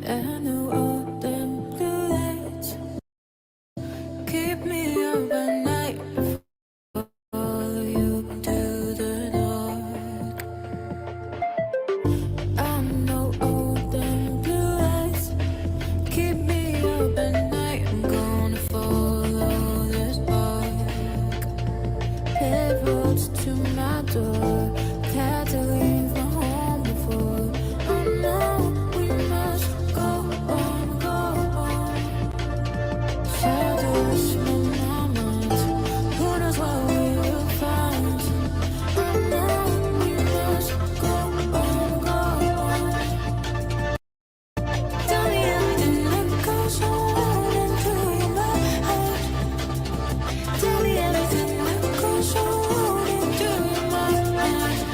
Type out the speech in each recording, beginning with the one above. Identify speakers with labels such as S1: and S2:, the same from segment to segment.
S1: And all them blue lights keep me up at night. Follow you to the dark. I know all them blue lights keep me up at night. I'm gonna follow this spark. Paved roads to my door. Had to leave my home before. I know we must go on, go on. Shadows in my mind. Who knows what we will find? I know we must go on, go on. Tell me everything that goes on into your heart. Tell me everything that goes on into your mind.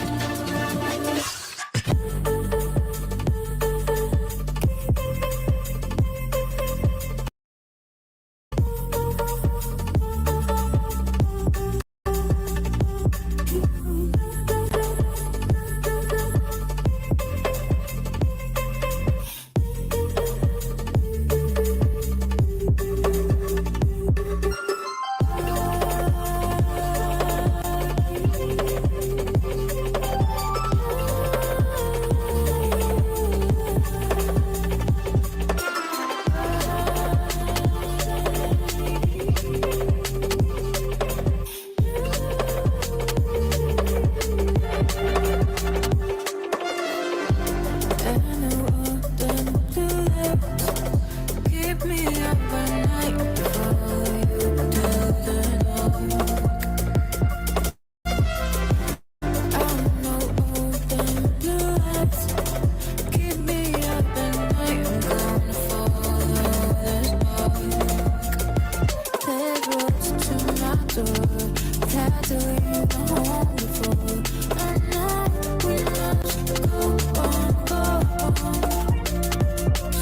S1: Keep me up at night. Follow you to the dark. I know all them blue lights keep me up at night. I'm gonna follow this spark. Paved roads to my door. Had to leave my home before. I know we must go on, go on.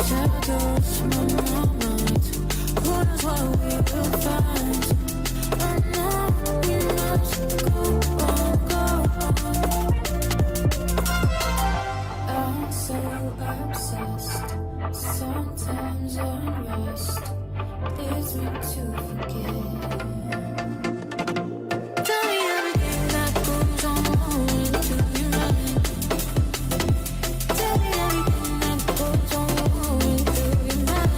S1: Shadows in my mind. Who knows what we will find? I know we must go on, go on. I'm so obsessed. Sometimes unrest leads me to forget. Tell me everything that goes on into your mind. Tell me everything that goes on into your mind.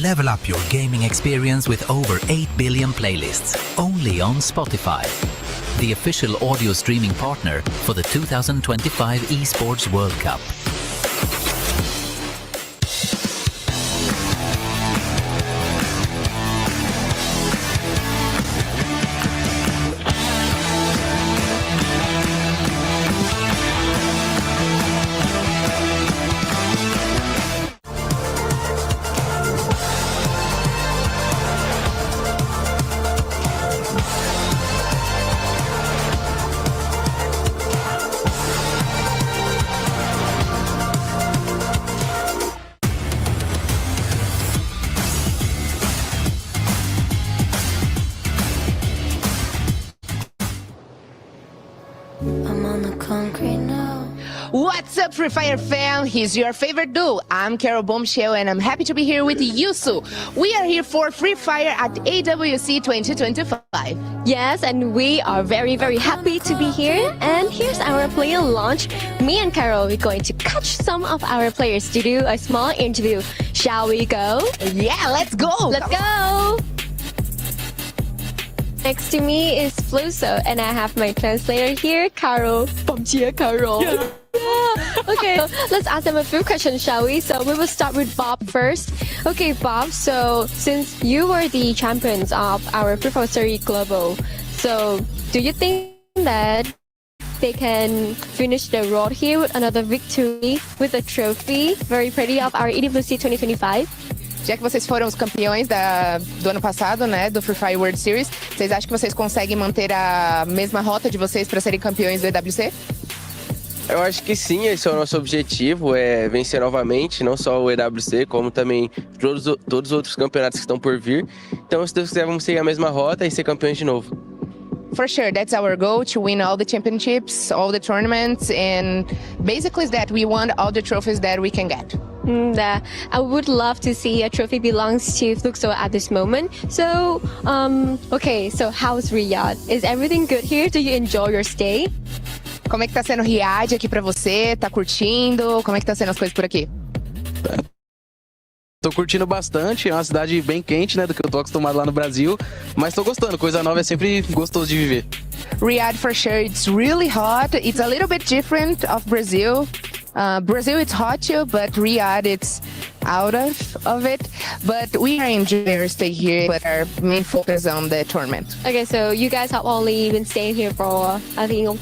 S2: level up your gaming experience with over 8 billion playlists, only on Spotify, the official audio streaming partner for the 2025 Esports World Cup.
S1: I'm on the concrete now.
S3: What's up, Free Fire fam? Here's your favorite duo. I'm Carol Bombshell, and I'm happy to be here with Yusu. We are here for Free Fire at EWC 2025.
S4: Yes, and we are very, very happy to be here. And here's our player launch. Me and Carol, we're going to catch some of our players to do a small interview. Shall we go?
S3: Yeah, let's go!
S4: Let's go! Next to me is Fluso, and I have my translator here, Carol. Bomchia Carol. Yeah. Okay, so let's ask them a few questions, shall we? So we will start with Bob first. Okay, Bob, so since you were the champions of our Free Fire Series Global, so do you think that they can finish the road here with another victory with a trophy very pretty of our EWC 2025?
S3: Já que vocês foram os campeões do ano passado, né, do Free Fire World Series, vocês acham que vocês conseguem manter a mesma rota de vocês para serem campeões do EWC?
S5: Eu acho que sim, esse é o nosso objetivo, é vencer novamente, não só o EWC, como também todos os outros campeonatos que estão por vir. Então, se Deus quiser, vamos seguir a mesma rota e ser campeões de novo.
S3: For sure, that's our goal, to win all the championships, all the tournaments, and basically is that we want all the trophies that we can get.
S4: I would love to see a trophy belongs to Fluxo at this moment. So, okay, so how's Riyadh? Is everything good here? Do you enjoy your stay?
S3: Como é que tá sendo o Riyadh aqui pra você? Tá curtindo? Como é que tá sendo as coisas por aqui?
S6: Tô curtindo bastante, é uma cidade bem quente, né, do que eu tô acostumado lá no Brasil, mas tô gostando, coisa nova é sempre gostoso de viver.
S3: Riyadh, for sure, it's really hot. It's a little bit different of Brazil. Brazil, it's hot too, but Riyadh, it's out of it. But we are enjoying our stay here, but our main focus on the tournament.
S4: Okay, so you guys have only been staying here for, I think,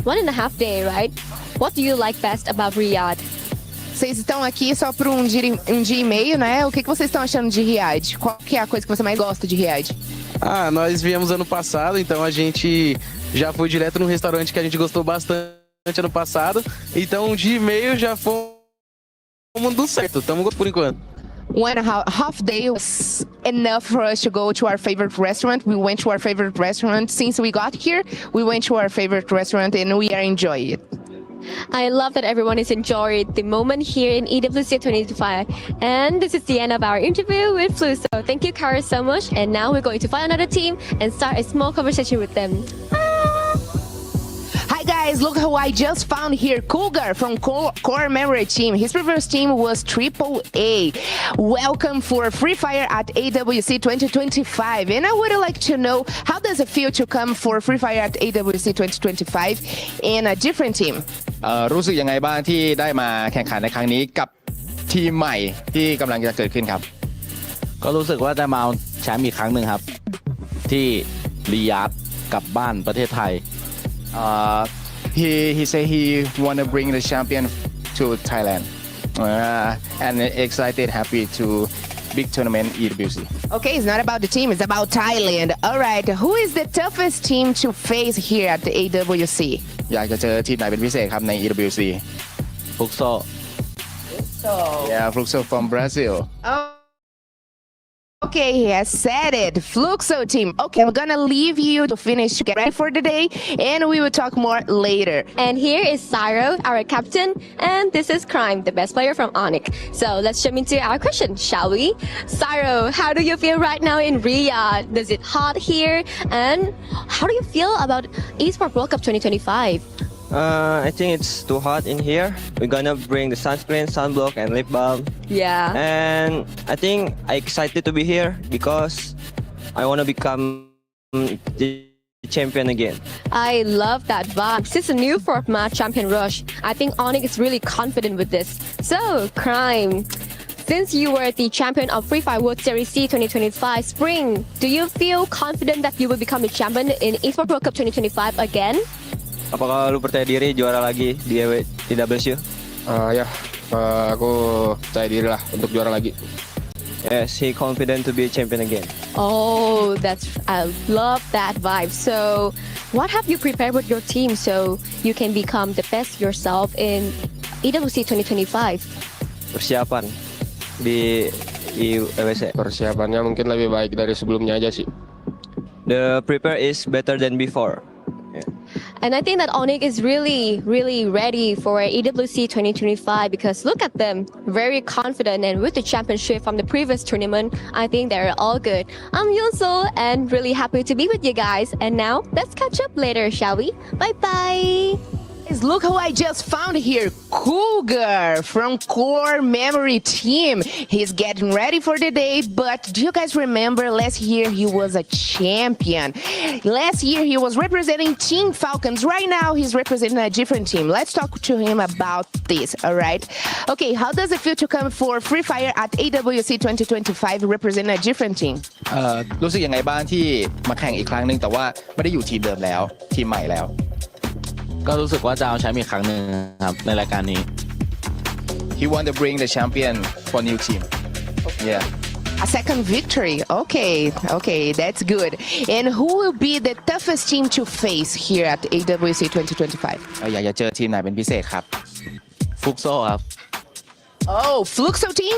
S4: 1.5 days, right? What do you like best about Riyadh?
S3: Vocês estão aqui só por um dia e meio, né? O que vocês estão achando de Riyadh? Qual que é a coisa que você mais gosta de Riyadh?
S6: Nós viemos ano passado, então a gente já foi direto num restaurante que a gente gostou bastante ano passado. Então um dia e meio já fomos do certo, estamos por enquanto.
S3: 1.5 day was enough for us to go to our favorite restaurant. We went to our favorite restaurant. Since we got here, we went to our favorite restaurant and we are enjoying it.
S4: I love that everyone is enjoying the moment here in EWC 2025. And this is the end of our interview with Fluso. Thank you, Kara, so much. And now we're going to find another team and start a small conversation with them.
S3: Hi guys, look who I just found here. Cougar from Core Memory Team. His previous team was AAA. Welcome for Free Fire at AWC 2025. And I would like to know, how does it feel to come for Free Fire at AWC 2025 in a different team?
S7: รู้สึกยังไงบ้างที่ได้มาแข่งขันในครั้งนี้กับทีมใหม่ที่กำลังจะเกิดขึ้นครับ
S8: ก็รู้สึกว่าจะมาเอาแชมป์อีกครั้งหนึ่งครับที่ริยาดกลับบ้านประเทศไทย
S7: he said he want to bring the champion to Thailand and excited happy to big tournament EWC.
S3: Okay, it's not about the team, it's about Thailand. All right, who is the toughest team to face here at the AWC?
S7: อยากจะเจอทีมไหนเป็นพิเศษครับใน EWC
S8: ฟลุกโซ
S7: Yeah, Fluxo from Brazil.
S3: Okay, he has said it. Fluxo team. Okay, I'm gonna leave you to finish to get ready for the day, and we will talk more later.
S4: And here is Syro, our captain, and this is Crime, the best player from Onyx. So let's jump into our question, shall we? Syro, how do you feel right now in Riyadh? Is it hot here? And how do you feel about Esports World Cup 2025?
S9: I think it's too hot in here. We're gonna bring the sunscreen, sunblock, and lip balm.
S4: Yeah.
S9: And I think I'm excited to be here because I want to become the champion again.
S4: I love that vibe. Since the new format Champion Rush, I think Onyx is really confident with this. So, Crime, since you were the champion of Free Fire World Series C 2025 Spring, do you feel confident that you will become the champion in Esports World Cup 2025 again?
S9: Apakah lu percaya diri juara lagi di EWC?
S6: Ya, aku percaya diri lah untuk juara lagi.
S9: Yes, he confident to be a champion again.
S4: Oh, I love that vibe. So, what have you prepared with your team so you can become the best yourself in EWC 2025?
S9: Persiapan di EWC.
S6: Persiapannya mungkin lebih baik dari sebelumnya aja sih.
S9: The prepare is better than before.
S4: And I think that Onyx is really, really ready for EWC 2025 because look at them, very confident, and with the championship from the previous tournament, I think they're all good. I'm Yunso and really happy to be with you guys. And now let's catch up later, shall we? Bye bye.
S3: Guys, look who I just found here. Cougar from Core Memory Team. He's getting ready for the day, but do you guys remember last year he was a champion? Last year he was representing Team Falcons. Right now he's representing a different team. Let's talk to him about this, all right? Okay, how does it feel to come for Free Fire at AWC 2025 representing a different team?
S7: รู้สึกยังไงบ้างที่มาแข่งอีกครั้งหนึ่งแต่ว่าไม่ได้อยู่ทีมเดิมแล้วทีมใหม่แล้ว
S8: ก็รู้สึกว่าจะเอาแชมป์อีกครั้งหนึ่งครับในรายการนี้
S7: He want to bring the champion for new team. Yeah.
S3: A second victory. Okay, that's good. And who will be the toughest team to face here at AWC 2025?
S7: อยากจะเจอทีมไหนเป็นพิเศษครับ
S8: ฟุกโซ่ครับ
S3: Oh, Fluxo team?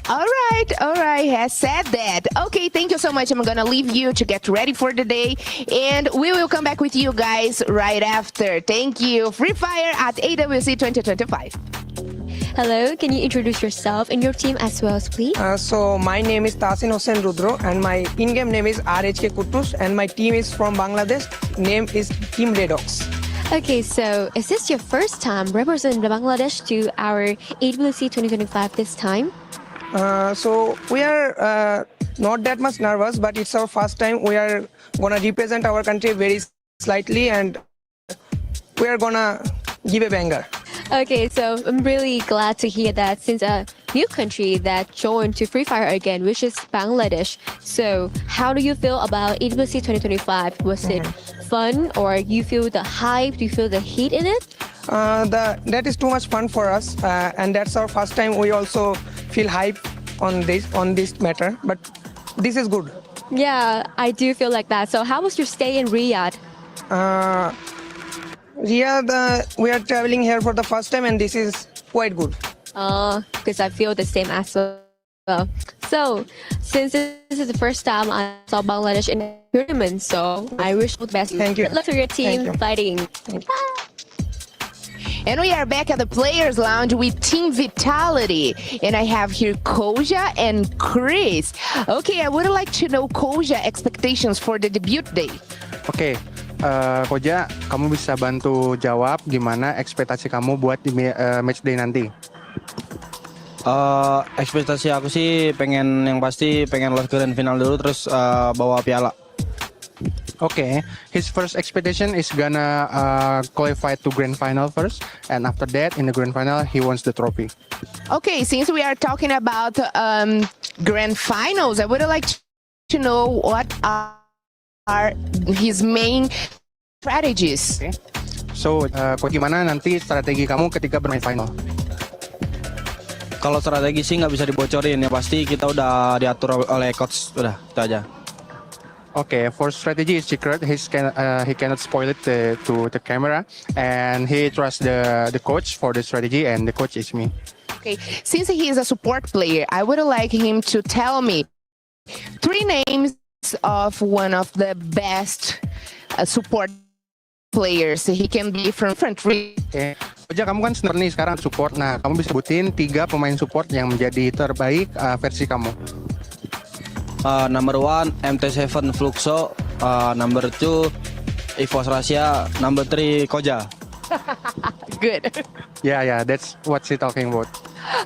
S3: All right, has said that. Okay, thank you so much. I'm gonna leave you to get ready for the day, and we will come back with you guys right after. Thank you. Free Fire at AWC 2025.
S4: Hello, can you introduce yourself and your team as well, please?
S10: So my name is Tasin Hossain Rudro and my in-game name is RHK Kutus and my team is from Bangladesh. Name is Team Redox.
S4: Okay, so is this your first time representing Bangladesh to our EWC 2025 this time?
S10: So we are not that much nervous, but it's our first time. We are gonna represent our country very slightly, and we are gonna give a banger.
S4: Okay, so I'm really glad to hear that since a new country that joined to Free Fire again, which is Bangladesh. So how do you feel about EWC 2025? Was it fun, or you feel the hype? Do you feel the heat in it?
S10: That is too much fun for us, and that's our first time. We also feel hype on this matter, but this is good.
S4: Yeah, I do feel like that. So how was your stay in Riyadh?
S10: Riyadh, we are traveling here for the first time, and this is quite good.
S4: Because I feel the same as well. So, since this is the first time I saw Bangladesh in a tournament, so I wish you the best.
S10: Thank you.
S4: Good luck to your team
S10: Thank you.
S4: fighting.
S10: Thank you.
S3: And we are back at the Players Lounge with Team Vitality. And I have here Koja and Chris. Okay, I would like to know Koja expectations for the debut day.
S11: Oke, Koja, kamu bisa bantu jawab gimana ekspektasi kamu buat di match day nanti?
S12: Ekspektasi aku sih yang pasti pengen lolos ke grand final dulu terus bawa piala.
S11: Okay, his first expectation is gonna qualify to grand final first, and after that, in the grand final, he wants the trophy.
S3: Okay, since we are talking about grand finals, I would like to know what are his main strategies.
S11: Okay. So, gimana nanti strategi kamu ketika bermain final?
S12: Kalau strategi sih nggak bisa dibocorin, ya pasti kita udah diatur oleh coach, udah itu aja.
S11: Okay, for strategy is secret. He cannot spoil it to the camera, and he trusts the coach for the strategy, and the coach is me.
S3: Okay, since he is a support player, I would like him to tell me 3 names of one of the best support players. He can be from different regions.
S11: Okay. Koja, kamu kan senior nih sekarang support. Nah, kamu bisa sebutin 3 pemain support yang menjadi terbaik versi kamu.
S12: Number 1 MT7 Fluxo, number 2 EVOS Russia, number 3 Koja.
S3: Good.
S11: Yeah, that's what she's talking about.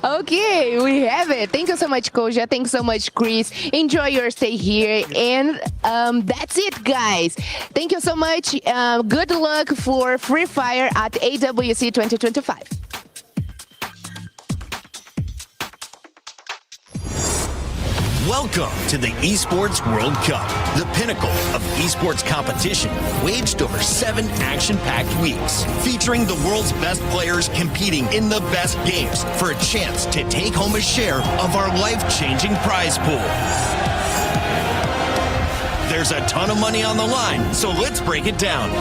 S3: Okay, we have it. Thank you so much, Koja. Thanks so much, Chris. Enjoy your stay here. And that's it, guys. Thank you so much. Good luck for Free Fire at EWC 2025.
S13: Welcome to the Esports World Cup, the pinnacle of esports competition, waged over 7 action-packed weeks, featuring the world's best players competing in the best games for a chance to take home a share of our life-changing prize pool. There's a ton of money on the line, so let's break it down.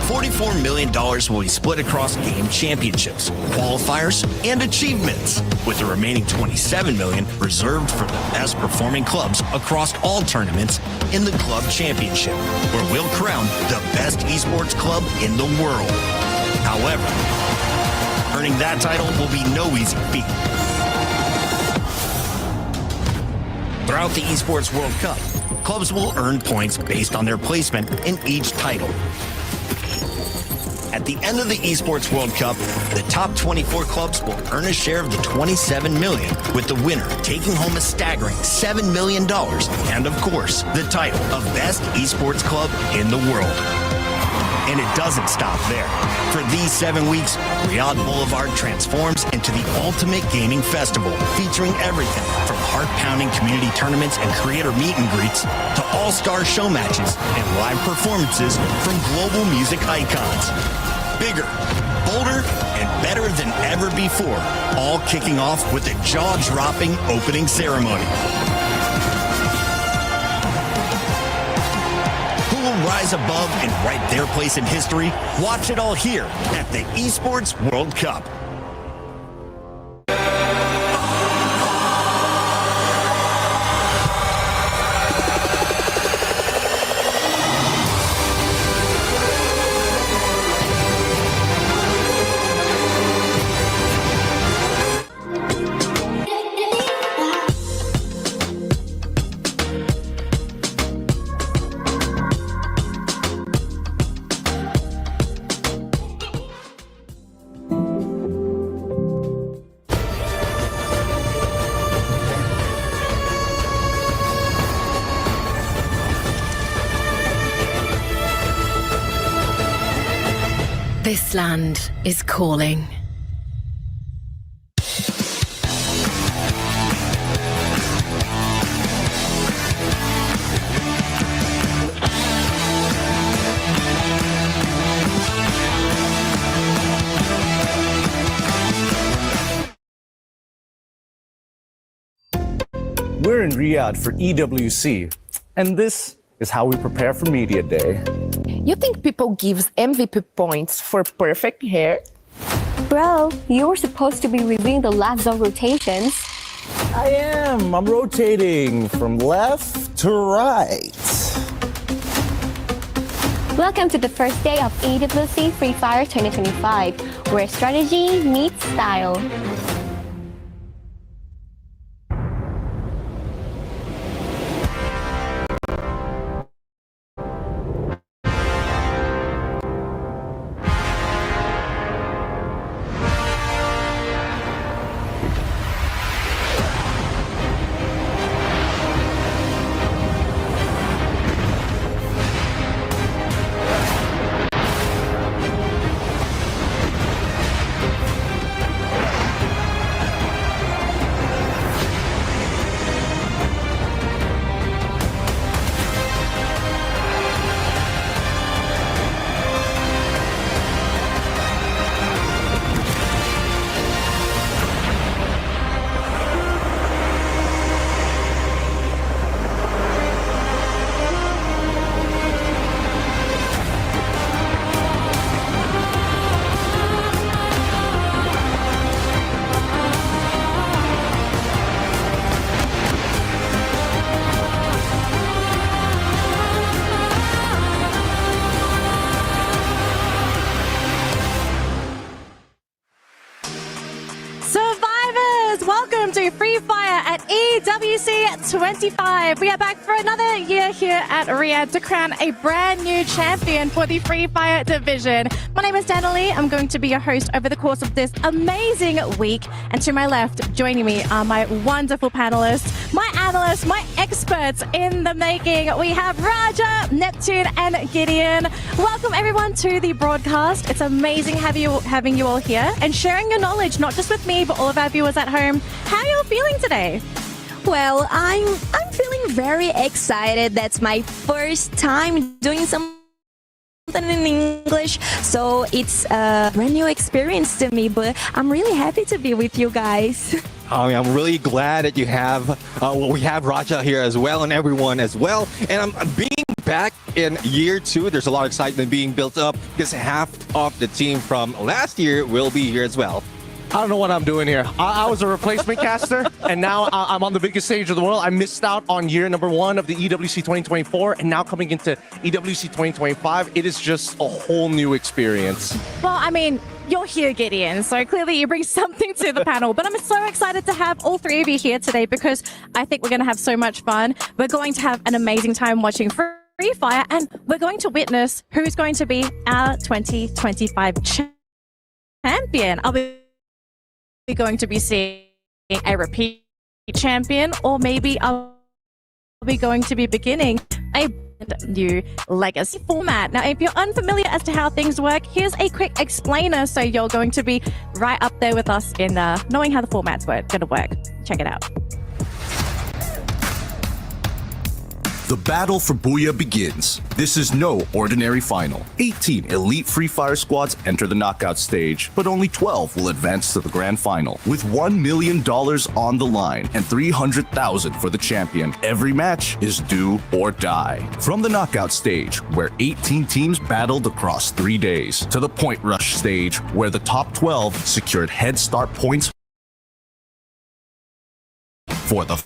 S13: $44 million will be split across game championships, qualifiers, and achievements, with the remaining $27 million reserved for the best performing clubs across all tournaments in the club championship, where we'll crown the best esports club in the world. However, earning that title will be no easy feat. Throughout the Esports World Cup, clubs will earn points based on their placement in each title. At the end of the Esports World Cup, the top 24 clubs will earn a share of the $27 million, with the winner taking home a staggering $7 million, and of course, the title of Best Esports Club in the world. And it doesn't stop there. For these 7 weeks, Riyadh Boulevard transforms into the ultimate gaming festival, featuring everything from heart-pounding community tournaments and creator meet and greets to all-star show matches and live performances from global music icons. Bigger, bolder, and better than ever before, all kicking off with a jaw-dropping opening ceremony. Who will rise above and write their place in history? Watch it all here at the Esports World Cup.
S14: This land is calling.
S15: We're in Riyadh for EWC, and this is how we prepare for Media Day.
S3: You think people gives MVP points for perfect hair?
S4: Bro, you were supposed to be reviewing the last zone rotations.
S15: I am. I'm rotating from left to right.
S4: Welcome to the first day of EWC Free Fire 2025, where strategy meets style.
S16: to Free Fire at EWC 25. We are back for another year here at Riyadh to crown a brand new champion for the Free Fire division. My name is Danielle. I'm going to be your host over the course of this amazing week. And to my left, joining me are my wonderful panelists, my analysts, my experts in the making. We have Raja, Neptune, and Gideon. Welcome everyone to the broadcast. It's amazing having you all here and sharing your knowledge, not just with me, but all of our viewers at home. How are you all feeling today?
S17: Well, I'm feeling very excited. That's my first time doing something in English, so it's a brand new experience to me, but I'm really happy to be with you guys.
S18: I'm really glad that you have, we have Raja here as well and everyone as well. And I'm being back in year 2. There's a lot of excitement being built up because half of the team from last year will be here as well.
S19: I don't know what I'm doing here. I was a replacement caster, and now I'm on the biggest stage of the world. I missed out on year number 1 of the EWC 2024, and now coming into EWC 2025, it is just a whole new experience.
S16: Well, I mean, you're here, Gideon, so clearly you bring something to the panel. But I'm so excited to have all 3 of you here today because I think we're going to have so much fun. We're going to have an amazing time watching Free Fire, and we're going to witness who's going to be our 2025 champion. Are we going to be seeing a repeat champion, or maybe are we going to be beginning a new legacy format? Now, if you're unfamiliar as to how things work, here's a quick explainer so you're going to be right up there with us in knowing how the format's going to work. Check it out.
S20: The battle for Booyah begins. This is no ordinary final. 18 elite Free Fire squads enter the knockout stage, but only 12 will advance to the grand final. With $1 million on the line and $300,000 for the champion, every match is do or die. From the knockout stage, where 18 teams battled across 3 days, to the point rush stage, where the top 12 secured head start points for the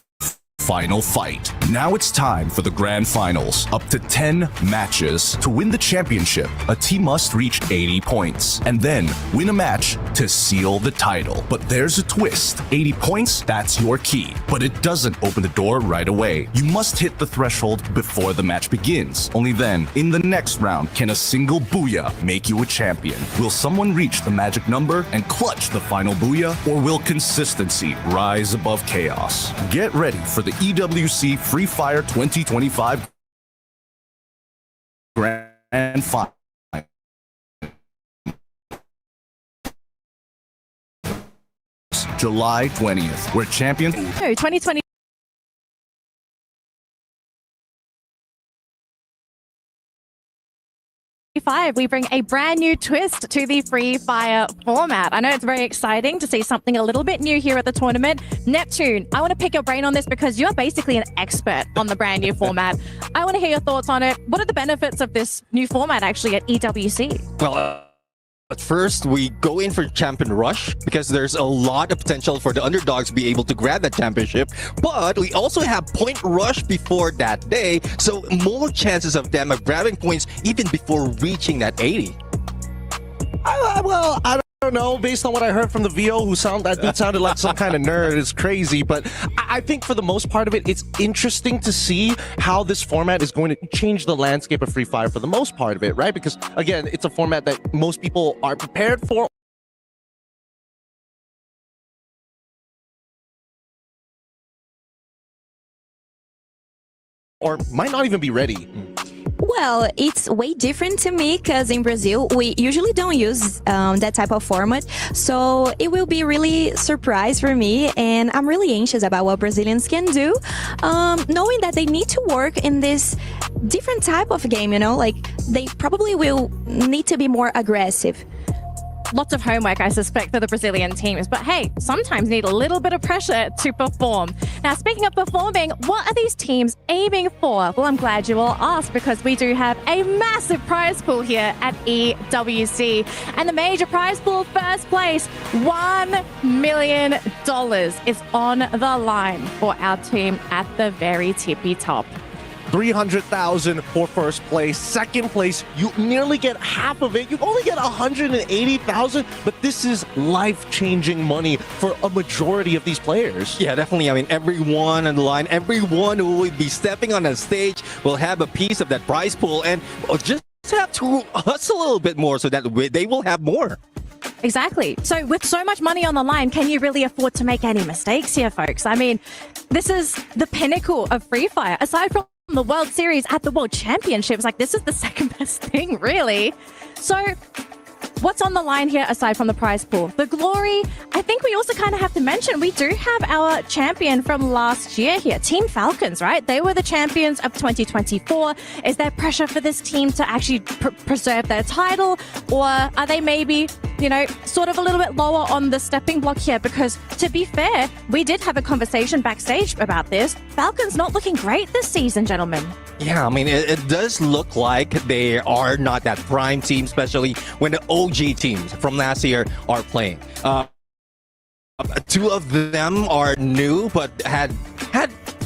S20: final fight. Now it's time for the grand finals. Up to 10 matches. To win the championship, a team must reach 80 points and then win a match to seal the title. But there's a twist. 80 points, that's your key. But it doesn't open the door right away. You must hit the threshold before the match begins. Only then, in the next round, can a single Booyah make you a champion. Will someone reach the magic number and clutch the final Booyah, or will consistency rise above chaos? Get ready for the EWC Free Fire 2025 Grand Final. July 20th, where champions...
S16: 2020. We bring a brand new twist to the Free Fire format. I know it's very exciting to see something a little bit new here at the tournament. Neptune, I want to pick your brain on this because you're basically an expert on the brand new format. I want to hear your thoughts on it. What are the benefits of this new format actually at EWC?
S18: Well, at first, we go in for Champion Rush because there's a lot of potential for the underdogs to be able to grab that championship. But we also have Point Rush before that day, so more chances of them of grabbing points even before reaching that 80.
S19: Well, I don't know. Based on what I heard from the VO, that dude sounded like some kind of nerd. It's crazy, but I think for the most part of it, it's interesting to see how this format is going to change the landscape of Free Fire for the most part of it, right? Because again, it's a format that most people are prepared for. Or might not even be ready.
S17: Well, it's way different to me because in Brazil, we usually don't use that type of format. So it will be really surprise for me. And I'm really anxious about what Brazilians can do, knowing that they need to work in this different type of game, like they probably will need to be more aggressive.
S16: Lots of homework, I suspect, for the Brazilian teams. But hey, sometimes need a little bit of pressure to perform. Now, speaking of performing, what are these teams aiming for? Well, I'm glad you all asked because we do have a massive prize pool here at EWC. And the major prize pool, first place, $1 million is on the line for our team at the very tippy top.
S19: 300,000 for first place. Second place, you nearly get half of it. You only get 180,000, but this is life-changing money for a majority of these players.
S18: Yeah, definitely. I mean, everyone on the line, everyone who will be stepping on the stage will have a piece of that prize pool, and just have to hustle a little bit more so that they will have more.
S16: Exactly. So with so much money on the line, can you really afford to make any mistakes here, folks? I mean, this is the pinnacle of Free Fire. Aside from the World Series at the World Championships, like this is the second best thing, really. So what's on the line here aside from the prize pool? The glory, I think we also kind of have to mention, we do have our champion from last year here, Team Falcons, right? They were the champions of 2024. Is there pressure for this team to actually preserve their title? Or are they maybe, sort of a little bit lower on the stepping block here? Because to be fair, we did have a conversation backstage about this. Falcons not looking great this season, gentlemen.
S18: Yeah, I mean, it does look like they are not that prime team, especially when the OG teams from last year are playing. Two of them are new, but had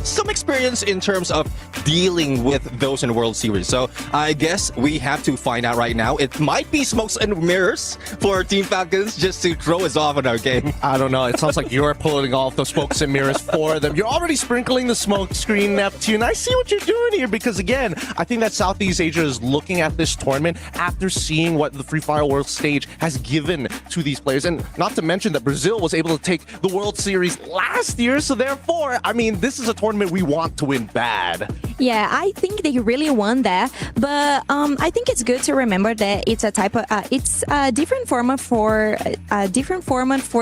S18: some experience in terms of dealing with those in the World Series. So I guess we have to find out right now. It might be smokes and mirrors for Team Falcons just to throw us off in our game.
S19: I don't know. It sounds like you're pulling off the smokes and mirrors for them. You're already sprinkling the smoke screen, Neptune. I see what you're doing here because, again, I think that Southeast Asia is looking at this tournament after seeing what the Free Fire World stage has given to these players. And not to mention that Brazil was able to take the World Series last year. So therefore, I mean, this is a tournament we want to win bad.
S17: Yeah, I think they really won that, but I think it's good to remember that it's a type of it's a different format for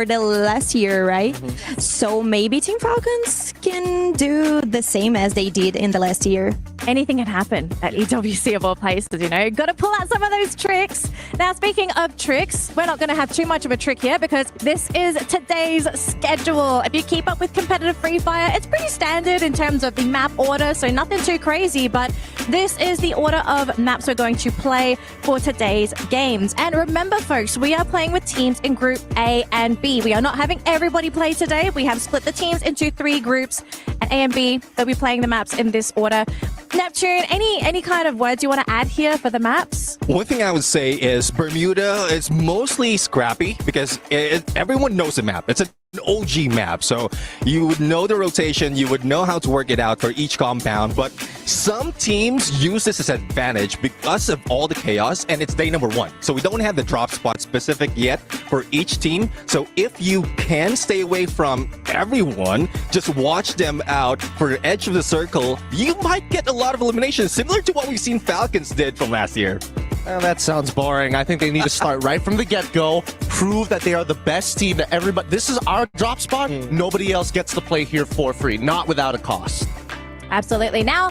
S17: the last year, right? Mm-hmm. So maybe Team Falcons can do the same as they did in the last year.
S16: Anything can happen at EWC of all places, Got to pull out some of those tricks. Now, speaking of tricks, we're not going to have too much of a trick here because this is today's schedule. If you keep up with competitive Free Fire, it's pretty standard in terms of the map order, so nothing too crazy, but this is the order of maps we're going to play for today's games. And remember, folks, we are playing with teams in Group A and B. We are not having everybody play today. We have split the teams into 3 groups, and A and B, they'll be playing the maps in this order. Neptune, any kind of words you want to add here for the maps?
S18: One thing I would say is Bermuda is mostly scrappy because everyone knows the map. It's an OG map, so you would know the rotation, you would know how to work it out for each compound, but some teams use this as an advantage because of all the chaos, and it's day number 1. So we don't have the drop spot specific yet for each team. So if you can stay away from everyone, just watch them out for the edge of the circle, you might get a lot of eliminations, similar to what we've seen Falcons did from last year.
S19: That sounds boring. I think they need to start right from the get-go, prove that they are the best team that everybody... This is our drop spot. Nobody else gets to play here for free, not without a cost.
S16: Absolutely. Now,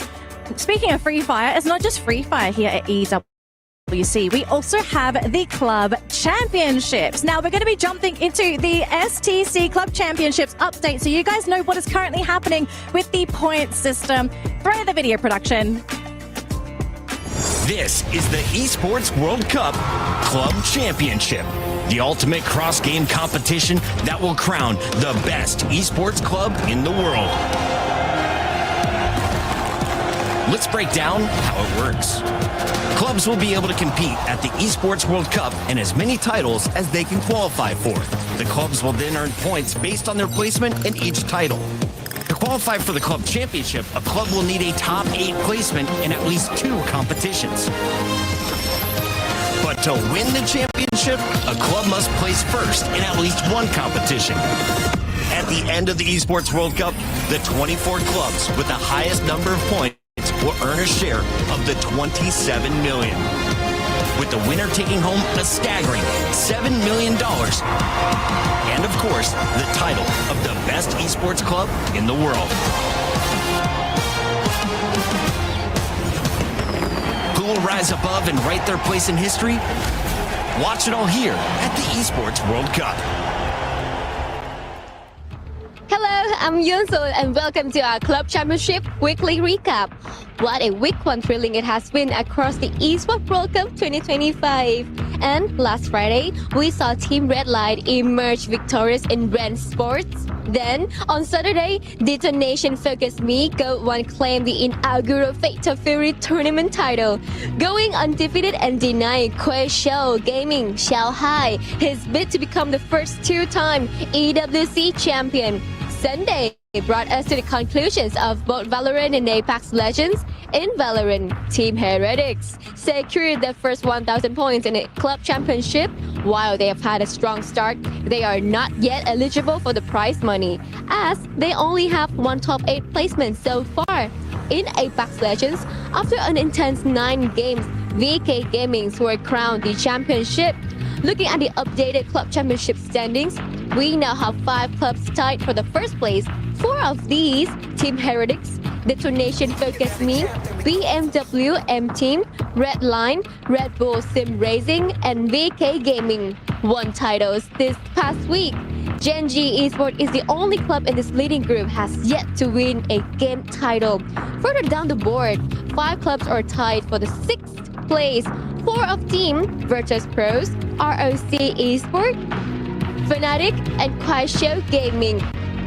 S16: speaking of Free Fire, it's not just Free Fire here at EWC. We also have the Club Championships. Now, we're going to be jumping into the STC Club Championships update, so you guys know what is currently happening with the point system. Throw the video production.
S13: This is the Esports World Cup Club Championship, the ultimate cross-game competition that will crown the best esports club in the world. Let's break down how it works. Clubs will be able to compete at the Esports World Cup and as many titles as they can qualify for. The clubs will then earn points based on their placement in each title. To qualify for the Club Championship, a club will need a top 8 placement in at least 2 competitions. But to win the championship, a club must place first in at least 1 competition. At the end of the Esports World Cup, the 24 clubs with the highest number of points will earn a share of the 27 million. With the winner taking home a staggering $7 million. And of course, the title of the best esports club in the world. Who will rise above and write their place in history? Watch it all here at the Esports World Cup.
S4: Hello, I'm Yunsul and welcome to our Club Championship Weekly Recap. What a week 1 thrilling it has been across the Esports World Cup 2025. And last Friday, we saw Team Red Light emerge victorious in Ren Sports. Then, on Saturday, Detonation Focus Me Goat 1 claimed the inaugural Fate of Fury tournament title, going undefeated and denying Quay Shou Gaming Shanghai his bid to become the first two-time EWC champion. Sunday brought us to the conclusions of both Valorant and Apex Legends. In Valorant, Team Heretics secured their first 1,000 points in a club championship. While they have had a strong start, they are not yet eligible for the prize money, as they only have one top 8 placement so far. In Apex Legends, after an intense 9 games, VK Gaming were crowned the championship. Looking at the updated club championship standings, we now have 5 clubs tied for the first place. 4 of these, Team Heretics, Detonation Focus Me, BMW M Team, Red Line, Red Bull Sim Racing, and VK Gaming, won titles this past week. Gen G Esports is the only club in this leading group has yet to win a game title. Further down the board, 5 clubs are tied for the 6th place. 4 of Team Virtus Pros, ROC Esports, Fnatic, and Quay Shou Gaming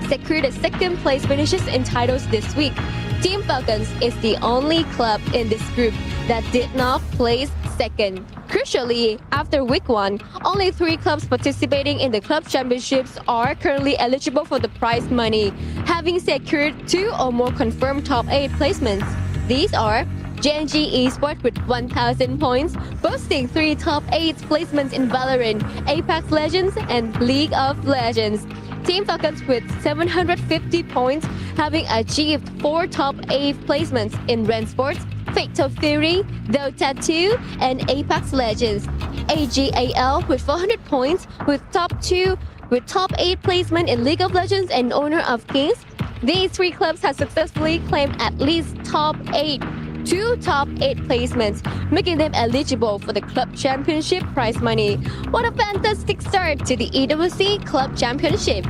S4: secured the 2nd place finishes in titles this week. Team Falcons is the only club in this group that did not place 2nd. Crucially, after week 1, only 3 clubs participating in the club championships are currently eligible for the prize money, having secured 2 or more confirmed top 8 placements. These are Gen G Esports with 1,000 points, boasting 3 top 8 placements in Valorant, Apex Legends, and League of Legends. Team Falcons with 750 points, having achieved 4 top 8 placements in Ren Sports, Fate of Fury, Dota 2, and Apex Legends. AGAL with 400 points, with top 8 placement in League of Legends and Honor of Kings. These 3 clubs have successfully claimed at least two top 8 placements, making them eligible for the club championship prize money. What a fantastic start to the EWC Club Championship.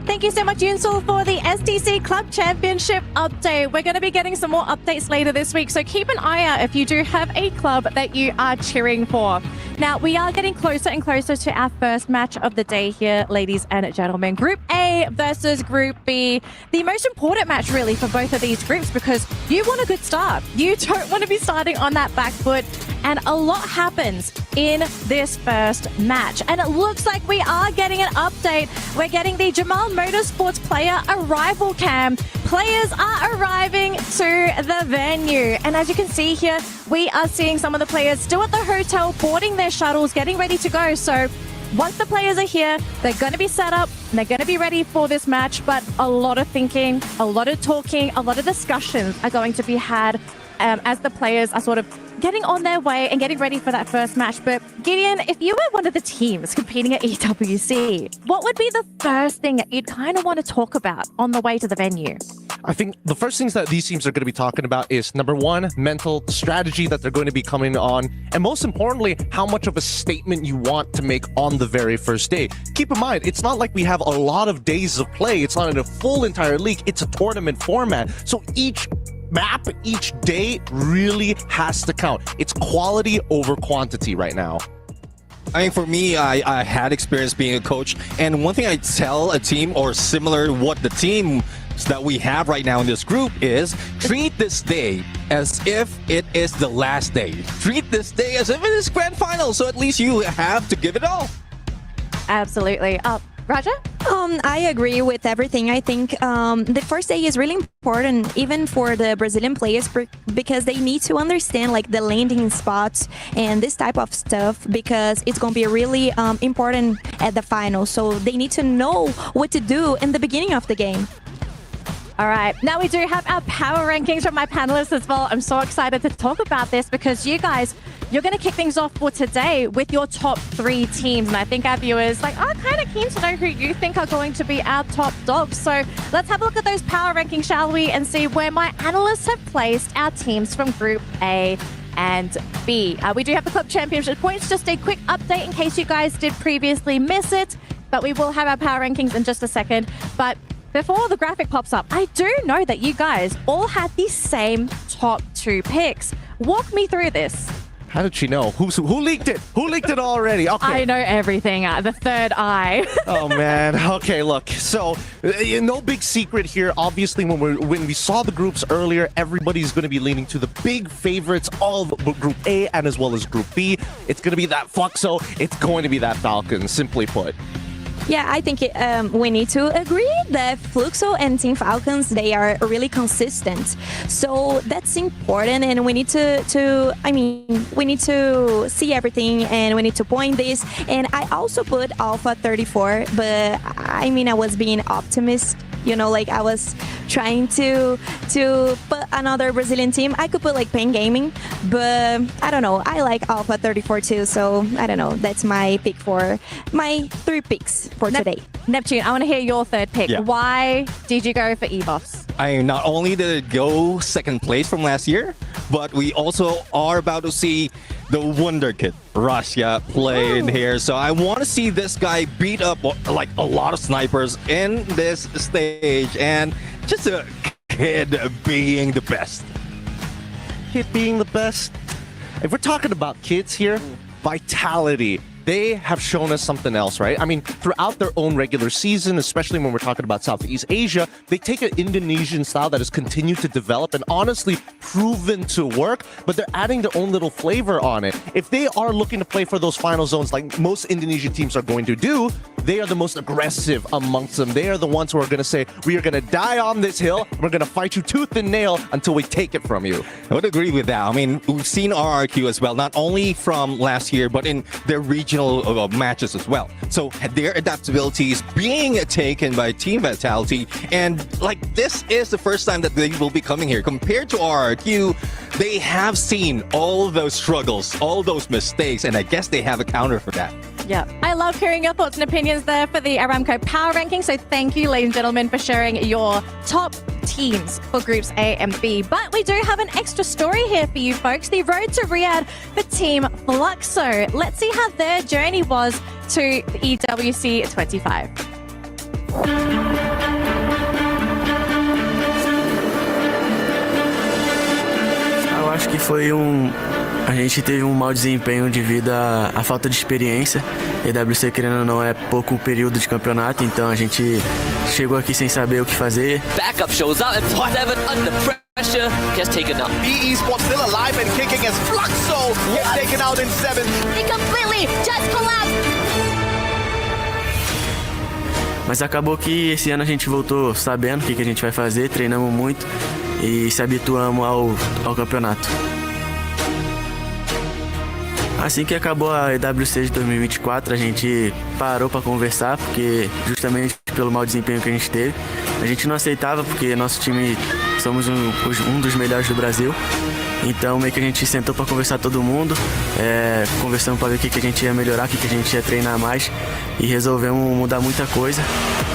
S16: Thank you so much, Yunsul, for the STC Club Championship update. We're going to be getting some more updates later this week, so keep an eye out if you do have a club that you are cheering for. Now, we are getting closer and closer to our first match of the day here, ladies and gentlemen. Group A versus Group B. The most important match, really, for both of these groups, because you want a good start. You don't want to be starting on that back foot, and a lot happens in this first match. And it looks like we are getting an update. We're getting the Jamal Motorsports player arrival cam. Players are arriving to the venue. And as you can see here, we are seeing some of the players still at the hotel, boarding their shuttles, getting ready to go. So once the players are here, they're going to be set up and they're going to be ready for this match. But a lot of thinking, a lot of talking, a lot of discussions are going to be had as the players are sort of getting on their way and getting ready for that first match. But Gideon, if you were one of the teams competing at EWC, what would be the first thing that you'd kind of want to talk about on the way to the venue?
S19: I think the first things that these teams are going to be talking about is, number 1, mental strategy that they're going to be coming on, and most importantly, how much of a statement you want to make on the very first day. Keep in mind, it's not like we have a lot of days of play. It's not in a full entire league. It's a tournament format. So each map, each day really has to count. It's quality over quantity right now.
S18: I mean, for me, I had experience being a coach, and one thing I tell a team, or similar to what the team that we have right now in this group is, treat this day as if it is the last day. Treat this day as if it is grand final, so at least you have to give it all.
S16: Absolutely. Raja?
S17: I agree with everything. I think the first day is really important, even for the Brazilian players, because they need to understand like the landing spots and this type of stuff, because it's going to be really important at the final. So they need to know what to do in the beginning of the game.
S16: All right, now we do have our power rankings from my panelists as well. I'm so excited to talk about this because you guys, you're going to kick things off for today with your top 3 teams. And I think our viewers are kind of keen to know who you think are going to be our top dogs. So let's have a look at those power rankings, shall we? And see where my analysts have placed our teams from Group A and B. We do have the club championship points. Just a quick update in case you guys did previously miss it. But we will have our power rankings in just a second. But before the graphic pops up, I do know that you guys all had the same top 2 picks. Walk me through this.
S19: How did she know? Who leaked it? Who leaked it already? Okay.
S16: I know everything. The third eye.
S19: Oh man. Okay, look. So no big secret here. Obviously, when we saw the groups earlier, everybody's going to be leaning to the big favorites of Group A and as well as Group B. It's going to be that Fluxo. It's going to be that Falcons. Simply put.
S17: Yeah, I think we need to agree that Fluxo and Team Falcons, they are really consistent. So that's important, and we need we need to see everything, and we need to point this. And I also put Alpha 34, but I was being optimist. I was trying to put another Brazilian team. I could put like Pen Gaming, but I don't know. I like Alpha 34 too, so I don't know. That's my pick for my 3 picks for today.
S16: Neptune, I want to hear your third pick.
S18: Yeah.
S16: Why did you go for EVOS?
S18: I not only did go second place from last year, but we also are about to see the Wonder Kid Russia play in here. So I want to see this guy beat up like a lot of snipers in this stage, and just a kid being the best.
S19: Kid being the best. If we're talking about kids here, Vitality. They have shown us something else, right? I mean, throughout their own regular season, especially when we're talking about Southeast Asia, they take an Indonesian style that has continued to develop and honestly proven to work, but they're adding their own little flavor on it. If they are looking to play for those final zones like most Indonesian teams are going to do, they are the most aggressive amongst them. They are the ones who are going to say, we are going to die on this hill. We're going to fight you tooth and nail until we take it from you.
S18: I would agree with that. I mean, we've seen RRQ as well, not only from last year, but in their regional matches as well. So their adaptability is being taken by Team Vitality, and like this is the first time that they will be coming here. Compared to RRQ, they have seen all those struggles, all those mistakes, and I guess they have a counter for that.
S16: Yeah. I love hearing your thoughts and opinions there for the Aramco Power Ranking. So thank you, ladies and gentlemen, for sharing your top teams for Groups A and B. But we do have an extra story here for you folks. The road to Riyadh for Team Fluxo. Let's see how their journey was to the EWC 25.
S21: Eu acho que foi a gente teve mau desempenho devido à falta de experiência. EWC, querendo ou não, é pouco período de campeonato, então a gente chegou aqui sem saber o que fazer.
S22: Backup shows up and 7 under pressure gets taken out.
S23: BE Sports still alive and kicking as Fluxo gets taken out in 7.
S24: They completely just collapsed.
S21: Mas acabou que esse ano a gente voltou sabendo o que a gente vai fazer, treinamos muito e se habituamos ao campeonato. Assim que acabou a EWC de 2024, a gente parou para conversar, porque justamente pelo mau desempenho que a gente teve, a gente não aceitava, porque nosso time somos um dos melhores do Brasil. Então meio que a gente sentou para conversar todo mundo, conversamos para ver o que a gente ia melhorar, o que a gente ia treinar mais, e resolvemos mudar muita coisa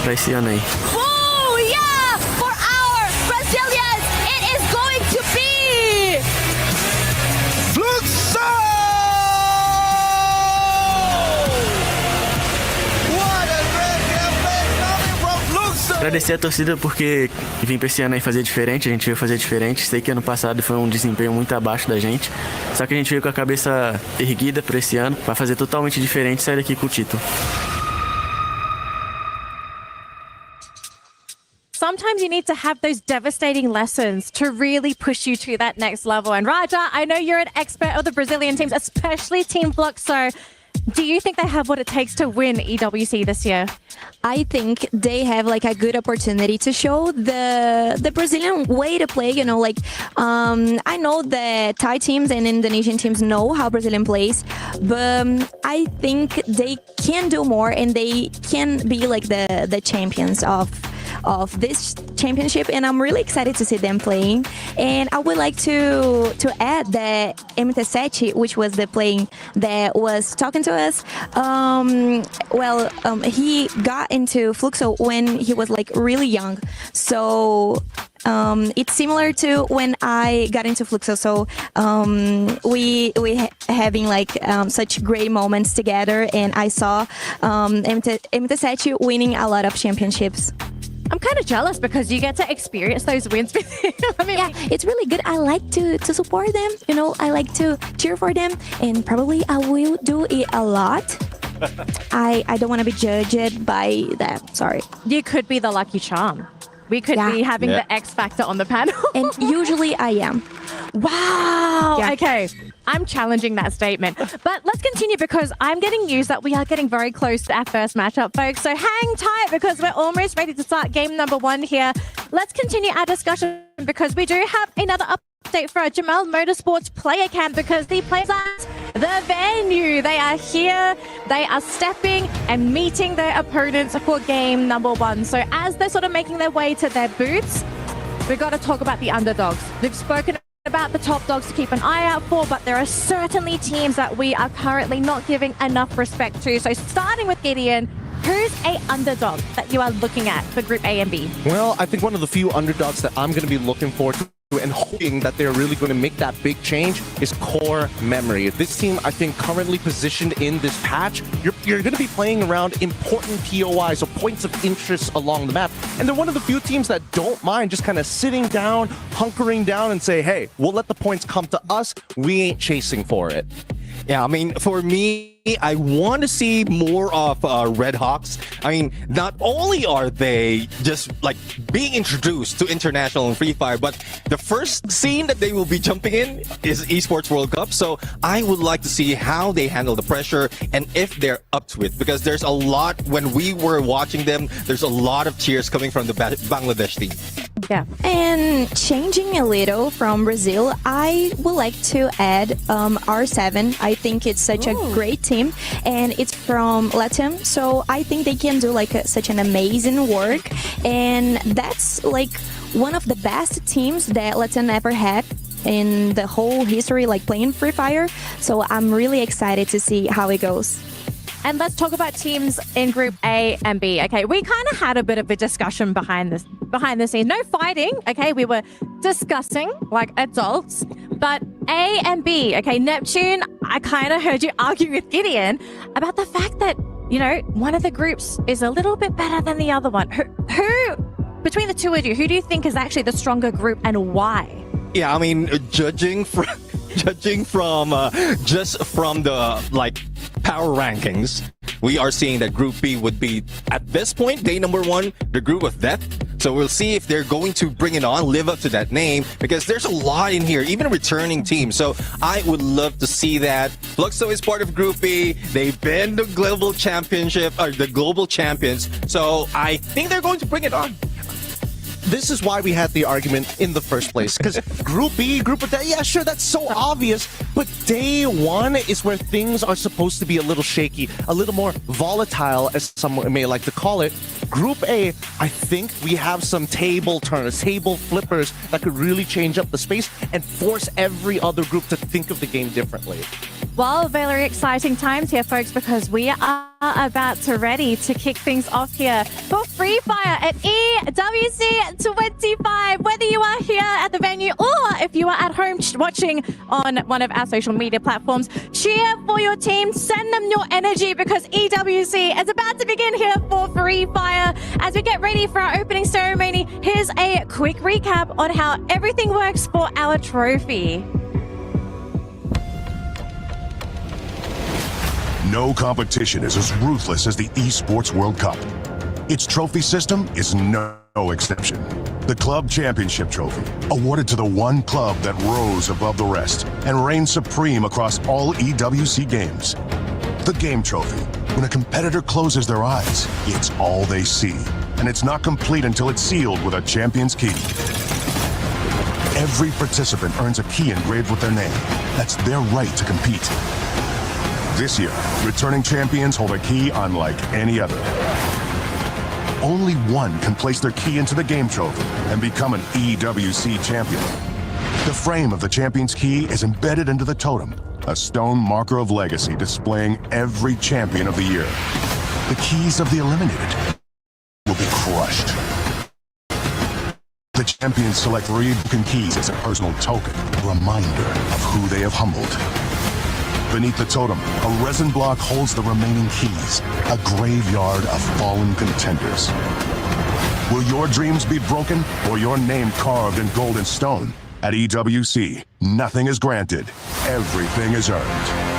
S21: para esse ano aí.
S24: Oh yeah! For our Brazilians, it is going to be
S23: Fluxo!
S21: Agradecer a torcida porque vim pra esse ano aí fazer diferente, a gente veio fazer diferente. Sei que ano passado foi um desempenho muito abaixo da gente, só que a gente veio com a cabeça erguida pra esse ano, pra fazer totalmente diferente e sair daqui com o título.
S16: Sometimes you need to have those devastating lessons to really push you to that next level. And Raja, I know you're an expert of the Brazilian teams, especially Team Fluxo. Do you think they have what it takes to win EWC this year?
S17: I think they have like a good opportunity to show the Brazilian way to play. I know that Thai teams and Indonesian teams know how Brazilian plays, but I think they can do more and they can be like the champions of this championship, and I'm really excited to see them playing. And I would like to add that MT7, which was the playing that was talking to us, he got into Fluxo when he was like really young, so it's similar to when I got into Fluxo. So we having like such great moments together, and I saw MT7 winning a lot of championships.
S16: I'm kind of jealous because you get to experience those wins with him. I mean,
S17: Yeah, it's really good. I like to support them. You know, I like to cheer for them, and probably I will do it a lot. I don't want to be judged by them. Sorry.
S16: you could be the lucky charm. We could
S17: Yeah.
S16: be having
S8: Yeah.
S16: the X factor on the panel.
S17: And usually I am.
S16: Wow.
S17: Yeah.
S16: Okay. I'm challenging that statement. But let's continue because I'm getting news that we are getting very close to our first matchup, folks. So hang tight because we're almost ready to start game number 1 here. Let's continue our discussion because we do have another update for our Jamel Motorsports player camp because the players at the venue. They are here. They are stepping and meeting their opponents for game number 1. So as they're sort of making their way to their booths, we've got to talk about the underdogs. We've spoken about the top dogs to keep an eye out for, but there are certainly teams that we are currently not giving enough respect to. So starting with Gideon, who's a underdog that you are looking at for Group A and B?
S19: Well, I think one of the few underdogs that I'm going to be looking forward to and hoping that they're really going to make that big change is Core Memory. This team, I think, currently positioned in this patch, you're going to be playing around important POIs or points of interest along the map. And they're one of the few teams that don't mind just kind of sitting down, hunkering down and say, hey, we'll let the points come to us. We ain't chasing for it.
S18: Yeah, I mean, for me, I want to see more of Red Hawks. I mean, not only are they just like being introduced to international and Free Fire, but the first scene that they will be jumping in is Esports World Cup. So I would like to see how they handle the pressure and if they're up to it, because there's a lot, when we were watching them, there's a lot of cheers coming from the Bangladesh team.
S16: Yeah.
S17: And changing a little from Brazil, I would like to add R7. I think it's such a great team, and it's from Latam. So I think they can do like such an amazing work, and that's like one of the best teams that Latam ever had in the whole history, like playing Free Fire. So I'm really excited to see how it goes.
S16: And let's talk about teams in Group A and B. Okay, we kind of had a bit of a discussion behind the scenes. No fighting, okay? We were discussing like adults. But A and B, okay, Neptune, I kind of heard you argue with Gideon about the fact that, you know, one of the groups is a little bit better than the other one. Who between the two of you, who do you think is actually the stronger group and why?
S18: Yeah, I mean, judging from just from the like power rankings, we are seeing that Group B would be at this point day number 1, the group of death. So we'll see if they're going to bring it on, live up to that name, because there's a lot in here, even a returning team. So I would love to see that. Fluxo is part of Group B. They've been the global championship or the global champions. So I think they're going to bring it on.
S19: This is why we had the argument in the first place. Because Group B, Group of Death, yeah, sure, that's so obvious. But day 1 is where things are supposed to be a little shaky, a little more volatile, as some may like to call it. Group A, I think we have some table turners, table flippers that could really change up the space and force every other group to think of the game differently.
S16: Well, very exciting times here, folks, because we are about to ready to kick things off here for Free Fire at EWC 25. Whether you are here at the venue or if you are at home watching on one of our social media platforms, cheer for your team, send them your energy because EWC is about to begin here for Free Fire. As we get ready for our opening ceremony, here's a quick recap on how everything works for our trophy.
S1: No competition is as ruthless as the Esports World Cup. Its trophy system is no exception. The Club Championship Trophy, awarded to the one club that rose above the rest and reigned supreme across all EWC games. The Game Trophy, when a competitor closes their eyes, it's all they see, and it's not complete until it's sealed with a champion's key. Every participant earns a key engraved with their name. That's their right to compete. This year, returning champions hold a key unlike any other. Only one can place their key into the Game Trophy and become an EWC champion. The frame of the champion's key is embedded into the totem, a stone marker of legacy displaying every champion of the year. The keys of the eliminated will be crushed. The champions select 3 broken keys as a personal token, a reminder of who they have humbled. Beneath the totem, a resin block holds the remaining keys, a graveyard of fallen contenders. Will your dreams be broken or your name carved in golden stone? At EWC, nothing is granted. Everything is earned.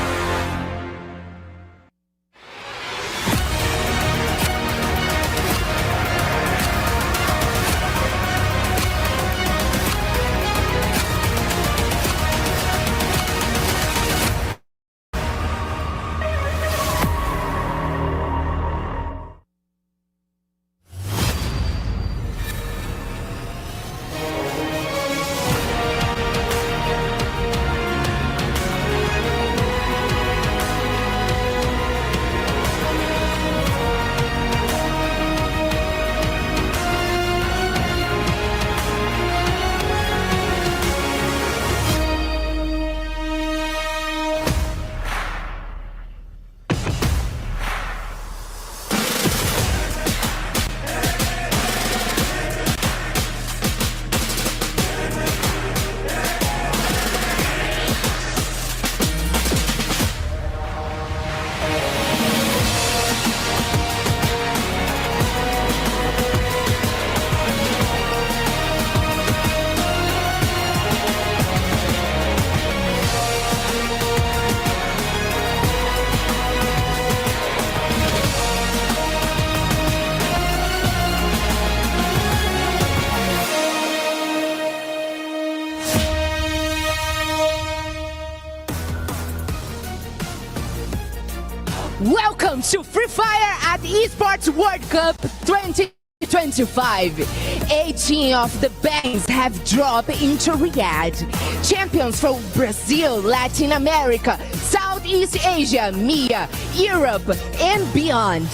S3: Welcome to Free Fire at Esports World Cup 2025. 18 of the bands have dropped into Riyadh. Champions from Brazil, Latin America, Southeast Asia, MEA, Europe, and beyond.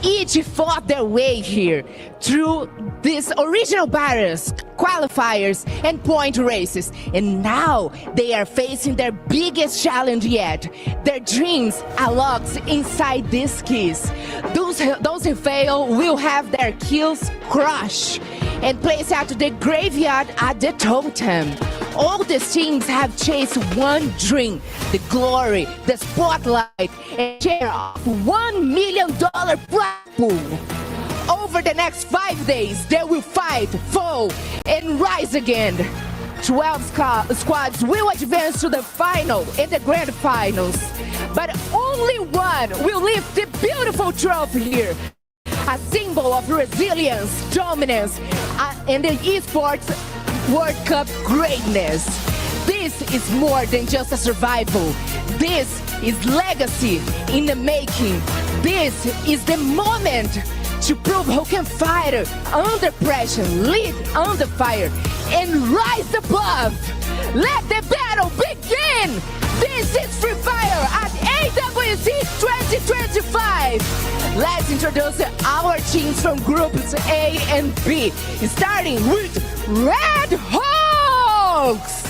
S3: Each fought their way here through these original battles, qualifiers, and point races. And now they are facing their biggest challenge yet. Their dreams are locked inside these keys. Those who fail will have their kills crushed and placed out to the graveyard at the totem. All these teams have chased one dream, the glory, the spotlight, and share of $1 million prize pool. Over the next 5 days, they will fight, fall, and rise again. 12 squads will advance to the final and the grand finals. But only one will lift the beautiful trophy here. A symbol of resilience, dominance, and the esports World Cup greatness. This is more than just a survival. This is legacy in the making. This is the moment to prove who can fight under pressure, lead under fire, and rise above. Let the battle begin! This is Free Fire at EWC 2025. Let's introduce our teams from groups A and B, starting with Red Hawks.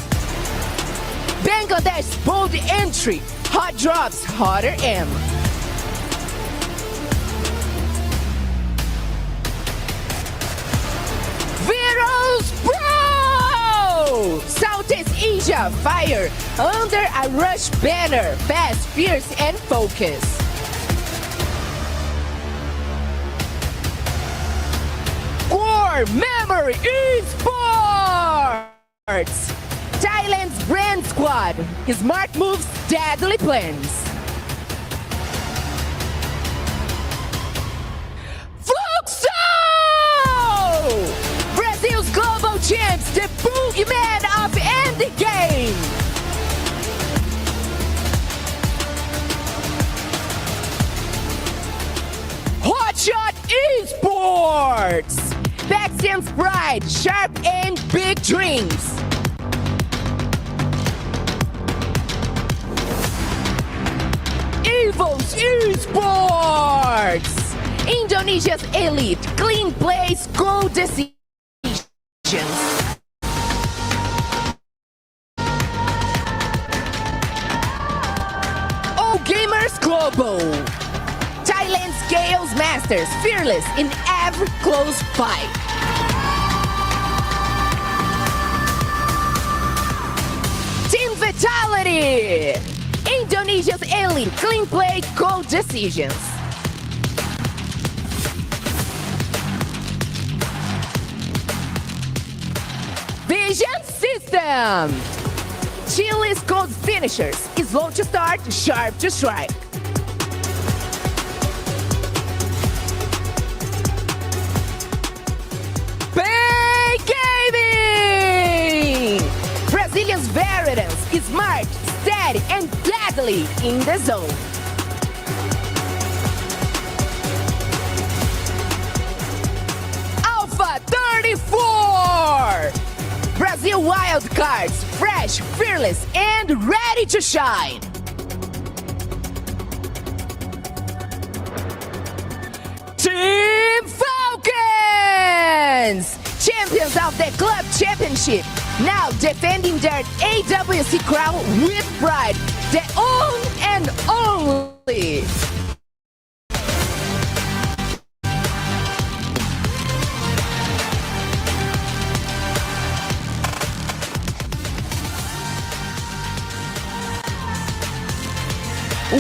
S3: Bangladesh bold entry, hot drops, hotter M. Virus Pro! Southeast Asia fire under a rush banner, fast, fierce, and focus. Core Memory Esports! Thailand's brand squad, smart moves, deadly plans. Fluxo! Brazil's global champs, the boogeyman of endgame. Hotshot Esports! Backstand's pride, sharp aim, big dreams. Evil's Esports! Indonesia's elite, clean plays, goal decisions. All Gamers Global! Thailand's Gales Masters, fearless in every close fight. Team Vitality! Indonesia's elite, clean play, goal decisions. Vision system. Chile's code finishers. Slow to start, sharp to strike. Big gaming! Brazilian's veterans is smart, steady, and deadly in the zone. Alpha 34! Brazil wild cards, fresh, fearless, and ready to shine. Team Falcons! Champions of the club championship, now defending their EWC crown with pride, the own and only.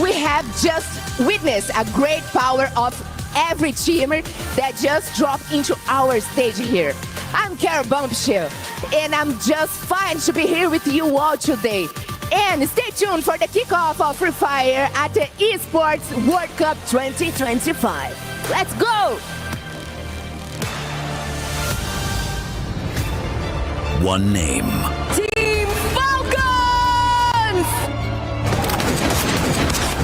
S3: We have just witnessed a great power of every teamer that just dropped into our stage here. I'm Carol Bombshell, and I'm just fine to be here with you all today. And stay tuned for the kickoff of Free Fire at the Esports World Cup 2025. Let's go!
S13: One name.
S24: Team Falcons!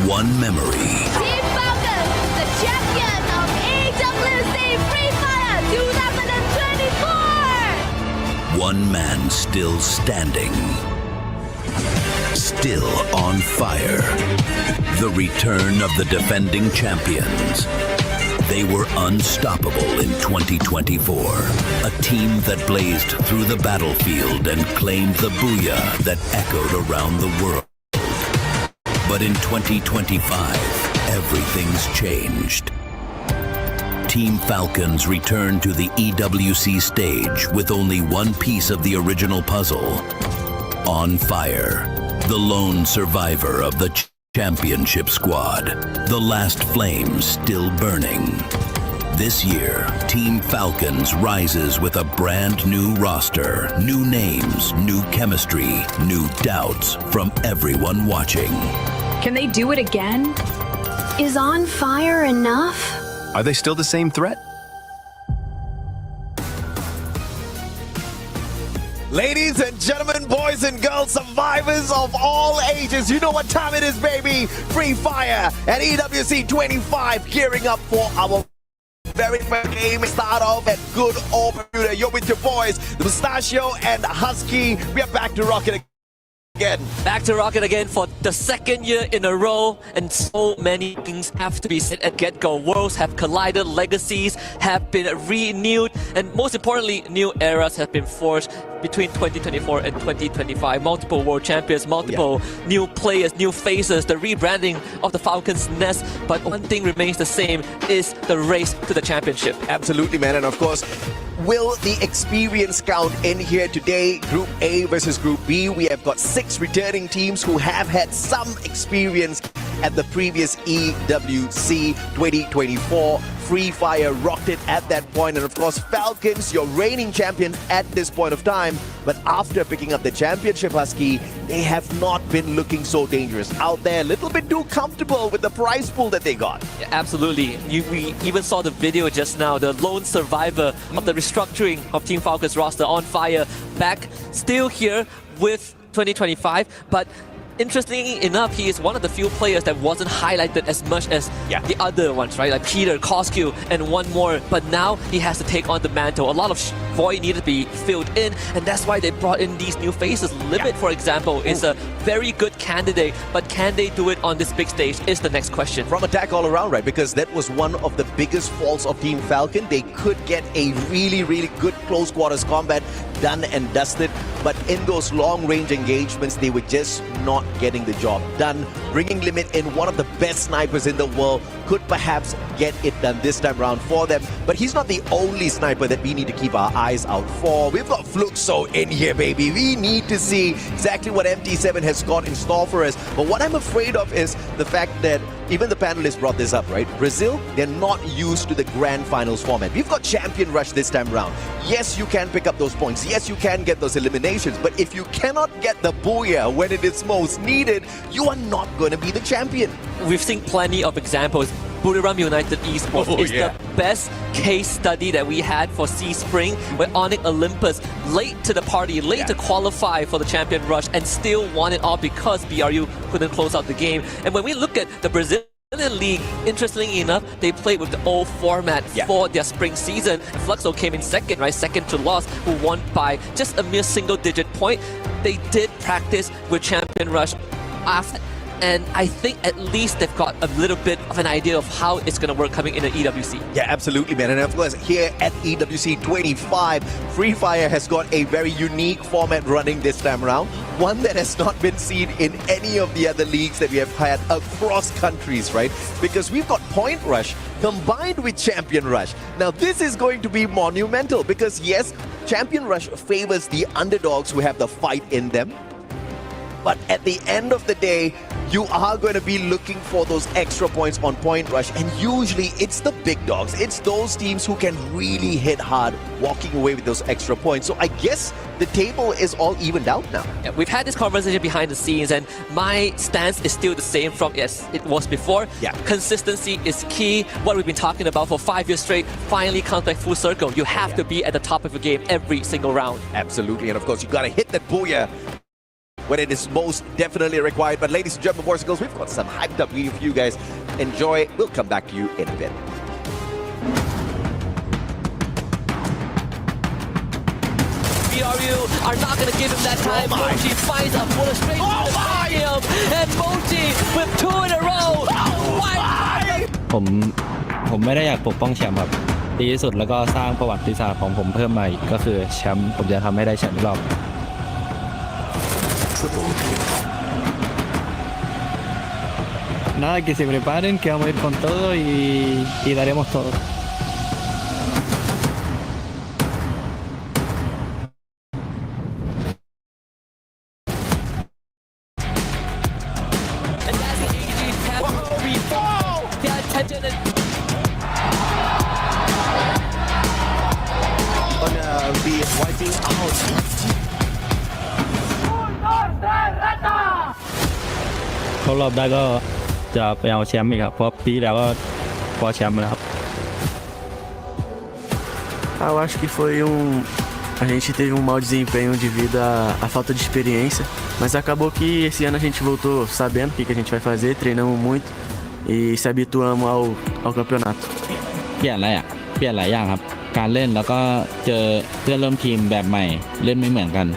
S13: One memory.
S24: Team Falcons, the champion of EWC Free Fire 2024!
S13: One man still standing. Still on fire. The return of the defending champions. They were unstoppable in 2024. A team that blazed through the battlefield and claimed the booyah that echoed around the world. But in 2025, everything's changed. Team Falcons return to the EWC stage with only one piece of the original puzzle. On fire, the lone survivor of the championship squad, the last flame still burning. This year, Team Falcons rises with a brand new roster, new names, new chemistry, new doubts from everyone watching.
S2: Can they do it again? Is On Fire enough?
S5: Are they still the same threat?
S23: Ladies and gentlemen, boys and girls, survivors of all ages, you know what time it is, baby. Free Fire at EWC 25, gearing up for our very first game. Start off at good old Bermuda. You're with your boys, the Mustachio and Husky. We are back to rock it again.
S22: Back to rocket again for the second year in a row, and so many things have to be said at get-go. Worlds have collided, legacies have been renewed, and most importantly, new eras have been forged between 2024 and 2025. Multiple world champions, multiple new players, new faces, the rebranding of the Falcons nest. But one thing remains the same, is the race to the championship.
S23: Absolutely, man. And of course, will the experience count in here today? Group A versus Group B. We have got 6 returning teams who have had some experience at the previous EWC 2024. Free Fire rocked it at that point, and of course Falcons, your reigning champions at this point of time. But after picking up the championship, Husky, they have not been looking so dangerous out there, a little bit too comfortable with the prize pool that they got.
S22: Yeah, absolutely. We even saw the video just now, the lone survivor of the restructuring of Team Falcons roster, On Fire, back still here with 2025, but interestingly enough, he is one of the few players that wasn't highlighted as much as the other ones, right? Like Peter, Coscu, and one more. But now he has to take on the mantle. A lot of void needed to be filled in, and that's why they brought in these new faces. Limit, for example, is a very good candidate, but can they do it on this big stage is the next question.
S23: From attack all around, right? Because that was one of the biggest faults of Team Falcon. They could get a really, really good close quarters combat done and dusted, but in those long-range engagements, they were just not getting the job done. Bringing Limit in, one of the best snipers in the world, could perhaps get it done this time around for them. But he's not the only sniper that we need to keep our eyes out for. We've got Fluxo in here, baby. We need to see exactly what MT7 has got in store for us. But what I'm afraid of is the fact that even the panelists brought this up, right? Brazil, they're not used to the grand finals format. We've got Champion Rush this time around. Yes, you can pick up those points. yes, you can get those eliminations, but if you cannot get the booyah when it is most needed, you are not going to be the champion.
S22: We've seen plenty of examples. Buriram United Esports is the best case study that we had for Sea Spring, where Onyx Olympus late to the party, late to qualify for the Champion Rush and still won it all because BRU couldn't close out the game. And when we look at the Brazilian League, interestingly enough, they played with the old format for their spring season. Fluxo came in second, right? Second to loss, who won by just a mere single-digit point. They did practice with Champion Rush after. And I think at least they've got a little bit of an idea of how it's going to work coming in the EWC.
S23: Yeah, absolutely, man. And of course, here at EWC 25, Free Fire has got a very unique format running this time around. One that has not been seen in any of the other leagues that we have had across countries, right? Because we've got Point Rush combined with Champion Rush. Now, this is going to be monumental because, yes, Champion Rush favors the underdogs who have the fight in them. But at the end of the day, you are going to be looking for those extra points on Point Rush. And usually it's the big dogs. It's those teams who can really hit hard, walking away with those extra points. So I guess the table is all evened out now.
S22: Yeah, we've had this conversation behind the scenes, and my stance is still the same from as it was before.
S23: Yeah.
S22: Consistency is key. What we've been talking about for 5 years straight finally comes back full circle. You have to be at the top of your game every single round.
S23: Absolutely. And of course, you got to hit that booyah when it is most definitely required. But ladies and gentlemen, boys and girls, we've got some hyped up video for you guys. Enjoy. We'll come back to you in a bit.
S22: BRU are not going to give him that time. Mochi finds a bullet straight to the stadium. And Mochi with 2 in a row. Why?
S5: ผมไม่ได้อยากปกป้องแชมป์ครับดีที่สุดแล้วก็สร้างประวัติศาสตร์ของผมเพิ่มมาอีกก็คือแชมป์ผมจะทำให้ได้แชมป์อีกรอบ Nada, que se preparen, que vamos a ir con todo y daremos todo.
S23: Gonna be wiping out.
S5: เข้ารอบได้ก็จะไปเอาแชมป์อีกครับเพราะปีแล้วก็คว้าแชมป์มาแล้วครับ
S21: Eu acho que foi a gente teve mau desempenho devido à falta de experiência, mas acabou que esse ano a gente voltou sabendo o que a gente vai fazer, treinamos muito e se habituamos ao campeonato.
S5: เปลี่ยนอะไรอ่ะเปลี่ยนหลายอย่างครับการเล่นแล้วก็เจอเพื่อนร่วมทีมแบบใหม่เล่นไม่เหมือนกัน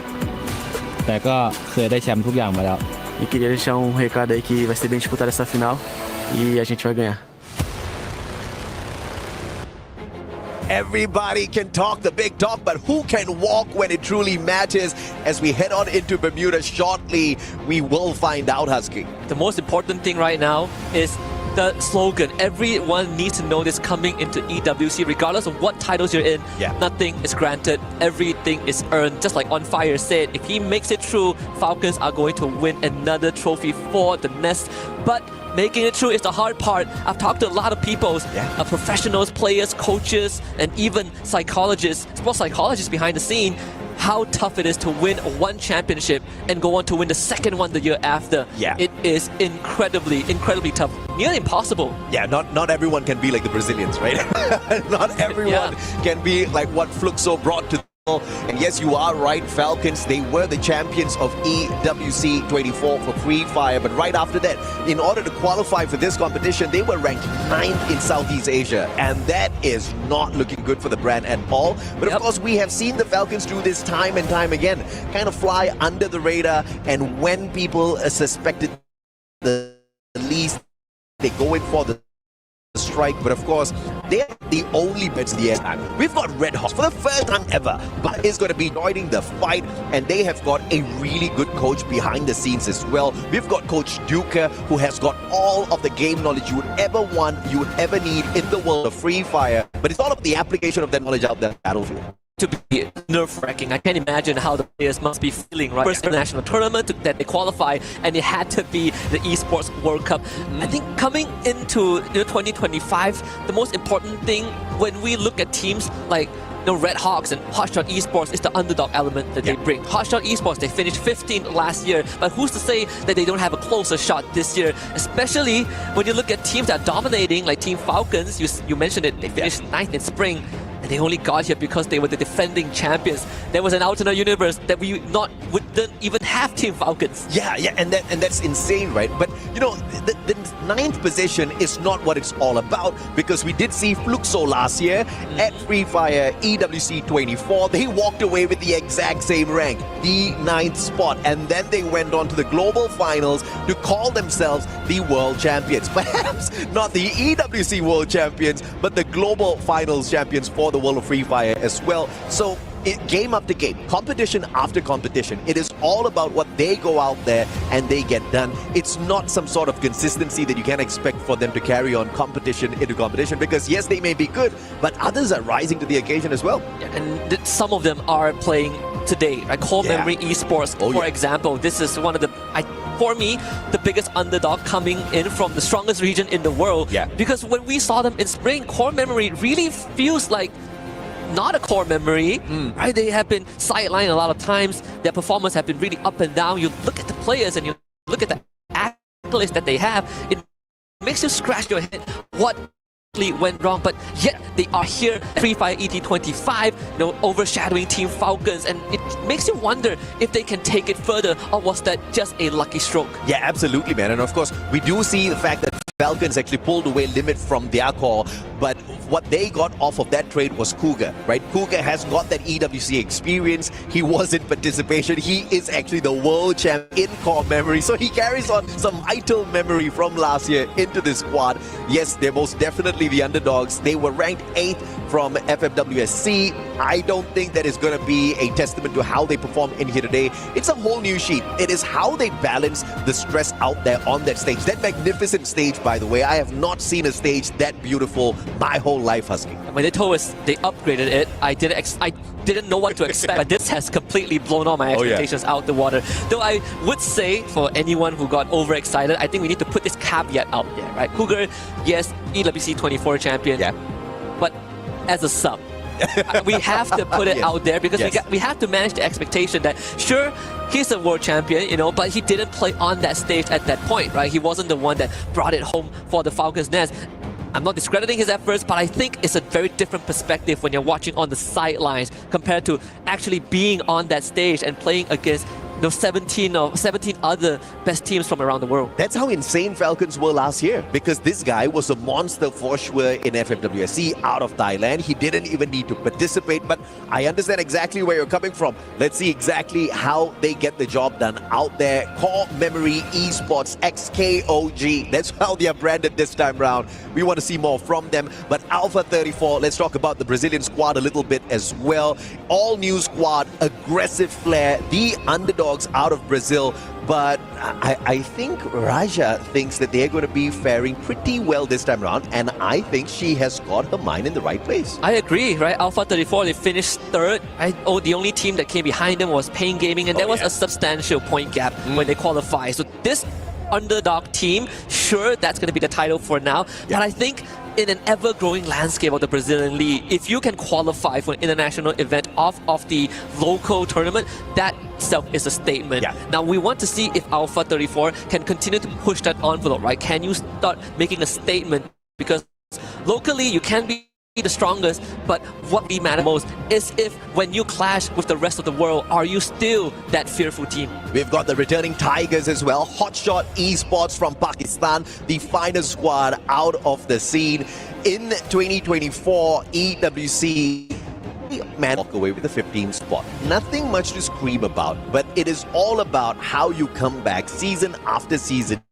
S5: แต่ก็เคยได้แชมป์ทุกอย่างมาแล้ว
S21: E queria deixar recado aí que vai ser bem disputada essa final e a gente vai ganhar.
S23: Everybody can talk the big talk, but who can walk when it truly matters? As we head on into Bermuda shortly, we will find out, Husky.
S22: The most important thing right now is the slogan. Everyone needs to know this coming into EWC, regardless of what titles you're in. Nothing is granted, everything is earned. Just like On Fire said, if he makes it through, Falcons are going to win another trophy for the Nest. But making it true is the hard part. I've talked to a lot of people, professionals, players, coaches, and even psychologists, sports psychologists behind the scene, how tough it is to win one championship and go on to win the second one the year after. It is incredibly tough. Nearly impossible.
S23: Not everyone can be like the Brazilians, right? Not everyone can be like what Fluxo brought to. And yes, you are right, Falcons, they were the champions of EWC 24 for Free Fire. But right after that, in order to qualify for this competition, they were ranked 9th in Southeast Asia. And that is not looking good for the brand at all. But of course, we have seen the Falcons do this time and time again. Kind of fly under the radar. And when people suspected the least, they go in for the strike. But of course, they're the only bets in the air. We've got Red Hawks for the first time ever, but is going to be joining the fight, and they have got a really good coach behind the scenes as well. We've got Coach Duca, who has got all of the game knowledge you would ever want, you would ever need in the world of Free Fire. But it's all about the application of that knowledge out there on the battlefield.
S22: to be nerve-wracking. I can't imagine how the players must be feeling, right? First international tournament that they qualify, and it had to be the Esports World Cup. I think coming into 2025, the most important thing when we look at teams like Red Hawks and Hotshot Esports is the underdog element that they bring. Hotshot Esports, they finished 15th last year, but who's to say that they don't have a closer shot this year? Especially when you look at teams that are dominating, like Team Falcons, you mentioned it, they finished 9th in spring, and they only got here because they were the defending champions. There was an alternate universe that we wouldn't even have Team Falcons.
S23: Yeah, and that's insane, right? But the 9th position is not what it's all about, because we did see Fluxo last year at Free Fire EWC 24. They walked away with the exact same rank, the 9th spot, and then they went on to the global finals to call themselves the world champions. Perhaps not the EWC world champions, but the global finals champions for the world of Free Fire as well. So game after game, competition after competition, it is all about what they go out there and they get done. It's not some sort of consistency that you can expect for them to carry on competition into competition, because yes, they may be good, but others are rising to the occasion as well.
S22: Yeah, and some of them are playing today, right? Core Memory Esports, for example, this is one of the, for me, the biggest underdog coming in from the strongest region in the world.
S23: Yeah.
S22: Because when we saw them in spring, Core Memory really feels like not a Core Memory, right? They have been sidelined a lot of times. Their performance have been really up and down. You look at the players and you look at the accolades that they have, it makes you scratch your head. What went wrong? But yet they are here at Free Fire ET25, overshadowing Team Falcons, and it makes you wonder if they can take it further, or was that just a lucky stroke?
S23: Yeah, absolutely, man. And of course, we do see the fact that Falcons actually pulled away Limit from their core, but what they got off of that trade was Cougar, right? Cougar has got that EWC experience. He was in participation. He is actually the world champ in Core Memory, so he carries on some vital memory from last year into this squad. Yes, they're most definitely the underdogs. They were ranked 8th from FFWSC. I don't think that is going to be a testament to how they perform in here today. It's a whole new sheet. It is how they balance the stress out there on that stage. That magnificent stage, by the way. I have not seen a stage that beautiful my whole life, Husky.
S22: When they told us they upgraded it, I didn't know what to expect, but this has completely blown all my expectations out the water. Though I would say, for anyone who got overexcited, I think we need to put this caveat out there, right? Cougar, yes, EWC 24 champion, but as a sub. We have to put it out there, because we have to manage the expectation that, sure, he's a world champion, but he didn't play on that stage at that point, right? He wasn't the one that brought it home for the Falcons Nest. I'm not discrediting his efforts, but I think it's a very different perspective when you're watching on the sidelines compared to actually being on that stage and playing against 17 other best teams from around the world.
S23: That's how insane Falcons were last year, because this guy was a monster for sure in FFWSC out of Thailand. He didn't even need to participate, but I understand exactly where you're coming from. Let's see exactly how they get the job done out there. Core Memory Esports XKOG. That's how they are branded this time round. We want to see more from them. But Alpha 34, let's talk about the Brazilian squad a little bit as well. All new squad, aggressive flair, the underdogs out of Brazil, but I think Raja thinks that they're going to be faring pretty well this time around, and I think she has got her mind in the right place.
S22: I agree, right? Alpha 34, they finished 3rd. The only team that came behind them was Pain Gaming, and there was a substantial point gap when they qualified. So this underdog team, sure, that's going to be the title for now, but I think in an ever-growing landscape of the Brazilian League, if you can qualify for an international event off of the local tournament, that itself is a statement. Now, we want to see if Alpha 34 can continue to push that envelope, right? Can you start making a statement? Because locally, you can be the strongest, but what we matter most is if when you clash with the rest of the world, are you still that fearful team?
S23: We've got the returning Tigers as well. Hotshot Esports from Pakistan, the finest squad out of the scene. In 2024 EWC, man, walk away with the 15th spot. Nothing much to scream about, but it is all about how you come back season after season,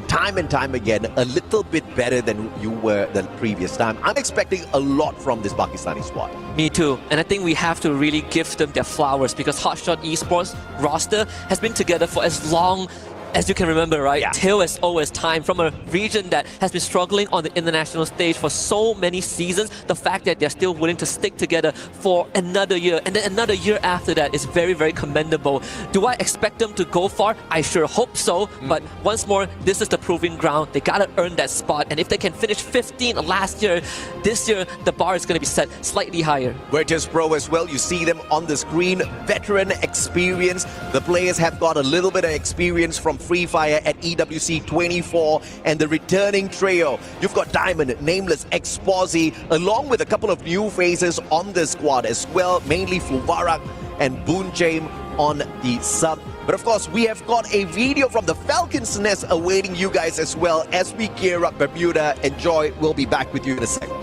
S23: time and time again, a little bit better than you were the previous time. I'm expecting a lot from this Pakistani squad.
S22: Me too. And I think we have to really give them their flowers, because Hotshot Esports roster has been together for as long as you can remember, right, tale as old as time, from a region that has been struggling on the international stage for so many seasons, the fact that they're still willing to stick together for another year, and then another year after that is very, very commendable. Do I expect them to go far? I sure hope so, but once more, this is the proving ground. They gotta earn that spot, and if they can finish 15 last year, this year, the bar is gonna be set slightly higher.
S23: Virtus Pro as well, you see them on the screen, veteran experience. The players have got a little bit of experience from Free Fire at EWC 24, and the returning trio. You've got Diamond, Nameless, Exposi, along with a couple of new faces on the squad as well, mainly Fuvarak and Boonjaim on the sub. But of course, we have got a video from the Falcons Nest awaiting you guys as well as we gear up Bermuda. Enjoy, we'll be back with you in a second.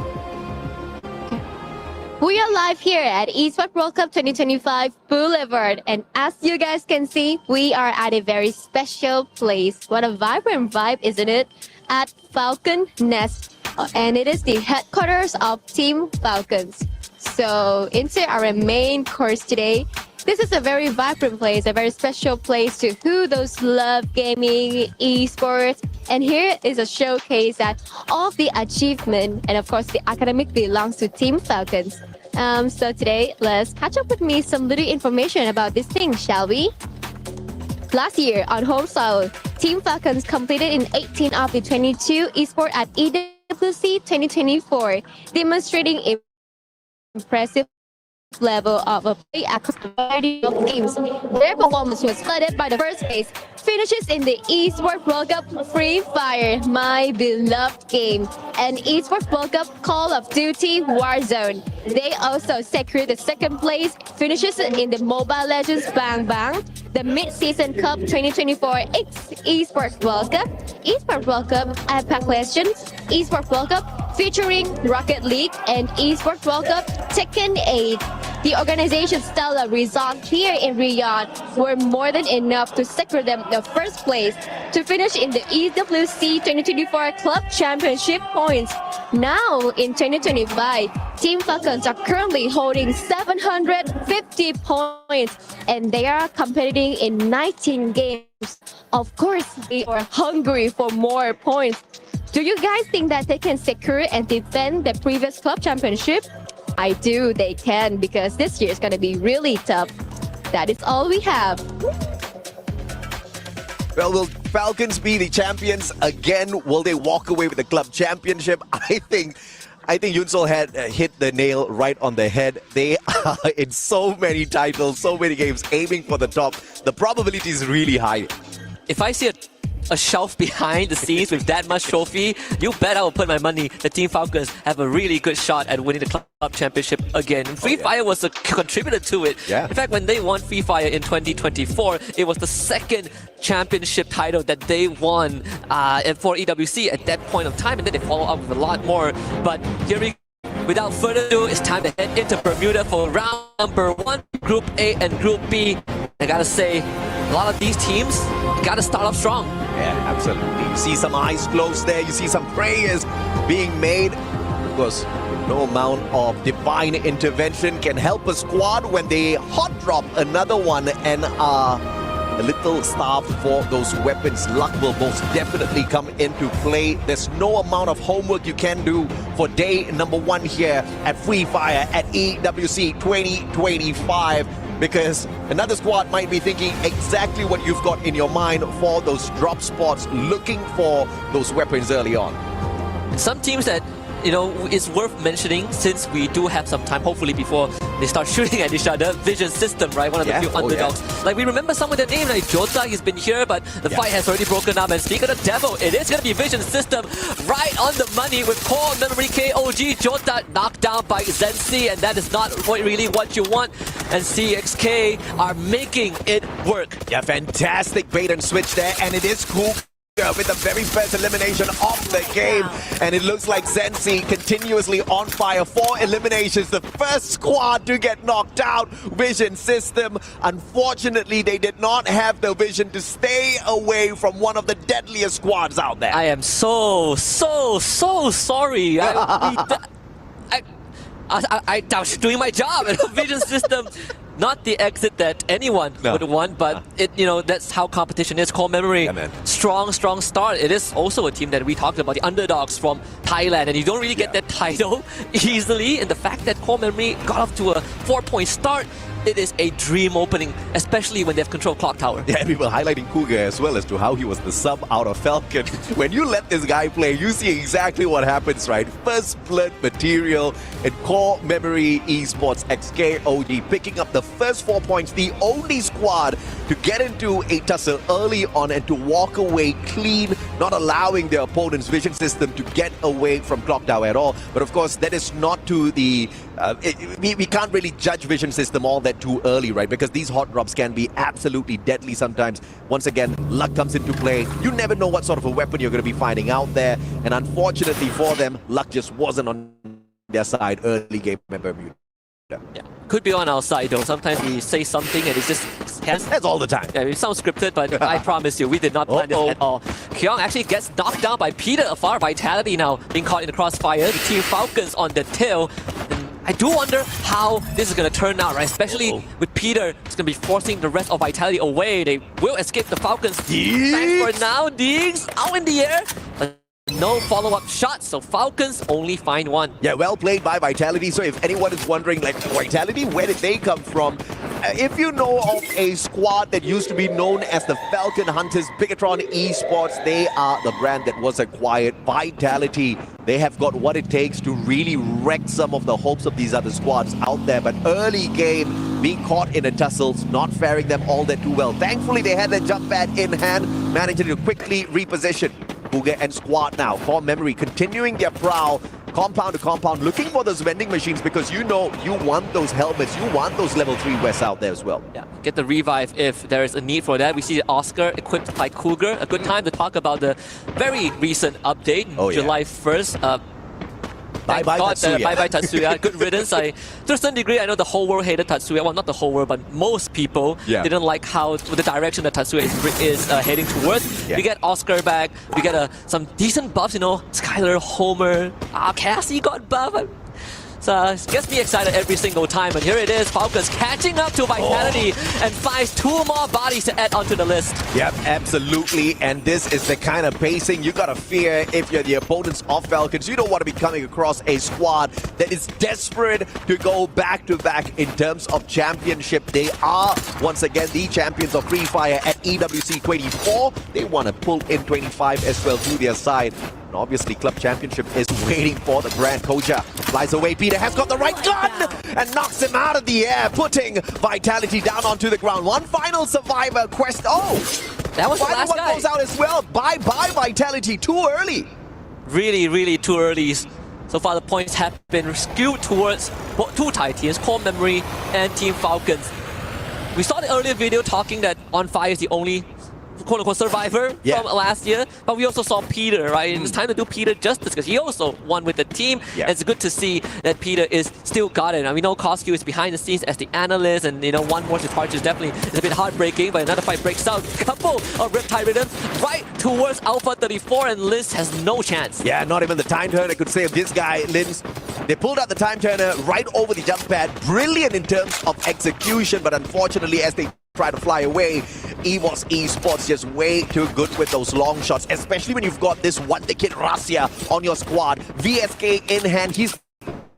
S4: We are live here at Esports World Cup 2025 Boulevard, and as you guys can see, we are at a very special place. What a vibrant vibe, isn't it? At Falcon Nest, and it is the headquarters of Team Falcons. So into our main course today. This is a very vibrant place, a very special place to who those love gaming, esports, and here is a showcase that all of the achievement and of course the academic belongs to Team Falcons. So today, let's catch up with me some little information about this thing, shall we? Last year on home soil, Team Falcons completed in 18 of the 22 esports at EWC 2024, demonstrating impressive level of a play across a variety of games. Their performance was flooded by the first place finishes in the Esports World Cup Free Fire, my beloved game, and Esports World Cup Call of Duty Warzone. They also secured the second place finishes in the Mobile Legends Bang Bang, the Mid-Season Cup 2024 Esports World Cup, Esports World Cup Apex Legends, Esports World Cup featuring Rocket League, and Esports World Cup Tekken 8. The organization's stellar results here in Riyadh were more than enough to secure them the first place to finish in the EWC 2024 Club Championship points. Now, in 2025, Team Falcons are currently holding 750 points, and they are competing in 19 games. Of course, they are hungry for more points. Do you guys think that they can secure and defend the previous club championship? I do, they can, because this year is going to be really tough. That is all we have.
S23: Well, will Falcons be the champions again? Will they walk away with the club championship? I think Yunsol had hit the nail right on the head. They are in so many titles, so many games, aiming for the top. The probability is really high.
S22: If I see a shelf behind the scenes with that much trophy, you bet I will put my money the Team Falcons have a really good shot at winning the club championship again. Free Fire was a contributor to it. In fact, when they won Free Fire in 2024, it was the second championship title that they won for EWC at that point of time, and then they follow up with a lot more. But here we go. Without further ado, it's time to head into Bermuda for round number 1, Group A and Group B. I gotta say, a lot of these teams gotta start off strong.
S23: Yeah, absolutely. You see some eyes closed there. You see some prayers being made. Of course, no amount of divine intervention can help a squad when they hot drop another one and are a little starved for those weapons. Luck will most definitely come into play. There's no amount of homework you can do for day number 1 here at Free Fire at EWC 2025. Because another squad might be thinking exactly what you've got in your mind for those drop spots, looking for those weapons early on.
S22: And some teams that, you know, it's worth mentioning, since we do have some time, hopefully before they start shooting at each other. Vision System, right? One of the few underdogs. Like, we remember some of their names, like Jota, he's been here, but the fight has already broken up. And speaking of the devil, it is going to be Vision System right on the money with core memory KOG. Jota knocked down by Zensi, and that is not really what you want. And CXK are making it work.
S23: Yeah, fantastic bait and switch there, and it is cool with the very first elimination of the game. And it looks like Zensi continuously on fire. 4 eliminations, the first squad to get knocked out. Vision System, unfortunately, they did not have the vision to stay away from one of the deadliest squads out there.
S22: I am so sorry. I was doing my job. And Vision System not the exit that anyone would want, but that's how competition is. Core Memory, strong start. It is also a team that we talked about, the underdogs from Thailand, and you don't really get that title easily. And the fact that Core Memory got off to a 4-point start, it is a dream opening, especially when they have control clock tower.
S23: Yeah, and we were highlighting Cougar as well as to how he was the sub out of Falcon. When you let this guy play, you see exactly what happens, right? First blood material and Core Memory Esports XKOD picking up the first 4 points, the only squad to get into a tussle early on and to walk away clean, not allowing their opponent's vision system to get away from clock tower at all. But of course, that is not to the... we can't really judge vision system all that too early, right? Because these hot drops can be absolutely deadly sometimes. Once again, luck comes into play. You never know what sort of a weapon you're going to be finding out there. And unfortunately for them, luck just wasn't on their side early game in Bermuda.
S22: Yeah, could be on our side though. Sometimes we say something and it just...
S23: That's all the time.
S22: Yeah, it sounds scripted, but I promise you, we did not plan this at all. Kyung actually gets knocked down by Peter afar. Vitality now being caught in the crossfire. The Team Falcons on the tail. And I do wonder how this is going to turn out, right? Especially with Peter, it's going to be forcing the rest of Vitality away. They will escape the Falcons. Thanks for now, Diggs out in the air. But no follow-up shots, so Falcons only find one.
S23: Yeah, well played by Vitality. So if anyone is wondering, like, Vitality, where did they come from? If you know of a squad that used to be known as the Falcon Hunters, Bigatron Esports, they are the brand that was acquired. Vitality, they have got what it takes to really wreck some of the hopes of these other squads out there. But early game, being caught in a tussle, not faring them all that too well. Thankfully, they had their jump pad in hand, managing to quickly reposition. Cougar and squad now. Core Memory continuing their prowl, compound to compound, looking for those vending machines because you know you want those helmets, you want those level 3 Wests out there as well.
S22: Yeah, get the revive if there is a need for that. We see Oscar equipped by Cougar. A good time to talk about the very recent update, July 1st.
S23: Bye-bye Tatsuya.
S22: Bye-bye Tatsuya. Good riddance. To a certain degree, I know the whole world hated Tatsuya. Well, not the whole world, but most people didn't like how the direction that Tatsuya is heading towards. We get Oscar back. We get some decent buffs, Skylar, Homer, Cassie got buff. So gets me excited every single time. And here it is, Falcons catching up to Vitality and finds 2 more bodies to add onto the list.
S23: Yep, absolutely. And this is the kind of pacing you gotta fear if you're the opponents of Falcons. You don't want to be coming across a squad that is desperate to go back-to-back in terms of championship. They are, once again, the champions of Free Fire at EWC 24. They want to pull in 25 as well to their side. And obviously, Club Championship is waiting for the Grand Koja. Flies away, Peter has got the right gun and knocks him out of the air, putting Vitality down onto the ground. One final survivor quest. Oh,
S22: that was the last
S23: one
S22: guy.
S23: goes out as well. Bye-bye Vitality, too early.
S22: Really, really too early. So far, the points have been skewed towards 2 Thai teams, Core Memory and Team Falcons. We saw the earlier video talking that On Fire is the only quote-unquote survivor from last year, but we also saw Peter, right? It's time to do Peter justice because he also won with the team. And it's good to see that Peter is still got it. And we know Koskyu is behind the scenes as the analyst, and one more departure is definitely a bit heartbreaking, but another fight breaks out. Couple of Riptide Rhythms right towards Alpha 34, and Liz has no chance.
S23: Yeah, not even the time turner could save this guy, Linz. They pulled out the time turner right over the jump pad. Brilliant in terms of execution, but unfortunately, as they try to fly away, EWC Esports just way too good with those long shots, especially when you've got this one-kid Rasia on your squad. VSK in hand, he's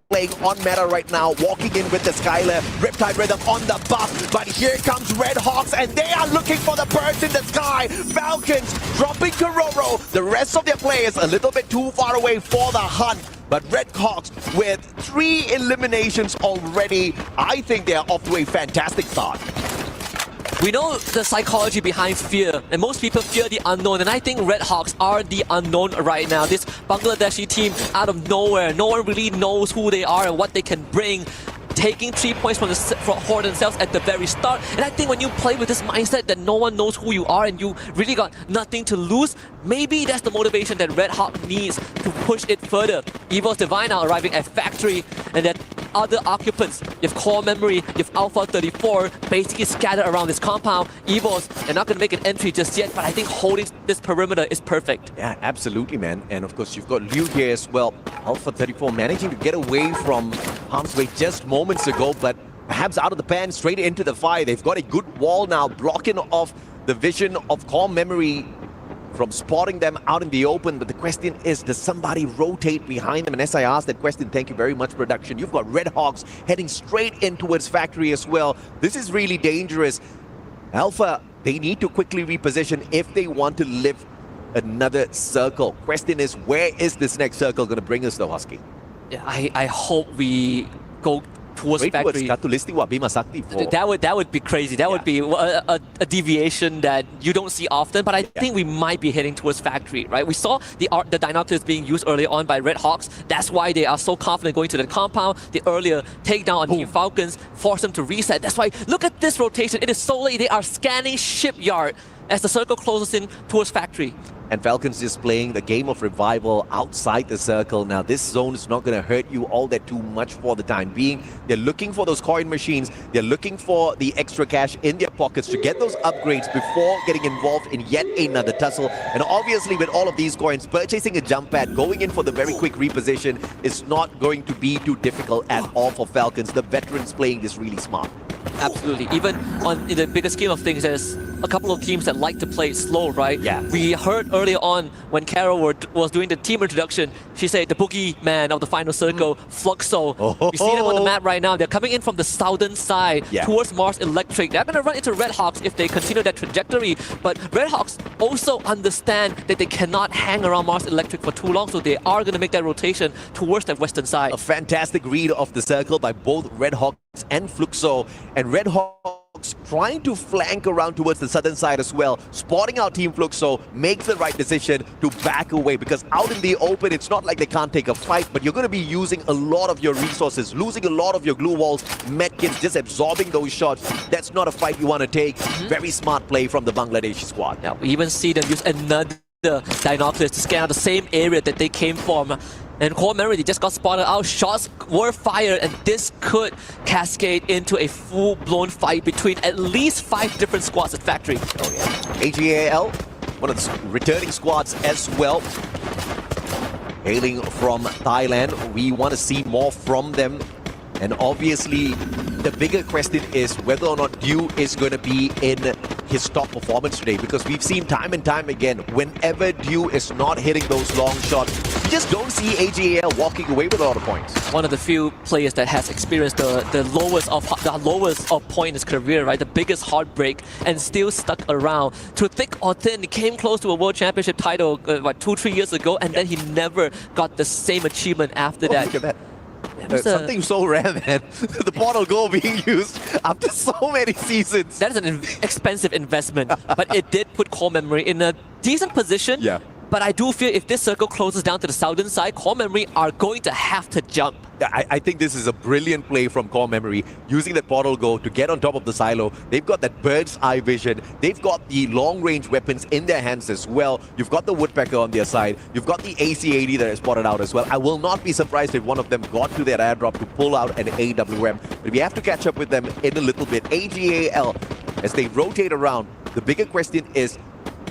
S23: playing on meta right now, walking in with the Skylar, Riptide Rhythm on the buff, but here comes Red Hawks and they are looking for the birds in the sky. Falcons dropping Kororo, the rest of their players a little bit too far away for the hunt. But Red Hawks with 3 eliminations already, I think they are off to a fantastic start.
S22: We know the psychology behind fear, and most people fear the unknown, and I think Red Hawks are the unknown right now. This Bangladeshi team out of nowhere, no one really knows who they are and what they can bring. Taking 3 points for themselves at the very start. And I think when you play with this mindset that no one knows who you are and you really got nothing to lose, maybe that's the motivation that Red Hawk needs to push it further. Evil's Divine now arriving at Factory, and that other occupants, you have Core Memory, you have Alpha 34, basically scattered around this compound. Evils, they're not going to make an entry just yet, but I think holding this perimeter is perfect.
S23: Yeah, absolutely, man. And of course, you've got Liu here as well. Alpha 34 managing to get away from harm's way just moments ago, but perhaps out of the pan, straight into the fire. They've got a good wall now, blocking off the vision of Core Memory from spotting them out in the open. But the question is, does somebody rotate behind them? And as I asked that question, thank you very much, production. You've got Red Hawks heading straight in towards Factory as well. This is really dangerous. Alpha, they need to quickly reposition if they want to live another circle. Question is, where is this next circle going to bring us though, Husky?
S22: Yeah, I hope we go towards Factory. That would be crazy. That would be a deviation that you don't see often, but I think we might be heading towards Factory, right? We saw the Dinoculus being used earlier on by Red Hawks. That's why they are so confident going to the compound. The earlier takedown on Team Falcons forced them to reset. That's why, look at this rotation. It is so late. They are scanning Shipyard as the circle closes in towards Factory.
S23: And Falcons just playing the game of revival outside the circle. Now, this zone is not going to hurt you all that too much for the time being. They're looking for those coin machines. They're looking for the extra cash in their pockets to get those upgrades before getting involved in yet another tussle. And obviously, with all of these coins, purchasing a jump pad, going in for the very quick reposition is not going to be too difficult at all for Falcons. The veterans playing this really smart.
S22: Absolutely. Even in the bigger scheme of things, there's a couple of teams that like to play it slow, right?
S23: Yeah.
S22: We heard earlier on when Carol was doing the team introduction, she said the boogeyman of the final circle, Fluxo. You see them on the map right now. They're coming in from the southern side towards Mars Electric. They're going to run into Red Hawks if they continue that trajectory. But Red Hawks also understand that they cannot hang around Mars Electric for too long, so they are going to make that rotation towards that western side.
S23: A fantastic read of the circle by both Red Hawks and Fluxo. And Red Hawks trying to flank around towards the southern side as well. Spotting out Team Fluxo makes the right decision to back away, because out in the open, it's not like they can't take a fight, but you're going to be using a lot of your resources, losing a lot of your glue walls, medkits, just absorbing those shots. That's not a fight you want to take. Very smart play from the Bangladeshi squad.
S22: Now, we even see them use another Dinoculus to scan out the same area that they came from. And Core Memory, they just got spotted out. Shots were fired, and this could cascade into a full-blown fight between at least 5 different squads at Factory.
S23: AGAL, one of the returning squads as well. Hailing from Thailand, we want to see more from them. And obviously, the bigger question is whether or not Dew is going to be in his top performance today, because we've seen time and time again, whenever Dew is not hitting those long shots, you just don't see AGAL walking away with a lot of points.
S22: One of the few players that has experienced the lowest of point in his career, right? The biggest heartbreak, and still stuck around. Through thick or thin, he came close to a World Championship title 2-3 years ago, and then he never got the same achievement after that.
S23: Look at that. Something so rare, man. The portal goal being used after so many seasons.
S22: That is an expensive investment, but it did put Core Memory in a decent position.
S23: Yeah.
S22: But I do feel if this circle closes down to the southern side, Core Memory are going to have to jump.
S23: I think this is a brilliant play from Core Memory, using that portal go to get on top of the silo. They've got that bird's eye vision. They've got the long-range weapons in their hands as well. You've got the Woodpecker on their side. You've got the AC-80 that is spotted out as well. I will not be surprised if one of them got to their airdrop to pull out an AWM. But we have to catch up with them in a little bit. AGAL, as they rotate around, the bigger question is,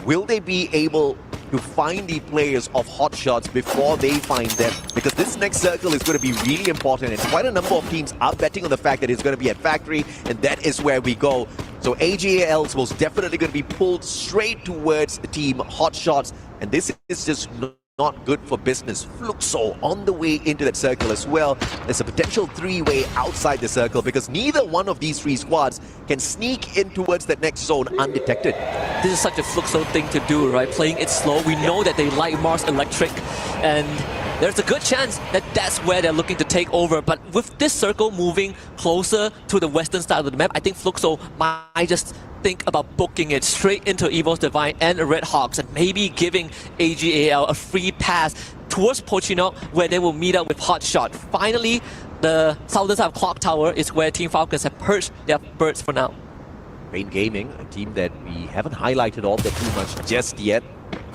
S23: will they be able to find the players of hot shots before they find them? Because this next circle is going to be really important, and quite a number of teams are betting on the fact that it's going to be at Factory, and that is where we go. So AGAL is most definitely going to be pulled straight towards the team hot shots, and this is just not good for business. Fluxo on the way into that circle as well. There's a potential 3-way outside the circle, because neither one of these 3 squads can sneak in towards that next zone undetected.
S22: This is such a Fluxo thing to do, right? Playing it slow. We know that they like Mars Electric, and there's a good chance that that's where they're looking to take over. But with this circle moving closer to the western side of the map, I think Fluxo might just think about booking it straight into Evo's Divine and Red Hawks, and maybe giving AGAL a free pass towards Pochino, where they will meet up with Hotshot. Finally, the southern side of Clock Tower is where Team Falcons have perched their birds for now.
S23: Rain Gaming, a team that we haven't highlighted all that too much just yet.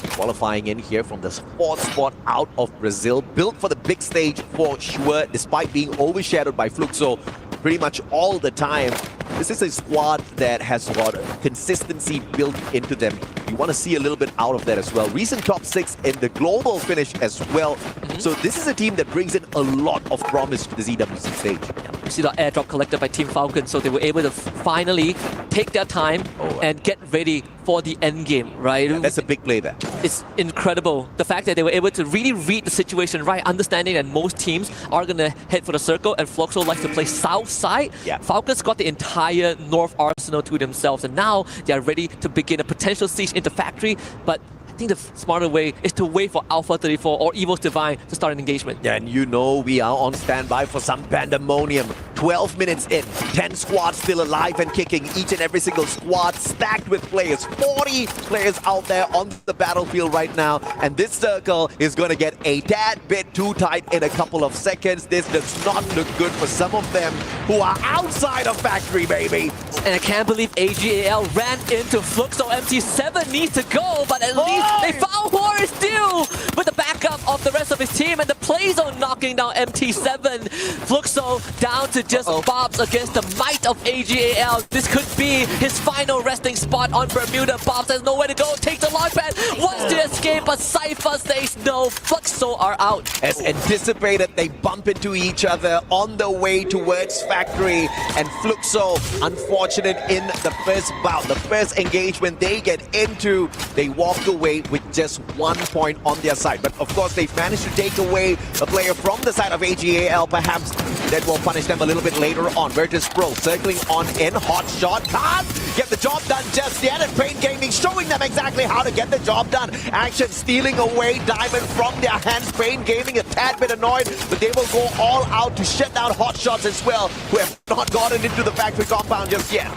S23: Qualifying in here from the 4th spot out of Brazil. Built for the big stage for sure, despite being overshadowed by Fluxo pretty much all the time. This is a squad that has got consistency built into them. We want to see a little bit out of that as well. Recent top 6 in the global finish as well. So this is a team that brings in a lot of promise to this EWC stage.
S22: You see the airdrop collected by Team Falcon, so they were able to finally take their time and get ready for the end game, right?
S23: Yeah, that's a big play there.
S22: It's incredible. The fact that they were able to really read the situation right, understanding that most teams are going to head for the circle and Fluxo likes to play south side.
S23: Yeah.
S22: Falcons got the entire north arsenal to themselves, and now they are ready to begin a potential siege into factory, but I think the smarter way is to wait for Alpha 34 or Evil's Divine to start an engagement.
S23: Yeah, and you know we are on standby for some pandemonium. 12 minutes in, 10 squads still alive and kicking. Each and every single squad stacked with players. 40 players out there on the battlefield right now. And this circle is going to get a tad bit too tight in a couple of seconds. This does not look good for some of them who are outside of factory, baby.
S22: And I can't believe AGAL ran into Fluxo. MT7 needs to go, but at least they found Horus Dew with the backup of the rest of his team, and the play zone knocking down MT7. Fluxo down to just Bobs against the might of AGAL. This could be his final resting spot on Bermuda. Bobs has nowhere to go, takes the launch pad, wants to escape, but Cypher says no. Fluxo are out.
S23: As anticipated, they bump into each other on the way towards factory, and Fluxo, unfortunate in the first bout, the first engagement they get into, they walk away with just 1 point on their side. But of course, they've managed to take away a player from the side of AGAL. Perhaps that will punish them a little bit later on. Virtus Pro circling on in. Hot shot. Can't get the job done just yet. And Pain Gaming showing them exactly how to get the job done. Action stealing away Diamond from their hands. Pain Gaming a tad bit annoyed, but they will go all out to shut down Hot Shots as well, who have not gotten into the factory compound just yet.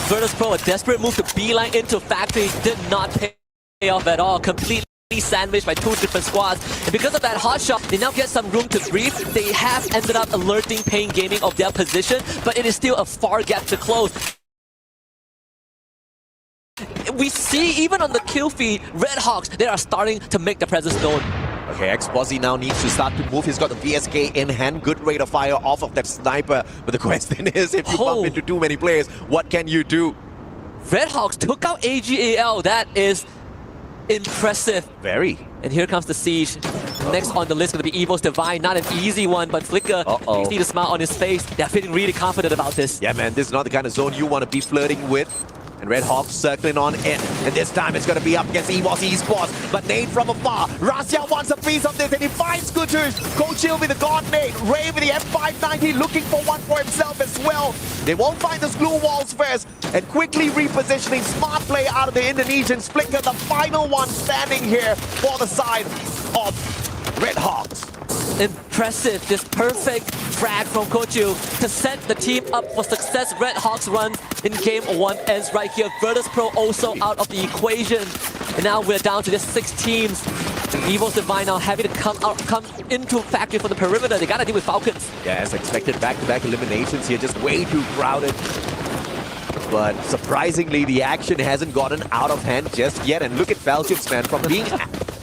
S22: Virtus Pro, a desperate move to beeline into factory, did not pay off at all. Completely sandwiched by 2 different squads, and because of that hot shot, they now get some room to breathe. They have ended up alerting Pain Gaming of their position, but it is still a far gap to close. We see even on the kill feed, Red Hawks, they are starting to make their presence known.
S23: Okay, X-Bozzy now needs to start to move. He's got the VSK in hand. Good rate of fire off of that sniper. But the question is, if you bump into too many players, what can you do?
S22: Red Hawks took out AGAL. That is impressive.
S23: Very.
S22: And here comes the siege. Next on the list going to be Evil's Divine. Not an easy one, but Flicker, you see the smile on his face. They're feeling really confident about this.
S23: Yeah, man, this is not the kind of zone you want to be flirting with. And Red Hawk circling on in. And this time it's going to be up against EWC Esports. But Nate from afar. Rasya wants a piece of this and he finds Scooters. Coach Chill with the God Nate. Ray with the M590 looking for one for himself as well. They won't find those glue walls first. And quickly repositioning. Smart play out of the Indonesians. Flicker, the final one standing here for the side of Red Hawks.
S22: Impressive, this perfect frag from Kochu to set the team up for success. Red Hawks run in game 1 ends right here. Virtus Pro also out of the equation. And now we're down to just 6 teams. And Evil's Divine now having to come into factory from the perimeter. They gotta deal with Falcons.
S23: Yeah, as expected, back-to-back eliminations here, just way too crowded. But surprisingly, the action hasn't gotten out of hand just yet. And look at Falcons, man, from being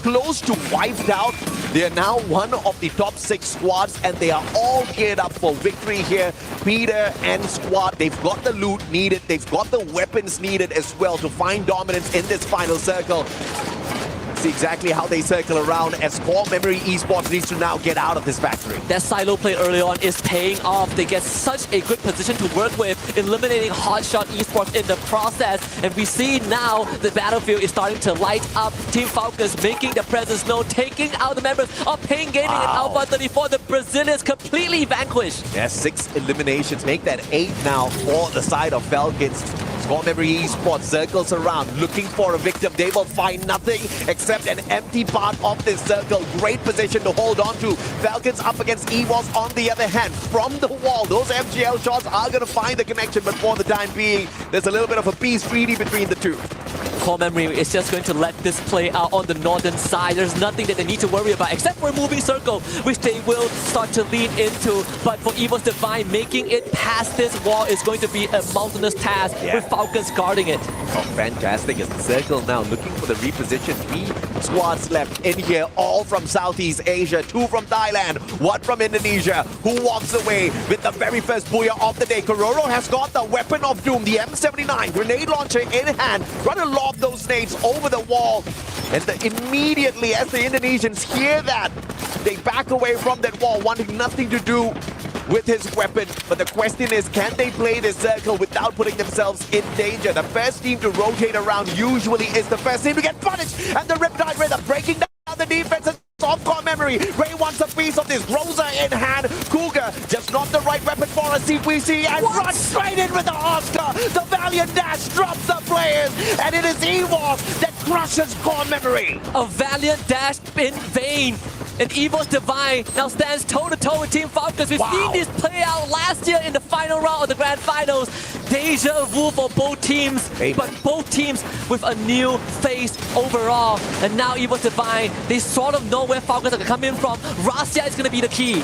S23: close to wiped out, they are now one of the top 6 squads, and they are all geared up for victory here. Peter and squad, they've got the loot needed, they've got the weapons needed as well to find dominance in this final circle. See exactly how they circle around as Core Memory Esports needs to now get out of this factory.
S22: That silo play early on is paying off. They get such a good position to work with, eliminating Hotshot Esports in the process. And we see now the battlefield is starting to light up. Team Falcons making their presence known, taking out the members of Pain Gaming and Alpha 34. The Brazilians completely vanquished.
S23: Yeah, 6 eliminations, make that 8 now for the side of Falcons. Core Memory Esports circles around, looking for a victim. They will find nothing except an empty part of this circle. Great position to hold on to. Falcons up against EWOS on the other hand. From the wall, those FGL shots are going to find the connection, but for the time being, there's a little bit of a peace treaty between the two.
S22: Core Memory is just going to let this play out on the northern side. There's nothing that they need to worry about except for a moving circle, which they will start to lean into. But for Evil's Divine, making it past this wall is going to be a mountainous task with Falcons guarding it.
S23: Oh, fantastic. As the circle now looking for the reposition. 3 squads left in here, all from Southeast Asia, 2 from Thailand, 1 from Indonesia. Who walks away with the very first booyah of the day? Kororo has got the weapon of doom, the M79, grenade launcher in hand, trying to lob those nades over the wall. And immediately as the Indonesians hear that, they back away from that wall, wanting nothing to do with his weapon. But the question is, can they play this circle without putting themselves in danger? The first team to rotate around usually is the first team to get punished. And the Riptide Rhythm breaking down the defense. Softcore memory. Ray wants a piece of this. Rosa in hand. Cougar just not the right weapon for a CPC and runs straight in with the Oscar. The Valiant Dash drops the players, and it is EWC that crushes core memory.
S22: A Valiant Dash in vain. And Evo's Divine now stands toe-to-toe with Team Falcons. We've seen this play out last year in the final round of the Grand Finals. Deja vu for both teams, but both teams with a new face overall. And now Evo's Divine, they sort of know where Falcons are going to come in from. Razia is going to be the key.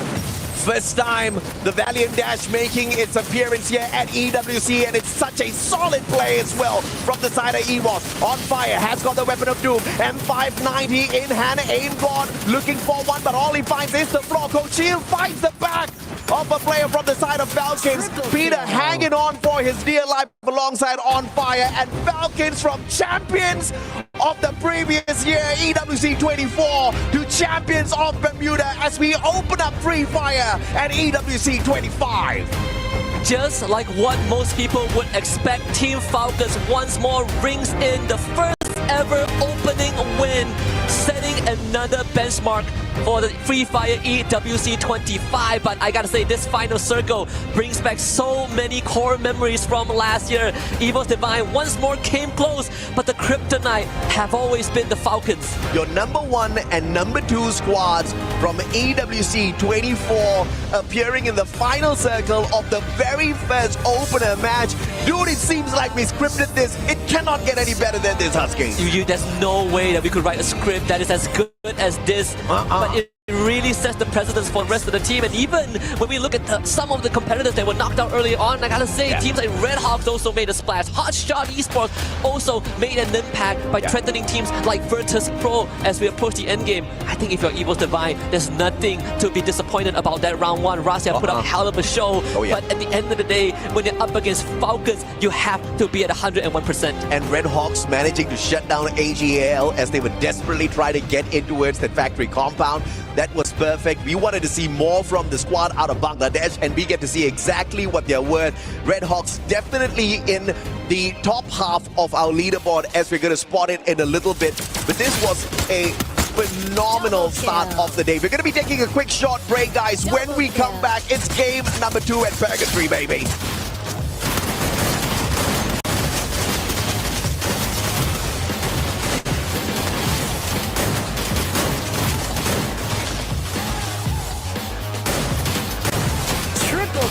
S23: First time the Valiant Dash making its appearance here at EWC, and it's such a solid play as well from the side of EWC. On fire, has got the weapon of doom. M590 in hand, aim gone, looking for one, but all he finds is the floor. Coach Shield finds the back of a player from the side of Falcons. Peter hanging on for his dear life alongside On Fire, and Falcons from champions of the previous year, EWC 24, to champions of Bermuda as we open up Free Fire at EWC 25.
S22: Just like what most people would expect, Team Falcons once more rings in the first ever opening win, setting another benchmark for the Free Fire EWC 25. But I gotta say, this final circle brings back so many core memories from last year. Evo's Divine once more came close, but the Kryptonite have always been the Falcons.
S23: Your number 1 and number 2 squads from EWC 24 appearing in the final circle of the very first opener match. Dude, it seems like we scripted this. It cannot get any better than this, Huskies.
S22: There's no way that we could write a script that is as good as this. But it really sets the precedence for the rest of the team. And even when we look at some of the competitors that were knocked out early on, I gotta say, teams like Red Hawks also made a splash. Hotshot Esports also made an impact by threatening teams like Virtus Pro as we approach the end game. I think if you're Evo's Divine, there's nothing to be disappointed about that round one. Razia put up a hell of a show, but at the end of the day, when you're up against Falcons, you have to be at 101%.
S23: And Red Hawks managing to shut down AGL as they would desperately try to get in towards that factory compound. That was perfect. We wanted to see more from the squad out of Bangladesh, and we get to see exactly what they're worth. Red Hawks definitely in the top half of our leaderboard, as we're going to spot it in a little bit. But this was a phenomenal start of the day. We're going to be taking a quick short break, guys. When we come back, it's game number 2 at Purgatory, baby.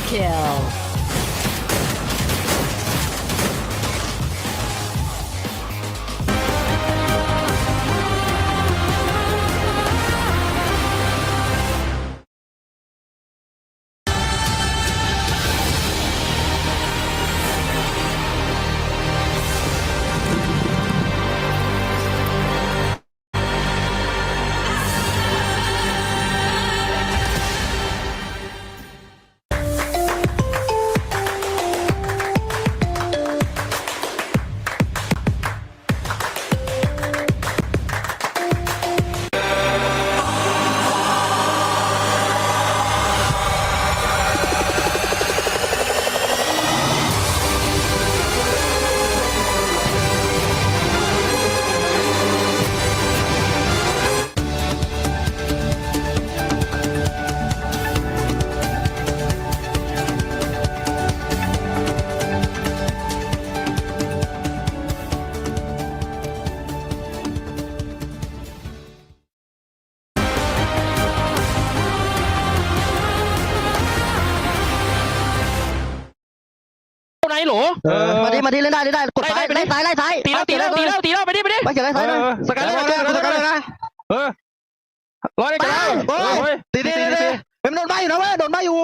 S2: Kill.
S12: มาดิเล่นได้กดซ้ายไล่ซ้ายตีแล้วไปดิไม่เกี่ยวไล่ซ้ายนะสกัดเลยนะร้อยได้กันแล้วตีเป็นโดนใบอยู่นะเว้ยโดนใบอยู่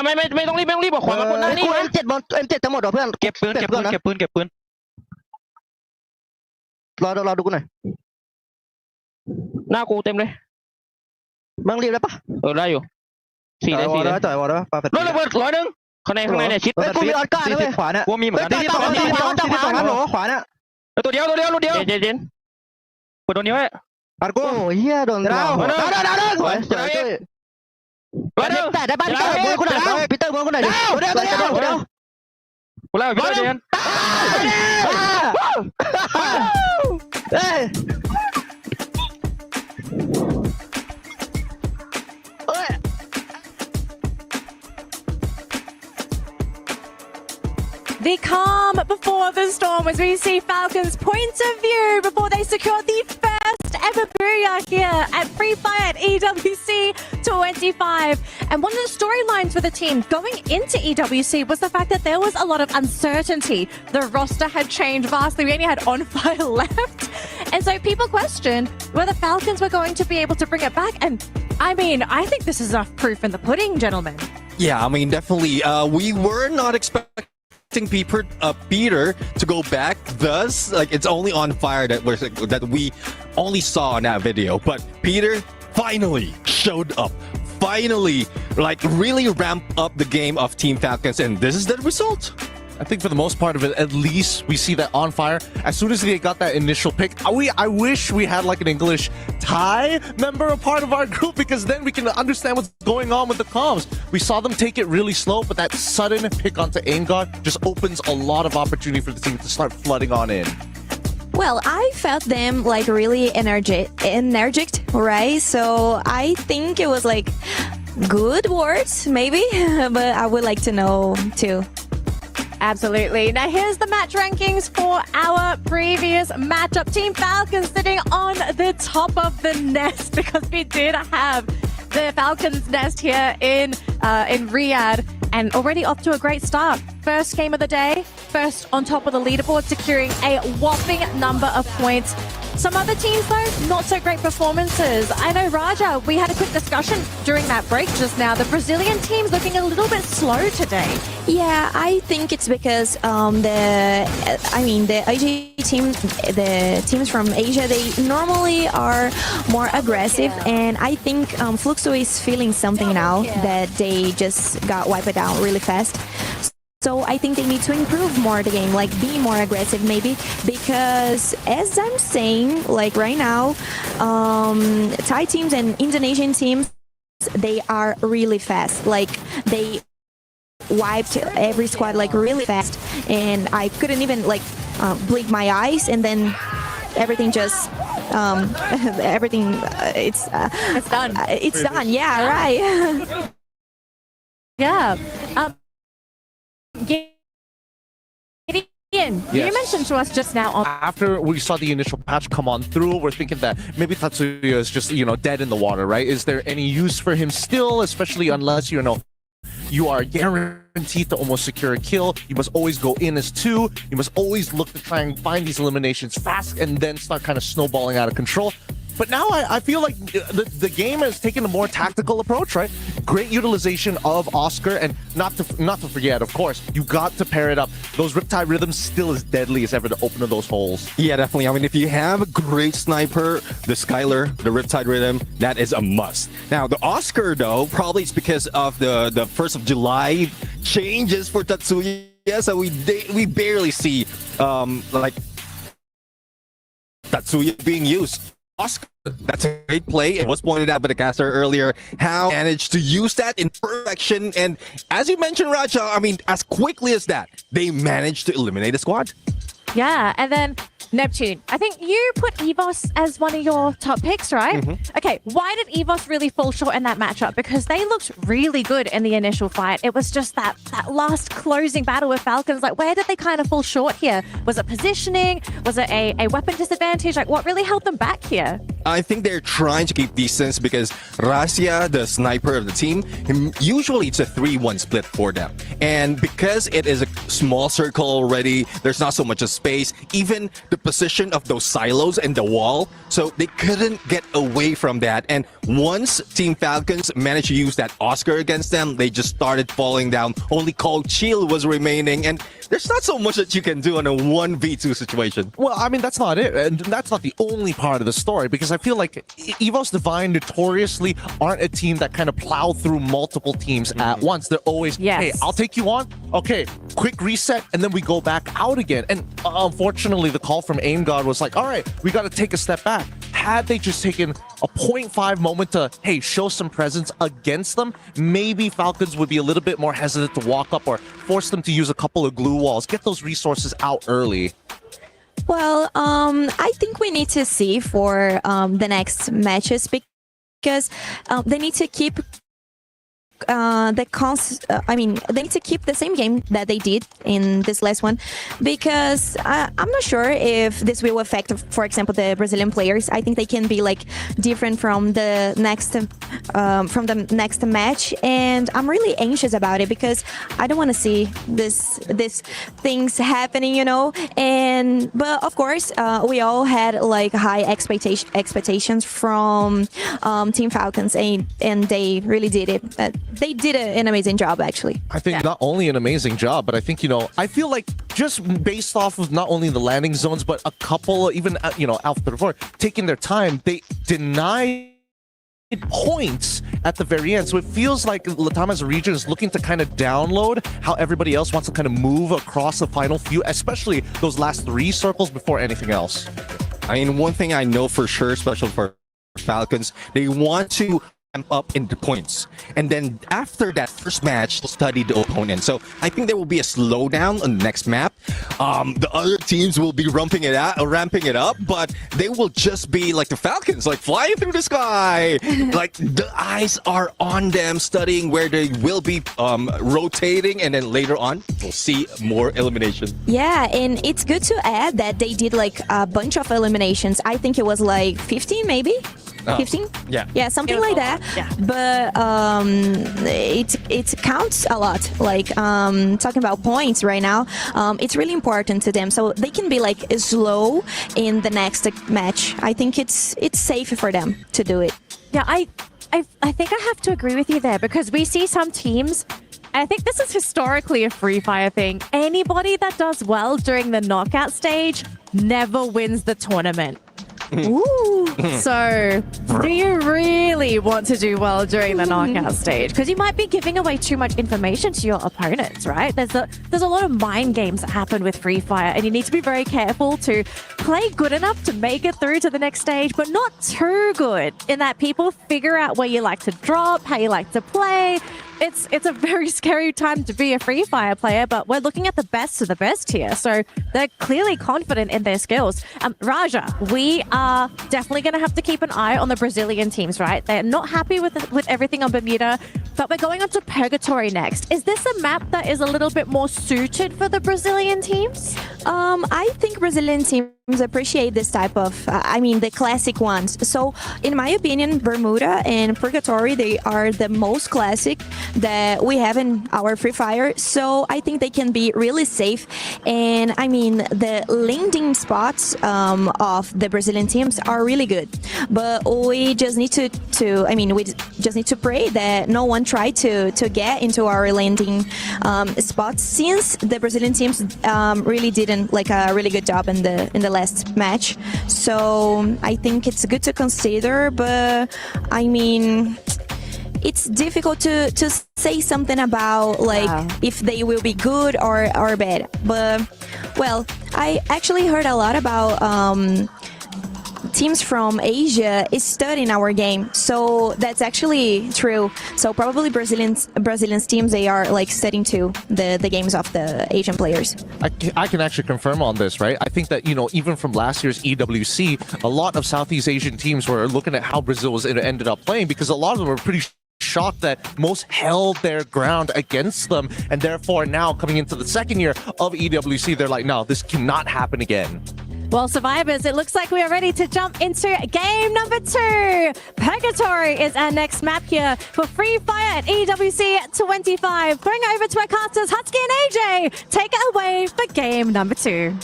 S12: ไม่ต้องรีบบอกขวามาบนหน้านี่M7จะหมดเหรอเพื่อนเก็บปืนรอดูกูหน่อยหน้ากูเต็มเลยมึงรีบได้ปะได้อยู่4ได้จ่อยวอลได้ปะรถระเบิด100ข้างในเนี่ยชิดกูมีออดก้าด้วยขวาเนี่ยกูมีเหมือนกันที่สองนั้นหรอขวาเนี่ยตัวเดียวเย็นกดตัวนี้ไว้ปัดกูเฮียโดนดาว ได้ป่ะพีเตอร์มือกูหน่อยดิเดี๋ยวกูแล้วพีเตอร์เดียนเฮ้ย
S16: The calm before the storm as we see Falcons' point of view before they secure the first ever booyah here at Free Fire at EWC 25. And one of the storylines for the team going into EWC was the fact that there was a lot of uncertainty. The roster had changed vastly. We only had On Fire left. And so people questioned whether Falcons were going to be able to bring it back. And I mean, I think this is enough proof in the pudding, gentlemen.
S18: Yeah, I mean, definitely. We were not expecting Peter to go back. Thus, like, it's only On Fire that we only saw in that video. But Peter finally showed up. Finally, like, really ramped up the game of Team Falcons, and this is the result.
S19: I think for the most part of it, at least we see that On Fire, as soon as they got that initial pick, I wish we had like an English Thai member a part of our group, because then we can understand what's going on with the comms. We saw them take it really slow, but that sudden pick onto AimGod just opens a lot of opportunity for the team to start flooding on in.
S17: Well, I felt them like really energetic, right? So I think it was like good words, maybe, but I would like to know too.
S16: Absolutely. Now here's the match rankings for our previous matchup. Team Falcons sitting on the top of the nest, because we did have the Falcons nest here in Riyadh, and already off to a great start. First game of the day, first on top of the leaderboard, securing a whopping number of points. Some other teams, though, not so great performances. I know, Raja, we had a quick discussion during that break just now. The Brazilian team's looking a little bit slow today.
S17: Yeah, I think it's because the AJ team, the teams from Asia, they normally are more aggressive, and I think Fluxo is feeling something now that they just got wiped out really fast. So I think they need to improve more the game, like be more aggressive maybe, because as I'm saying, like right now, Thai teams and Indonesian teams, they are really fast. Like they wiped every squad like really fast, and I couldn't even like blink my eyes, and then everything just it's
S16: done.
S17: It's done. Yeah, right.
S16: Yeah. Ian, you mentioned to us just now.
S19: After we saw the initial patch come on through, we're thinking that maybe Tatsuya is just, dead in the water, right? Is there any use for him still, especially unless, you are guaranteed to almost secure a kill? You must always go in as two. You must always look to try and find these eliminations fast and then start kind of snowballing out of control. But now I feel like the game has taken a more tactical approach, right? Great utilization of Oscar, and not to forget, of course, you got to pair it up. Those Riptide rhythms still as deadly as ever to open those holes.
S18: Yeah, definitely. I mean, if you have a great sniper, the Skylar, the Riptide rhythm, that is a must. Now, the Oscar, though, probably it's because of the 1st of July changes for Tatsuya, so we barely see like Tatsuya being used. Oscar, that's a great play. It was pointed out by the caster earlier how he managed to use that in perfection. And as you mentioned, Raja, I mean, as quickly as that, they managed to eliminate the squad.
S16: Yeah, and then Neptune, I think you put EVOS as one of your top picks, right? Okay, why did EVOS really fall short in that matchup? Because they looked really good in the initial fight. It was just that last closing battle with Falcons. Like, where did they kind of fall short here? Was it positioning? Was it a weapon disadvantage? Like, what really held them back here?
S18: I think they're trying to keep distance because Rasia, the sniper of the team, usually it's a 3-1 split for them. And because it is a small circle already, there's not so much of space. Even the position of those silos and the wall, so they couldn't get away from that. And once Team Falcons managed to use that Oscar against them, they just started falling down. Only Cold Shield was remaining, and there's not so much that you can do in a 1v2 situation.
S19: Well, I mean, that's not it. And that's not the only part of the story, because I feel like EVOS Divine notoriously aren't a team that kind of plow through multiple teams at once. They're always, hey, I'll take you on. Okay, quick reset, and then we go back out again. And unfortunately, the call from AimGod was like, all right, we got to take a step back. had they just taken a 0.5 moment to, hey, show some presence against them, maybe Falcons would be a little bit more hesitant to walk up or force them to use a couple of glue walls, get those resources out early.
S17: Well, I think we need to see for the next matches because they need to keep they need to keep the same game that they did in this last one, because I'm not sure if this will affect, for example, the Brazilian players. I think they can be like different from the next match, and I'm really anxious about it because I don't want to see this things happening, you know. But of course, we all had like high expectations from Team Falcons, and they really did it. They did an amazing job, actually.
S19: I think not only an amazing job, but I think, you know, I feel like just based off of not only the landing zones, but a couple, even, you know, Alpha 34, taking their time, they denied points at the very end. So it feels like Latam as a region is looking to kind of download how everybody else wants to kind of move across the final few, especially those last 3 circles before anything else.
S18: I mean, one thing I know for sure, especially for Falcons, they want to up into points, and then after that first match study the opponent. So I think there will be a slowdown on the next map. The other teams will be ramping it up, but they will just be like the Falcons, like flying through the sky. Like the eyes are on them, studying where they will be rotating, and then later on we'll see more elimination.
S17: Yeah, and it's good to add that they did like a bunch of eliminations. I think it was like 15 maybe. 15? Yeah, something like that.
S16: Yeah.
S17: But it counts a lot. Like talking about points right now, it's really important to them, so they can be like slow in the next match. I think it's safe for them to do it.
S16: Yeah, I think I have to agree with you there, because we see some teams. I think this is historically a Free Fire thing. Anybody that does well during the knockout stage never wins the tournament. Ooh. So, do you really want to do well during the knockout stage? Because you might be giving away too much information to your opponents, right? There's a lot of mind games that happen with Free Fire, and you need to be very careful to play good enough to make it through to the next stage, but not too good in that people figure out where you like to drop, how you like to play. It's a very scary time to be a Free Fire player, but we're looking at the best of the best here. So they're clearly confident in their skills. Raja, we are definitely going to have to keep an eye on the Brazilian teams, right? They're not happy with everything on Bermuda, but we're going on to Purgatory next. Is this a map that is a little bit more suited for the Brazilian teams?
S17: I think Brazilian teams appreciate this type of, the classic ones. So in my opinion, Bermuda and Purgatory, they are the most classic that we have in our Free Fire. So I think they can be really safe. And I mean, the landing spots of the Brazilian teams are really good. But we just need we just need to pray that no one try to get into our landing spots, since the Brazilian teams really didn't like a really good job in the last match. So I think it's good to consider, but I mean, it's difficult to say something about like if they will be good or bad. But well, I actually heard a lot about teams from Asia is studying our game, so that's actually true. So probably Brazilian teams, they are like studying too the games of the Asian players.
S19: I can actually confirm on this, right? I think that, you know, even from last year's EWC, a lot of Southeast Asian teams were looking at how Brazil was ended up playing, because a lot of them were pretty shocked that most held their ground against them, and therefore now coming into the second year of EWC, they're like, no, this cannot happen again.
S16: Well, survivors, it looks like we are ready to jump into game number 2. Purgatory is our next map here for Free Fire at EWC 25. Going over to our casters, Husky and AJ. Take it away for game number 2.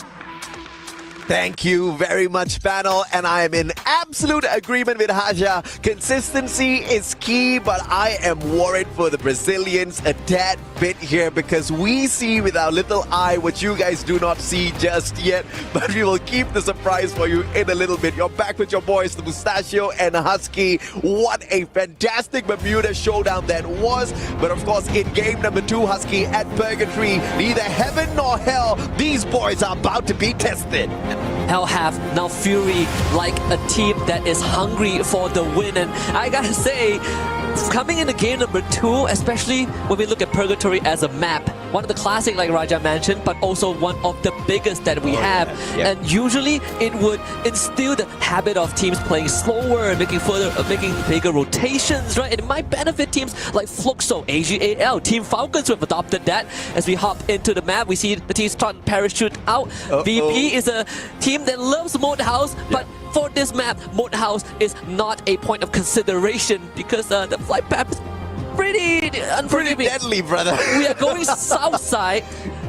S23: Thank you very much, panel, and I am in absolute agreement with Haja. Consistency is key, but I am worried for the Brazilians. A dead bit here because we see with our little eye what you guys do not see just yet. But we will keep the surprise for you in a little bit. You're back with your boys, the Mustachio and Husky. What a fantastic Bermuda showdown that was. But of course, in game number 2, Husky at Purgatory, neither heaven nor hell, these boys are about to be tested.
S22: Hell have now Fury like a team that is hungry for the win. And I gotta say, coming into game number 2, especially when we look at Purgatory as a map, one of the classic like Raja mentioned, but also one of the biggest that we have.
S23: Yeah.
S22: And usually it would instill the habit of teams playing slower, making bigger rotations, right? And it might benefit teams like Fluxo, AGAL, Team Falcons who have adopted that. As we hop into the map, we see the teams start to parachute out. VP is a team that loves Moat House, but for this map, Moat House is not a point of consideration because the flight path is pretty unforgiving.
S23: Deadly, brother.
S22: We are going south side,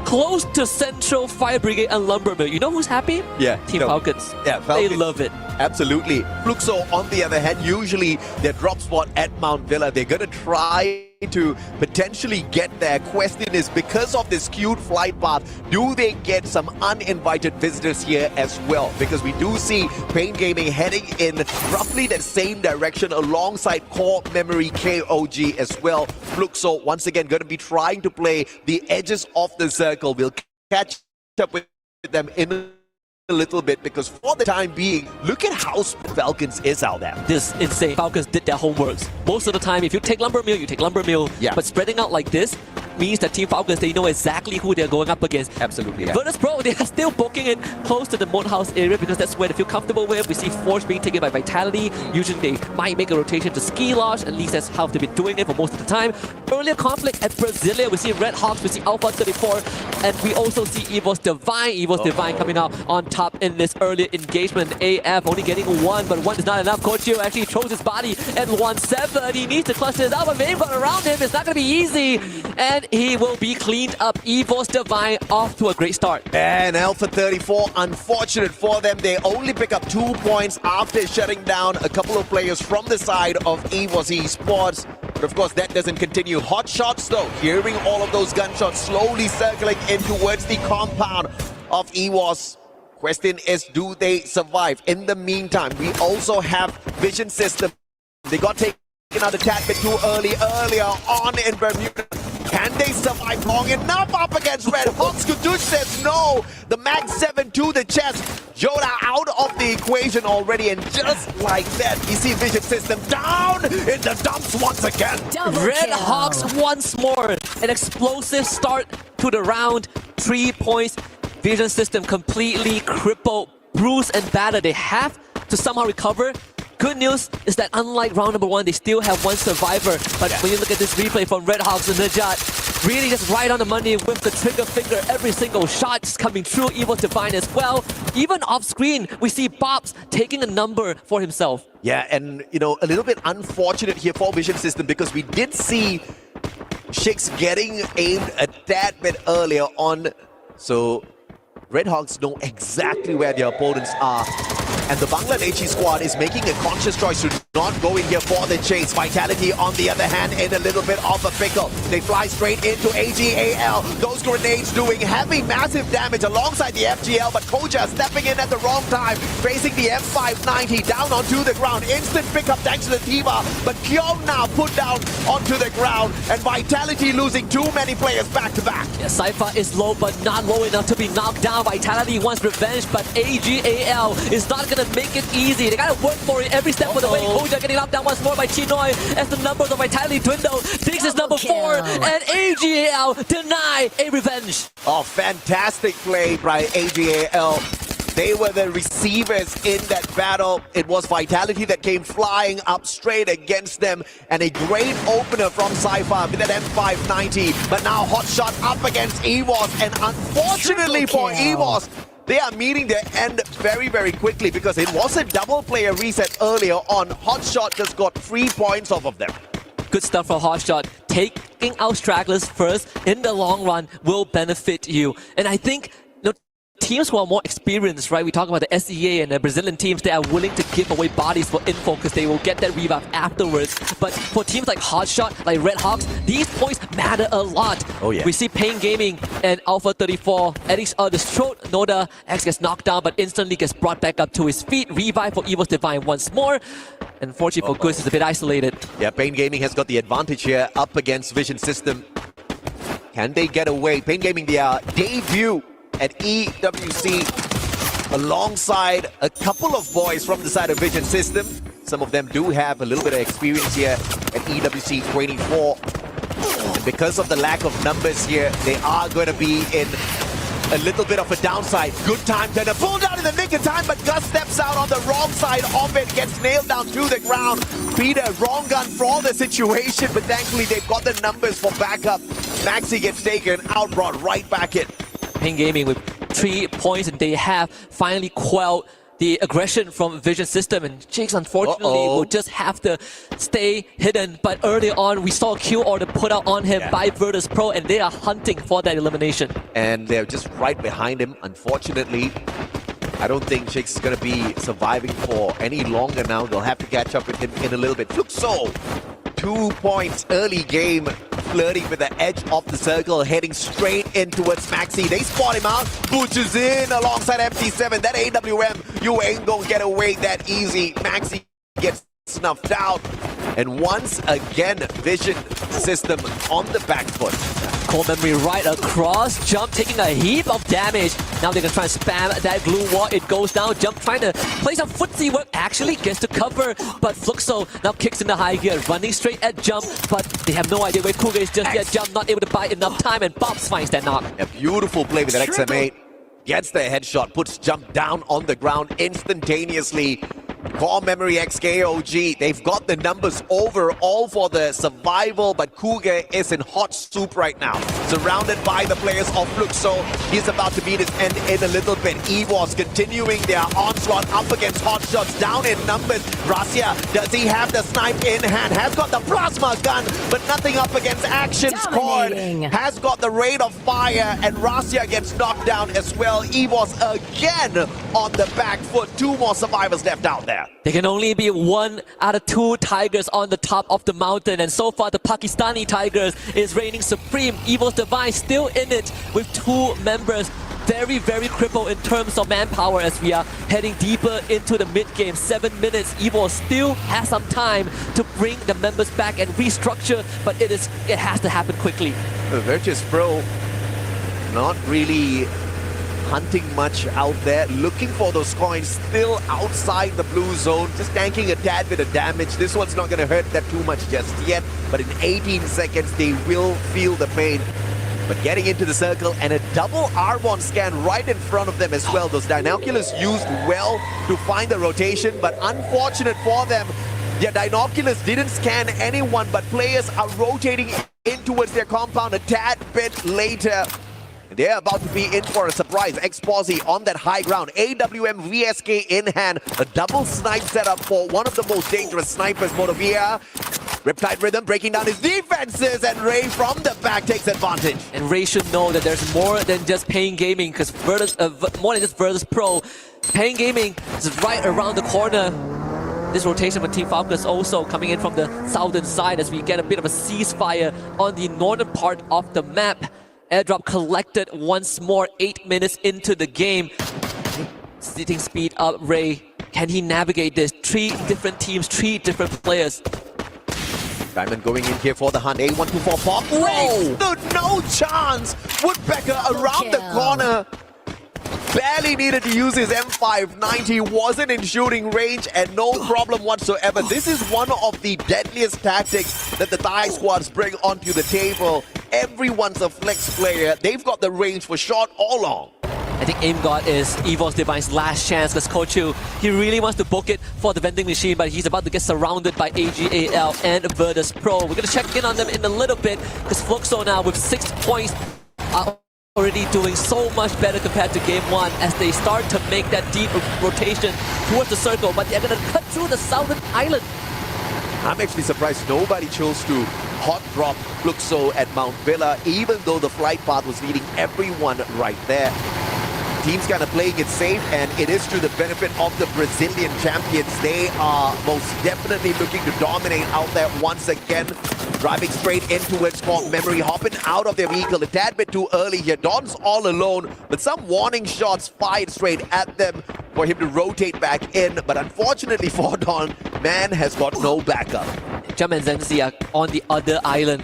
S22: close to Central Fire Brigade and Lumbermill. You know who's happy?
S23: Yeah.
S22: Team Falcons.
S23: Yeah, Falcons.
S22: They love it.
S23: Absolutely. Fluxo, on the other hand, usually their drop spot at Mount Villa, they're going to try to potentially get there. Question is, because of this skewed flight path, do they get some uninvited visitors here as well? Because we do see Pain Gaming heading in roughly the same direction alongside Core Memory KOG as well. Fluxo, once again, going to be trying to play the edges of the circle. We'll catch up with them in a little bit because for the time being, look at how Falcons is out there.
S22: This insane. Falcons did their homeworks. Most of the time, if you take Lumbermill, you take Lumbermill.
S23: Yeah.
S22: But spreading out like this means that Team Falcons, they know exactly who they're going up against.
S23: Absolutely. Yeah.
S22: Virtus Pro, they are still booking it close to the Moat House area because that's where they feel comfortable with. We see Force being taken by Vitality. Usually they might make a rotation to Ski Lodge. At least that's how they've been doing it for most of the time. Earlier conflict at Brasilia, we see Red Hawks, we see Alpha 34, and we also see EVO's Divine. EVO's Divine coming out on top in this early engagement. AF only getting 1, but 1 is not enough. Kochio actually throws his body at 1-7. He needs to cluster this out, but they've got around him. It's not going to be easy, and he will be cleaned up. EVO's Divine off to a great start.
S23: And Alpha 34, unfortunate for them, they only pick up 2 points after shutting down a couple of players from the side of EVO's Esports. But of course, that doesn't continue. Hot shots though, hearing all of those gunshots slowly circling in towards the compound of EVOS. Question is, do they survive? In the meantime, we also have Vision System. They got taken out a tad bit too earlier on in Bermuda. Can they survive long enough up against Red Hawks? Kudush says no. The Mag 7 to the chest. Yoda out of the equation already, and just like that, you see Vision System down in the dumps once again.
S22: Red Hawks once more. An explosive start to the round. 3 points. Vision System completely crippled, bruised, and battered. They have to somehow recover. Good news is that unlike round number 1, they still have 1 survivor. But when you look at this replay from Red Hawks and Najat, really just right on the money with the trigger finger. Every single shot just coming through. EVO's Divine as well. Even off screen, we see Bobs taking a number for himself.
S23: Yeah, and you know, a little bit unfortunate here for Vision System because we did see Shix getting aimed a tad bit earlier on. So Red Hawks know exactly where their opponents are. And the Bangladeshi squad is making a conscious choice to not go in here for the chase. Vitality, on the other hand, in a little bit of a pickle. They fly straight into AGAL. Those grenades doing heavy, massive damage alongside the FGL, but Koja stepping in at the wrong time, facing the M590 down onto the ground. Instant pickup thanks to the Tiva, but Kyom now put down onto the ground, and Vitality losing too many players back to back.
S22: Yeah, Cypher is low, but not low enough to be knocked down. Vitality wants revenge, but AGAL is not gonna make it easy. They gotta work for it every step of the way. Koja getting knocked down once more by Chinoy as the numbers of Vitality dwindle. Diggs is number 4, and AGAL deny a revenge.
S23: Oh, fantastic play by AGAL. They were the receivers in that battle. It was Vitality that came flying up straight against them, and a great opener from Cypher with that M590. But now Hotshot up against EVOS, and unfortunately for EVOS, they are meeting their end very, very quickly because it was a double player reset earlier on. Hotshot just got 3 points off of them.
S22: Good stuff for Hotshot. Taking out stragglers first in the long run will benefit you. And I think teams who are more experienced, right? We talk about the SEA and the Brazilian teams, they are willing to give away bodies for info because they will get that revive afterwards. But for teams like Hotshot, like Red Hawks, these points matter a lot.
S23: Oh yeah.
S22: We see Pain Gaming and Alpha 34 at each other's throat. Noda X gets knocked down but instantly gets brought back up to his feet. Revive for Evil's Divine once more. Unfortunately for Goose, is a bit isolated.
S23: Yeah, Pain Gaming has got the advantage here up against Vision System. Can they get away? Pain Gaming, their debut at EWC alongside a couple of boys from the side of Vision System. Some of them do have a little bit of experience here at EWC 24. And because of the lack of numbers here, they are going to be in a little bit of a downside. Good time to pull down in the nick of time, but Gus steps out on the wrong side of it, gets nailed down to the ground. Peter, wrong gun for the situation, but thankfully they've got the numbers for backup. Maxi gets taken out, brought right back in.
S22: Pain Gaming with 3 points, and they have finally quelled the aggression from Vision System, and Jigs unfortunately will just have to stay hidden. But early on we saw a kill order put out on him by Virtus Pro, and they are hunting for that elimination.
S23: And they're just right behind him. Unfortunately, I don't think Jigs is going to be surviving for any longer now. They'll have to catch up with him in a little bit. Fluxo, 2 points early game, flirting with the edge of the circle, heading straight in towards Maxi. They spot him out, butches in alongside MT7. That AWM, you ain't gonna get away that easy. Maxi gets snuffed out. And once again, Vision System on the back foot.
S22: Core memory right across, Jump taking a heap of damage. Now they're gonna try and spam that glue wall. It goes down. Jump trying to play some footsie work, actually gets to cover, but Fluxo now kicks in the high gear, running straight at Jump, but they have no idea where Cougar is just yet. Jump not able to buy enough time, and Bobs finds that knock.
S23: A beautiful play with that XM8. Gets the headshot, puts Jump down on the ground instantaneously. Core Memory XKOG, they've got the numbers overall for the survival, but Cougar is in hot soup right now. Surrounded by the players of Fluxo, he's about to meet his end in a little bit. EWOS continuing their onslaught up against Hotshots, down in numbers. Rasia, does he have the snipe in hand? Has got the plasma gun, but nothing up against Action Squad. Has got the rate of fire, and Rasia gets knocked down as well. EWOS again on the back foot. 2 more survivors left out there.
S22: There can only be 1 out of 2 Tigers on the top of the mountain, and so far the Pakistani Tigers is reigning supreme. Evil's Divine still in it with 2 members. Very, very crippled in terms of manpower as we are heading deeper into the mid-game. 7 minutes. Evil still has some time to bring the members back and restructure, but it has to happen quickly.
S23: Virtus Pro not really hunting much out there, looking for those coins, still outside the blue zone, just tanking a tad bit of damage. This one's not going to hurt that too much just yet, but in 18 seconds they will feel the pain. But getting into the circle and a double Arbonne scan right in front of them as well. Those Dinoculus used well to find the rotation, but unfortunate for them, their Dinoculus didn't scan anyone, but players are rotating in towards their compound a tad bit later. They're about to be in for a surprise. X-Posse on that high ground. AWM VSK in hand. A double snipe setup for one of the most dangerous snipers, Motovia. Riptide Rhythm breaking down his defenses, and Ray from the back takes advantage.
S22: And Ray should know that there's more than just Pain Gaming, because more than just Virtus Pro. Pain Gaming is right around the corner. This rotation with Team Falcon is also coming in from the southern side as we get a bit of a ceasefire on the northern part of the map. Airdrop collected once more, 8 minutes into the game. Sitting speed up, Ray. Can he navigate this? 3 different teams, 3 different players.
S23: Diamond going in here for the hunt. A124 pop. Ray stood no chance. Woodpecker around the corner. Barely needed to use his M590, wasn't in shooting range, and no problem whatsoever. This is one of the deadliest tactics that the Thai squads bring onto the table. Everyone's a flex player. They've got the range for shot all along.
S22: I think Aim God is Evil's Divine's last chance, because Kochu, he really wants to book it for the vending machine, but he's about to get surrounded by AGAL and Virtus Pro. We're going to check in on them in a little bit, because Fluxo now with 6 points are already doing so much better compared to game 1 as they start to make that deep rotation towards the circle, but they're going to cut through the southern island.
S23: I'm actually surprised nobody chose to hot drop Fluxo at Mount Villa, even though the flight path was leading everyone right there. Team's kind of playing it safe, and it is to the benefit of the Brazilian champions. They are most definitely looking to dominate out there once again. Driving straight in towards Core Memory, hopping out of their vehicle a tad bit too early here. Don's all alone, but some warning shots fired straight at them for him to rotate back in. But unfortunately for Don, man has got no backup.
S22: Jump and Zenzi are on the other island.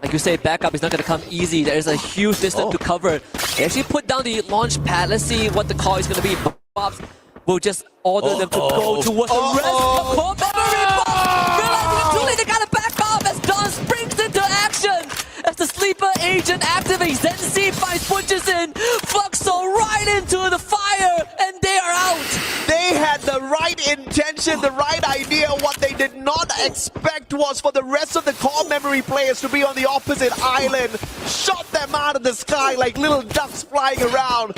S22: Like you say, backup is not going to come easy. There is a huge distance to cover. They actually put down the launch pad. Let's see what the call is going to be. Bobs will just order them to go towards the rest of Core Memory. Bobs realizing it's too late. They got to back off as Don springs into action. As the sleeper agent activates, Zenzi finds punches in, Fluxo right into the fire, and they are out.
S23: They had the right intention, the right idea. What they did not expect was for the rest of the Core Memory players to be on the opposite island. Shot them out of the sky like little ducks flying around.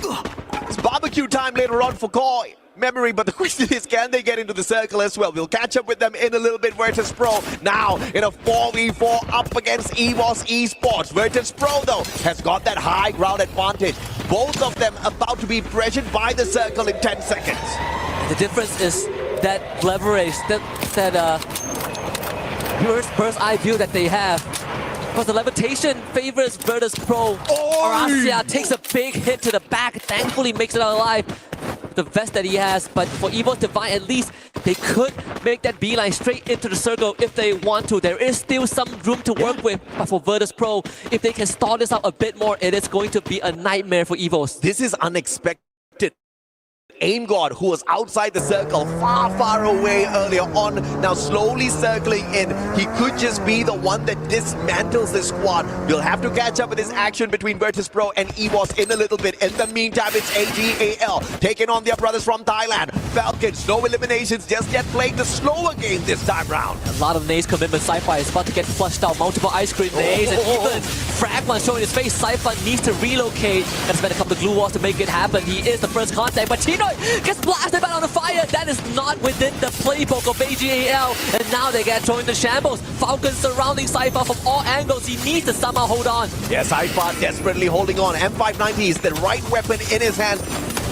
S23: It's barbecue time later on for Core Memory, but the question is, can they get into the circle as well? We'll catch up with them in a little bit. Virtus Pro now in a 4v4 up against EWC Esports. Virtus Pro, though, has got that high ground advantage. Both of them about to be pressured by the circle in 10 seconds.
S22: The difference is that leverage, that bird's eye view that they have. Because the levitation favors Virtus Pro. Arasia takes a big hit to the back, thankfully makes it out alive. The vest that he has, but for EWC Divine, at least they could make that beeline straight into the circle if they want to. There is still some room to work with, but for Virtus Pro, if they can stall this out a bit more, it is going to be a nightmare for EVOS.
S23: This is unexpected. Aim God, who was outside the circle, far away earlier on, now slowly circling in. He could just be the one that dismantles the squad. We'll have to catch up with this action between Virtus Pro and EWC in a little bit. In the meantime, it's AGAL taking on their brothers from Thailand. Falcons, no eliminations just yet, playing the slower game this time round.
S22: A lot of nades commitment. Sci-Fi is about to get flushed out. Multiple ice cream nades, and even Fragman showing his face. Sci-Fi needs to relocate. Gotta spend a couple of glue walls to make it happen. He is the first contact, but Chino gets blasted back on the fire. That is not within the playbook of AGAL. And now they get thrown into shambles. Falcons surrounding Sci-Fi from all angles. He needs to somehow hold on.
S23: Yes, Sci-Fi desperately holding on. M590 is the right weapon in his hand.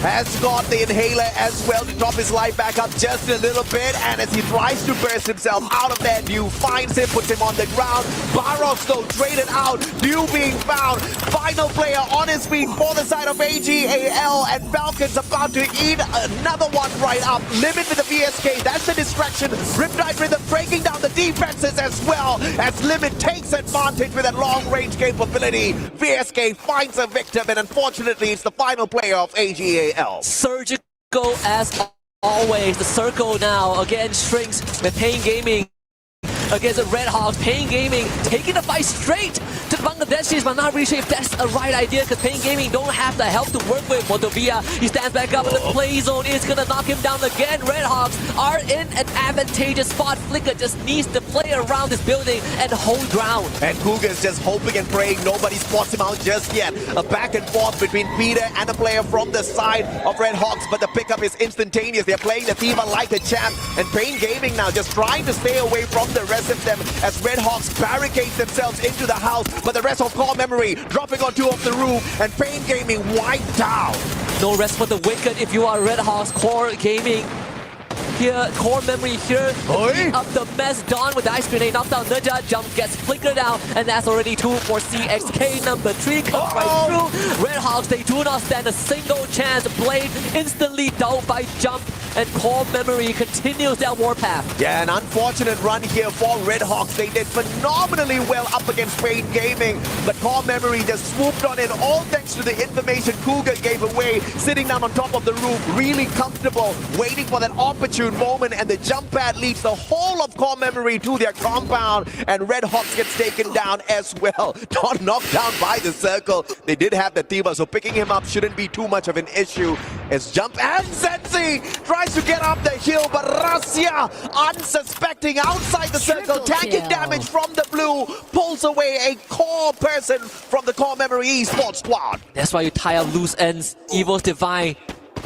S23: Has got the inhaler as well to top his life back up just a little bit. And as he tries to burst himself out of there, Dew finds him, puts him on the ground. Baros, though, traded out. Dew being found. Final player on his feet for the side of AGAL. And Falcons about to eat another one right up. Limit with the VSK. That's the distraction. Riptide Rhythm breaking down the defenses as well. As Limit takes advantage with that long-range capability. VSK finds a victim. And unfortunately, it's the final player of AGAL.
S22: Surgical as always. The circle now again shrinks with Pain Gaming against the Red Hawks. Pain Gaming taking the fight straight to the Bangladeshis, but not really sure if that's a right idea because Pain Gaming don't have the help to work with. Motovia, he stands back up and the play zone is gonna knock him down again. Red Hawks are in an advantageous spot. Flicker just needs to play around this building and hold ground.
S23: And Cougar's just hoping and praying nobody spots him out just yet. A back and forth between Peter and a player from the side of Red Hawks, but the pickup is instantaneous. They're playing the Thiva like a champ, and Pain Gaming now just trying to stay away from the rest of them as Red Hawks barricade themselves into the house, but the rest of Core Memory dropping onto off the roof, and Pain Gaming wiped out.
S22: No rest for the wicked if you are Red Hawks. Core Gaming here, Core Memory here, up the mess. Don with the ice grenade, knocked down Naja, jump gets flickered out, and that's already 2 for CXK. Number 3 comes right through. Red Hawks, they do not stand a single chance. Blade instantly dulled by jump, and Core Memory continues their warpath.
S23: Yeah, an unfortunate run here for Red Hawks. They did phenomenally well up against Pain Gaming, but Core Memory just swooped on it, all thanks to the information Cougar gave away, sitting down on top of the roof, really comfortable, waiting for that opportune moment, and the jump pad leads the whole of Core Memory to their compound, and Red Hawks gets taken down as well. Not knocked down by the circle. They did have the Thiva, so picking him up shouldn't be too much of an issue. As jump and Zenzi tries to get up the hill, but Rasia, unsuspecting outside the circle, tanking damage from the blue, pulls away a core person from the Core Memory Esports squad.
S22: That's why you tie up loose ends. EVO's Divine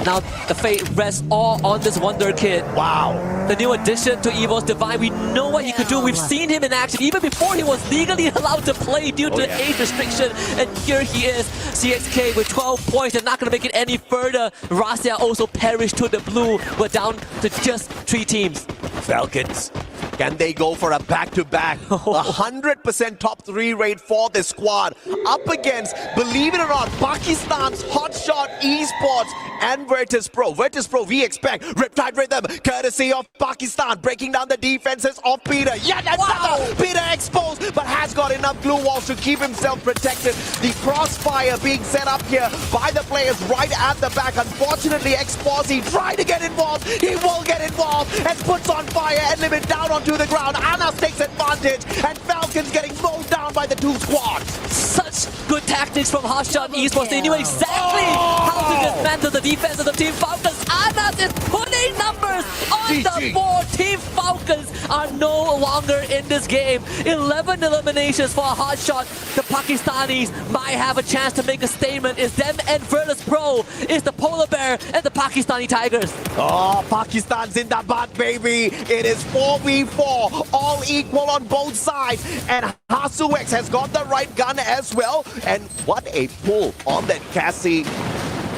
S22: Now the fate rests all on this Wonder Kid.
S23: Wow.
S22: The new addition to EVO's Divine, we know what he could do. We've seen him in action even before he was legally allowed to play due to age restriction. And here he is, CXK with 12 points. They're not going to make it any further. Rasia also perished to the blue. We're down to just 3 teams.
S23: Falcons. Can they go for a back-to-back? 100% top 3 rate for this squad. Up against, believe it or not, Pakistan's Hotshot Esports and Virtus Pro. Virtus Pro, we expect Riptide Rhythm, courtesy of Pakistan, breaking down the defenses of Peter. Yet another Peter exposed, but has got enough glue walls to keep himself protected. The crossfire being set up here by the players right at the back. Unfortunately, Exposy tried to get involved. He will get involved and puts on fire and limit down onto the ground. Anas takes advantage, and Falcons getting mowed down by the 2 squads.
S22: Such good tactics from Hotshot Esports. They knew exactly how to dismantle the defense of the Team Falcons. Anas is putting numbers on the board. Team Falcons are no longer in this game. 11 eliminations for Hotshot. The Pakistanis might have a chance to make a statement. It's them and Virtus Pro. It's the Polar Bear and the Pakistani Tigers.
S23: Oh, Pakistan's in the butt, baby. It is 4v4, all equal on both sides. And Hasuex has got the right gun as well. And what a pull on that Cassie.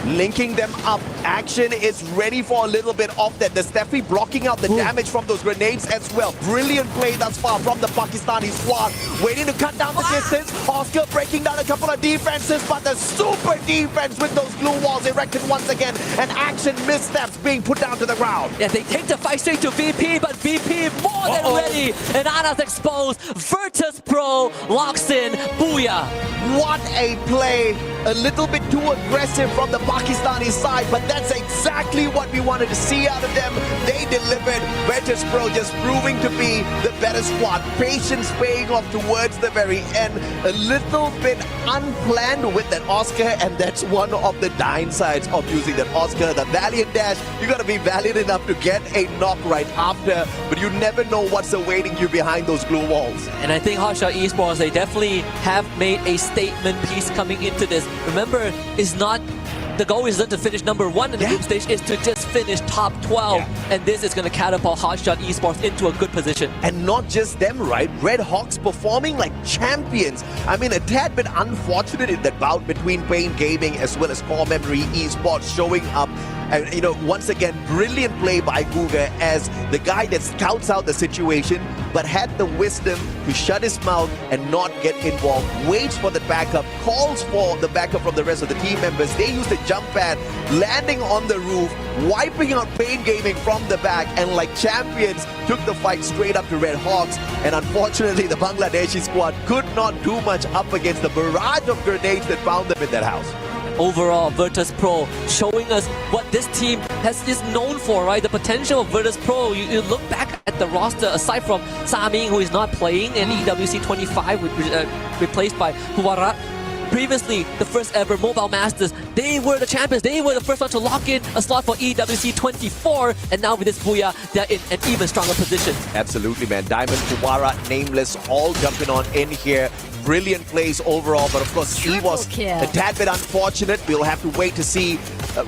S23: Linking them up. Action is ready for a little bit of that. The Steffi blocking out the damage from those grenades as well. Brilliant play thus far from the Pakistani squad. Waiting to cut down the distance. Oscar breaking down a couple of defenses, but the super defense with those glue walls erected once again. And action missteps being put down to the ground.
S22: Yeah, they take the fight straight to VP, but VP more than ready. And Anas exposed. Virtus Pro locks in. Booyah.
S23: What a play. A little bit too aggressive from the Pakistani side, but that's exactly what we wanted to see out of them. They delivered. Virtus Pro just proving to be the better squad. Patience paying off towards the very end. A little bit unplanned with that Oscar, and that's one of the downsides of using that Oscar. The Valiant Dash, you gotta be valiant enough to get a knock right after, but you never know what's awaiting you behind those glue walls.
S22: And I think Hotshot Esports, they definitely have made a statement piece coming into this. Remember, it's not the goal is not to finish number 1 in the group stage, is to just finish top 12. And this is going to catapult Hotshot Esports into a good position.
S23: And not just them, right? Red Hawks performing like champions. I mean, a tad bit unfortunate in that bout between Pain Gaming as well as Core Memory Esports showing up. And, you know, once again, brilliant play by Guga as the guy that scouts out the situation, but had the wisdom to shut his mouth and not get involved. Waits for the backup, calls for the backup from the rest of the team members. They use the jump pad, landing on the roof, wiping out Pain Gaming from the back, and like champions, took the fight straight up to Red Hawks. And unfortunately, the Bangladeshi squad could not do much up against the barrage of grenades that found them in that house.
S22: Overall, Virtus Pro showing us what this team is known for, right? The potential of Virtus Pro. You look back at the roster, aside from Sami, who is not playing, and EWC 25 replaced by Huwarat. Previously, the first ever Mobile Masters, they were the champions. They were the first one to lock in a slot for EWC 24. And now with this Booyah, they're in an even stronger position.
S23: Absolutely, man. Diamond, Kumara, Nameless, all jumping on in here. Brilliant plays overall, but of course, he was a tad bit unfortunate. We'll have to wait to see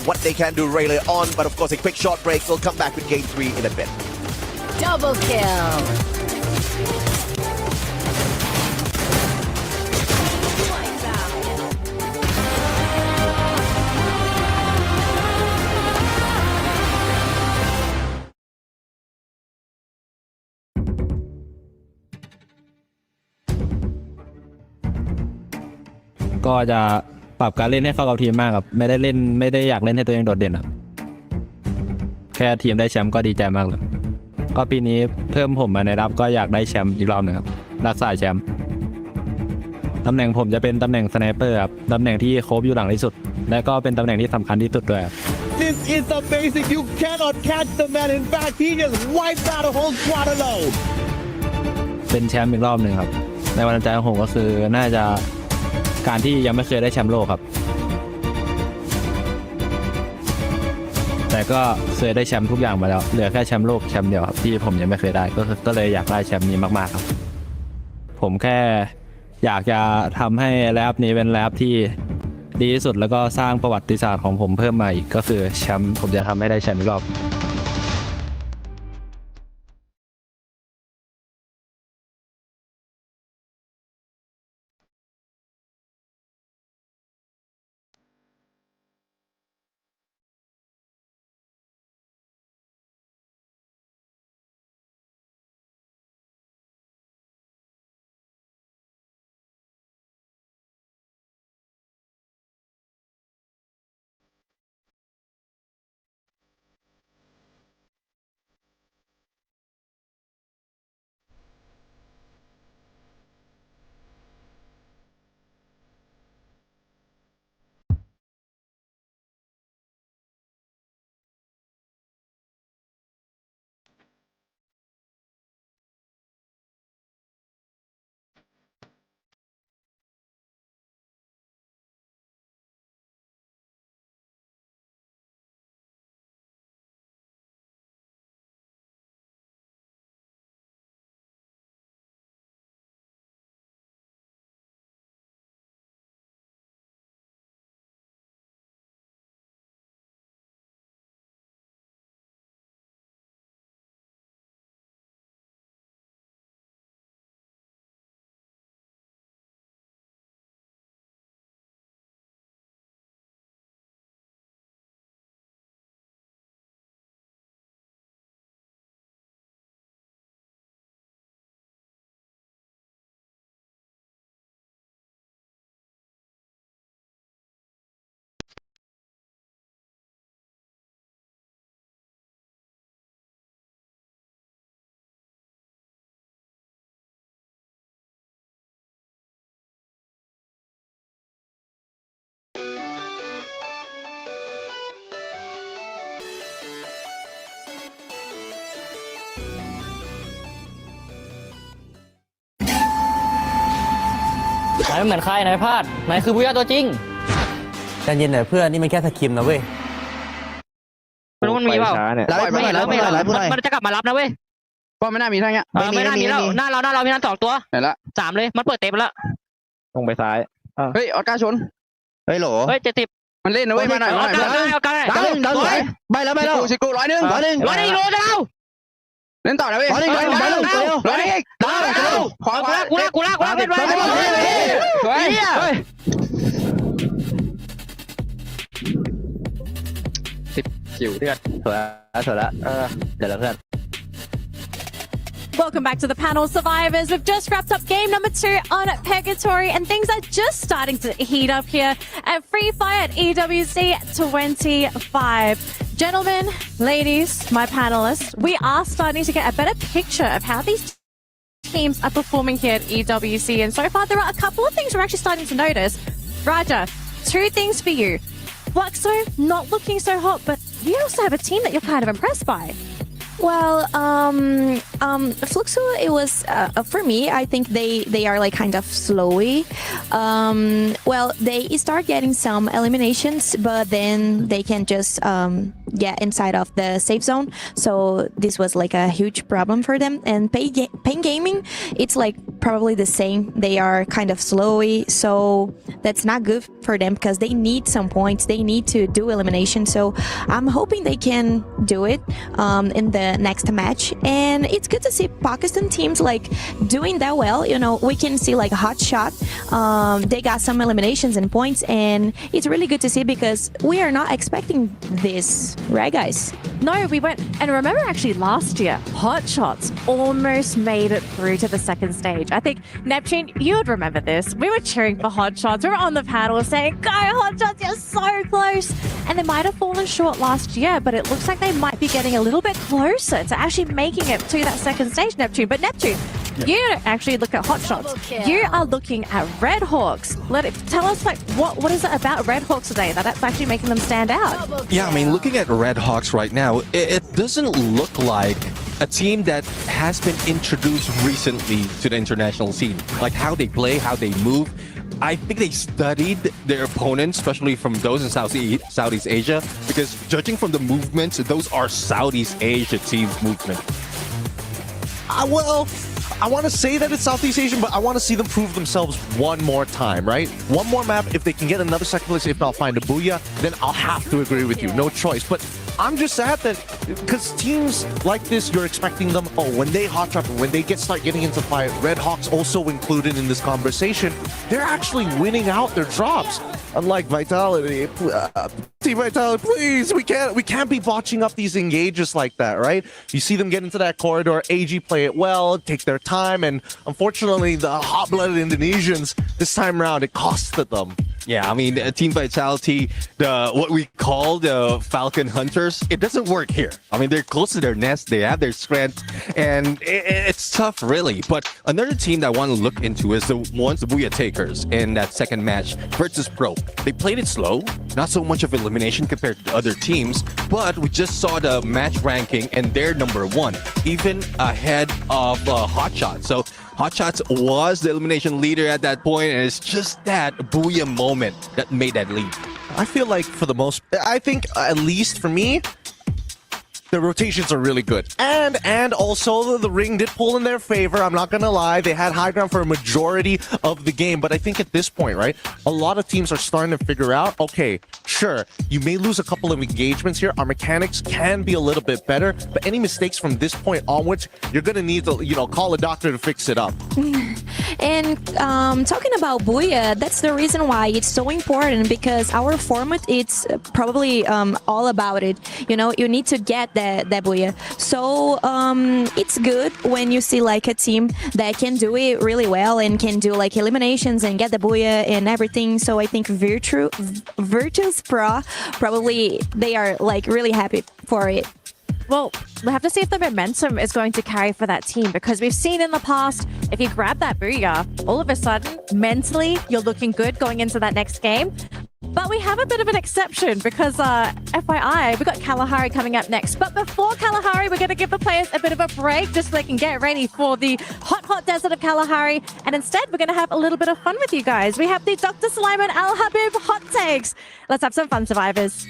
S23: what they can do later on. But of course, a quick short break. We'll come back with Game 3 in a bit.
S24: Double kill.
S5: ก็จะปรับการเล่นให้เข้ากับทีมมากครับไม่ได้อยากเล่นให้ตัวเองโดดเด่นครับแค่ทีมได้แชมป์ก็ดีใจมากเลยก็ปีนี้เพิ่มผมมาในรับก็อยากได้แชมป์อีกรอบหนึ่งครับรักษาแชมป์ตำแหน่งผมจะเป็นตำแหน่งสไนเปอร์ครับตำแหน่งที่โคบอยู่หลังที่สุดและก็เป็นตำแหน่งที่สำคัญที่สุดด้วยครับ
S6: This is amazing. You cannot catch the man. In fact, he just wiped out a whole squad alone.
S5: เป็นแชมป์อีกรอบหนึ่งครับในวันใจของผมก็คือน่าจะการที่ยังไม่เคยได้แชมป์โลกครับแต่ก็เคยได้แชมป์ทุกอย่างมาแล้วเหลือแค่แชมป์โลกแชมป์เดียวครับที่ผมยังไม่เคยได้ก็เลยอยากได้แชมป์นี้มากๆครับผมแค่อยากจะทำให้แรปนี้เป็นแรปที่ ดีที่สุดแล้วก็สร้างประวัติศาสตร์ของผมเพิ่มมาอีกก็คือแชมป์ผมจะทำให้ได้แชมป์อีกรอบ
S7: นายไม่เหมือนใครนายพลาดนายคือผู้ย่าตัวจริงใจเย็นหน่อยเพื่อนนี่มันแค่สกิมนะเว้ยไม่รู้มันมีเปล่ามันจะกลับมารับนะเว้ยก็ไม่น่ามีทั้งเงี้ยไม่น่ามีแล้วหน้าเรามีนั่น2ตัวไหนละ3เลยมันเปิดเต็มแล้ว
S12: ตรงไปซ้าย
S7: เฮ้ยออสการ์ชน
S12: เฮ้ยโหล
S7: เฮ้ย70มันเล่นนะเว้ยมาหน่อยออสการ์
S12: ดังใบแล้ว
S7: ชิกู100โลจะเอาเล่นต่อนะเว้ย100ขวากูลากเป็นไว้สวย
S12: 10 คิวเลือดสวยแล้วเดี๋ยวแล้วเพื่อน
S16: Welcome back to the panel, survivors. We've just wrapped up game number 2 on Purgatory, and things are just starting to heat up here at Free Fire at EWC 25. Gentlemen, ladies, my panelists, we are starting to get a better picture of how these teams are performing here at EWC, and so far there are a couple of things we're actually starting to notice. Raja, 2 things for you. Fluxo, not looking so hot, but you also have a team that you're kind of impressed by.
S17: Well, Fluxo, it was for me. I think they are like kind of slowy. Well, they start getting some eliminations, but then they can just get inside of the safe zone. So this was like a huge problem for them. And Pain Gaming, it's like probably the same. They are kind of slowy, so that's not good for them because they need some points. They need to do elimination. So I'm hoping they can do it in the next match. And it's good to see Pakistan teams like doing that well. You know, we can see like Hot Shot. They got some eliminations and points, and it's really good to see because we are not expecting this, right, guys?
S16: No, we went, and remember actually last year, Hot Shots almost made it through to the second stage. I think, Neptune, you would remember this. We were cheering for Hot Shots. We were on the panel saying, go Hot Shots, you're so close. And they might have fallen short last year, but it looks like they might be getting a little bit closer to actually making it to that second stage, Neptune. But Neptune, you don't actually look at Hot Shots. You are looking at Red Hawks. Tell us, like, what is it about Red Hawks today that's actually making them stand out?
S19: Yeah, I mean, looking at Red Hawks right now, it doesn't look like a team that has been introduced recently to the international scene. Like how they play, how they move. I think they studied their opponents, especially from those in Southeast Asia, because judging from the movements, those are Southeast Asia teams' movement. Well, I want to say that it's Southeast Asian, but I want to see them prove themselves one more time, right? One more map. If they can get another second place, if not find a booyah, then I'll have to agree with you. No choice. But I'm just sad that because teams like this, you're expecting them, oh, when they hot drop, when they start getting into fight, Red Hawks also included in this conversation, they're actually winning out their drops. Unlike Vitality, Team Vitality, please, we can't be botching up these engages like that, right? You see them get into that corridor, AG play it well, take their time, and unfortunately, the hot-blooded Indonesians, this time around, it costed them.
S18: Yeah, I mean, Team Vitality, what we call the Falcon Hunters, it doesn't work here. I mean, they're close to their nest, they have their strength, and it's tough, really. But another team that I want to look into is the Booyah Takers in that second match versus Pro. They played it slow, not so much of elimination compared to the other teams, but we just saw the match ranking, and they're number 1, even ahead of Hotshots. So Hotshots was the elimination leader at that point, and it's just that Booyah moment that made that lead.
S19: I feel like I think at least for me, the rotations are really good. And also the ring did pull in their favor. I'm not going to lie. They had high ground for a majority of the game. But I think at this point, right, a lot of teams are starting to figure out, okay, sure, you may lose a couple of engagements here. Our mechanics can be a little bit better. But any mistakes from this point onwards, you're going to need to, call a doctor to fix it up.
S17: And talking about Booyah, that's the reason why it's so important, because our format, it's probably all about it. You need to get that Booyah. So it's good when you see like a team that can do it really well and can do like eliminations and get the Booyah and everything. So I think Virtus Pro, probably they are like really happy for it.
S16: Well, we have to see if the momentum is going to carry for that team, because we've seen in the past, if you grab that booyah, all of a sudden, mentally, you're looking good going into that next game. But we have a bit of an exception because, FYI, we've got Kalahari coming up next. But before Kalahari, we're going to give the players a bit of a break just so they can get ready for the hot desert of Kalahari. And instead, we're going to have a little bit of fun with you guys. We have the Dr. Sulaiman Al Habib hot takes. Let's have some fun, survivors.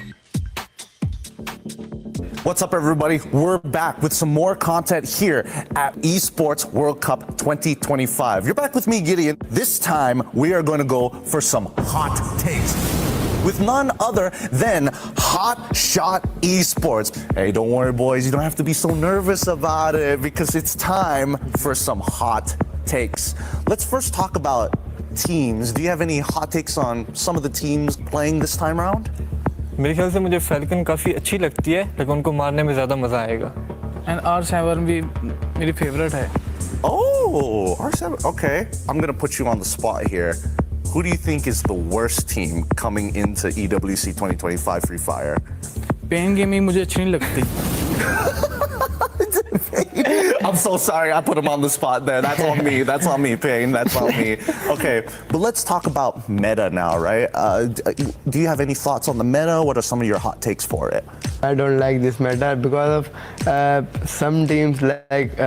S9: What's up, everybody? We're back with some more content here at Esports World Cup 2025. You're back with me, Gideon. This time, we are going to go for some hot takes with none other than Hot Shot Esports. Hey, don't worry, boys. You don't have to be so nervous about it, because it's time for some hot takes. Let's first talk about teams. Do you have any hot takes on some of the teams playing this time around?
S10: मेरे ख्याल से मुझे falcon काफ़ी अच्छी लगती है, लेकिन उनको मारने में ज़्यादा मज़ा आएगा। एंड R7 भी मेरी फेवरेट है।
S9: Oh, R7. Okay, I'm gonna put you on the spot here. Who do you think is the worst team coming into EWC 2025 Free Fire?
S10: पेन गेमिंग मुझे अच्छी नहीं लगती।
S9: I'm so sorry I put him on the spot there. That's on me. That's on me, Payne. That's on me. Okay, but let's talk about meta now, right? Do you have any thoughts on the meta? What are some of your hot takes for it?
S11: I don't like this meta because of some teams like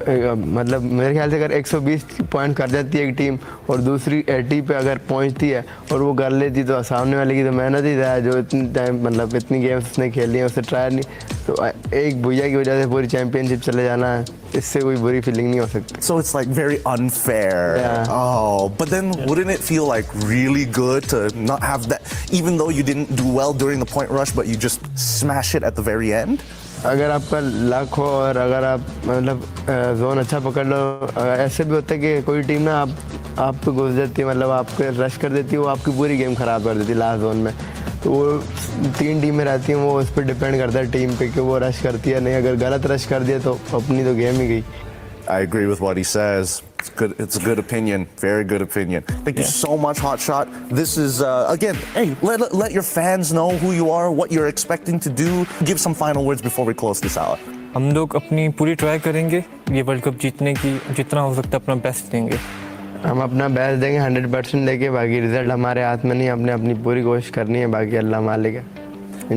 S11: मतलब मेरे ख्याल से अगर 120 point कर जाती है एक team और दूसरी 80 पे अगर पहुंचती है और वो कर लेती तो सामने वाले की तो मेहनत ही था, जो इतनी टाइम मतलब इतनी गेम्स उसने खेली है उससे ट्राई नहीं, तो एक भुइया की वजह से पूरी चैंपियनशिप चले जाना है, इससे कोई बुरी फीलिंग नहीं हो सकती.
S9: So it's like very unfair.
S11: Yeah.
S9: Oh, but then wouldn't it feel like really good to not have that, even though you didn't do well during the point rush, but you just smash it at the very end?
S11: अगर आपका luck हो और अगर आप मतलब zone अच्छा पकड़ लो, ऐसे भी होता है कि कोई टीम ना आप पे घुस जाती है, मतलब आपको रश कर देती है, वो आपकी पूरी गेम खराब कर देती है लास्ट जोन में. तो वो 3 टीमें रहती हैं, वो उस पर डिपेंड करता है टीम पे कि वो रश करती है नहीं. अगर गलत रश कर दिया तो अपनी तो गेम ही गई.
S9: I agree with what he says. It's good. It's a good opinion. Very good opinion. Thank you so much, Hotshot. This is again. Hey, let your fans know who you are, what you're expecting to do. Give some final words before we close this out.
S10: हम लोग अपनी पूरी try करेंगे ये world cup जीतने की, जितना हो सकता है अपना बेस्ट देंगे.
S11: हम अपना बेस्ट देंगे 100% देके, बाकी रिजल्ट हमारे हाथ में नहीं, हमने अपनी पूरी कोशिश करनी है, बाकी अल्लाह मालिक है,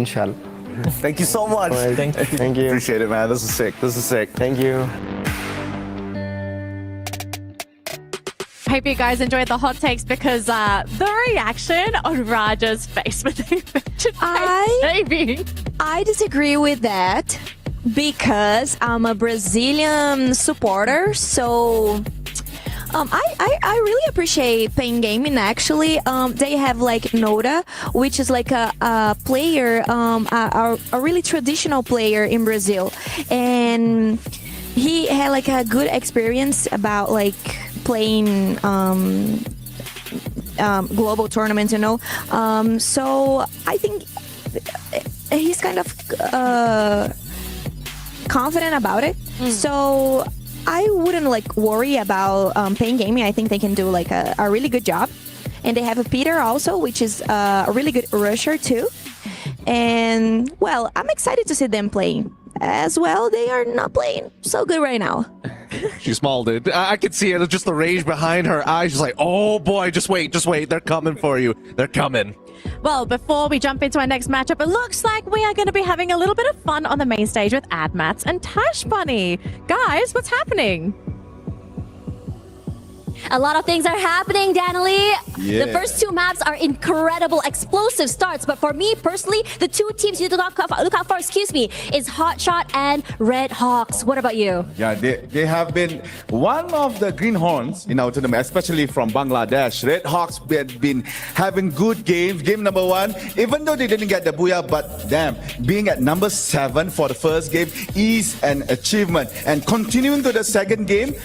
S11: इंशाल्लाह.
S9: Thank you so much.
S11: Well, thank you.
S9: Appreciate it, man. This is sick. This is sick.
S11: Thank you.
S16: Hope you guys enjoyed the hot takes because the reaction on Raja's face when they mentioned baby.
S17: I disagree with that. Because I'm a Brazilian supporter, so I really appreciate Pain Gaming. Actually, they have like Noda, which is like a player, a really traditional player in Brazil, and he had like a good experience about like playing global tournaments, you know. So I think he's kind of confident about it. So I wouldn't like worry about Pain Gaming. I think they can do like a really good job. And they have a Peter also, which is a really good rusher too. And well, I'm excited to see them playing as well. They are not playing so good right now.
S19: She smiled it. I could see it. Just the rage behind her eyes. She's like, oh boy, just wait. They're coming for you. They're coming.
S16: Well, before we jump into our next matchup, it looks like we are going to be having a little bit of fun on the main stage with AdMats and Tash Bunny. Guys, what's happening?
S24: A lot of things are happening, Danielle.
S8: Yeah.
S24: The first two maps are incredible, explosive starts. But for me personally, the two teams you look out for, is Hotshot and Red Hawks. What about you?
S8: Yeah, they have been one of the greenhorns in our tournament, especially from Bangladesh. Red Hawks have been having good games. Game number 1, even though they didn't get the booyah, but damn, being at number 7 for the first game is an achievement. And continuing to the second game,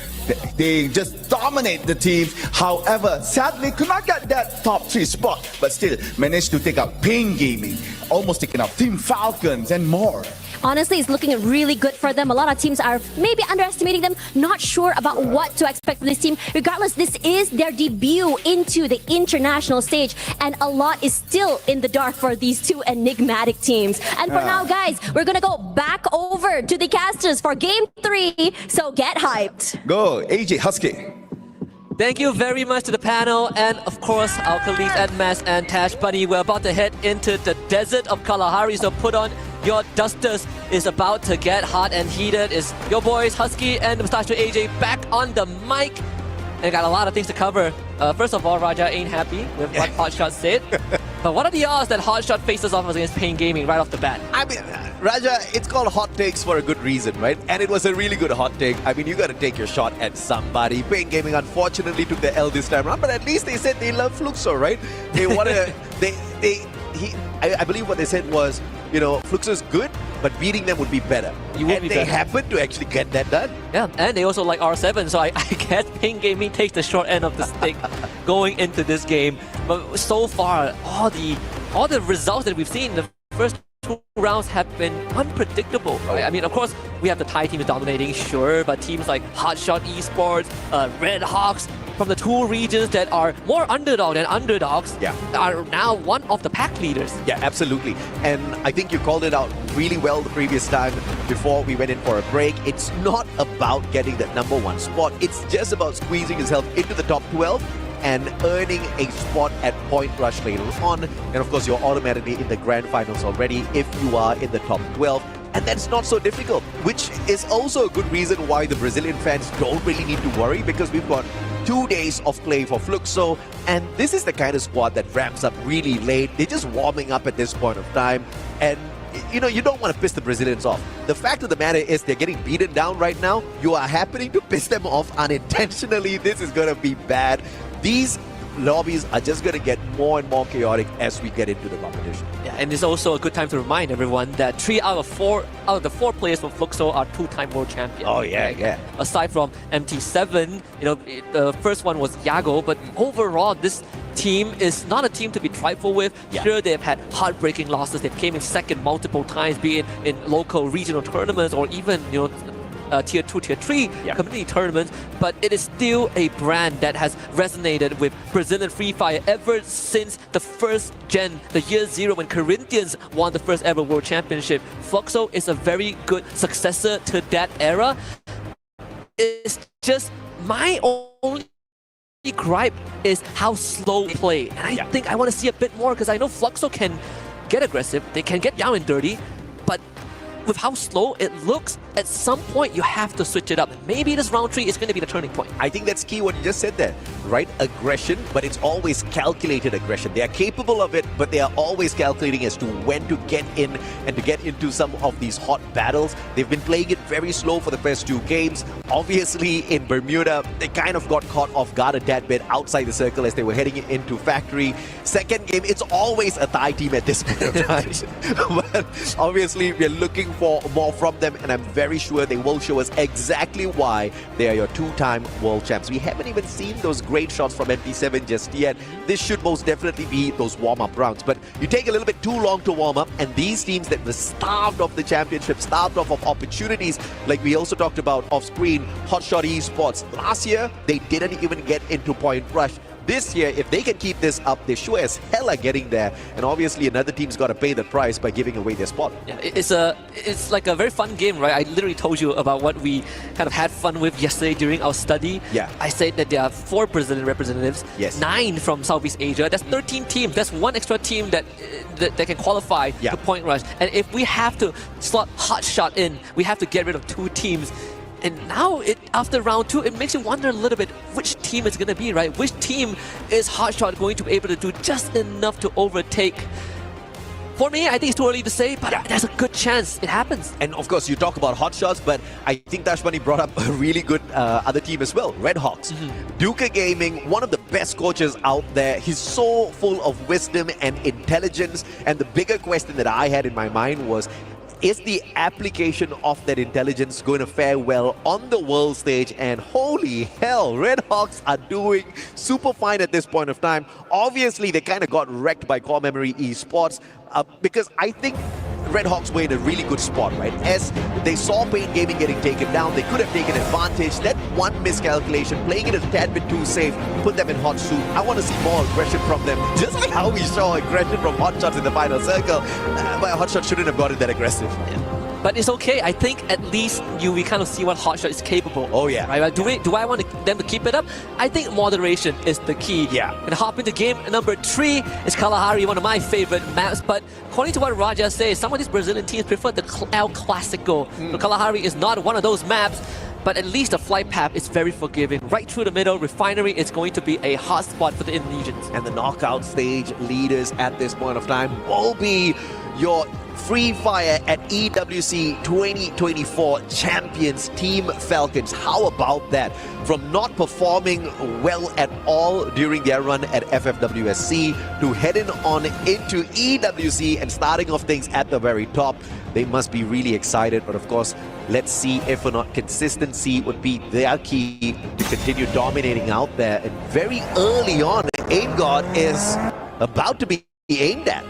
S8: they just dominate the team. However, sadly, could not get that top 3 spot, but still managed to take out Pain Gaming, almost taking out Team Falcons and more.
S24: Honestly, it's looking really good for them. A lot of teams are maybe underestimating them, not sure about what to expect from this team. Regardless, this is their debut into the international stage, and a lot is still in the dark for these two enigmatic teams. And for now, guys, we're gonna go back over to the casters for Game 3, so get hyped.
S8: Go, AJ Husky.
S22: Thank you very much to the panel and of course our colleagues AdMats and Tash Bunny. We're about to head into the desert of Kalahari, so put on your dusters. Is about to get hot and heated. It's your boys Husky and Mustache AJ back on the mic. And got a lot of things to cover. First of all, Raja ain't happy with what Hotshot said. But what are the odds that Hotshot faces off against Pain Gaming right off the bat?
S23: I mean, Raja, it's called hot takes for a good reason, right? And it was a really good hot take. I mean, you got to take your shot at somebody. Pain Gaming unfortunately took the L this time around, but at least they said they love Fluxo, right? They want to. I believe what they said was, you know, Fluxo's good, but beating them would be better. They happened to actually get that done.
S22: Yeah, and they also like R7, so I guess Pain Gaming takes the short end of the stick going into this game. But so far, all the results that we've seen in the first 2 rounds have been unpredictable. Right? I mean, of course, we have the Thai team dominating, sure, but teams like Hotshot Esports, Red Hawks, from the 2 regions that are more underdog than underdogs, are now one of the pack leaders.
S23: Yeah, absolutely. And I think you called it out really well the previous time before we went in for a break. It's not about getting that number 1 spot. It's just about squeezing yourself into the top 12 and earning a spot at Point Rush later on. And of course, you're automatically in the grand finals already if you are in the top 12. And that's not so difficult, which is also a good reason why the Brazilian fans don't really need to worry, because we've got 2 days of play for Fluxo, and this is the kind of squad that ramps up really late. They're just warming up at this point of time, and you know, you don't want to piss the Brazilians off. The fact of the matter is they're getting beaten down right now. You are happening to piss them off unintentionally. This is going to be bad. These lobbies are just going to get more and more chaotic as we get into the competition.
S22: Yeah, and it's also a good time to remind everyone that 3 out of the 4 players from Fluxo are 2-time world champions.
S23: Oh yeah, yeah.
S22: Aside from MT7, you know, the first one was Yago, but overall this team is not a team to be trifled with. Sure, they've had heartbreaking losses. They've came in second multiple times, be it in local regional tournaments or even, you know, tier 2, tier 3 community tournaments, but it is still a brand that has resonated with Brazilian Free Fire ever since the first gen, the year 0 when Corinthians won the first ever world championship. Fluxo is a very good successor to that era. It's just my only gripe is how slow they play. And I think I want to see a bit more, because I know Fluxo can get aggressive, they can get down and dirty, but with how slow it looks, at some point you have to switch it up. Maybe this round 3 is going to be the turning point.
S23: I think that's key what you just said there, right? Aggression, but it's always calculated aggression. They are capable of it, but they are always calculating as to when to get in and to get into some of these hot battles. They've been playing it very slow for the first 2 games. Obviously, in Bermuda, they kind of got caught off guard a tad bit outside the circle as they were heading into Factory. Second game, it's always a Thai team at this point of time. But obviously, we're looking for more from them, and I'm very sure they will show us exactly why they are your 2-time world champs. We haven't even seen those great shots from MP7 just yet. This should most definitely be those warm-up rounds. But you take a little bit too long to warm up, and these teams that were starved of the championship, starved off of opportunities, like we also talked about off-screen, Hotshot Esports. Last year, they didn't even get into Point Rush. This year, if they can keep this up, they sure as hell are getting there. And obviously, another team's got to pay the price by giving away their spot.
S22: Yeah, it's like a very fun game, right? I literally told you about what we kind of had fun with yesterday during our study.
S23: Yeah.
S22: I said that there are 4 Brazilian representatives,
S23: yes,
S22: 9 from Southeast Asia. That's 13 teams. That's 1 extra team that can qualify to Point Rush. And if we have to slot Hotshot in, we have to get rid of 2 teams. And now, after round 2, it makes you wonder a little bit which team it's going to be, right? Which team is Hotshot going to be able to do just enough to overtake? For me, I think it's too early to say, but there's a good chance it happens.
S23: And of course, you talk about hotshots, but I think Dashmani brought up a really good other team as well, Red Hawks. Duca Gaming, one of the best coaches out there. He's so full of wisdom and intelligence. And the bigger question that I had in my mind was, is the application of that intelligence going to fare well on the world stage? And holy hell, Red Hawks are doing super fine at this point of time. Obviously, they kind of got wrecked by Core Memory Esports because I think Red Hawks were in a really good spot, right? As they saw Pain Gaming getting taken down, they could have taken advantage. That one miscalculation, playing it a tad bit too safe, put them in hot soup. I want to see more aggression from them, just like how we saw aggression from Hotshots in the final circle. But Hotshot shouldn't have gotten that aggressive.
S22: But it's okay. I think at least we kind of see what Hotshot is capable.
S23: Oh yeah.
S22: Right? Do I want them to keep it up? I think moderation is the key.
S23: Yeah.
S22: And hop into game number 3 is Kalahari, one of my favorite maps. But according to what Raja says, some of these Brazilian teams prefer the El Clasico. So Kalahari is not one of those maps. But at least the flight path is very forgiving. Right through the middle, Refinery is going to be a hot spot for the Indonesians.
S23: And the knockout stage leaders at this point of time will be your Free Fire at EWC 2024 champions, Team Falcons. How about that? From not performing well at all during their run at FFWSC to heading on into EWC and starting off things at the very top. They must be really excited, but of course, let's see if or not consistency would be their key to continue dominating out there. And very early on, Aim God is about to be aimed at.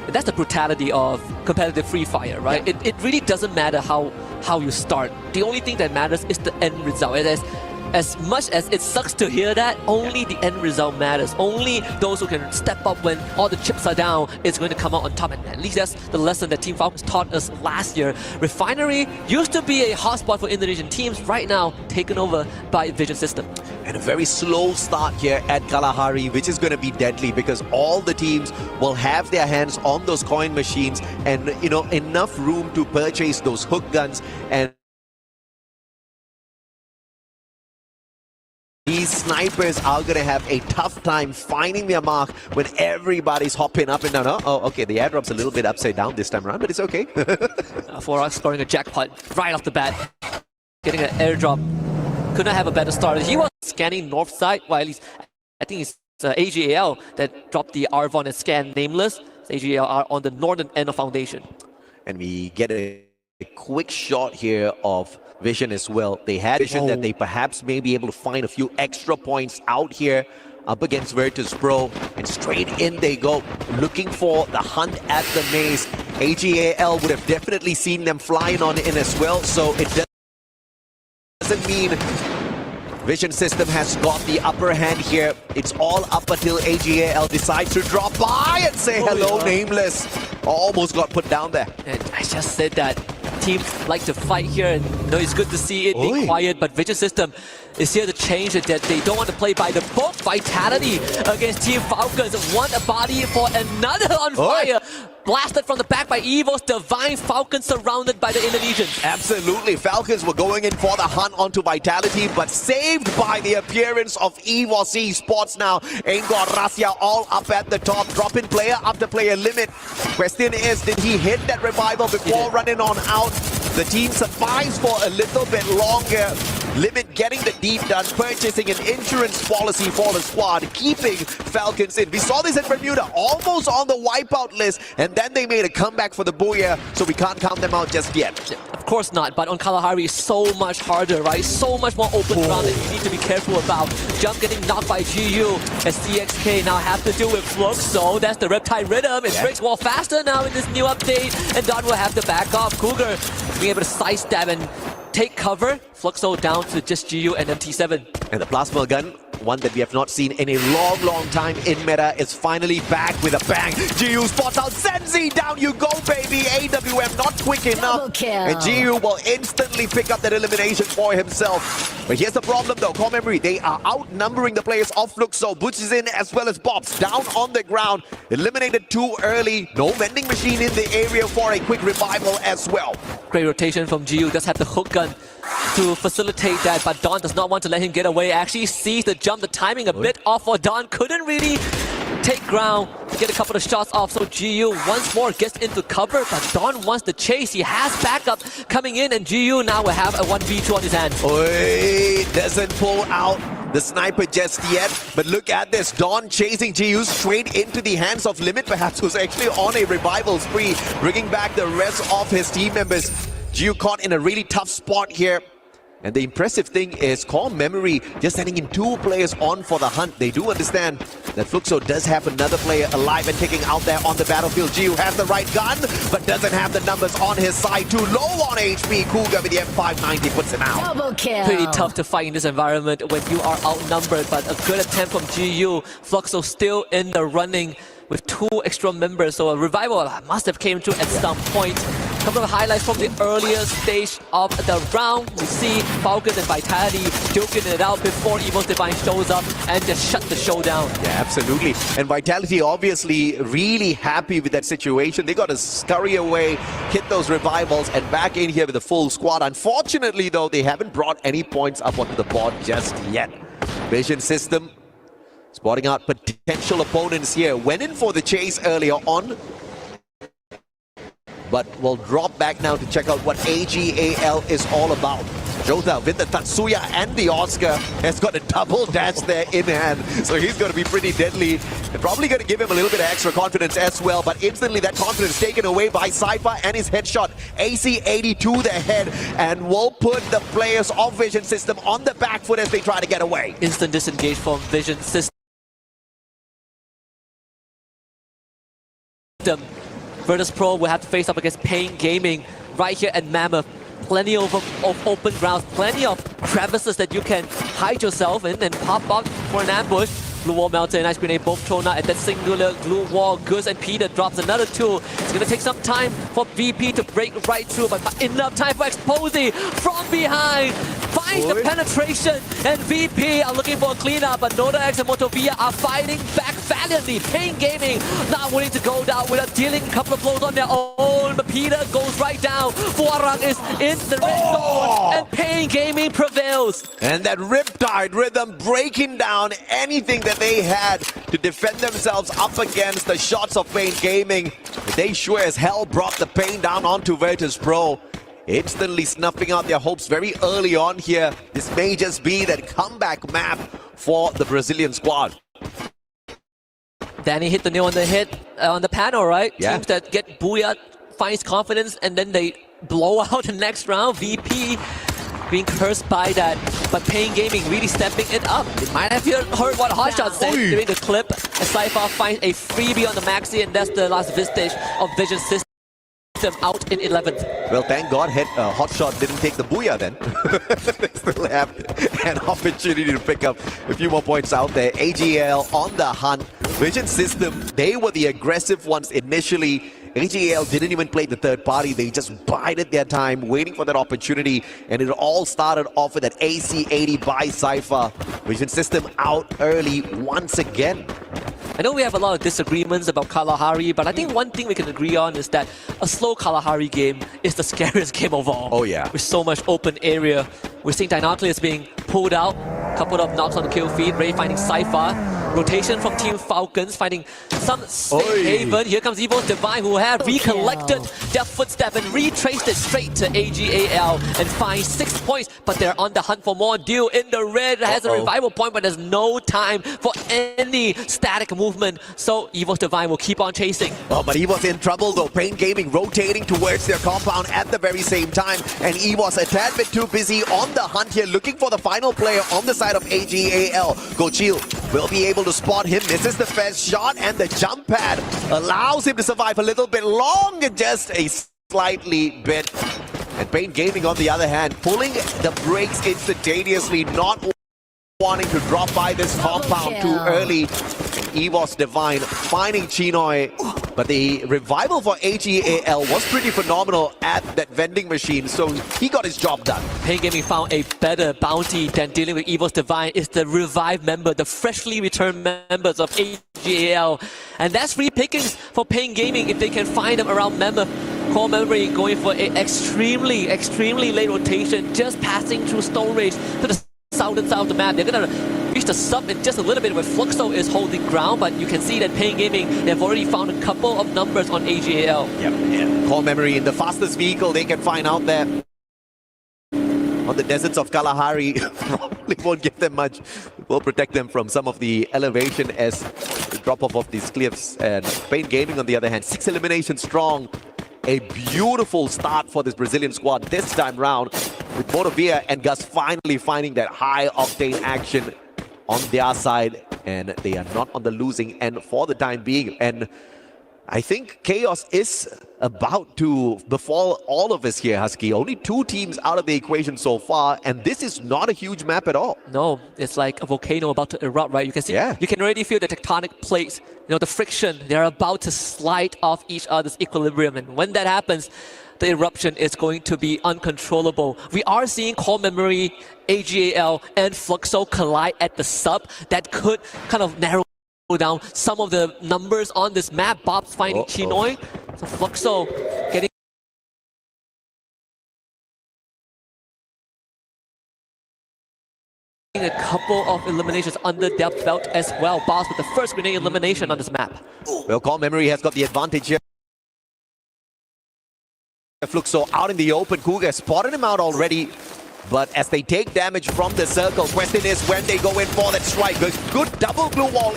S22: That's the brutality of competitive Free Fire, right?
S23: Yeah.
S22: It really doesn't matter how you start. The only thing that matters is the end result. As much as it sucks to hear that, only the end result matters. Only those who can step up when all the chips are down is going to come out on top. And at least that's the lesson that Team Falcons taught us last year. Refinery used to be a hotspot for Indonesian teams, right now taken over by Vision System.
S23: And a very slow start here at Kalahari, which is going to be deadly because all the teams will have their hands on those coin machines and, you know, enough room to purchase those hook guns. And these snipers are going to have a tough time finding their mark when everybody's hopping up and down. Oh, okay, the airdrop's a little bit upside down this time around, but it's okay.
S22: For us, scoring a jackpot right off the bat. Getting an airdrop. Couldn't have a better start. He was scanning north side, while I think it's AGAL that dropped the Arvon and scanned Nameless. AGAL are on the northern end of Foundation.
S23: And we get a quick shot here of Vision as well. They had Vision that they perhaps may be able to find a few extra points out here up against Virtus Pro, and straight in they go, looking for the hunt at the maze. AGAL would have definitely seen them flying on in as well, so it doesn't mean Vision System has got the upper hand here. It's all up until AGAL decides to drop by and say hello, Nameless. Almost got put down there.
S22: And I just said that teams like to fight here, and you know, it's good to see it being quiet, but Vision System is here to change it, that they don't want to play by the book. Vitality against Team Falcons. One body for another on fire. blasted from the back by Evo's Divine Falcon surrounded by the Indonesians.
S23: Absolutely. Falcons were going in for the hunt onto Vitality, but saved by the appearance of EWC Sports now. Angor Rasya all up at the top, dropping player after player limit. Question is, did he hit that revival before running on out? The team survives for a little bit longer. Limit getting the deep done, purchasing an insurance policy for the squad, keeping Falcons in. We saw this in Bermuda, almost on the wipeout list, and then they made a comeback for the Booyah, so we can't count them out just yet.
S22: Of course not, but on Kalahari it's so much harder, right? So much more open ground that you need to be careful about. Jump getting knocked by GU as CXK now have to deal with Fluxo. That's the Reptile Rhythm. It breaks wall faster now in this new update, and Don will have to back off. Cougar being able to sidestep and take cover. Fluxo down to just GU and MT7.
S23: And the plasma gun, one that we have not seen in a long time in meta, is finally back with a bang. GU spots out Senzi, down you go baby. AWM not quick enough, and GU will instantly pick up that elimination for himself. But here's the problem though, Core Memory, they are outnumbering the players of Fluxo. Butch is in as well as Bobs, down on the ground, eliminated too early. No vending machine in the area for a quick revival as well.
S22: Great rotation from GU, does have the hook gun to facilitate that, but Don does not want to let him get away. Actually sees the jump, the timing a bit off for Don, couldn't really take ground, get a couple of shots off, so GU once more gets into cover, but Don wants the chase. He has backup coming in, and GU now will have a 1v2 on his hands.
S23: Oi, doesn't pull out the sniper just yet, but look at this. Don chasing GU straight into the hands of Limit, perhaps, who's actually on a revival spree, bringing back the rest of his team members. GU caught in a really tough spot here. And the impressive thing is Core Memory just sending in 2 players on for the hunt. They do understand that Fluxo does have another player alive and kicking out there on the battlefield. GU has the right gun, but doesn't have the numbers on his side. Too low on HP. Cougar with the M590 puts him out.
S24: Double kill.
S22: Pretty tough to fight in this environment when you are outnumbered, but a good attempt from GU. Fluxo still in the running with 2 extra members, so a revival must have came to at some point. A couple of highlights from the earlier stage of the round. We see Falcons and Vitality duking it out before Evo's Divine shows up and just shut the show down.
S23: Yeah, absolutely. And Vitality obviously really happy with that situation. They got to scurry away, hit those revivals, and back in here with a full squad. Unfortunately, though, they haven't brought any points up onto the board just yet. Vision System spotting out potential opponents here. Went in for the chase earlier on, but will drop back now to check out what AGAL is all about. Jota with the Tatsuya and the Oscar has got a double dash there in hand, so he's going to be pretty deadly. They're probably going to give him a little bit of extra confidence as well, but instantly that confidence taken away by Cypher and his headshot. AC-80 to the head, and will put the players of Vision System on the back foot as they try to get away.
S22: Instant disengage from Vision System. Virtus Pro will have to face up against Pain Gaming right here at Mammoth. Plenty of open grounds, plenty of crevices that you can hide yourself in and pop up for an ambush. Blue Wall Melter and Ice Grenade both thrown out at that singular Blue Wall. Goose and Peter drops another 2. It's going to take some time for VP to break right through, but enough time for Exposy from behind. Finds the penetration, and VP are looking for a cleanup, but Noda X and Motovia are fighting back valiantly. Pain Gaming not willing to go down without dealing a couple of blows on their own, but Peter goes right down. Fuarang is in the red zone, and Pain Gaming prevails.
S23: And that Riptide Rhythm breaking down anything that they had to defend themselves up against the shots of Pain Gaming. They sure as hell brought the pain down onto Virtus Pro. Instantly snuffing out their hopes very early on here. This may just be that comeback map for the Brazilian squad.
S22: Danny hit the nail on the head on the panel, right?
S23: Yeah.
S22: Teams that get Booyah finds confidence and then they blow out the next round. VP being cursed by that, but Pain Gaming really stepping it up. You might have heard what Hotshot said during the clip. As Cypher finds a freebie on the Maxi, and that's the last vestige of Vision System out in 11th.
S23: Well, thank God Hotshot didn't take the Booyah then. They still have an opportunity to pick up a few more points out there. AGL on the hunt. Vision System, they were the aggressive ones initially. AGL didn't even play the third party. They just bided their time, waiting for that opportunity. And it all started off with that AC-80 by Cypher. Vision System out early once again.
S22: I know we have a lot of disagreements about Kalahari, but I think one thing we can agree on is that a slow Kalahari game is the scariest game of all.
S23: Oh yeah.
S22: With so much open area. We're seeing Dinoculus being pulled out, couple of knocks on the kill feed, Ray finding Cypher. Rotation from Team Falcons, finding some safe haven. Here comes Evo's Divine, who have recollected their footstep and retraced it straight to AGAL and find 6 points, but they're on the hunt for more. Deal in the red has a revival point, but there's no time for any static movement, so Evo's Divine will keep on chasing.
S23: Oh, but Evo's in trouble though. Pain Gaming rotating towards their compound at the very same time, and Evo's a tad bit too busy on the hunt here, looking for the final player on the side of AGAL. Gochil will be able to spot him, misses the first shot, and the jump pad allows him to survive a little bit longer, just a slightly bit. And Pain Gaming, on the other hand, pulling the brakes instantaneously, not wanting to drop by this compound too early. Evo's Divine finding Chinoy, but the revival for AGAL was pretty phenomenal at that vending machine, so he got his job done.
S22: Pain Gaming found a better bounty than dealing with Evo's Divine. Is the revived member, the freshly returned members of AGAL, and that's free pickings for Pain Gaming if they can find them around member. Core Memory going for an extremely late rotation, just passing through Stone Rage to the southern side of the map. They're gonna reach the sub in just a little bit where Fluxo is holding ground, but you can see that Pain Gaming, they've already found a couple of numbers on AGAL.
S23: Yep. Core Memory in the fastest vehicle they can find out there on the deserts of Kalahari. Probably won't give them much. Will protect them from some of the elevation as the drop off of these cliffs. And Pain Gaming, on the other hand, 6 eliminations strong. A beautiful start for this Brazilian squad this time round, with Motovia and Gus finally finding that high octane action on their side, and they are not on the losing end for the time being. And I think chaos is about to befall all of us here, Husky. Only 2 teams out of the equation so far, and this is not a huge map at all.
S22: No, it's like a volcano about to erupt, right? You can see, you can already feel the tectonic plates, you know, the friction. They're about to slide off each other's equilibrium, and when that happens, the eruption is going to be uncontrollable. We are seeing Core Memory, AGAL, and Fluxo collide at the sub. That could kind of narrow down some of the numbers on this map. Bob's finding Chinoy, so Fluxo getting a couple of eliminations under their belt as well. Boss with the first grenade elimination on this map.
S23: Well, Core Memory has got the advantage here. Fluxo out in the open. Cougar spotted him out already. But as they take damage from the circle, question is when they go in for that strike. Good double glue wall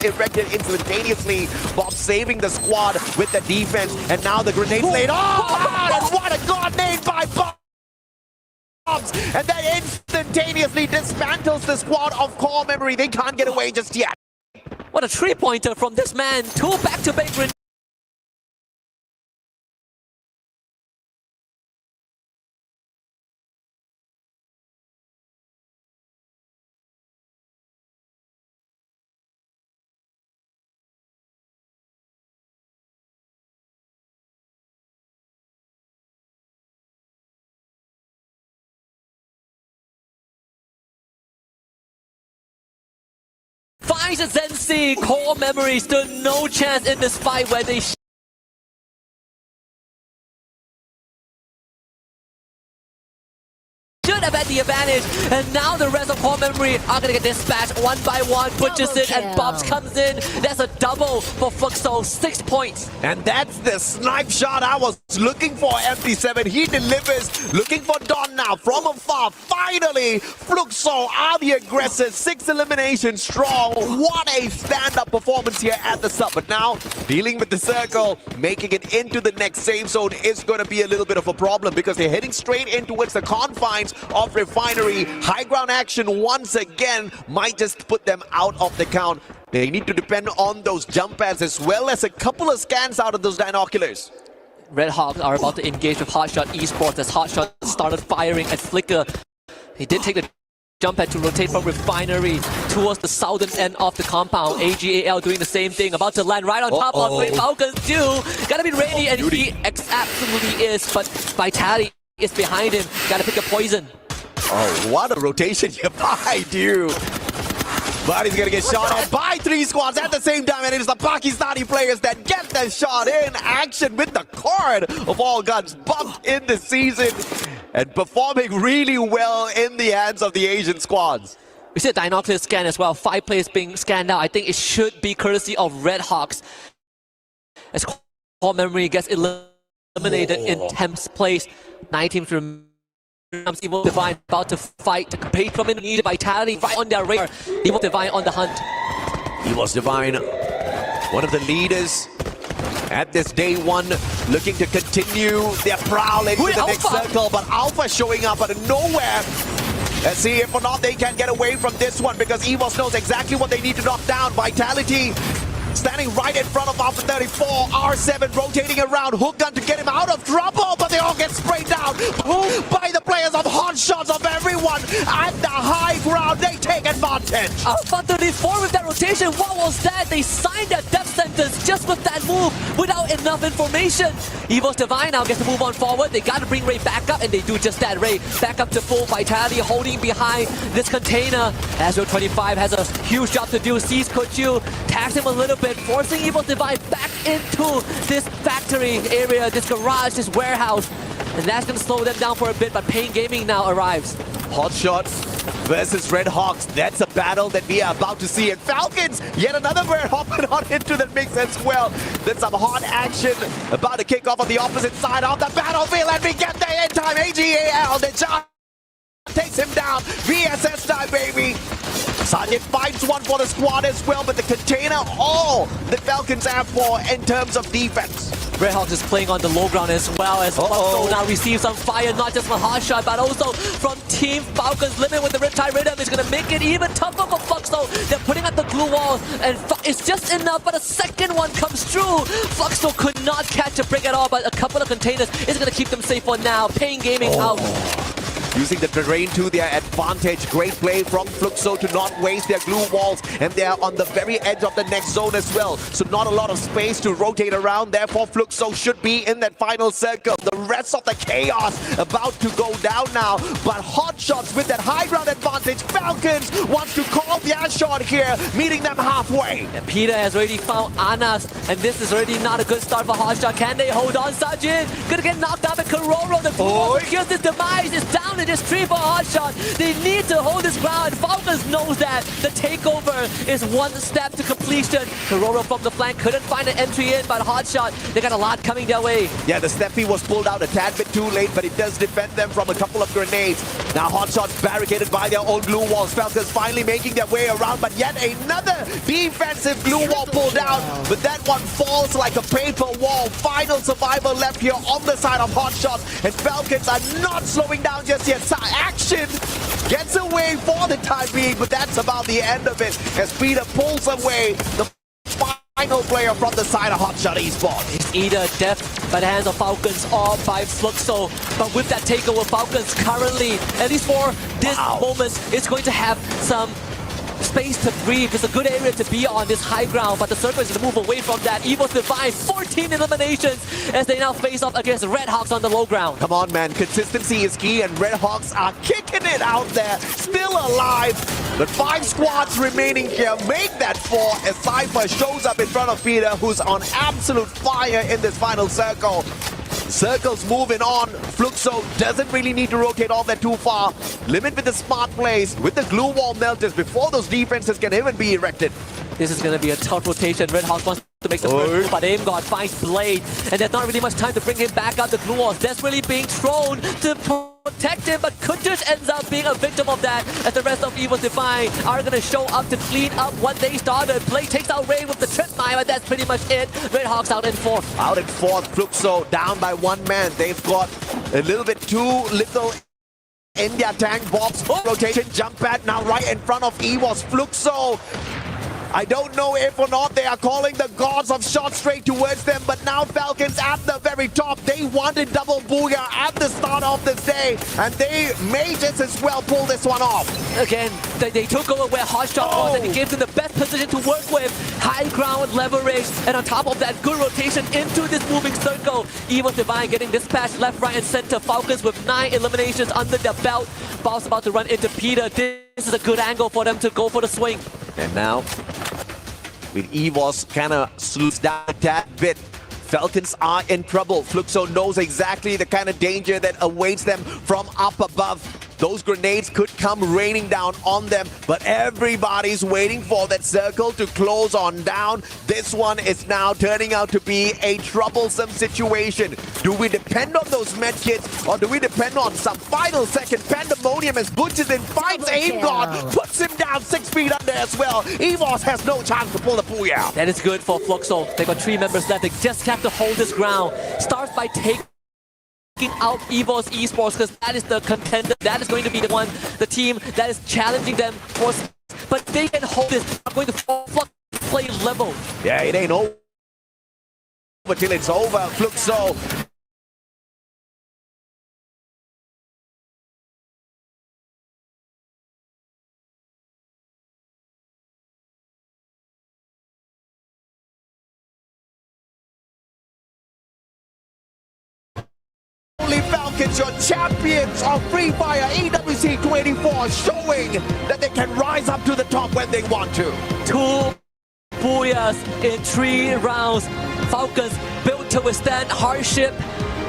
S23: erected instantaneously. Bob saving the squad with the defense, and now the grenade laid off. And what a god made by Bob! And that instantaneously dismantles the squad of Core Memory. They can't get away just yet.
S22: What a 3-pointer from this man. 2 back-to-back grenades. Finds a Zensi. Core Memory stood no chance in this fight where they should have had the advantage, and now the rest of Core Memory are gonna get dispatched one by one. Butchers it, and Bobs comes in. That's a double for Fluxo, 6 points.
S23: And that's the snipe shot I was looking for, MD7. He delivers, looking for Don now from afar. Finally, Fluxo are the aggressors. 6 eliminations strong. What a stand-up performance here at the sub. But now, dealing with the circle, making it into the next save zone is going to be a little bit of a problem, because they're heading straight in towards the confines of Refinery. High ground action once again might just put them out of the count. They need to depend on those jump pads as well as a couple of scans out of those binoculars.
S22: Red Hawks are about to engage with Hotshot Esports as Hotshot started firing at Flicker. He did take the jump pad to rotate from Refinery towards the southern end of the compound. AGAL doing the same thing, about to land right on top of what Falcons do. Gotta be ready, and he absolutely is, but Vitality is behind him. Gotta pick a poison.
S23: Oh, what a rotation here by Dew. But he's gonna get shot at by 3 squads at the same time, and it is the Pakistani players that get the shot in action with the card of all guns bumped in the season and performing really well in the hands of the Asian squads.
S22: We see a Dinoculus scan as well. 5 players being scanned out. I think it should be courtesy of Red Hawks. As Core Memory gets eliminated in 10th place. 9 teams remain. Evil Divine about to fight to compete from Indonesia. Vitality right on their radar. Evil Divine on the hunt.
S23: Evil Divine, one of the leaders at this day 1, looking to continue their prowl into the next circle, but Alpha showing up out of nowhere. Let's see if or not they can get away from this one, because Evos knows exactly what they need to knock down. Vitality standing right in front of Alpha 34. R7 rotating around. Hook gun to get him out of trouble, but they all get sprayed down by the players of hot shots of everyone at the high ground. They take advantage.
S22: Alpha 34 with that rotation. What was that? They signed their death sentence just with that move without enough information. Evos Divine now gets to move on forward. They got to bring Ray back up, and they do just that. Ray back up to full Vitality, holding behind this container. Azure 25 has a huge job to do. Sees Kochu, tags him a little bit, forcing Evil Divine back into this factory area, this garage, this warehouse. And that's going to slow them down for a bit, but Pain Gaming now arrives.
S23: Hotshot versus Red Hawks. That's a battle that we are about to see. And Falcons, yet another bird hopping on into the mix as well. There's some hot action about to kick off on the opposite side of the battlefield. And we get there in time. AGAL, the John takes him down. VSS time, baby. Sajid finds one for the squad as well, but the container, all the Falcons have for in terms of defense.
S22: Red Hawks is playing on the low ground as well as Fuxo now receives some fire, not just from Hotshot, but also from Team Falcons. Limit with the Riptide Rhythm is going to make it even tougher for Fuxo. They're putting up the glue walls, and it's just enough, but a second one comes through. Fuxo could not catch a break at all, but a couple of containers is going to keep them safe for now. Pain Gaming out.
S23: Using the terrain to their advantage. Great play from Fluxo to not waste their glue walls, and they are on the very edge of the next zone as well. So not a lot of space to rotate around. Therefore, Fluxo should be in that final circle. The rest of the chaos about to go down now. But Hot Shots with that high ground advantage. Falcons wants to call their shot here, meeting them halfway.
S22: And Peter has already found Anas, and this is already not a good start for Hotshot. Can they hold on? Sajin gonna get knocked out by Kororo. The glue secures his demise. Is down in this tree for Hotshot. They need to hold this ground. Falcons knows that. The takeover is one step to completion. Kororo from the flank couldn't find an entry in, but Hotshot, they got a lot coming their way.
S23: Yeah, the Steffi was pulled out a tad bit too late, but it does defend them from a couple of grenades. Now Hotshot barricaded by their own glue walls. Falcons finally making their way around, but yet another defensive glue wall pulled out. But that one falls like a paper wall. Final survivor left here on the side of Hotshot, and Falcons are not slowing down just yet. Action gets away for the time being, but that's about the end of it as Peter pulls away the final player from the side of Hotshot Esports.
S22: It's either death by the hands of Falcons or by Fluxo. But with that takeover, Falcons currently, at least for this moment, is going to have some space to breathe. It's a good area to be on this high ground, but the circle is going to move away from that. Evos Divine, 14 eliminations as they now face off against Red Hawks on the low ground.
S23: Come on, man. Consistency is key, and Red Hawks are kicking it out there. Still alive, but 5 squads remaining here. Make that 4 as Cypher shows up in front of Peter, who's on absolute fire in this final circle. Circles moving on. Fluxo doesn't really need to rotate all that too far. Limit with the smart plays, with the glue wall melters before those defenses can even be erected.
S22: This is going to be a tough rotation. Red Hawks wants to make the first move, but Aimgod finds Blade, and there's not really much time to bring him back up. The glue walls desperately being thrown to protect him, but Kutush ends up being a victim of that as the rest of Evil Divine are going to show up to clean up what they started. Blade takes out Ray with the trip mine, but that's pretty much it. Red Hawks out in 4th.
S23: Out in 4th, Fluxo down by 1 man. They've got a little bit too little in their tank. Bob's rotation jump pad now right in front of Evos. Fluxo, I don't know if or not they are calling the gods of shot straight towards them, but now Falcons at the very top. They wanted double booyah at the start of this day, and they may just as well pull this one off.
S22: Again, they took over where Hotshot was, and it gave them the best position to work with. High ground leverage, and on top of that, good rotation into this moving circle. Evil Divine getting dispatched left, right, and center. Falcons with 9 eliminations under their belt. Ball's about to run into Peter. This is a good angle for them to go for the swing.
S23: And now, with EVOS kind of slows down a tad bit, Falcons are in trouble. Fluxo knows exactly the kind of danger that awaits them from up above. Those grenades could come raining down on them, but everybody's waiting for that circle to close on down. This one is now turning out to be a troublesome situation. Do we depend on those medkits, or do we depend on some final second pandemonium as Butches in finds Aim God, puts him down 6 feet under as well. EVOS has no chance to pull the booyah.
S22: That is good for Fluxo. They got 3 members left. They just have to hold this ground. Starts by taking out EVOS Esports, because that is the contender. That is going to be the team that is challenging them. But they can hold this. I'm going to Flux play level.
S23: Yeah, it ain't over till it's over. Fluxo. Only Falcons, your champions of Free Fire EWC 24, showing that they can rise up to the top when they want to.
S22: 2 booyahs in 3 rounds. Falcons built to withstand hardship,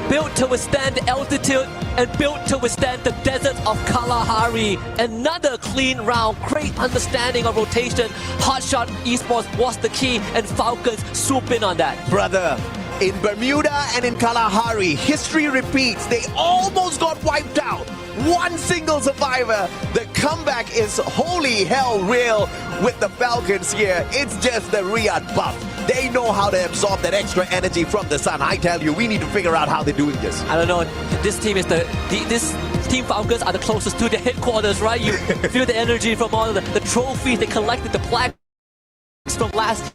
S22: built to withstand the altitude, and built to withstand the desert of Kalahari. Another clean round, great understanding of rotation. Hotshot Esports was the key, and Falcons swoop in on that.
S23: Brother, in Bermuda and in Kalahari, history repeats. They almost got wiped out. 1 single survivor. The comeback is holy hell real with the Falcons here. It's just the Riyadh buff. They know how to absorb that extra energy from the sun. I tell you, we need to figure out how they're doing this.
S22: I don't know. This team is this Team Falcons are the closest to the headquarters, right? You feel the energy from all the trophies they collected, the plaques from last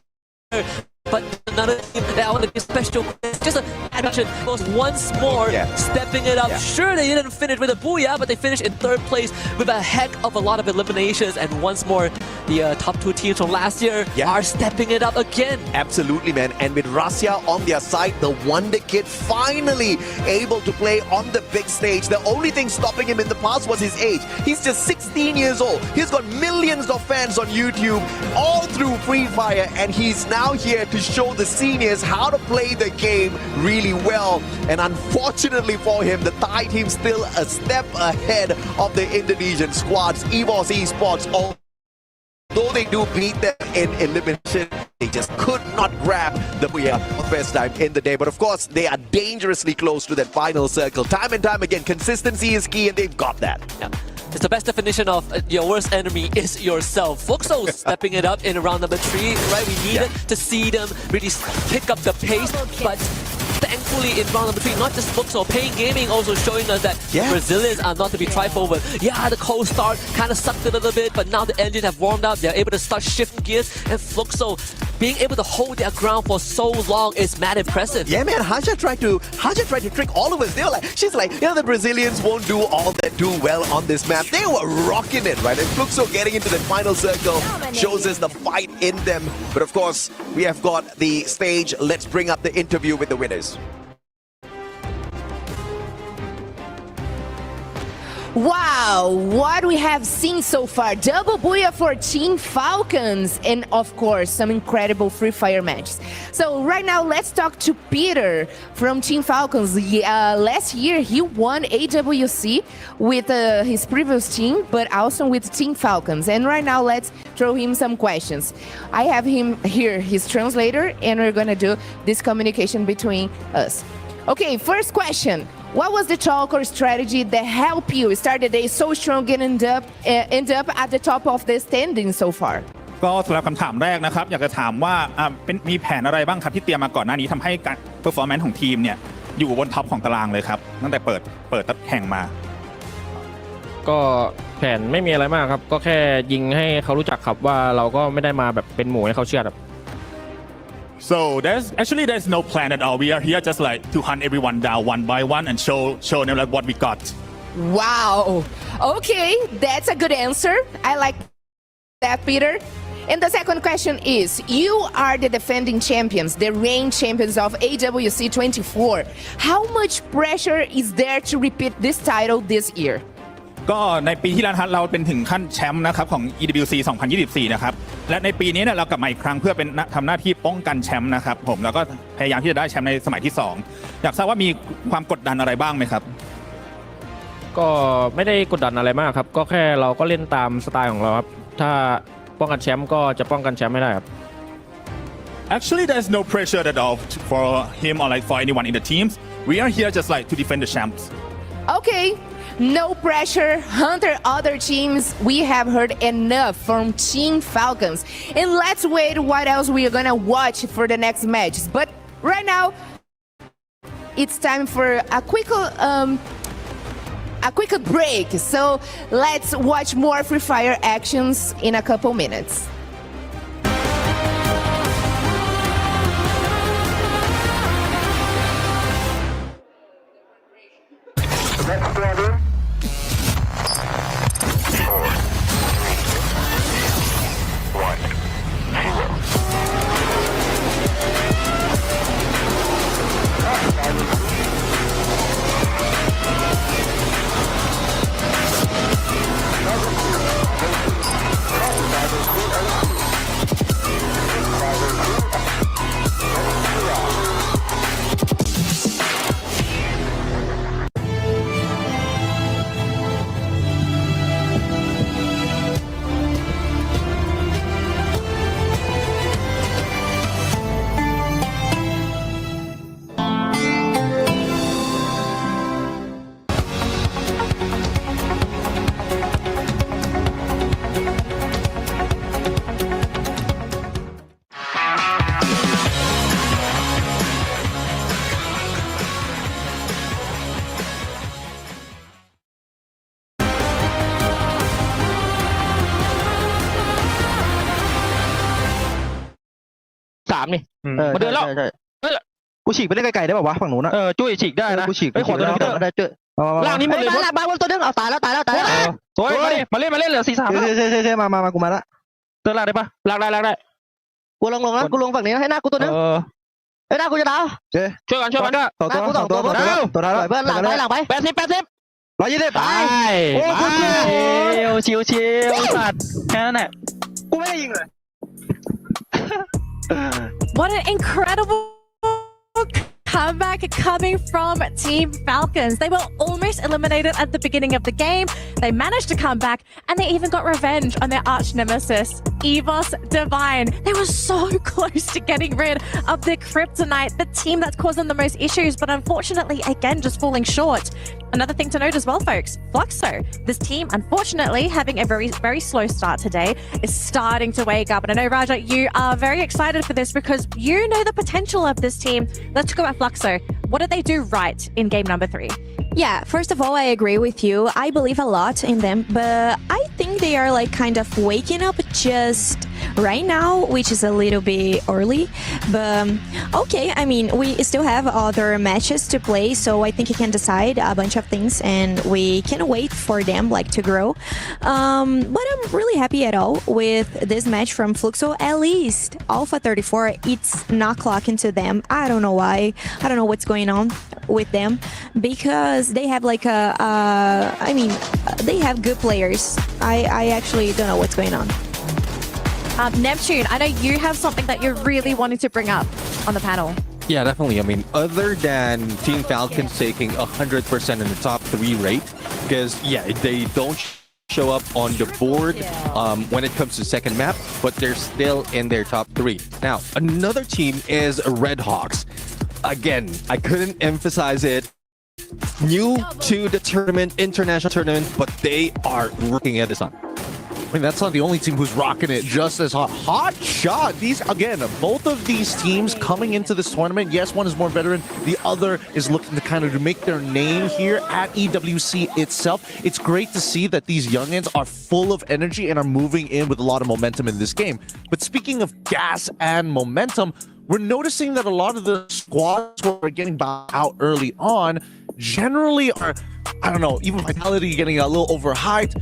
S22: year. But another team that I want to give special credit, just a mention, was once more stepping it up. Sure, they didn't finish with a booyah, but they finished in 3rd place with a heck of a lot of eliminations. And once more, the top 2 teams from last year are stepping it up again.
S23: Absolutely, man. And with Russia on their side, the Wonder Kid finally able to play on the big stage. The only thing stopping him in the past was his age. He's just 16 years old. He's got millions of fans on YouTube, all through Free Fire, and he's now here to show the seniors how to play the game really well. And unfortunately for him, the Thai team still a step ahead of the Indonesian squads. EVOS Esports, although they do beat them in elimination, they just could not grab the booyah for the first time in the day. But of course, they are dangerously close to that final circle. Time and time again, consistency is key, and they've got that.
S22: Yeah. It's the best definition of your worst enemy is yourself. Fluxo stepping it up in round number 3, right? We needed to see them really pick up the pace, but thankfully in round number 3, not just Fluxo, Pain Gaming also showing us that Brazilians are not to be trifled with. Yeah, the cold start kind of sucked a little bit, but now the engine have warmed up. They're able to start shifting gears, and Fluxo being able to hold their ground for so long is mad impressive.
S23: Yeah, man, Haja tried to trick all of us. They were like, she's like, the Brazilians won't do all that too well on this map. They were rocking it, right? And Fluxo getting into the final circle shows us the fight in them. But of course, we have got the stage. Let's bring up the interview with the winners.
S3: Wow, what we have seen so far. Double booyah for Team Falcons, and of course, some incredible Free Fire matches. So right now, let's talk to Peter from Team Falcons. Last year, he won EWC with his previous team, but also with Team Falcons. And right now, let's throw him some questions. I have him here, his translator, and we're gonna do this communication between us. Okay, first question. What was the talk or strategy that helped you start the day so strong and end up at the top of the standing so far?
S1: ก็สำหรับคำถามแรกนะครับอยากจะถามว่ามีแผนอะไรบ้างครับที่เตรียมมาก่อนหน้านี้ทำให้การ performance ของทีมเนี่ยอยู่บนท็อปของตารางเลยครับตั้งแต่เปิดแข่งมา
S14: ก็แผนไม่มีอะไรมากครับก็แค่ยิงให้เขารู้จักครับว่าเราก็ไม่ได้มาแบบเป็นหมูให้เขาเชื่อครับ
S1: So there's no plan at all. We are here just like to hunt everyone down one by one and show them like what we got.
S3: Wow. Okay, that's a good answer. I like that, Peter. And the second question is, you are the defending champions, the reigning champions of EWC 24. How much pressure is there to repeat this title this year?
S1: ก็ในปีที่แล้วเราเป็นถึงขั้นแชมป์นะครับของ EWC 2024 นะครับ และในปีนี้เนี่ยเรากลับมาอีกครั้งเพื่อเป็นทำหน้าที่ป้องกันแชมป์นะครับผมแล้วก็พยายามที่จะได้แชมป์ในสมัยที่ 2 อยากทราบว่ามีความกดดันอะไรบ้างไหมครับ
S14: ก็ไม่ได้กดดันอะไรมากครับก็แค่เราก็เล่นตามสไตล์ของเราครับถ้าป้องกันแชมป์ก็จะป้องกันแชมป์ไม่ได้ครับ
S1: Actually, there's no pressure at all for him or like for anyone in the teams. We are here just like to defend the champs.
S3: Okay, no pressure. Hunter other teams. We have heard enough from Team Falcons. And let's wait what else we are gonna watch for the next matches. But right now, it's time for a quick break. So let's watch more Free Fire actions in a couple minutes.3
S12: นี่มาเดินแล้วกูฉีกไปได้ไกลๆได้ป่าววะฝั่งนู้นนะจุ้ยฉีกได้นะกูฉีกไปขอตัวนึงได้จุ้ยล่างนี้หมดเลยบางตัวนึงเอาตายแล้วสวยมาเล่นเหลือ4-3มากูมาละเติร์ล่างได้ปะล่างได้กูลงนะกูลงฝั่งนี้ให้หน้ากูตัวนึงให้หน้ากูจะดาวช่วยกันต่อตัวเพื่อนหลังไป80 120ไปโอ้ชิวสัตว์แค่นั้นแหละกูไม่ได้ยิงเลย
S16: What an incredible comeback coming from Team Falcons. They were almost eliminated at the beginning of the game. They managed to come back and they even got revenge on their arch nemesis, EVOS Divine. They were so close to getting rid of their kryptonite, the team that's caused them the most issues, but unfortunately, again, just falling short. Another thing to note as well, folks, Fluxo, this team, unfortunately, having a very slow start today, is starting to wake up. And I know, Raja, you are very excited for this because you know the potential of this team. Let's go at Fluxo. What did they do right in game number 3?
S17: Yeah, first of all, I agree with you. I believe a lot in them, but I think they are like kind of waking up just right now, which is a little bit early. But okay, I mean, we still have other matches to play, so I think you can decide a bunch of things and we can wait for them like to grow. But I'm really happy at all with this match from Fluxo. At least Alpha 34, it's not clocking to them. I don't know why. I don't know what's going on with them because they have like I mean, they have good players. I actually don't know what's going on.
S16: Neptune, I know you have something that you're really wanting to bring up on the panel.
S18: Yeah, definitely. I mean, other than Team Falcons taking 100% in the top 3 rate, because, yeah, they don't show up on the board when it comes to second map, but they're still in their top 3. Now, another team is Red Hawks. Again, I couldn't emphasize it. New to the tournament, international tournament, but they are working at this on.
S19: I mean, that's not the only team who's rocking it just as hot. Hot shot. These, again, both of these teams coming into this tournament. Yes, one is more veteran. The other is looking to kind of make their name here at EWC itself. It's great to see that these youngins are full of energy and are moving in with a lot of momentum in this game. But speaking of gas and momentum, we're noticing that a lot of the squads who are getting out early on generally are, I don't know, even Vitality getting a little overhyped.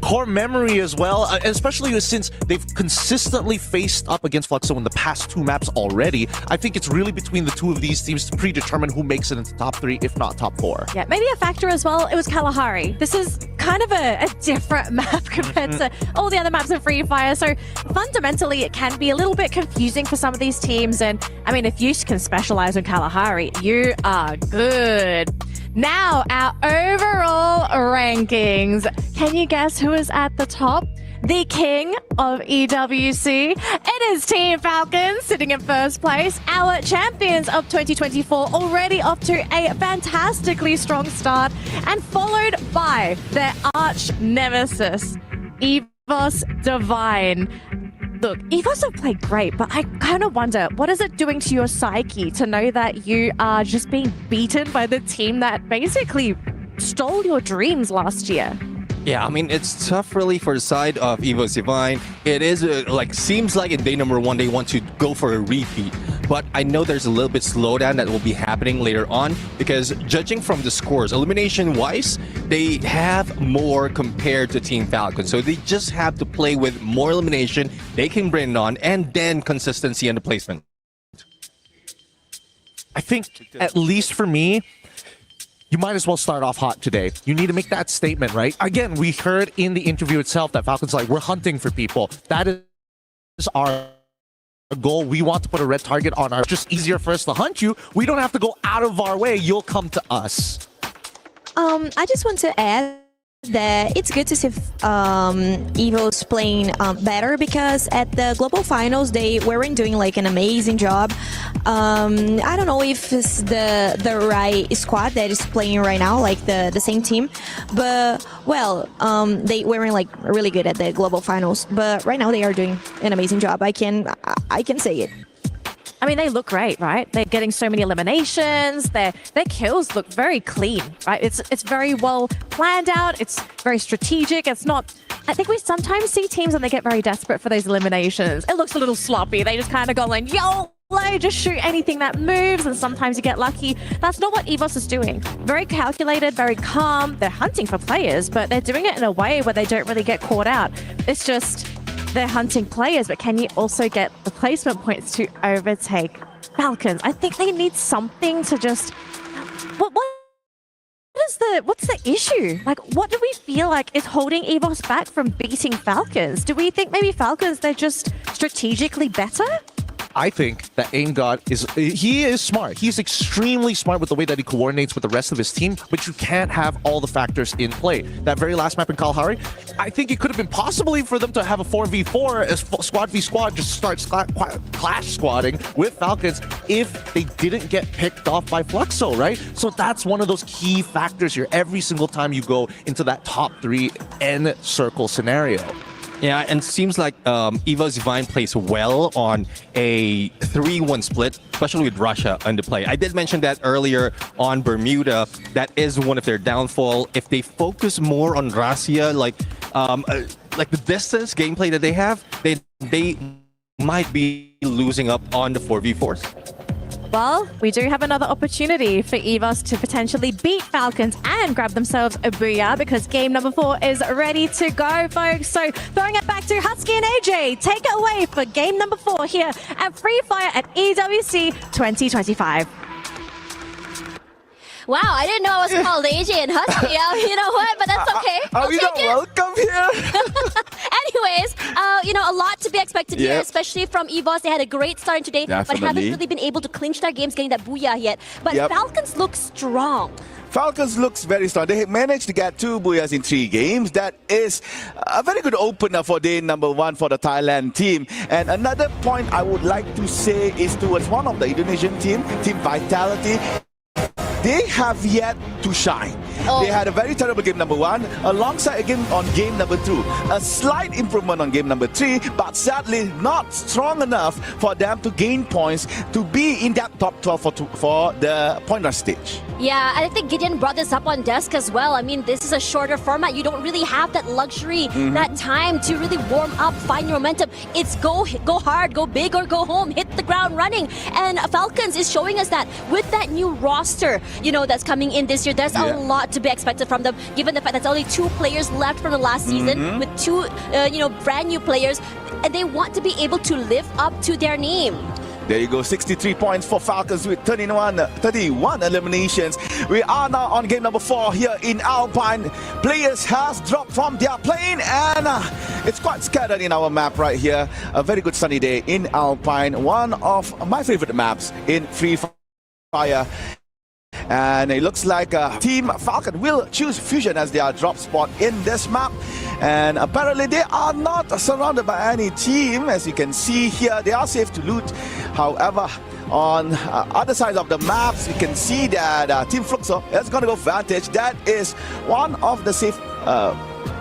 S19: core memory as well, especially since they've consistently faced up against Fluxo in the past 2 maps already. I think it's really between the 2 of these teams to predetermine who makes it into top 3, if not top 4.
S16: Yeah, maybe a factor as well, it was Kalahari. This is kind of a different map compared to all the other maps in Free Fire, so fundamentally it can be a little bit confusing for some of these teams, and I mean, if you can specialize in Kalahari, you are good. Now, our overall rankings. Can you guess who is at the top? The king of EWC. It is Team Falcons sitting in first place. Our champions of 2024 already off to a fantastically strong start, and followed by their arch nemesis, EVOS Divine. Look, EVOS have played great, but I kind of wonder, what is it doing to your psyche to know that you are just being beaten by the team that basically stole your dreams last year?
S18: Yeah, I mean, it's tough really for the side of EVOS Divine. It is seems like in day number 1 they want to go for a repeat. But I know there's a little bit slowdown that will be happening later on, because judging from the scores, elimination-wise, they have more compared to Team Falcon. So they just have to play with more elimination they can bring it on, and then consistency in the placement.
S19: I think, at least for me, you might as well start off hot today. You need to make that statement, right? Again, we heard in the interview itself that Falcon's like, we're hunting for people. That is our goal. We want to put a red target on our... Just easier for us to hunt you. We don't have to go out of our way. You'll come to us.
S17: I just want to add that it's good to see EVO's playing better, because at the global finals they weren't doing like an amazing job. I don't know if it's the right squad that is playing right now, like the same team, but well, they weren't like really good at the global finals, but right now they are doing an amazing job. I can say it.
S16: I mean, they look great, right? They're getting so many eliminations. Their kills look very clean, right? It's very well planned out. It's very strategic. It's not... I think we sometimes see teams and they get very desperate for those eliminations. It looks a little sloppy. They just kind of go like, yo, just shoot anything that moves, and sometimes you get lucky. That's not what EVOS is doing. Very calculated, very calm. They're hunting for players, but they're doing it in a way where they don't really get caught out. It's just... they're hunting players, but can you also get the placement points to overtake Falcons? I think they need something to just... What's the issue? Like, what do we feel like is holding EVOS back from beating Falcons? Do we think maybe Falcons, they're just strategically better?
S19: I think that AimGod he is smart. He's extremely smart with the way that he coordinates with the rest of his team, but you can't have all the factors in play. That very last map in Kalahari, I think it could have been possibly for them to have a 4v4 as squad v squad, just start clash squadding with Falcons if they didn't get picked off by Fluxo, right? So that's one of those key factors here every single time you go into that top 3 end circle scenario.
S18: Yeah, and seems like EVOS Divine plays well on a 3-1 split, especially with Russia under play. I did mention that earlier on Bermuda. That is one of their downfall. If they focus more on Russia, like the distance gameplay that they have, they might be losing up on the 4v4s.
S16: Well, we do have another opportunity for EVOS to potentially beat Falcons and grab themselves a booyah, because game number 4 is ready to go, folks. So throwing it back to Husky and AJ, take it away for game number 4 here at Free Fire at EWC 2025.
S24: Wow, I didn't know I was called AJ and Husky. You know what? But that's okay.
S6: You're not welcome here.
S24: Anyways, a lot to be expected here, especially from EVOS. They had a great start today, but haven't really been able to clinch their games getting that booyah yet. But Falcons look strong.
S8: Falcons looks very strong. They managed to get 2 booyahs in 3 games. That is a very good opener for day number 1 for the Thailand team. And another point I would like to say is towards one of the Indonesian team, Team Vitality. They have yet to shine. They had a very terrible game number 1, alongside again on game number 2. A slight improvement on game number 3, but sadly not strong enough for them to gain points to be in that top 12 for the point rush stage.
S24: Yeah, I think Gideon brought this up on desk as well. I mean, this is a shorter format. You don't really have that luxury, that time to really warm up, find your momentum. It's go hard, go big or go home, hit the ground running. And Falcons is showing us that with that new roster, that's coming in this year, there's a lot lot to be expected from them, given the fact that there's only 2 players left from the last season with 2, brand new players, and they want to be able to live up to their name.
S8: There you go, 63 points for Falcons with 31 eliminations. We are now on game number 4 here in Alpine. Players has dropped from their plane and it's quite scattered in our map right here. A very good sunny day in Alpine, one of my favorite maps in Free Fire. And it looks like Team Falcon will choose Fusion as their drop spot in this map. And apparently they are not surrounded by any team. As you can see here, they are safe to loot. However, on other side of the maps, you can see that Team Fluxo is going to go Vantage. That is one of the safe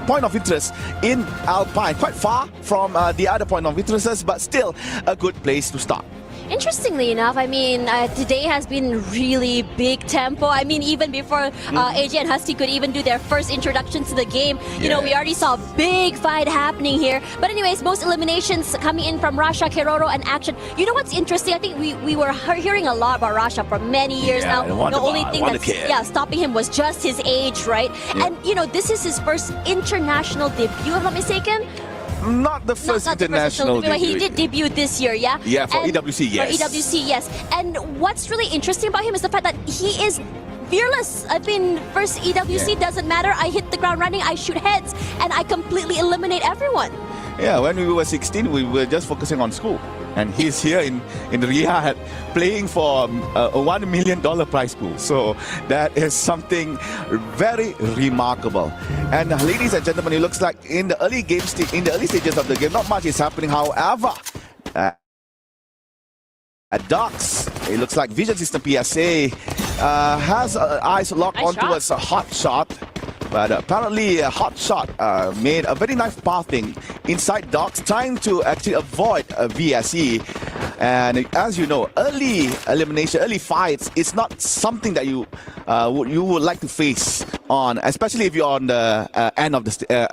S8: point of interest in Alpine. Quite far from the other point of interests, but still a good place to start.
S24: Interestingly enough, I mean, today has been really big tempo. I mean, even before AJ and Husky could even do their first introduction to the game, you know, we already saw a big fight happening here. But anyways, most eliminations coming in from Rasha, Keroro, and Action. You know what's interesting? I think we were hearing a lot about Rasha for many years now. The only thing that's stopping him was just his age, right? And, you know, this is his first international debut, if I'm not mistaken.
S8: Not the first international debut.
S24: He did debut this year, yeah?
S8: Yeah, for EWC, yes.
S24: For EWC, yes. And what's really interesting about him is the fact that he is fearless. I mean, first EWC doesn't matter. I hit the ground running, I shoot heads, and I completely eliminate everyone.
S8: Yeah, when we were 16, we were just focusing on school. And he's here in Riyadh playing for a $1 million prize pool. So that is something very remarkable. And ladies and gentlemen, it looks like in the early stages of the game, not much is happening. However, at Ducks, it looks like Vision System PSA has eyes locked onto a hot shot. But apparently, Hot Shot made a very nice pathing inside Docks, trying to actually avoid a VSE. And as you know, early elimination, early fights, it's not something that you would like to face on, especially if you're on the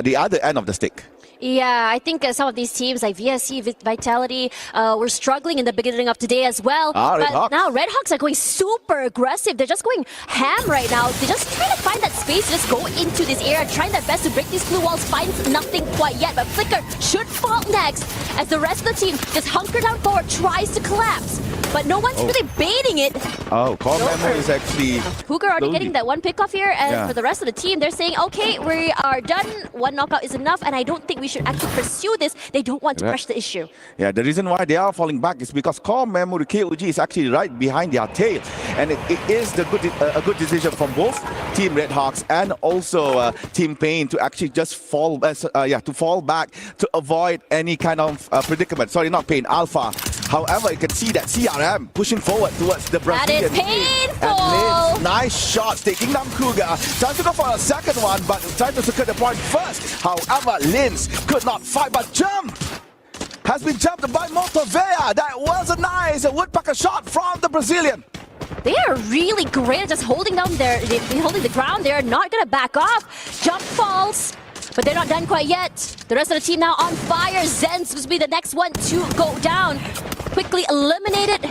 S8: the other end of the stick.
S24: Yeah, I think some of these teams like VSC, Vitality, were struggling in the beginning of today as well. But now Red Hawks are going super aggressive. They're just going ham right now. They're just trying to find that space to just go into this area, trying their best to break these blue walls, finds nothing quite yet. But Flicker should fall next as the rest of the team just hunker down forward, tries to collapse. But no one's really baiting it.
S8: Oh, Call Memo is actually...
S24: Hooker already getting that one pick off here, and for the rest of the team, they're saying, okay, we are done. One knockout is enough, and I don't think we should actually pursue this. They don't want to press the issue.
S8: Yeah, the reason why they are falling back is because Core Memory KOG is actually right behind their tail. And it is a good decision from both Team Red Hawks and also Team Pain to actually just fall back to avoid any kind of predicament. Sorry, not Pain, Alpha. However, you can see that CRM pushing forward towards the Brazilian.
S24: That is painful!
S8: And Lins, nice shots, taking down Cougar. Trying to go for a second one, but trying to secure the point first. However, Lins could not fight, but jump! Has been jumped by Motovea. That was a nice woodpecker shot from the Brazilian.
S24: They are really great at just holding down holding the ground. They're not gonna back off. Jump falls. But they're not done quite yet. The rest of the team now on fire. Zen's will be the next one to go down. Quickly eliminated.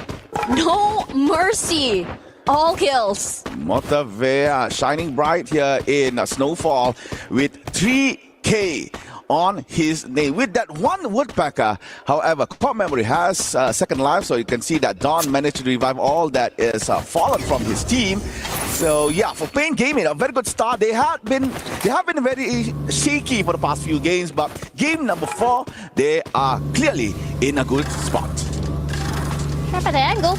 S24: No mercy. All kills.
S8: Motovea shining bright here in Snowfall with 3K on his name with that one woodpecker. However, Core Memory has second life, so you can see that Don managed to revive all that is fallen from his team. So yeah, for Pain Gaming, a very good start. They have been very shaky for the past few games, but game number 4, they are clearly in a good spot.
S24: Try for the angle.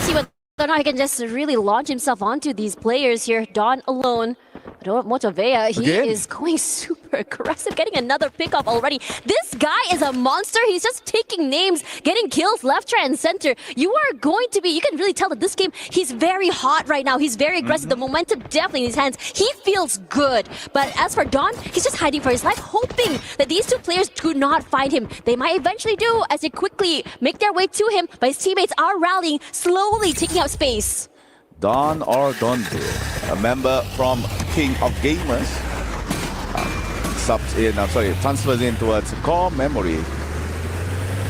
S24: See whether or not he can just really launch himself onto these players here. Don alone. Motovea, he is going super aggressive, getting another pickup already. This guy is a monster. He's just taking names, getting kills left, right, and center. You can really tell that this game, he's very hot right now. He's very aggressive. The momentum definitely in his hands. He feels good. But as for Don, he's just hiding for his life, hoping that these two players do not find him. They might eventually do as they quickly make their way to him, but his teammates are rallying, slowly taking up space.
S8: Don or Donde, a member from King of Gamers, transfers in towards Core Memory.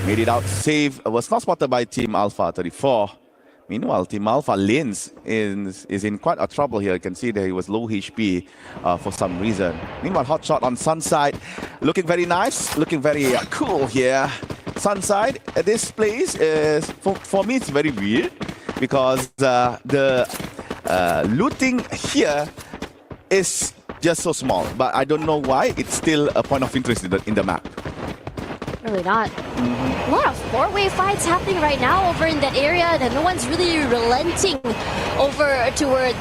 S8: Made it out safe, was not spotted by Team Alpha 34. Meanwhile, Team Alpha Lins is in quite a trouble here. You can see that he was low HP for some reason. Meanwhile, hot shot on Sunside, looking very nice, looking very cool here. Sunside, this place is for me it's very weird because the looting here is just so small, but I don't know why it's still a point of interest in the map.
S24: Really not. A lot of four-way fights happening right now over in that area, and no one's really relenting over toward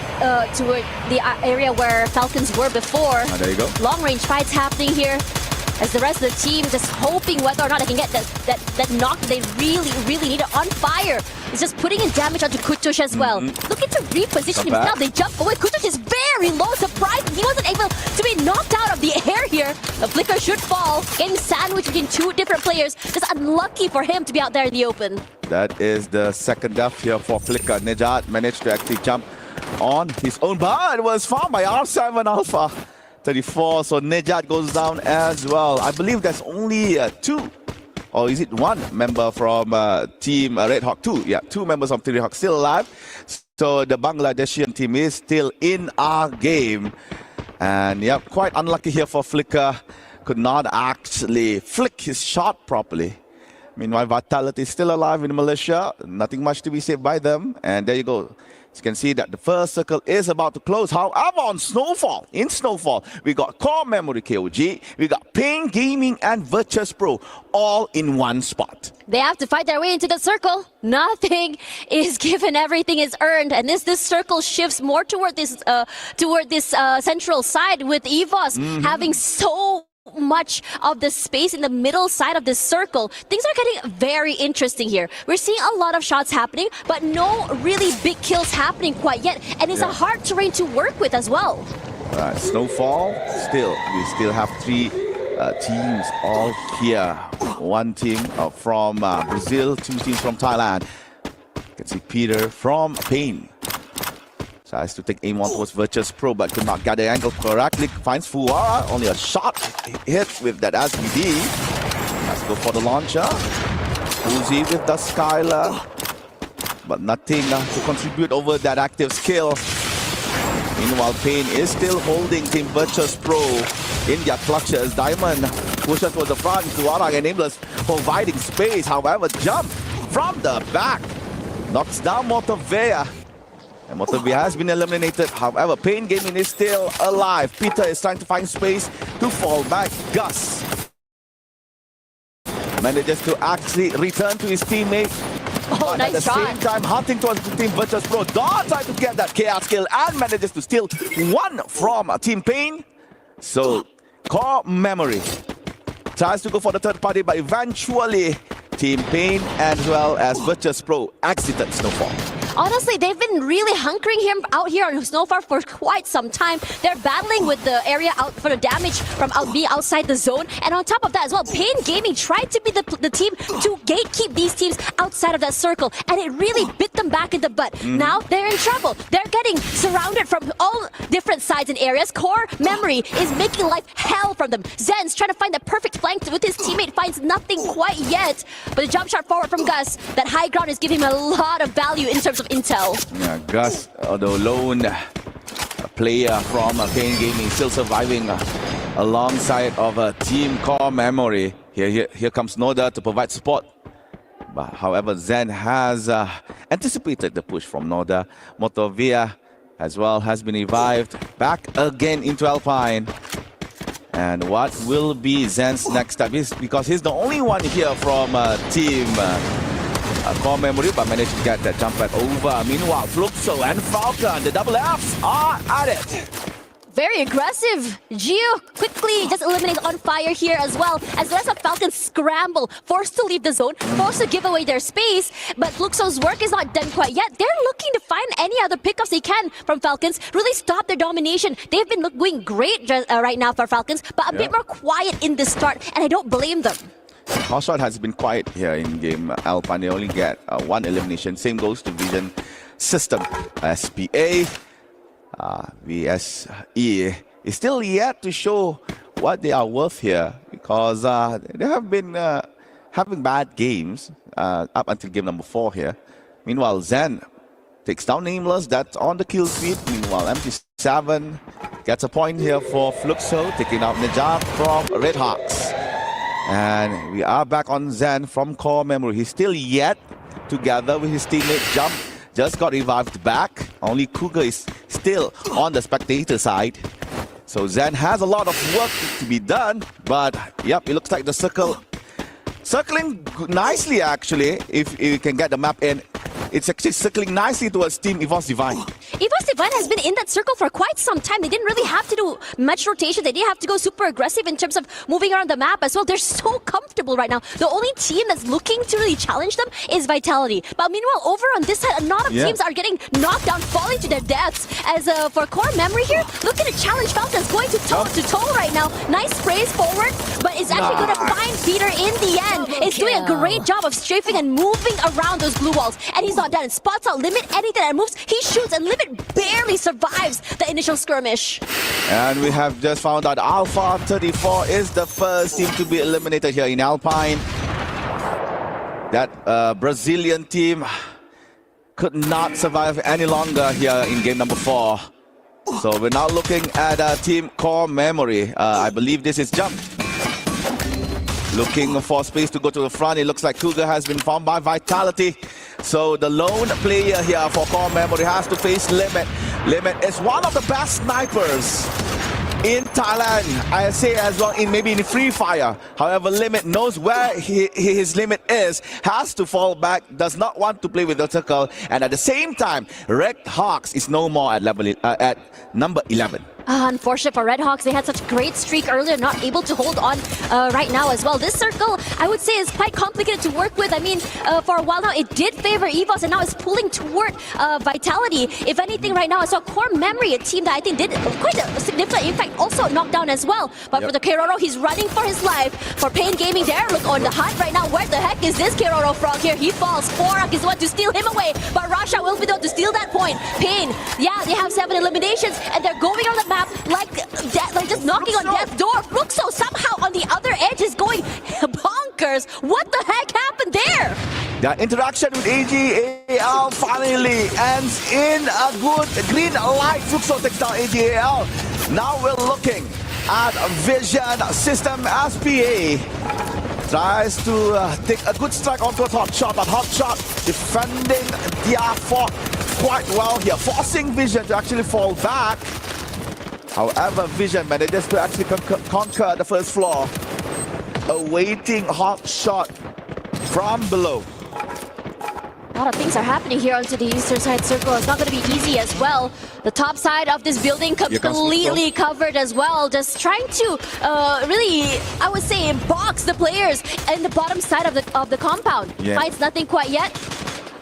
S24: the area where Falcons were before.
S8: There you go.
S24: Long-range fights happening here, as the rest of the team just hoping whether or not they can get that knock they really need it. On fire. It's just putting in damage onto Kutush as well. Looking to reposition himself. They jump away. Kutush is very low. Surprised he wasn't able to be knocked out of the air here. The flicker should fall. Getting sandwiched between two different players. Just unlucky for him to be out there in the open.
S8: That is the second death here for Flicker. Nejat managed to actually jump on his own, but it was found by R7 Alpha 34. So Nejat goes down as well. I believe there's only two. Or is it one member from Team Red Hawk? Two, yeah, two members of Team Red Hawk still alive. So the Bangladeshi team is still in our game. And yeah, quite unlucky here for Flicker. Could not actually flick his shot properly. Meanwhile, Vitality is still alive in Malaysia. Nothing much to be said by them. And there you go. You can see that the first circle is about to close. However, on Snowfall, we got Core Memory KOG, we got Pain Gaming and Virtus Pro all in one spot.
S24: They have to fight their way into the circle. Nothing is given, everything is earned, and this circle shifts more toward this central side with EVOS having so much of the space in the middle side of this circle. Things are getting very interesting here. We're seeing a lot of shots happening, but no really big kills happening quite yet, and it's a hard terrain to work with as well.
S8: Snowfall, we still have three teams all here. One team from Brazil, two teams from Thailand. You can see Peter from Pain. Tries to take aim on towards Virtus Pro, but could not get the angle correctly. Finds Fuara, only a shot hit with that SBD. Let's go for the launcher. Uzi with the Skylar, but nothing to contribute over that active skill. Meanwhile, Pain is still holding Team Virtus Pro in their clutches. Diamond pushes towards the front. Fuara and Aimless providing space. However, jump from the back knocks down Motovea. And Motovea has been eliminated. However, Pain Gaming is still alive. Peter is trying to find space to fall back. Gus manages to actually return to his teammate.
S24: Oh, nice shot.
S8: At the same time, hunting towards the Team Virtus Pro. Dawn tries to get that chaos kill and manages to steal one from Team Pain. So, Core Memory tries to go for the third party, but eventually Team Pain as well as Virtus Pro exited Snowfall.
S24: Honestly, they've been really hunkering him out here on Snowfall for quite some time. They're battling with the area out for the damage from being outside the zone. And on top of that as well, Pain Gaming tried to be the team to gatekeep these teams outside of that circle. And it really bit them back in the butt. Now they're in trouble. They're getting surrounded from all different sides and areas. Core Memory is making life hell from them. Zen's trying to find the perfect flank with his teammate. Finds nothing quite yet. But the jump shot forward from Gus, that high ground is giving him a lot of value in terms of intel.
S8: Yeah, Gus, the lone player from Pain Gaming, still surviving alongside of Team Core Memory. Here comes Noda to provide support. But however, Zen has anticipated the push from Noda. Motovea as well has been revived back again into Alpine. And what will be Zen's next step is because he's the only one here from Team Core Memory, but managed to get that jump back over. Meanwhile, Fluxo and Falcon, the double Fs are at it.
S24: Very aggressive. Gio quickly just eliminates On Fire here as well, as the rest of Falcons scramble, forced to leave the zone, forced to give away their space. But Fluxo's work is not done quite yet. They're looking to find any other pickups they can from Falcons, really stop their domination. They've been doing great right now for Falcons, but a bit more quiet in the start, and I don't blame them.
S8: Hotshot has been quiet here in game Alpine. They only get one elimination. Same goes to Vision System. SPA, VSE is still yet to show what they are worth here because they have been having bad games up until game number 4 here. Meanwhile, Zen takes down Nameless. That's on the kill feed. Meanwhile, MT7 gets a point here for Fluxo, taking out Najat from Red Hawks. And we are back on Zen from Core Memory. He's still yet together with his teammate Jump. Just got revived back. Only Cougar is still on the spectator side. So Zen has a lot of work to be done. But yep, it looks like the circling nicely actually. If you can get the map in, it's actually circling nicely towards Team EWC Divine.
S24: EWC Divine has been in that circle for quite some time. They didn't really have to do much rotation. They didn't have to go super aggressive in terms of moving around the map as well. They're so comfortable right now. The only team that's looking to really challenge them is Vitality. But meanwhile, over on this side, a lot of teams are getting knocked down, falling to their deaths. As for Core Memory here, looking to challenge Falcons, going to toe right now. Nice sprays forward, but it's actually going to find Peter in the end. It's doing a great job of strafing and moving around those blue walls. And he's not done. Spots out Limit, anything that moves, he shoots, and Limit barely survives the initial skirmish.
S8: And we have just found out Alpha 34 is the first team to be eliminated here in Alpine. That Brazilian team could not survive any longer here in game number 4. So we're now looking at Team Core Memory. I believe this is Jump. Looking for space to go to the front. It looks like Cougar has been found by Vitality. So the lone player here for Core Memory has to face Limit. Limit is one of the best snipers in Thailand, I say as well, maybe in Free Fire. However, Limit knows where his limit is, has to fall back, does not want to play with the circle, and at the same time, Red Hawks is no more at number 11.
S24: Unfortunate for Red Hawks, they had such a great streak earlier, not able to hold on right now as well. This circle, I would say, is quite complicated to work with. I mean, for a while now, it did favor EWC, and now it's pulling toward Vitality. If anything, right now, I saw Core Memory, a team that I think did quite a significant impact, also knocked down as well. But for the Keroro, he's running for his life. For Pain Gaming, they're on the hunt right now. Where the heck is this Keroro frog here? He falls. Forak is the one to steal him away, but Rasha will be the one to steal that point. Pain, yeah, they have 7 eliminations, and they're going on the map like just knocking on death's door. Fluxo somehow on the other edge is going bonkers. What the heck happened there?
S8: The interaction with AGAL finally ends in a good green light. Fluxo takes down AGAL. Now we're looking at Vision System SPA. Tries to take a good strike onto a Hot Shot, but Hot Shot defending their fort quite well here, forcing Vision to actually fall back. However, Vision manages to actually conquer the first floor, awaiting Hot Shot from below.
S24: A lot of things are happening here onto the eastern side circle. It's not going to be easy as well. The top side of this building completely covered as well. Just trying to really, I would say, box the players in the bottom side of the compound. Finds nothing quite yet.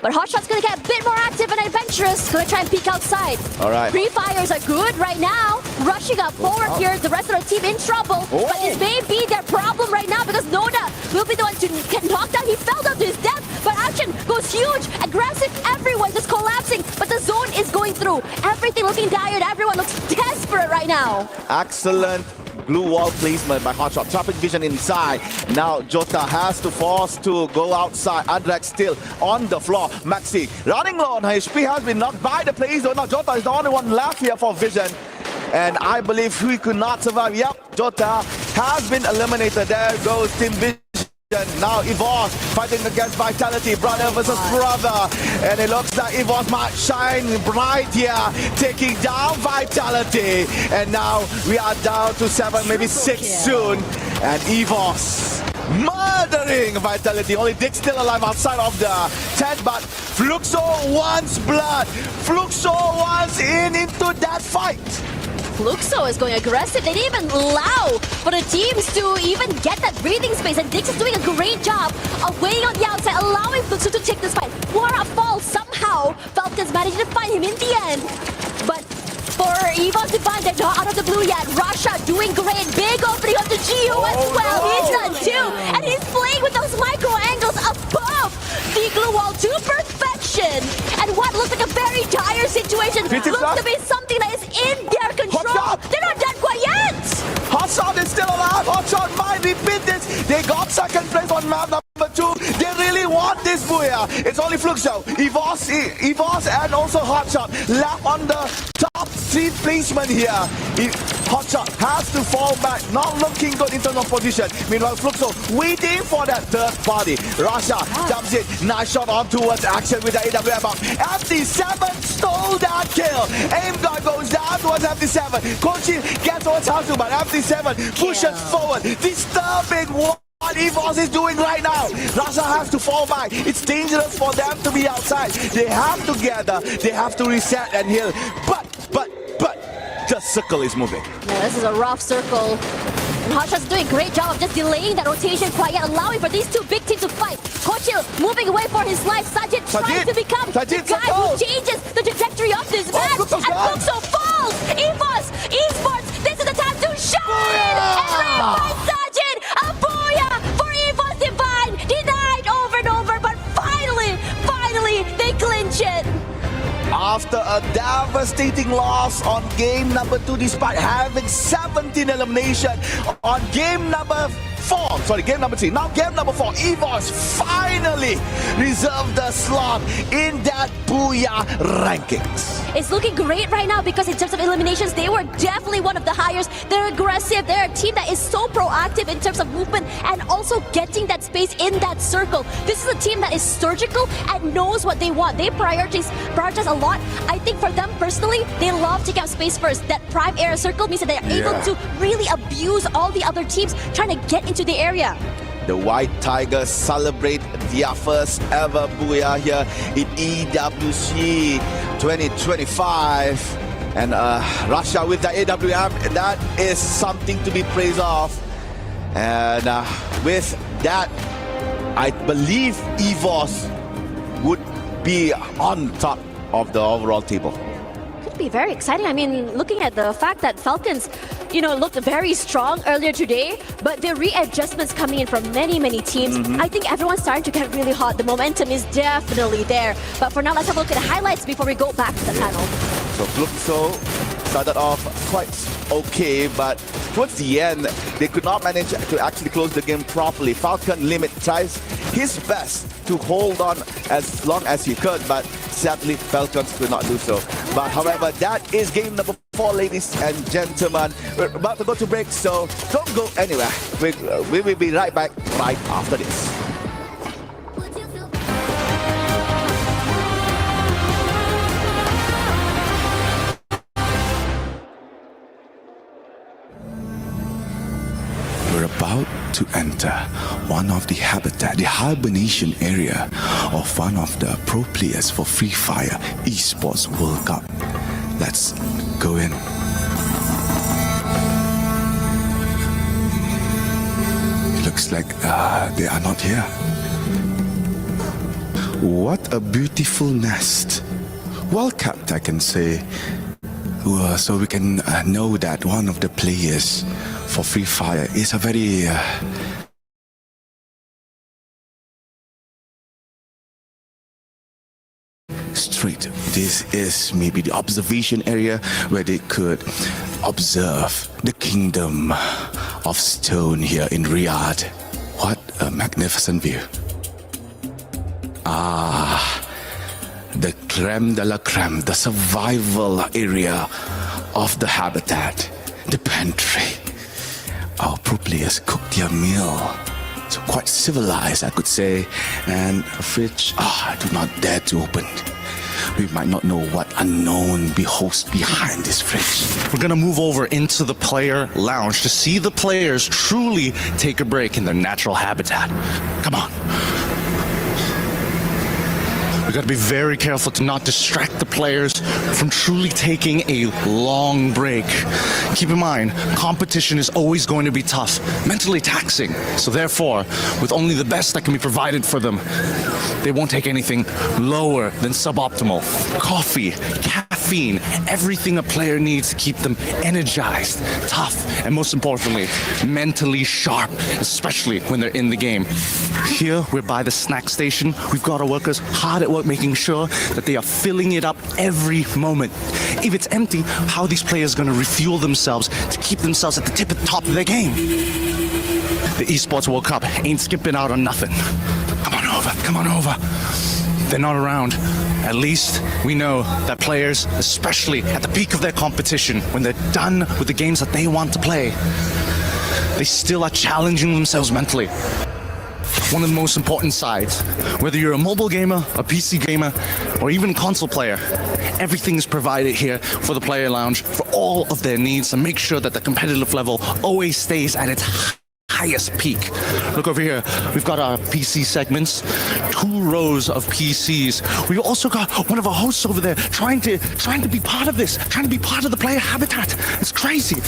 S24: But Hotshot's gonna get a bit more active and adventurous. Gonna try and peek outside.
S8: Alright.
S24: Pre-fires are good right now. Rushing up forward here. The rest of the team in trouble. But this may be their problem right now because Noda will be the one to get knocked down. He fell down to his death. But action goes huge. Aggressive. Everyone just collapsing. But the zone is going through. Everything looking dire. Everyone looks desperate right now.
S8: Excellent blue wall placement by Hotshot, trapping Vision inside. Now Jota has to force to go outside. Andrex still on the floor. Maxi running low on HP, has been knocked by the play zone. Now Jota is the only one left here for Vision. And I believe he could not survive. Yep, Jota has been eliminated. There goes Team Vision. Now EWC fighting against Vitality, brother versus brother, and it looks like EWC might shine bright here, taking down Vitality, and now we are down to 7, maybe 6 soon, and EWC murdering Vitality. Only Dick still alive outside of the tent, but Fluxo wants blood. Fluxo wants into that fight.
S24: Fluxo is going aggressive. They didn't even allow for the teams to even get that breathing space. And Dix is doing a great job of waiting on the outside, allowing Fluxo to take this fight. Wara falls somehow. Falcons managed to find him in the end. But for EWC Divine, they're not out of the blue yet. Rasha doing great. Big opening up to Gio as well. He's done too. And he's playing with those micro angles above the glue wall to perfection. And what looks like a very dire situation looks to be something that is in their control. They're not dead quite yet.
S8: Hotshot is still alive. Hotshot might repeat this. They got second place on map number 2. They really want this.
S23: this Booyah. It's only Fluxo, EVOS and also Hotshot left on the top 3 placement here. Hotshot has to fall back, not looking good in terms of position. Meanwhile, Fluxo waiting for that third party. Rasha jumps in, nice shot on towards action with the AWM up. FD7 stole that kill. Aim guard goes down towards FD7. Kochi gets towards Hasu, but FD7 pushes forward, disturbing what EVOS is doing right now. Rasha has to fall back. It's dangerous for them to be outside. They have to gather, they have to reset and heal. But the circle is moving.
S24: Yeah, this is a rough circle. And Hotshot's doing a great job of just delaying that rotation quite yet, allowing for these two big teams to fight. Kochil moving away for his life. Sajid trying to become the guy who changes the trajectory of this match. And Fluxo falls! EVOS! Esports! This is the time to shine! And revive Sajid! A booyah for EVOS Divine! Denied over and over, but finally, they clinch it!
S23: After a devastating loss on game number 2, despite having 17 elimination on game number 3. Now game number 4, EVOS finally reserved the slot in that Booyah rankings.
S24: It's looking great right now because in terms of eliminations, they were definitely one of the highest. They're aggressive. They're a team that is so proactive in terms of movement and also getting that space in that circle. This is a team that is surgical and knows what they want. They prioritize a lot. I think for them personally, they love taking up space first. That prime area circle means that they are able to really abuse all the other teams trying to get into the area.
S23: The White Tigers celebrate their first ever Booyah here in EWC 2025. And Russia with the AWM, that is something to be praised of. And with that, I believe EVOS would be on top of the overall table.
S24: Could be very exciting. I mean, looking at the fact that Falcons, looked very strong earlier today, but the readjustments coming in from many teams, I think everyone's starting to get really hot. The momentum is definitely there. But for now, let's have a look at the highlights before we go back to the panel.
S23: So Fluxo started off quite okay, but towards the end, they could not manage to actually close the game properly. Falcon Limit tries his best to hold on as long as he could, but sadly, Falcons could not do so. But however, that is game number 4, ladies and gentlemen. We're about to go to break, so don't go anywhere. We will be right back right after this.
S13: We're about to enter one of the habitat, the hibernation area of one of the pro players for Free Fire Esports World Cup. Let's go in. It looks like they are not here. What a beautiful nest. Well kept, I can say. So we can know that one of the players for Free Fire is a very straight. This is maybe the observation area where they could observe the kingdom of stone here in Riyadh. What a magnificent view. The creme de la creme, the survival area of the habitat, the pantry. Our pro players cook their meal. So quite civilized, I could say. And a fridge, I do not dare to open. We might not know what unknown hosts behind this fridge.
S19: We're gonna move over into the player lounge to see the players truly take a break in their natural habitat. Come on. We gotta be very careful to not distract the players from truly taking a long break. Keep in mind, competition is always going to be tough, mentally taxing. So therefore, with only the best that can be provided for them, they won't take anything lower than suboptimal. Coffee, caffeine, everything a player needs to keep them energized, tough, and most importantly, mentally sharp, especially when they're in the game. Here, we're by the snack station. We've got our workers hard at work making sure that they are filling it up every moment. If it's empty, how are these players going to refuel themselves to keep themselves at the top of their game? The Esports World Cup ain't skipping out on nothing. Come on over.
S13: come on over. They're not around. At least we know that players, especially at the peak of their competition, when they're done with the games that they want to play, they still are challenging themselves mentally. One of the most important sides, whether you're a mobile gamer, a PC gamer, or even a console player, everything is provided here for the player lounge for all of their needs to make sure that the competitive level always stays at its highest peak. Look over here, we've got our PC segments, 2 rows of PCs. We've also got one of our hosts over there trying to be part of this, trying to be part of the player habitat. It's crazy.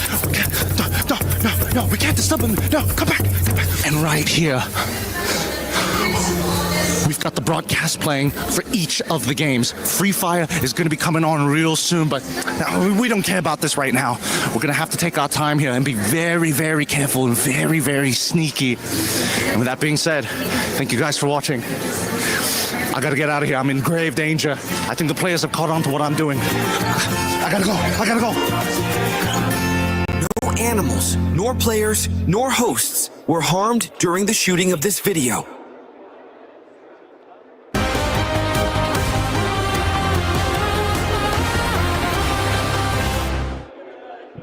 S13: No, we can't disturb them. No, come back. And right here, we've got the broadcast playing for each of the games. Free Fire is going to be coming on real soon, but we don't care about this right now. We're going to have to take our time here and be very, very careful and very, very sneaky. And with that being said, thank you guys for watching. I got to get out of here. I'm in grave danger. I think the players have caught on to what I'm doing. I got to go.
S4: No animals, nor players, nor hosts were harmed during the shooting of this video.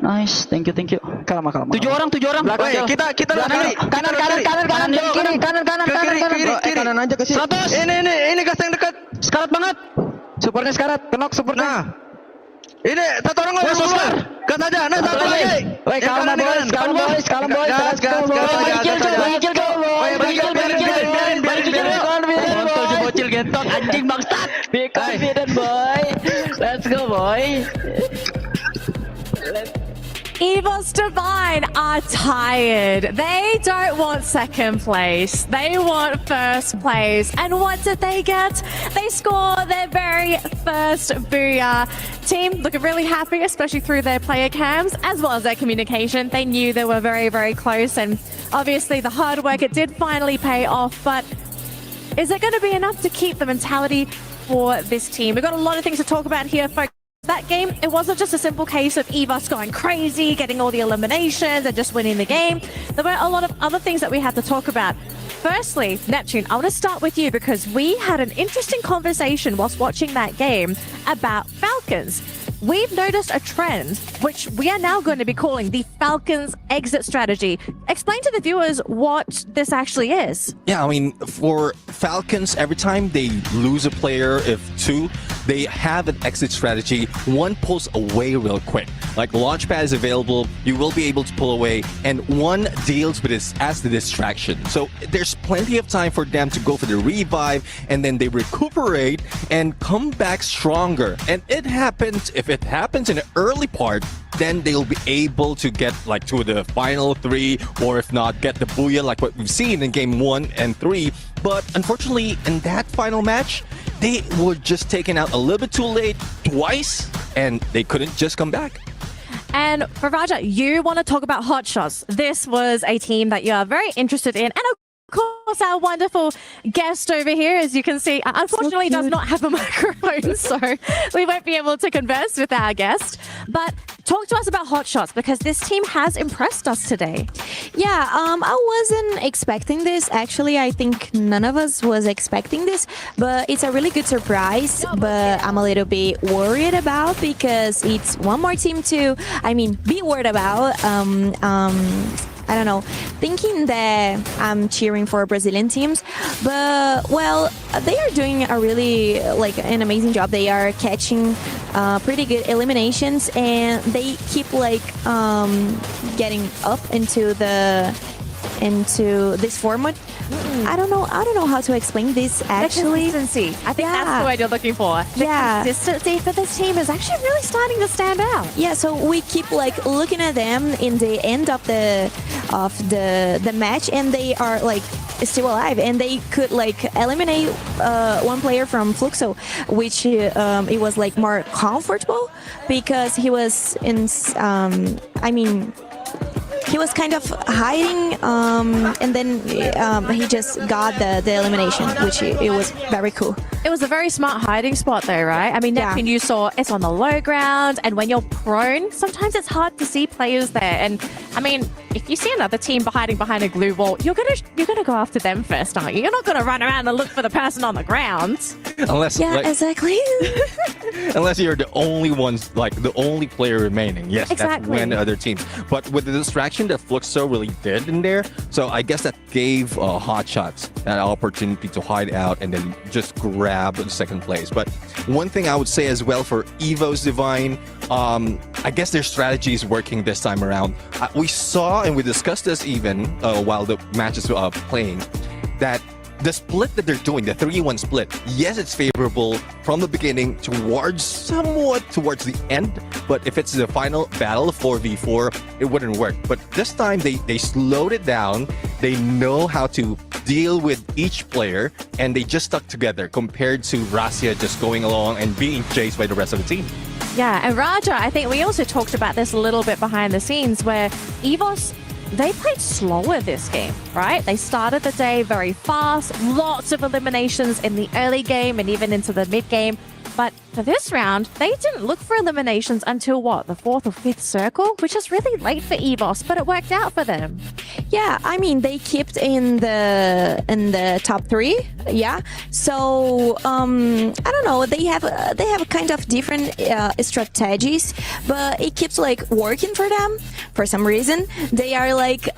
S12: Nice, thank you. Kalma. 7 orang.
S23: Belakang. Kita
S12: kiri. Kanan, kiri.
S23: Kanan aja ke sini.
S12: 100. Ini gas yang dekat. Sekarat banget. Supernya sekarat. Kenok supernya.
S23: Ini satu orang lagi keluar. Gas aja. Nah, satu lagi.
S12: Woi, kalem boys. Bocil gentok anjing bangsat. Be confident boy. Let's go boy.
S16: EVOS Divine are tired. They don't want second place. They want first place. And what did they get? They score their very first booyah. Team looking really happy, especially through their player cams, as well as their communication. They knew they were very, very close. And obviously the hard work, it did finally pay off. But is it going to be enough to keep the mentality for this team? We've got a lot of things to talk about here, folks. That game, it wasn't just a simple case of EVOS going crazy, getting all the eliminations and just winning the game. There were a lot of other things that we had to talk about. Firstly, Neptune, I want to start with you because we had an interesting conversation whilst watching that game about Falcons. We've noticed a trend, which we are now going to be calling the Falcons exit strategy. Explain to the viewers what this actually is.
S18: Yeah, I mean, for Falcons, every time they lose a player, if 2, they have an exit strategy. 1 pulls away real quick. Like Launchpad is available, you will be able to pull away, and 1 deals with this as the distraction. So there's plenty of time for them to go for the revive, and then they recuperate and come back stronger. And it happens, if it happens in the early part, then they'll be able to get like to the final 3, or if not, get the booyah like what we've seen in game 1 and 3. But unfortunately, in that final match, they were just taken out a little bit too late twice, and they couldn't just come back.
S16: And for Raja, you want to talk about Hot Shots. This was a team that you are very interested in. And of course, our wonderful guest over here, as you can see, unfortunately does not have a microphone, so we won't be able to converse with our guest. But talk to us about Hot Shots, because this team has impressed us today.
S17: Yeah, I wasn't expecting this. Actually, I think none of us was expecting this, but it's a really good surprise. But I'm a little bit worried about, because it's one more team to, be worried about. I don't know, thinking that I'm cheering for Brazilian teams, but well, they are doing a really an amazing job. They are catching pretty good eliminations, and they keep getting up into this format. I don't know how to explain this actually.
S16: The consistency. I think that's the word you're looking for. The consistency for this team is actually really starting to stand out.
S17: Yeah, so we keep looking at them in the end of the match, and they are still alive, and they could eliminate 1 player from Fluxo, which it was more comfortable, because he was in he was kind of hiding, and then he just got the elimination, which it was very cool.
S16: It was a very smart hiding spot though, right? I mean, Neptune, you saw it's on the low ground, and when you're prone, sometimes it's hard to see players there. And I mean, if you see another team hiding behind a glue wall, you're gonna go after them first, aren't you? You're not gonna run around and look for the person on the ground.
S18: Unless,
S16: exactly.
S18: unless you're the only ones, like the only player remaining. Yes,
S16: Exactly.
S18: that's when other teams. But with the distraction that Fluxo really did in there, so I guess that gave Hot Shots an opportunity to hide out and then just grab the second place. But one thing I would say as well for Evo's Divine, I guess their strategy is working this time around. We saw and we discussed this even while the matches were playing, that the split that they're doing, the 3-1 split, yes, it's favorable from the beginning somewhat towards the end, but if it's the final battle 4v4, it wouldn't work. But this time they slowed it down. They know how to deal with each player, and they just stuck together compared to Rasia just going along and being chased by the rest of the team.
S16: Yeah, and Raja, I think we also talked about this a little bit behind the scenes where EVOS, they played slower this game, right? They started the day very fast, lots of eliminations in the early game and even into the mid game. But for this round, they didn't look for eliminations until what, the 4th or 5th circle, which is really late for EVOS, but it worked out for them.
S17: Yeah, I mean they kept in the top 3. Yeah, so I don't know. They have a kind of different strategies, but it keeps like working for them for some reason. They are like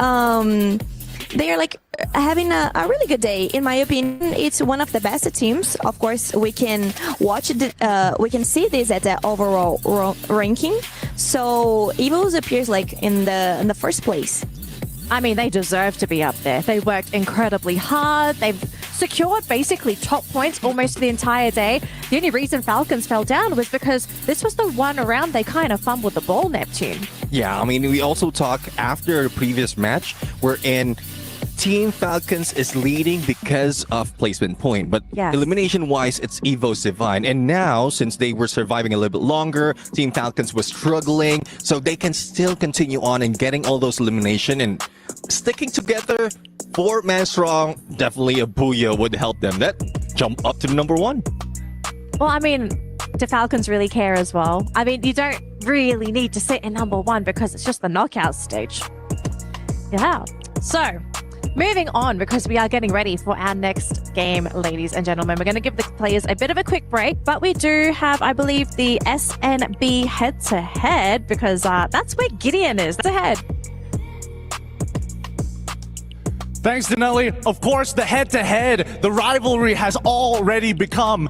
S17: having a really good day. In my opinion, it's one of the best teams. Of course, we can we can see this at the overall ranking. So EVOS appears like in the first place.
S16: I mean, they deserve to be up there. They worked incredibly hard. They've secured basically top points almost the entire day. The only reason Falcons fell down was because this was the one round they kind of fumbled the ball, Neptune.
S18: Yeah, I mean, we also talked after the previous match wherein Team Falcons is leading because of placement point, but elimination-wise, it's Evo's Divine. And now, since they were surviving a little bit longer, Team Falcons was struggling, so they can still continue on and getting all those elimination and sticking together, 4-man strong. Definitely a booyah would help them. That jump up to number 1.
S16: Well, I mean, do Falcons really care as well? I mean, you don't really need to sit in number 1 because it's just the knockout stage. Yeah. So, moving on, because we are getting ready for our next game, ladies and gentlemen. We're going to give the players a bit of a quick break, but we do have, I believe, the SNB head-to-head, because that's where Gideon is. That's ahead.
S6: Thanks, Denelli. Of course, the head-to-head, the rivalry has already become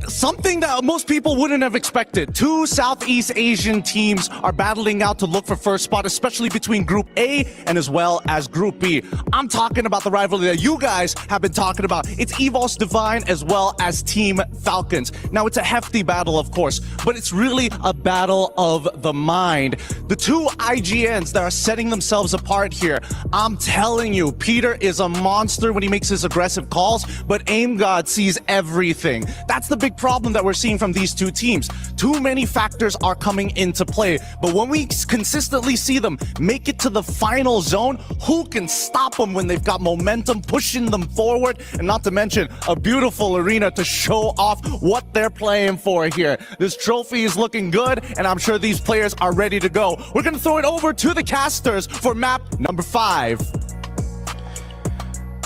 S6: something that most people wouldn't have expected. 2 Southeast Asian teams are battling out to look for first spot, especially between Group A and as well as Group B. I'm talking about the rivalry that you guys have been talking about. It's EVOS Divine as well as Team Falcons. Now, it's a hefty battle, of course, but it's really a battle of the mind. The 2 IGNs that are setting themselves apart here, I'm telling you, Peter is a monster when he makes his aggressive calls, but Aim God sees everything. That's the big problem that we're seeing from these 2 teams. Too many factors are coming into play, but when we consistently see them make it to the final zone, who can stop them when they've got momentum pushing them forward? And not to mention a beautiful arena to show off what they're playing for here. This trophy is looking good, and I'm sure these players are ready to go. We're going to throw it over to the casters for map number 5.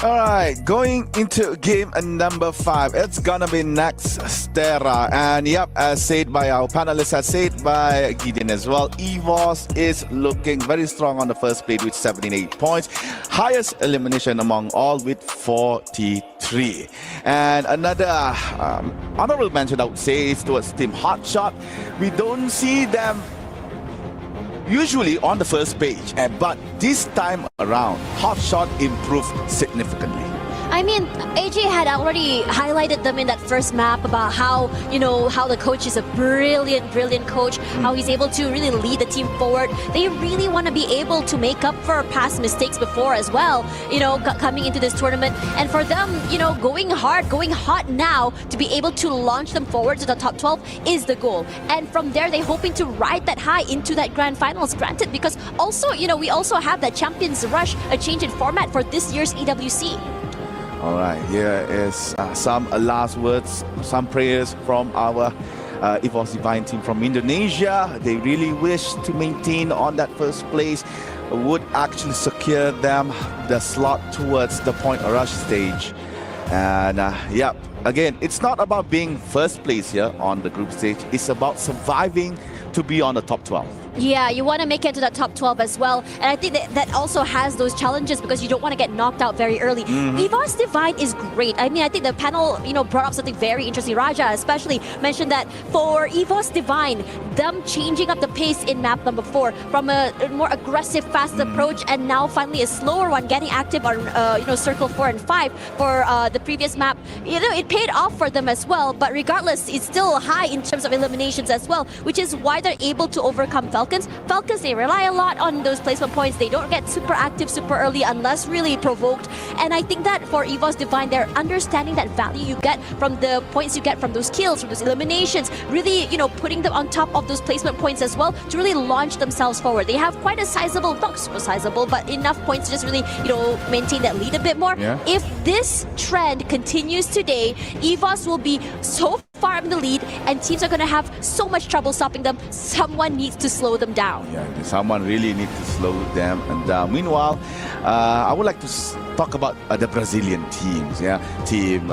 S8: All right, going into game number 5, it's gonna be next Stera. And yep, as said by our panelists, as said by Gideon as well, EVOS is looking very strong on the first plate with 78 points. Highest elimination among all with 43. And another honorable mention I would say is towards Team Hotshot. We don't see them usually on the first page, but this time around, Hotshot improved significantly.
S24: I mean, AJ had already highlighted them in that first map about how, how the coach is a brilliant coach, how he's able to really lead the team forward. They really want to be able to make up for past mistakes before as well, coming into this tournament. And for them, going hard, going hot now to be able to launch them forward to the top 12 is the goal. And from there, they're hoping to ride that high into that grand finals, granted, because also, we also have that Champions Rush, a change in format for this year's EWC.
S8: All right, here is some last words, some prayers from our EVOS Divine team from Indonesia. They really wish to maintain on that first place, would actually secure them the slot towards the point rush stage. And yeah, again, it's not about being first place here on the group stage. It's about surviving to be on the top 12.
S24: Yeah, you want to make it to that top 12 as well. And I think that also has those challenges because you don't want to get knocked out very early. EVOS Divine is great. I mean, I think the panel, brought up something very interesting. Raja especially mentioned that for EVOS Divine, them changing up the pace in map number 4 from a more aggressive, fast approach and now finally a slower one, getting active on, circle 4 and 5 for the previous map. It paid off for them as well. But regardless, it's still high in terms of eliminations as well, which is why they're able to overcome Falcons. Falcons, they rely a lot on those placement points. They don't get super active super early unless really provoked. And I think that for EVOS Divine, they're understanding that value you get from the points you get from those kills, from those eliminations, really, putting them on top of those placement points as well to really launch themselves forward. They have quite a sizable, not super sizable, but enough points to just really, maintain that lead a bit more.
S8: Yeah.
S24: If this trend continues today, EVOS will be so far in the lead and teams are going to have so much trouble stopping them. Someone needs to slow them down.
S8: Yeah, someone really needs to slow them down. Meanwhile, I would like to talk about the Brazilian teams. Yeah, team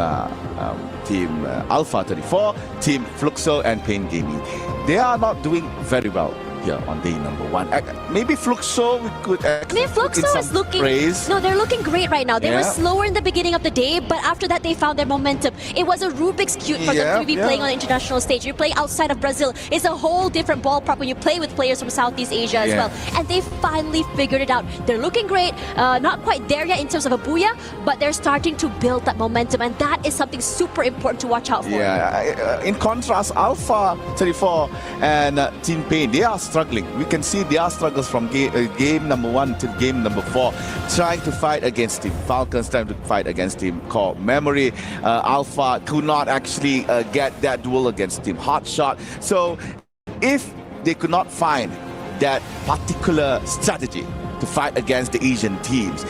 S8: Alpha 34, Team Fluxo, and Pain Gaming. They are not doing very well here on day number 1. Maybe Fluxo we could
S24: Fluxo is looking
S8: praise.
S24: No, they're looking great right now. They were
S8: Yeah.
S24: slower in the beginning of the day, but after that they found their momentum. It was a Rubik's Cube for them to be playing on the international stage. You're playing outside of Brazil. It's a whole different ballpark when you play with players from Southeast Asia as well. And they finally figured it out. They're looking great. Not quite there yet in terms of a booyah, but they're starting to build that momentum, and that is something super important to watch out for.
S8: Yeah, in contrast, Alpha 34 and Team Pain, they are struggling. We can see their struggles from game number 1 to game number 4, trying to fight against Team Falcons, trying to fight against Team Core Memory. Alpha could not actually get that duel against Team Hotshot. So if they could not find that particular strategy to fight against the Asian teams,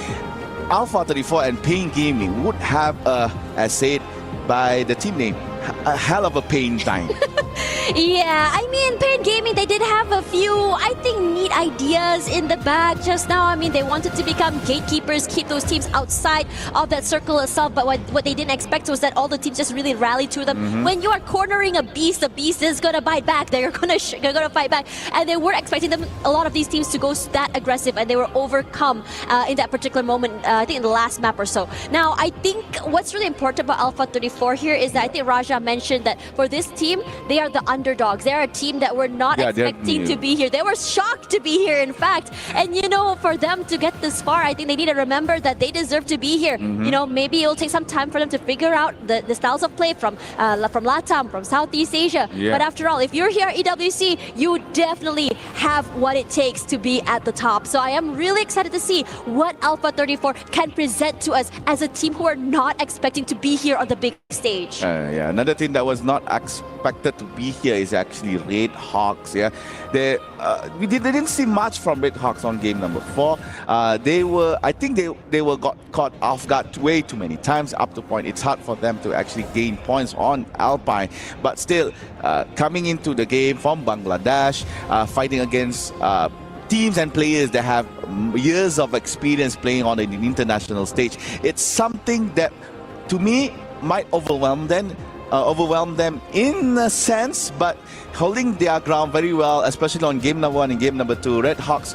S8: Alpha 34 and Pain Gaming would have, as said by the team name, a hell of a pain time.
S24: Yeah, I mean, Pain Gaming, they did have a few, I think, neat ideas in the bag just now. I mean, they wanted to become gatekeepers, keep those teams outside of that circle itself, but what they didn't expect was that all the teams just really rallied to them. When you are cornering a beast, the beast is gonna bite back. They're gonna fight back, and they weren't expecting a lot of these teams to go that aggressive, and they were overcome in that particular moment, I think in the last map or so. Now, I think what's really important about Alpha 34 here is that I think Raja mentioned that for this team, they are the underdogs. They're a team that were not expecting to be here. They were shocked to be here, in fact. And for them to get this far, I think they need to remember that they deserve to be here. Maybe it'll take some time for them to figure out the styles of play from LATAM, from Southeast Asia. But after all, if you're here at EWC, you definitely have what it takes to be at the top. So I am really excited to see what Alpha 34 can present to us as a team who are not expecting to be here on the big stage.
S8: Yeah, another thing that was not expected to be here is actually Red Hawks. Yeah, they didn't see much from Red Hawks on game number 4. I think they were got caught off guard way too many times up to point. It's hard for them to actually gain points on Alpine, but still coming into the game from Bangladesh, fighting against teams and players that have years of experience playing on an international stage. It's something that, to me, might overwhelm them in a sense, but holding their ground very well, especially on game number 1 and game number 2. Red Hawks,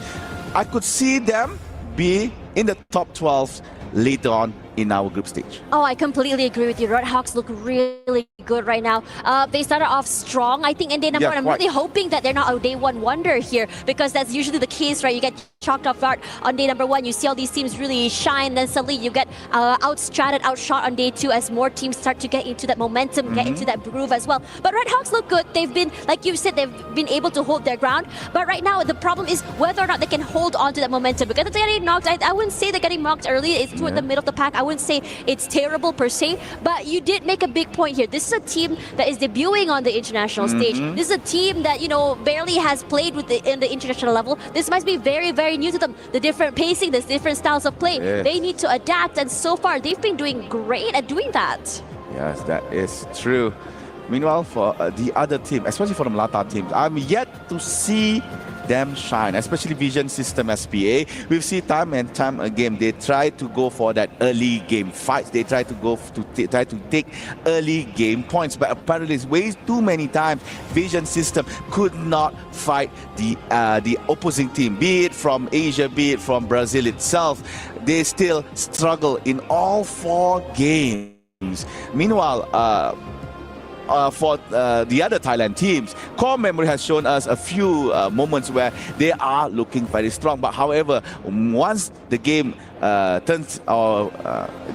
S8: I could see them be in the top 12 later on in our group stage.
S24: Oh, I completely agree with you. Red Hawks look really good right now. They started off strong, I think, in day number 1. I'm really hoping that they're not a day 1 wonder here, because that's usually the case, right? You get chalked off guard on day number 1. You see all these teams really shine, then suddenly you get outstratted, outshot on day 2 as more teams start to get into that momentum, get into that groove as well. But Red Hawks look good. They've been, like you said, they've been able to hold their ground. But right now, the problem is whether or not they can hold on to that momentum. Because if they get knocked, I wouldn't wouldn't say they're getting mocked early. It's toward the middle of the pack. I wouldn't say it's terrible per se, but you did make a big point here. This is a team that is debuting on the international stage. This is a team that, barely has played in the international level. This must be very, very new to them. The different pacing, the different styles of play.
S8: Yes.
S24: They need to adapt, and so far they've been doing great at doing that.
S8: Yes, that is true. Meanwhile, for the other team, especially for the Melata teams, I'm yet to see them shine, especially Vision System SPA. We've seen time and time again, they try to go for that early game fights. They try to try to take early game points, but apparently it's way too many times Vision System could not fight the opposing team, be it from Asia, be it from Brazil itself. They still struggle in all 4 games. Meanwhile, for the other Thailand teams, Core Memory has shown us a few moments where they are looking very strong. But however, once the game turns or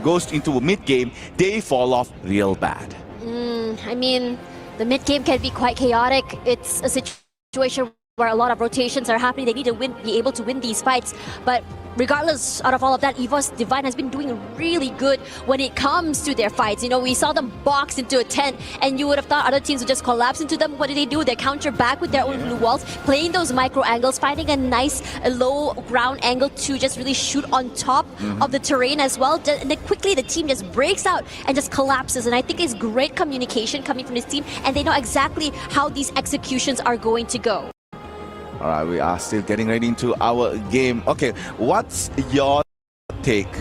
S8: goes into a mid-game, they fall off real bad.
S24: I mean, the mid-game can be quite chaotic. It's a situation where a lot of rotations are happening. They need to be able to win these fights. But regardless out of all of that, EVOS Divine has been doing really good when it comes to their fights. We saw them box into a tent, and you would have thought other teams would just collapse into them. What do? They counter back with their own blue walls, playing those micro angles, finding a nice low ground angle to just really shoot on top of the terrain as well. And then quickly the team just breaks out and just collapses. And I think it's great communication coming from this team, and they know exactly how these executions are going to go.
S8: All right, we are still getting ready into our game. Okay, what's your take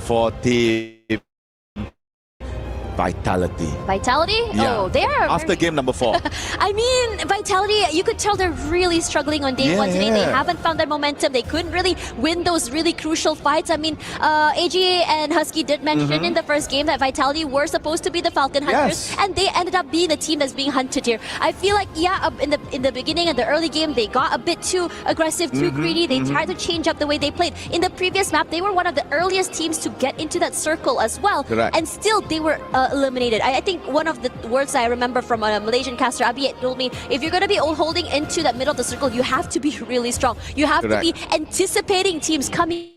S8: for Team Vitality?
S24: Vitality?
S8: Yeah.
S24: Oh, they are
S8: after game number 4.
S24: I mean, Vitality, you could tell they're really struggling on day one today. They haven't found their momentum. They couldn't really win those really crucial fights. I mean, AGA and Husky did mention in the first game that Vitality were supposed to be the Falcon Hunters, and they ended up being the team that's being hunted here. I feel like, in the beginning of the early game, they got a bit too aggressive, too greedy. They tried to change up the way they played. In the previous map, they were one of the earliest teams to get into that circle as well.
S8: Correct.
S24: And still, they were eliminated. I think one of the words I remember from a Malaysian caster, Abi, told me, if you're going to be holding into that middle of the circle, you have to be really strong. You have to be anticipating teams coming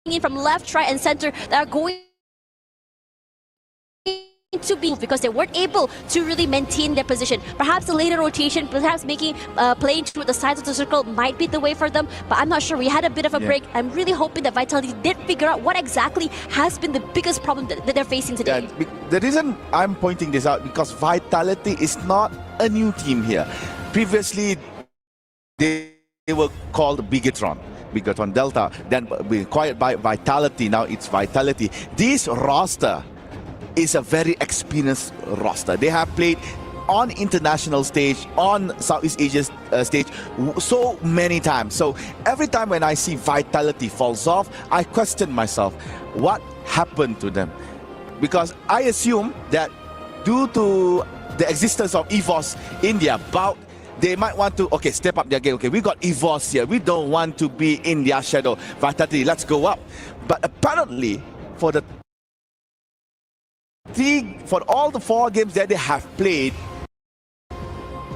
S24: in from left, right, and center that are going to be, because they weren't able to really maintain their position. Perhaps the later rotation, perhaps playing to the sides of the circle might be the way for them, but I'm not sure. We had a bit of a break. I'm really hoping that Vitality did figure out what exactly has been the biggest problem that they're facing today.
S8: The reason I'm pointing this out, because Vitality is not a new team here. Previously, they were called Bigatron Delta, then we acquired by Vitality. Now it's Vitality. This roster is a very experienced roster. They have played on international stage, on Southeast Asia stage so many times. So every time when I see Vitality falls off, I question myself, what happened to them? Because I assume that due to the existence of EVOS India, they might want to, step up their game. We got EVOS here. We don't want to be in their shadow. Vitality, let's go up. But apparently, for all the 4 games that they have played,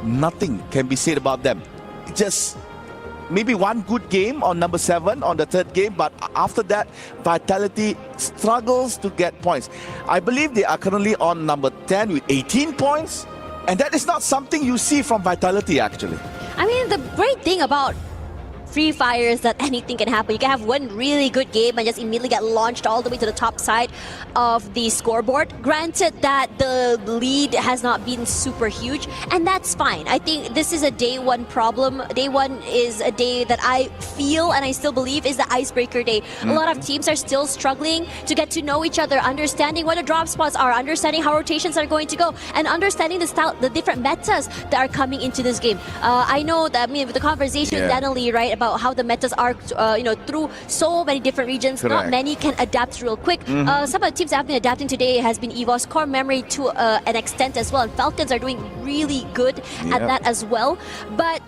S8: nothing can be said about them. Just maybe one good game on number 7 on the 3rd game, but after that, Vitality struggles to get points. I believe they are currently on number 10 with 18 points, and that is not something you see from Vitality actually.
S24: I mean, the great thing about Free Fire is that anything can happen. You can have one really good game and just immediately get launched all the way to the top side of the scoreboard. Granted that the lead has not been super huge, and that's fine. I think this is a day one problem. Day one is a day that I feel and I still believe is the icebreaker day. A lot of teams are still struggling to get to know each other, understanding what the drop spots are, understanding how rotations are going to go, and understanding the different metas that are coming into this game. I know that, with the conversation with Annalie, right, about how the metas are, through so many different regions. Correct. Not many can adapt real quick. Some of the teams that have been adapting today has been EVOS, Core Memory to an extent as well. And Falcons are doing really good at that as well. But,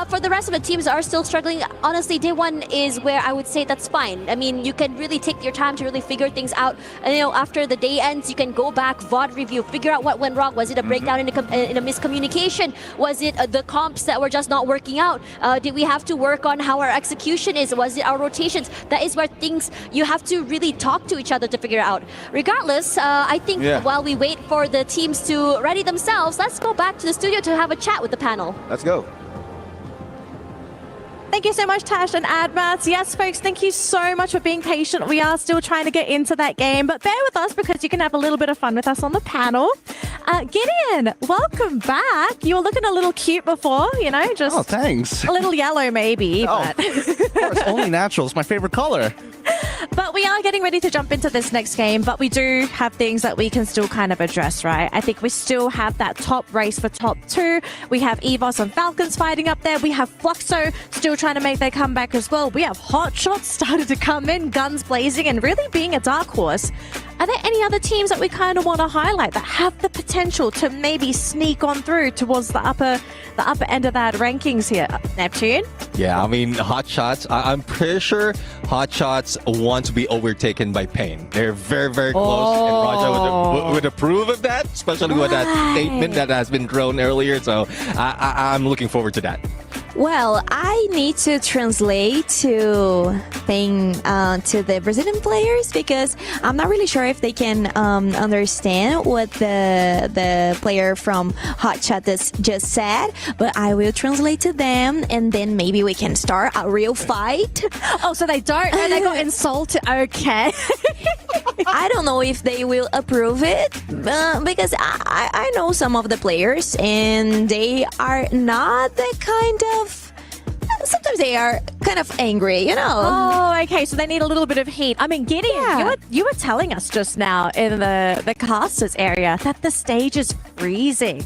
S24: for the rest of the teams are still struggling. Honestly, day one is where I would say that's fine. I mean, you can really take your time to really figure things out. And, after the day ends, you can go back, VOD review, figure out what went wrong. Was it a breakdown in a miscommunication? Was it the comps that were just not working out? Did we have to work on how our execution is? Was it our rotations? That is where things you have to really talk to each other to figure out. Regardless, I think while we wait for the teams to ready themselves, let's go back to the studio to have a chat with the panel.
S8: Let's go.
S16: Thank you so much, Tash and Admats. Yes, folks, thank you so much for being patient. We are still trying to get into that game, but bear with us because you can have a little bit of fun with us on the panel. Gideon, welcome back. You were looking a little cute before, just...
S19: Oh, thanks.
S16: A little yellow maybe, but...
S19: Of course, only natural is my favorite color.
S16: But we are getting ready to jump into this next game, but we do have things that we can still kind of address, right? I think we still have that top race for top 2. We have EVOS and Falcons fighting up there. We have Fluxo still trying to make their comeback as well. We have Hot Shots started to come in, guns blazing, and really being a dark horse. Are there any other teams that we kind of want to highlight that have the potential to maybe sneak on through towards the upper end of that rankings here? Neptune?
S18: Yeah, I mean, Hot Shots, I'm pretty sure Hot Shots want to be overtaken by Pain. They're very, very close, and Raja would approve of that, especially with that statement that has been thrown earlier. So I'm looking forward to that.
S17: Well, I need to translate to the Brazilian players because I'm not really sure if they can understand what the player from Hot Shot just said, but I will translate to them and then maybe we can start a real fight.
S16: Oh, so they don't know they got insulted. Okay.
S17: I don't know if they will approve it because I know some of the players and they are not the kind of... Sometimes they are kind of angry,
S16: Oh, okay. So they need a little bit of heat. I mean, Gideon, you were telling us just now in the casters area that the stage is freezing.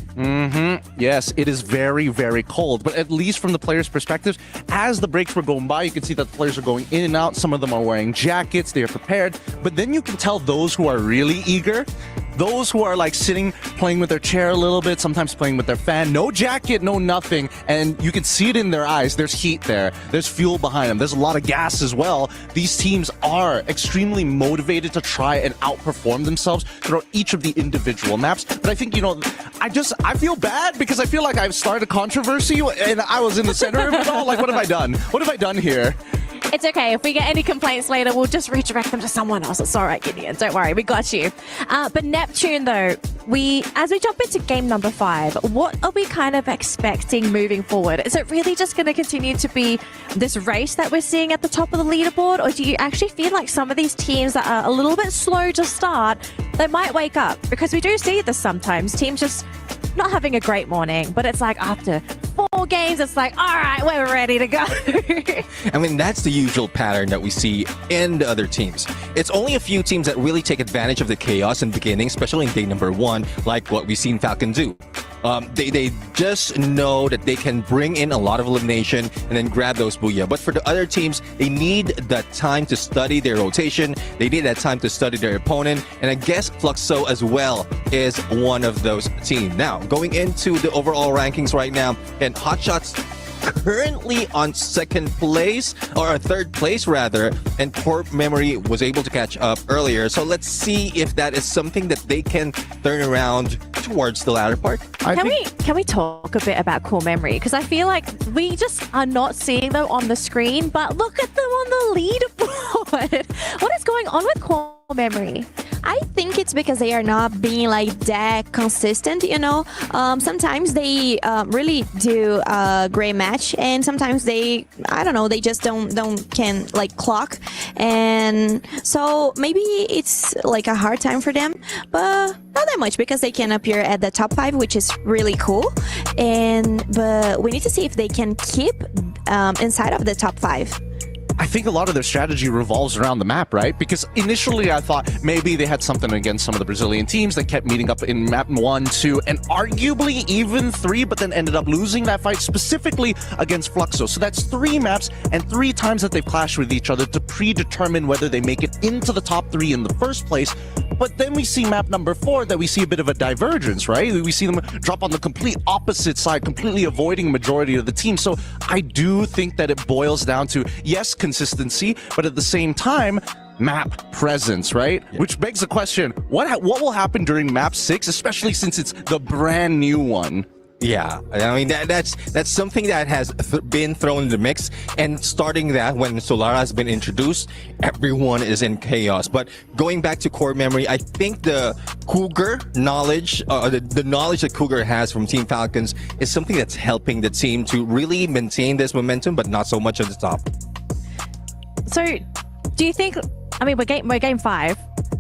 S19: Yes, it is very, very cold. But at least from the players' perspective, as the breaks were going by, you can see that the players are going in and out. Some of them are wearing jackets. They are prepared. But then you can tell those who are really eager, those who are like sitting, playing with their chair a little bit, sometimes playing with their fan, no jacket, no nothing. And you can see it in their eyes. There's heat there. There's fuel behind them. There's a lot of gas as well. These teams are extremely motivated to try and outperform themselves throughout each of the individual maps. But I think, I feel bad because I feel like I've started a controversy and I was in the center of it all. Like, what have I done? What have I done here?
S16: It's okay. If we get any complaints later, we'll just redirect them to someone else. It's all right, Gideon. Don't worry. We got you. But Neptune, though, as we jump into game number 5, what are we kind of expecting moving forward? Is it really just going to continue to be this race that we're seeing at the top of the leaderboard? Or do you actually feel like some of these teams that are a little bit slow to start, they might wake up? Because we do see this sometimes. Teams just not having a great morning, but it's like after 4 games, it's like, all right, we're ready to go.
S18: I mean, that's the usual pattern that we see in the other teams. It's only a few teams that really take advantage of the chaos in the beginning, especially in day number 1, like what we've seen Falcon do. They just know that they can bring in a lot of elimination and then grab those booyah. But for the other teams, they need that time to study their rotation. They need that time to study their opponent. And I guess Fluxo as well is one of those teams. Now, going into the overall rankings right now, and Hot Shots currently on 2nd place, or 3rd place rather, and Core Memory was able to catch up earlier. So let's see if that is something that they can turn around towards the latter part.
S16: Can we talk a bit about Core Memory? Because I feel like we just are not seeing them on the screen, but look at them on the leaderboard. What is going on with Core Memory?
S17: I think it's because they are not being like that consistent, sometimes they really do a great match and sometimes they just can like clock, and so maybe it's like a hard time for them, but not that much because they can appear at the top 5, which is really cool, but we need to see if they can keep inside of the top 5.
S19: I think a lot of their strategy revolves around the map, right? Because initially I thought maybe they had something against some of the Brazilian teams that kept meeting up in map 1, 2, and arguably even 3, but then ended up losing that fight specifically against Fluxo. So that's 3 maps and 3 times that they've clashed with each other to predetermine whether they make it into the top 3 in the first place. But then we see map number 4 that we see a bit of a divergence, right? We see them drop on the complete opposite side, completely avoiding majority of the team. So I do think that it boils down to, yes, consistency, but at the same time, map presence, right? Yeah. Which begs the question, what will happen during map 6, especially since it's the brand new one?
S18: Yeah, I mean that's something that has been thrown in the mix, and starting that when Solara has been introduced, everyone is in chaos. But going back to core memory, I think the Cougar knowledge, the knowledge that Cougar has from Team Falcons is something that's helping the team to really maintain this momentum, but not so much at the top.
S16: So, do you think? I mean, we're game 5.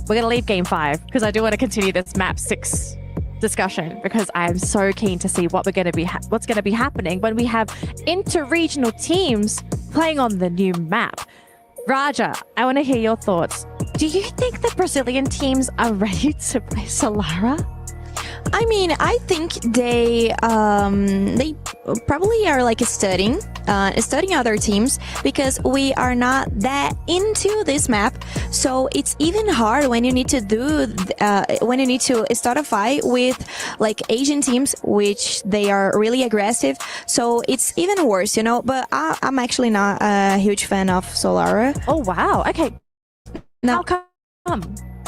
S16: We're gonna leave game 5 because I do want to continue this map 6 discussion because I am so keen to see what's going to be happening when we have inter-regional teams playing on the new map. Raja, I want to hear your thoughts. Do you think the Brazilian teams are ready to play Solara?
S17: I mean, I think they probably are like studying other teams because we are not that into this map. So it's even hard when you need to start a fight with like Asian teams, which they are really aggressive. So it's even worse, you know. But I'm actually not a huge fan of Solara.
S16: Oh wow! Okay,
S17: now
S16: come.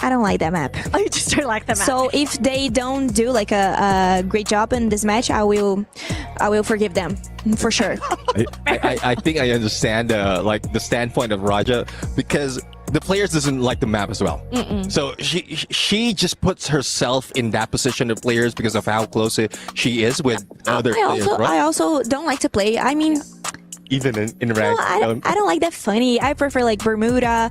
S17: I don't like that map.
S16: Oh, you just don't like the map.
S17: So if they don't do like a great job in this match, I will forgive them for sure.
S18: I think I understand like the standpoint of Raja, because the players doesn't like the map as well. So she just puts herself in that position of players because of how close she is with other players. Right?
S17: I also don't like to play. I mean,
S18: even in rank.
S17: No, I don't like that funny. I prefer like Bermuda,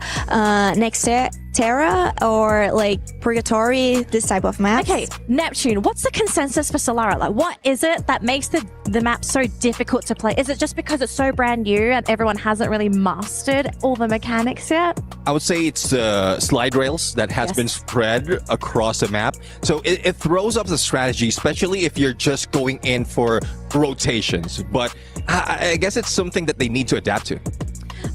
S17: Terra, or like Purgatory, this type of map.
S16: Okay, Neptune, what's the consensus for Solara? Like, what is it that makes the map so difficult to play? Is it just because it's so brand new and everyone hasn't really mastered all the mechanics yet?
S18: I would say it's slide rails that has been spread across the map. So it throws up the strategy, especially if you're just going in for rotations. But I guess it's something that they need to adapt to.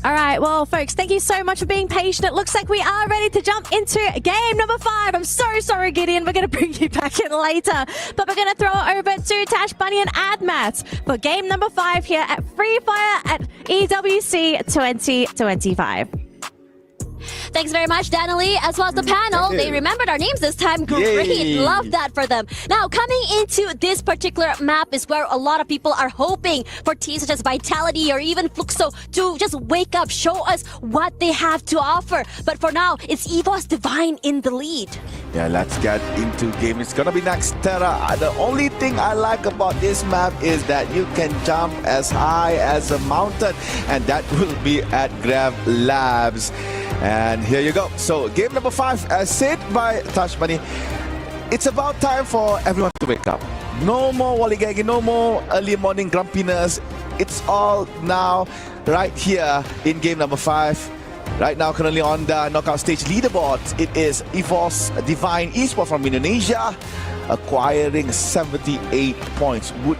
S16: All right, well, folks, thank you so much for being patient. It looks like we are ready to jump into game number 5. I'm so sorry, Gideon. We're going to bring you back in later. But we're going to throw it over to Tash Bunny and Admat for game number 5 here at Free Fire at EWC 2025.
S24: Thanks very much, Danielle, as well as the panel. They remembered our names this time. Great.
S2: Yay.
S24: Love that for them. Now, coming into this particular map is where a lot of people are hoping for teams such as Vitality or even Fluxo to just wake up, show us what they have to offer. But for now, it's EVOS Divine in the lead.
S8: Yeah, let's get into game. It's gonna be Nextera. The only thing I like about this map is that you can jump as high as a mountain, and that will be at Grav Labs. And here you go. So game number 5, as said by Tash Bunny, it's about time for everyone to wake up. No more wallygagging, no more early morning grumpiness. It's all now right here in game number 5. Right now, currently on the knockout stage leaderboard, it is EVOS Divine Esports from Indonesia, acquiring 78 points. Would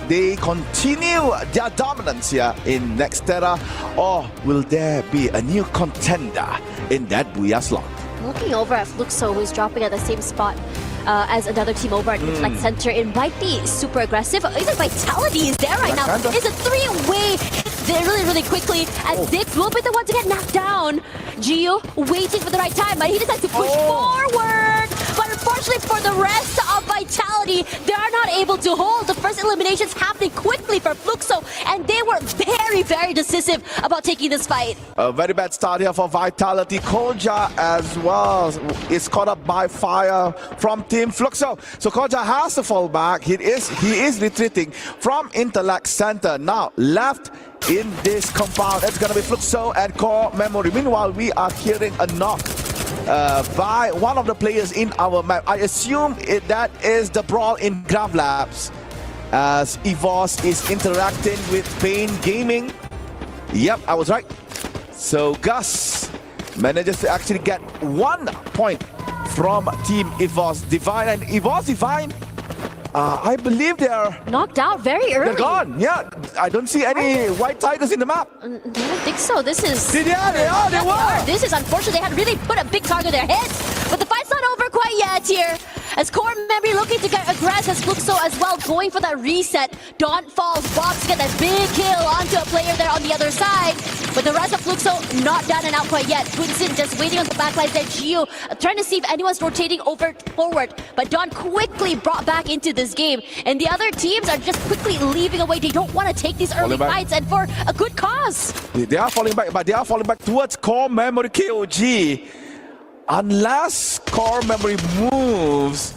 S8: they continue their dominance here in Nextera, or will there be a new contender in that Booyah slot?
S24: Looking over at Fluxo, who's dropping at the same spot as another team over at Intellect Center. It might be super aggressive. Even Vitality is there right now. It's a 3-way really quickly, and Dix will be the one to get knocked down. Gio waiting for the right time, but he decides to push forward. But unfortunately for the rest of Vitality, they are not able to hold. The first eliminations happening quickly for Fluxo, and they were very decisive about taking this fight.
S8: A very bad start here for Vitality. Koja as well is caught up by fire from Team Fluxo. So Koja has to fall back. He is retreating from Intellect Center. Now left in this compound, it's gonna be Fluxo and Core Memory. Meanwhile, we are hearing a knock by one of the players in our map. I assume that is the brawl in Grav Labs, as EVOS is interacting with Pain Gaming. Yep, I was right. So Gus manages to actually get 1 point from Team EWC Divine, and EWC Divine, I believe they are
S24: knocked out very early.
S8: They're gone. Yeah, I don't see any white tigers in the map.
S24: I don't think so. This is.
S8: They were.
S24: This is unfortunate. They had really put a big target on their heads, but the fight's not over quite yet here. As Core Memory looking to get aggressive, as Fluxo as well going for that reset. Dawn falls, Box to get that big kill onto a player there on the other side. But the rest of Fluxo not done and out quite yet. Bunsin just waiting on the backlines there. Gio trying to see if anyone's rotating over forward. But Dawn quickly brought back into this game. And the other teams are just quickly leaving away. They don't want to take these early fights, and for a good cause.
S8: They are falling back, but they are falling back towards Core Memory KOG. Unless Core Memory moves,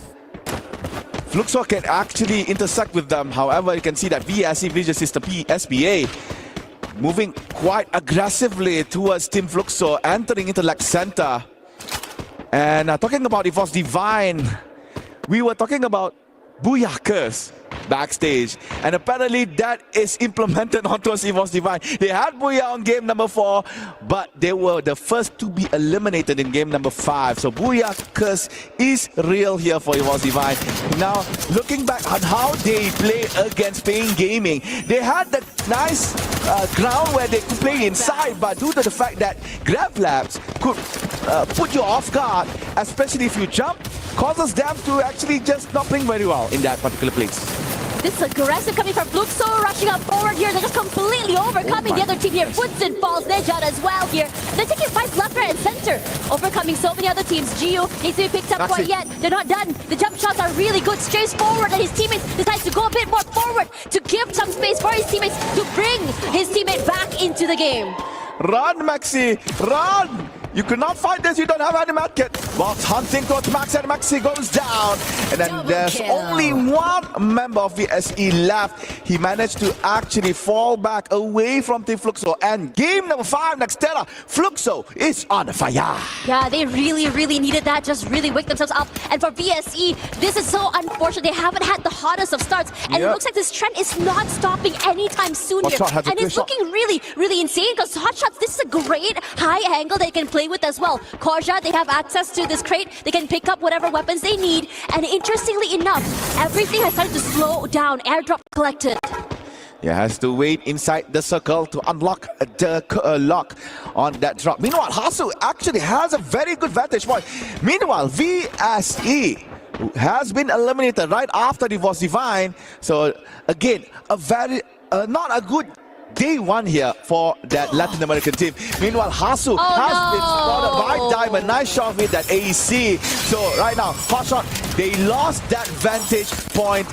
S8: Fluxo can actually intersect with them. However, you can see that VSE Vision System SBA moving quite aggressively towards Team Fluxo, entering into Lex Center. And talking about EWC Divine, we were talking about Booyah Curse backstage, and apparently that is implemented onto EWC Divine. They had Booyah on game number 4, but they were the first to be eliminated in game number 5. So Booyah Curse is real here for EWC Divine. Now, looking back on how they play against Pain Gaming, they had that nice ground where they could play inside, but due to the fact that Grab Labs could put you off guard, especially if you jump, causes them to actually just not playing very well in that particular place.
S24: This aggressive coming from Fluxo, rushing up forward here. They're just completely overcoming the other team here. Bunsin falls, Nejad as well here. They're taking fights left, right, and center, overcoming so many other teams. Gio needs to be picked up quite yet. They're not done. The jump shots are really good, straight forward, and his teammates decide to go a bit more forward to give some space for his teammates to bring his teammate back into the game.
S8: Run, Maxi, run! You could not fight this, you don't have any medkit. Box hunting towards Max, and Maxi goes down. And then there's only one member of VSE left. He managed to actually fall back away from Team Fluxo. And game number 5, Nextera, Fluxo is on fire.
S24: Yeah, they really, really needed that, just really wake themselves up. And for VSE, this is so unfortunate. They haven't had the hottest of starts. And it looks like this trend is not stopping anytime soon here. And it's looking really, really insane, because Hot Shots, this is a great high angle they can play with as well. Korja, they have access to this crate. They can pick up whatever weapons they need. And interestingly enough, everything has started to slow down. Airdrop collected.
S8: Yeah, has to wait inside the circle to unlock the lock on that drop. Meanwhile, Hasu actually has a very good vantage point. Meanwhile, VSE has been eliminated right after EWC Divine. So again, a very not a good day 1 here for that Latin American team. Meanwhile, Hasu has been spotted by Diamond. Nice shot with that AEC. So right now, Hotshot, they lost that vantage point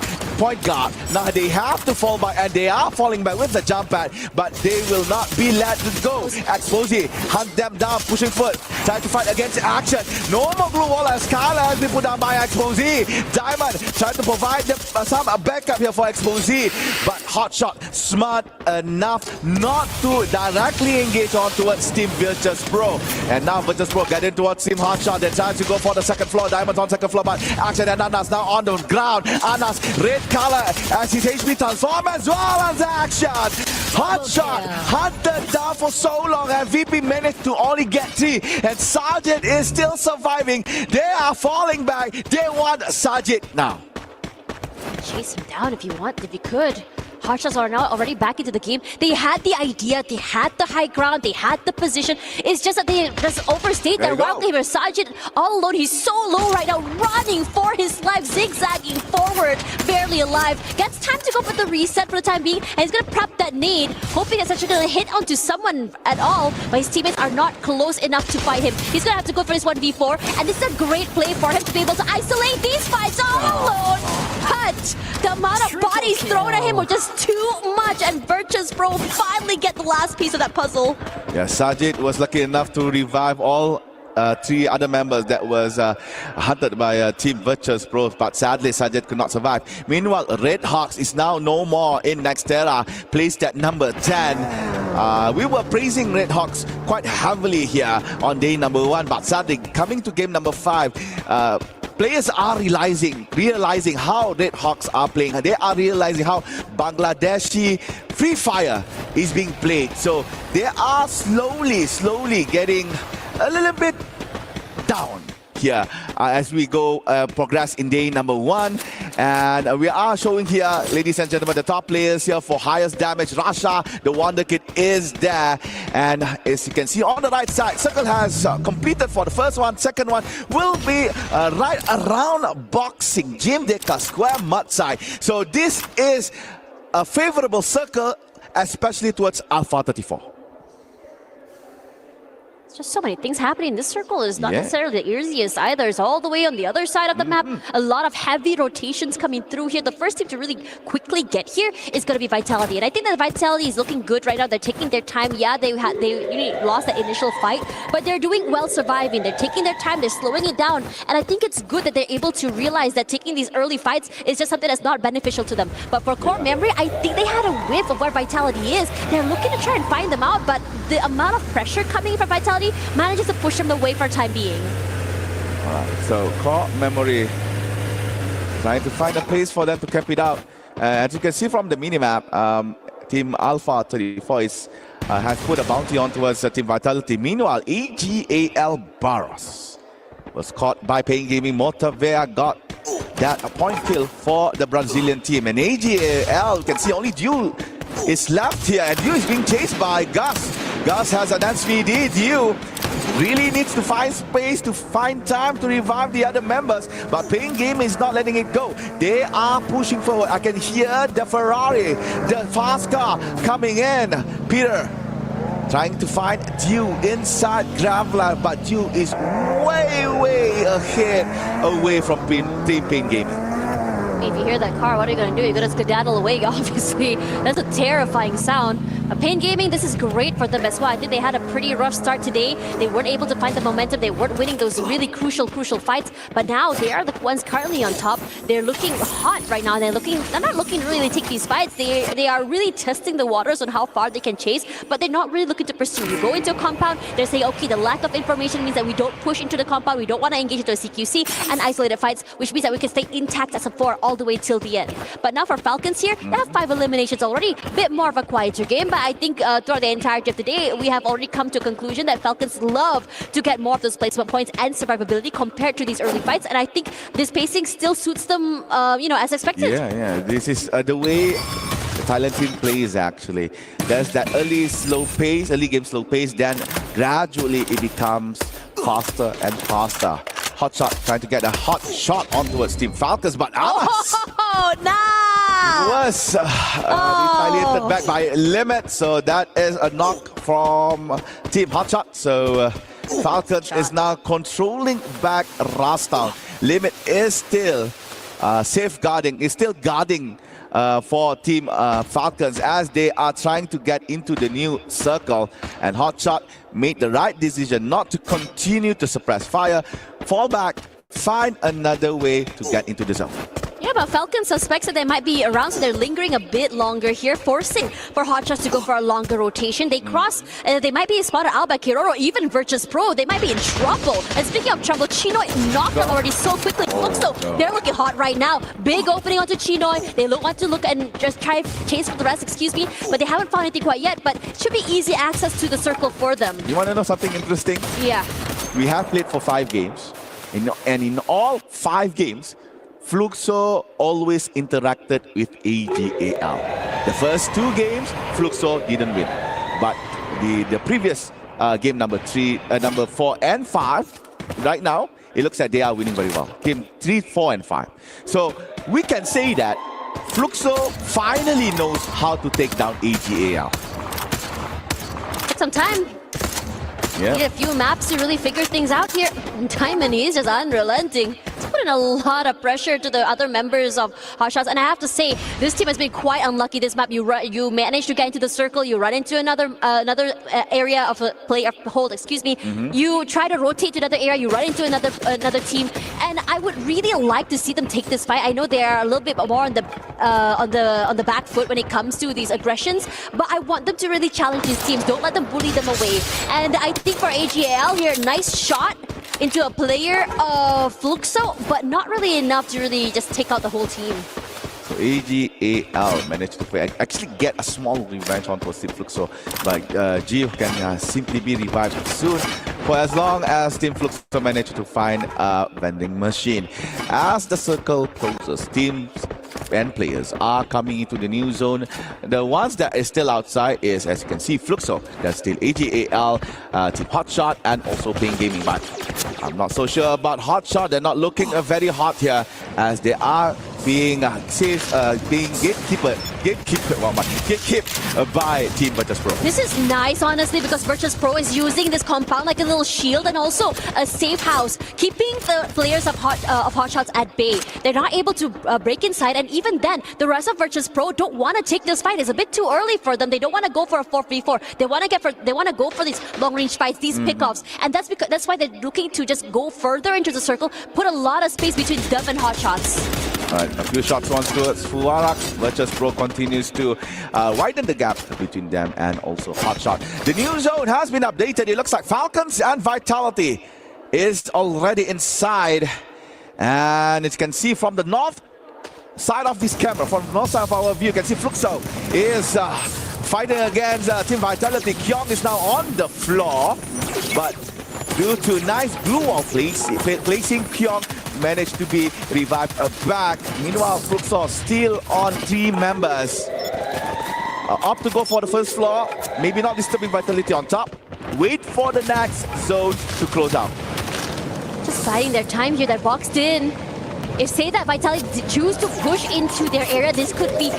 S8: guard. Now they have to fall back, and they are falling back with the jump pad, but they will not be let go. Exposé hunt them down, pushing foot, trying to fight against action. No more blue wall as Skylar has been put down by Exposé. Diamond trying to provide them some backup here for Exposé, but Hotshot smart enough not to directly engage on towards Team Virtus Pro. And now Virtus Pro getting towards Team Hotshot. They're trying to go for the second floor. Diamond's on second floor, but Action and Anas now on the ground. Anas, red color as his HP transform as well as Action. Hotshot hunted down for so long, and VP managed to only get 3. And Sergeant is still surviving. They are falling back. They want Sergeant now.
S24: Chase him down if you want, if you could. Harsha's are now already back into the game. They had the idea, they had the high ground, they had the position. It's just that they just overstayed their wild claimer. Sergeant all alone, he's so low right now, running for his life, zigzagging forward, barely alive. Gets time to go for the reset for the time being, and he's gonna prep that nade, hoping it's actually gonna hit onto someone at all, but his teammates are not close enough to fight him. He's gonna have to go for his 1v4, and this is a great play for him to be able to isolate these fights all alone. But the amount of bodies thrown at him were just too much, and Virtus Pro finally get the last piece of that puzzle.
S8: Yeah, Sajid was lucky enough to revive all 3 other members that was hunted by Team Virtus Pro, but sadly Sajid could not survive. Meanwhile, Red Hawks is now no more in Nextera, placed at number 10. We were praising Red Hawks quite heavily here on day number 1, but sadly coming to game number 5,
S23: players are realizing how Red Hawks are playing. They are realizing how Bangladeshi Free Fire is being played. So they are slowly getting a little bit down here as we go progress in day number 1. And we are showing here, ladies and gentlemen, the top players here for highest damage. Rasha, the Wonder Kid, is there. And as you can see on the right side, Circle has completed for the first one. Second one will be right around Boxing Gym Deka Square mud side. So this is a favorable Circle, especially towards Alpha 34.
S24: Just so many things happening. This circle is not necessarily the easiest either. It's all the way on the other side of the map. A lot of heavy rotations coming through here. The first team to really quickly get here is going to be Vitality. And I think that Vitality is looking good right now. They're taking their time. Yeah, they really lost that initial fight, but they're doing well surviving. They're taking their time. They're slowing it down. And I think it's good that they're able to realize that taking these early fights is just something that's not beneficial to them. But for Core Memory, I think they had a whiff of where Vitality is. They're looking to try and find them out, but the amount of pressure coming from Vitality manages to push them away for the time being.
S23: Alright, so Core Memory trying to find a place for them to cap it out. As you can see from the minimap, Team Alpha 34 has put a bounty on towards Team Vitality. Meanwhile, AGAL Barros was caught by Pain Gaming. Motavea got that point kill for the Brazilian team. And AGAL, you can see only Dew is left here, and Dew is being chased by Gus. Gus has an SVD. Dew really needs to find space, to find time to revive the other members, but Pain Game is not letting it go. They are pushing forward. I can hear the Ferrari, the fast car coming in. Peter trying to find Dew inside Graveland, but Dew is way ahead away from Team Pain Gaming.
S24: If you hear that car, what are you going to do? You're going to skedaddle away, obviously. That's a terrifying sound. Pain Gaming, this is great for them as well. I think they had a pretty rough start today. They weren't able to find the momentum. They weren't winning those really crucial fights. But now they are the ones currently on top. They're looking hot right now. They're not looking to really take these fights. They are really testing the waters on how far they can chase, but they're not really looking to pursue. You go into a compound, they're saying, okay, the lack of information means that we don't push into the compound. We don't want to engage into a CQC and isolated fights, which means that we can stay intact as a 4 all the way till the end. But now for Falcons here, they have 5 eliminations already. A bit more of a quieter game, but I think throughout the entirety of the day, we have already come to a conclusion that Falcons love to get more of those placement points and survivability compared to these early fights. And I think this pacing still suits them, as expected.
S23: Yeah. This is the way the Thailand team plays actually. There's that early game slow pace, then gradually it becomes faster and faster. Hot shot, trying to get a hot shot on towards Team Falcons, but Alas was retaliated back by Limit, so that is a knock from Team Hotshot. So Falcons is now controlling back Rastown. Limit is still safeguarding, is still guarding for Team Falcons as they are trying to get into the new circle. And Hotshot made the right decision not to continue to suppress fire, fall back, find another way to get into the zone.
S24: Yeah, but Falcon suspects that they might be around, so they're lingering a bit longer here, forcing for Hotshots to go for a longer rotation. They cross, they might be spotted out by Kiroro, even Virtus Pro. They might be in trouble. And speaking of trouble, Chinoy knocked them already so quickly. Looks though, they're looking hot right now. Big opening onto Chinoy. They want to look and just try chase for the rest, but they haven't found anything quite yet. But it should be easy access to the circle for them.
S23: You want to know something interesting?
S24: Yeah.
S23: We have played for 5 games, and in all 5 games, Fluxo always interacted with AGAL. The first 2 games, Fluxo didn't win. But the previous game number 4 and 5, right now, it looks like they are winning very well. Game 3, 4, and 5. So we can say that Fluxo finally knows how to take down AGAL.
S24: Took some time.
S23: Yeah.
S24: Need a few maps to really figure things out here. Diamond is just unrelenting. It's putting a lot of pressure to the other members of Hotshots. And I have to say, this team has been quite unlucky this map. You manage to get into the circle, you run into another area of a player hold, You try to rotate to another area, you run into another team. And I would really like to see them take this fight. I know they are a little bit more on the back foot when it comes to these aggressions, but I want them to really challenge these teams. Don't let them bully them away. And I think for AGAL here, nice shot into a player of Fluxo, but not really enough to really just take out the whole team.
S8: So AGAL managed to actually get a small revenge onto Team Fluxo, but Gio can simply be revived soon for as long as Team Fluxo managed to find a vending machine. As the circle closes, teams and players are coming into the new zone. The ones that is still outside is, as you can see, Fluxo. There's still AGAL, Team Hotshot, and also Pain Gaming. But I'm not so sure about Hotshot. They're not looking very hot here, as they are being being gatekept by Team Virtus Pro.
S24: This is nice, honestly, because Virtus Pro is using this compound like a little shield and also a safe house, keeping the players of Hotshots at bay. They're not able to break inside, and even then, the rest of Virtus Pro don't want to take this fight. It's a bit too early for them. They don't want to go for a 4v4. They want to go for these long-range fights, these pickoffs, and that's why they're looking to just go further into the circle, put a lot of space between them and Hotshots.
S8: Alright, a few shots once towards Fuarak. Virtus Pro continues to widen the gap between them and also Hotshot. The new zone has been updated. It looks like Falcons and Vitality is already inside. And as you can see from the north side of this camera, from the north side of our view, you can see Fluxo is fighting against Team Vitality. Kyong is now on the floor, but due to nice blue wall placing, Kyong managed to be revived back. Meanwhile, Fluxo still on 3 members. Up to go for the first floor. Maybe not disturbing Vitality on top. Wait for the next zone to close out.
S24: Just biding their time here. That boxed in. If say that Vitality choose to push into their area, this could be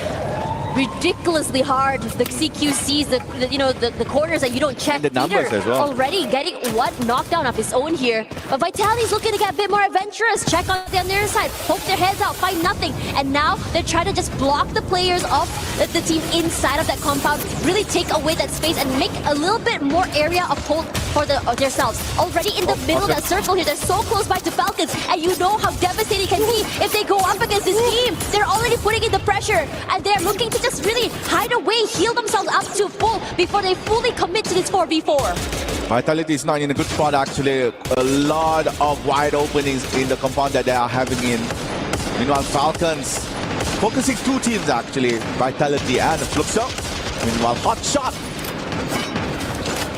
S24: ridiculously hard. The CQCs, the corners that you don't check.
S8: The numbers as well.
S24: Already getting one knockdown of his own here. But Vitality's looking to get a bit more adventurous. Check on the other side, poke their heads out, find nothing. And now they're trying to just block the players of the team inside of that compound, really take away that space and make a little bit more area of hold for themselves. Already in the middle of that circle here, they're so close by to Falcons, and you know how devastating it can be if they go up against this team. They're already putting in the pressure, and they're looking to just really hide away, heal themselves up to full before they fully commit to this 4v4.
S8: Vitality is not in a good spot actually. A lot of wide openings in the compound that they are having in. Meanwhile, Falcons focusing 2 teams actually, Vitality and Fluxo. Meanwhile, Hotshot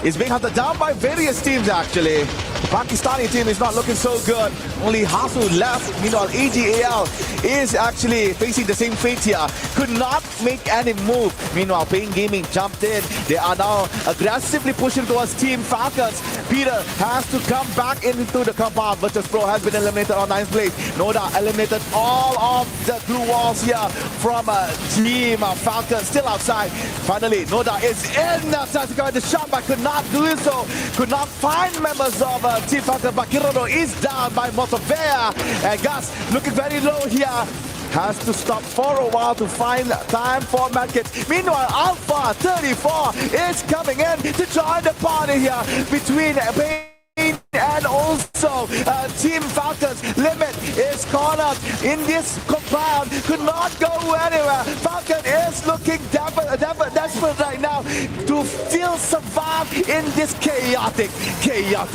S8: is being hunted down by various teams actually. The Pakistani team is not looking so good. Only Hasu left. Meanwhile, AGAL is actually facing the same fate here. Could not make any move. Meanwhile, Pain Gaming jumped in. They are now aggressively pushing towards Team Falcons. Peter has to come back into the compound. Virtus Pro has been eliminated on 9th place. Noda eliminated all of the blue walls here from Team Falcons. Still outside. Finally, Noda is in. Tries to go in the shot, but could not do so. Could not find members of Team Falcons. But Kirono is down by Motovea. And Gus looking very low here. Has to stop for a while to find time for medkits. Meanwhile, Alpha 34 is coming in to join the party here between Pain and also Team Falcons. Limit is cornered in this compound. Could not go anywhere. Falcon is looking desperate right now to still survive in this chaotic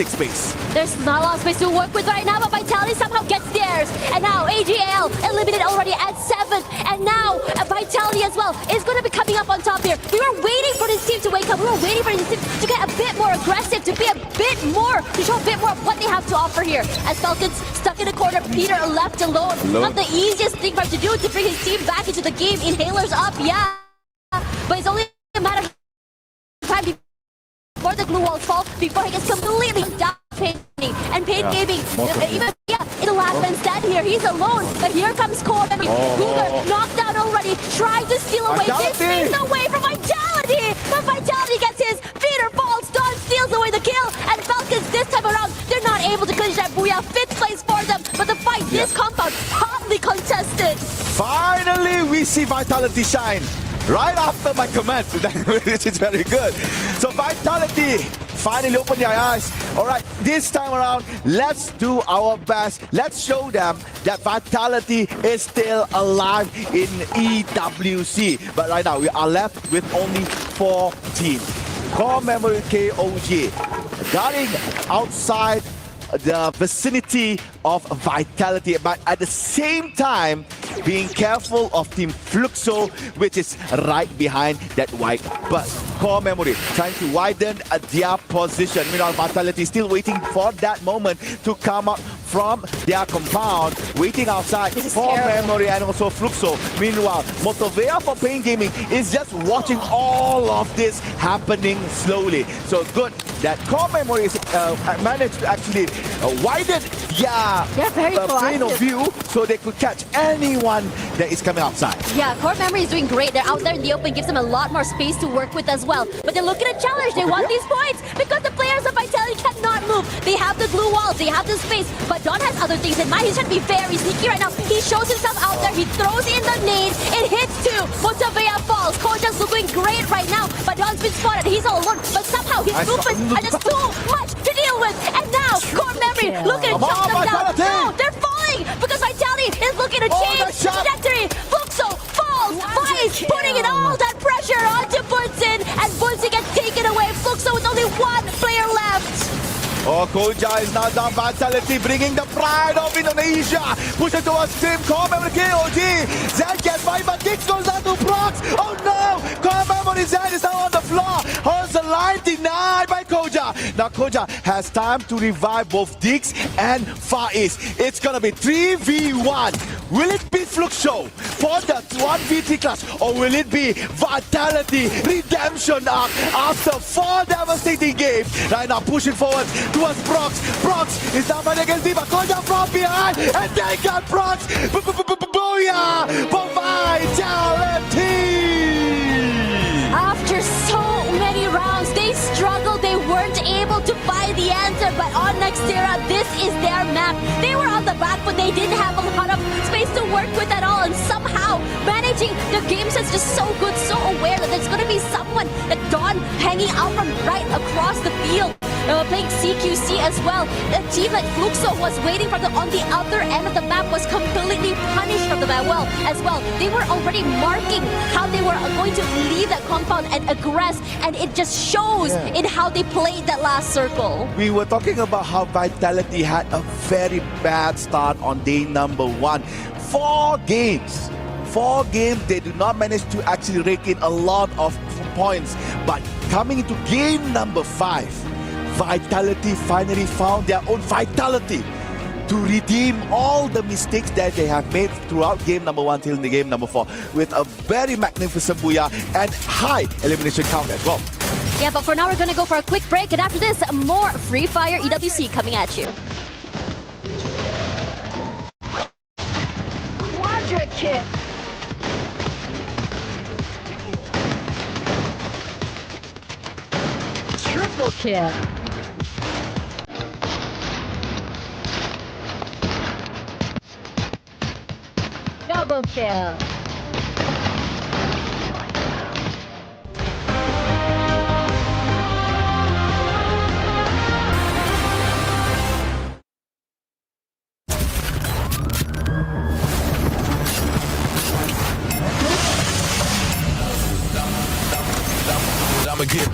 S8: space.
S24: There's not a lot of space to work with right now, but Vitality somehow gets theirs. And now AGL eliminated already at 7th. And now Vitality as well is going to be coming up on top here. We were waiting for this team to wake up. We were waiting for this team to get a bit more aggressive, to be a bit more, to show a bit more of what they have to offer here. As Falcons stuck in the corner, Peter left alone. Not the easiest thing for him to do to bring his team back into the game. Inhalers up, yeah. But it's only a matter of time before the glue walls fall, before he gets completely down. And Pain Gaming, even in the last man stand here, he's alone. But here comes Core. Cougar knocked down already, trying to steal away. This means away from Vitality. But Vitality gets his. Peter falls, Don steals away the kill. And Falcons this time around, they're not able to clinch that booyah. 5th place for them. But the fight, this compound, hotly contested.
S8: Finally, we see Vitality shine. Right after my comment, which is very good. So Vitality finally open their eyes. All right, this time around, let's do our best. Let's show them that Vitality is still alive in EWC. But right now, we are left with only 4 teams. Core Memory KOG guarding outside
S23: the vicinity of Vitality, but at the same time, being careful of Team Fluxo, which is right behind that white bus. Core Memory trying to widen their position. Meanwhile, Vitality still waiting for that moment to come up from their compound, waiting outside for Memory and also Fluxo. Meanwhile, Motovea for Pain Gaming is just watching all of this happening slowly. So good that Core Memory is, managed to actually widen their plane of view so they could catch anyone that is coming outside.
S24: Yeah, Core Memory is doing great. They're out there in the open, gives them a lot more space to work with as well. But they're looking at challenge. They want these points because the players of Vitality cannot move. They have the glue walls, they have the space, but Don has other things in mind. He's trying to be very sneaky right now. He shows himself out there. He throws in the nade. It hits two. Motovea falls. Koja's looking great right now, but Don's been spotted. He's all alone, but somehow his movements are just too much to deal with. And now Core Memory looking to chop them down. No, they're falling because Vitality is looking to change trajectory. Fluxo falls. Vice putting in all that pressure onto Bunsen, and Bunsen gets taken away. Fluxo with only one player left.
S23: Oh, Koja is now down. Vitality bringing the pride of Indonesia. Push it towards Team Core Memory KOG. Zed gets by, but Dix goes down to Prox. Oh no! Core Memory Zed is now on the floor. Holds the line, denied by Koja. Now Koja has time to revive both Dix and Far East. It's gonna be 3v1. Will it be Fluxo for the 1v3 clash, or will it be Vitality redemption arc after 4 devastating games? Right now pushing forward towards Prox. Prox is down by against Diva. Koja from behind, and they got Prox. Booyah for Vitality!
S24: After so many rounds, they struggled. They weren't able to find the answer. But on Nextera, this is their map. They were on the back, but they didn't have a lot of space to work with at all. And somehow managing the game sense just so good, so aware that there's going to be someone that Dawn hanging out from right across the field. Playing CQC as well. A team like Fluxo was waiting from on the other end of the map was completely punished from the map as well. They were already marking how they were going to leave that compound and aggress, and it just shows in how they played that last circle.
S23: We were talking about how Vitality had a very bad start on day number 1. 4 games. 4 games, they do not manage to actually rake in a lot of points. But coming into game number 5, Vitality finally found their own vitality to redeem all the mistakes that they have made throughout game number 1 till the game number 4 with a very magnificent booyah and high elimination count as well.
S24: Yeah, but for now we're gonna go for a quick break, and after this, more Free Fire EWC coming at you.
S2: Quadra kick. Triple kill. Double kill.
S13: I'ma get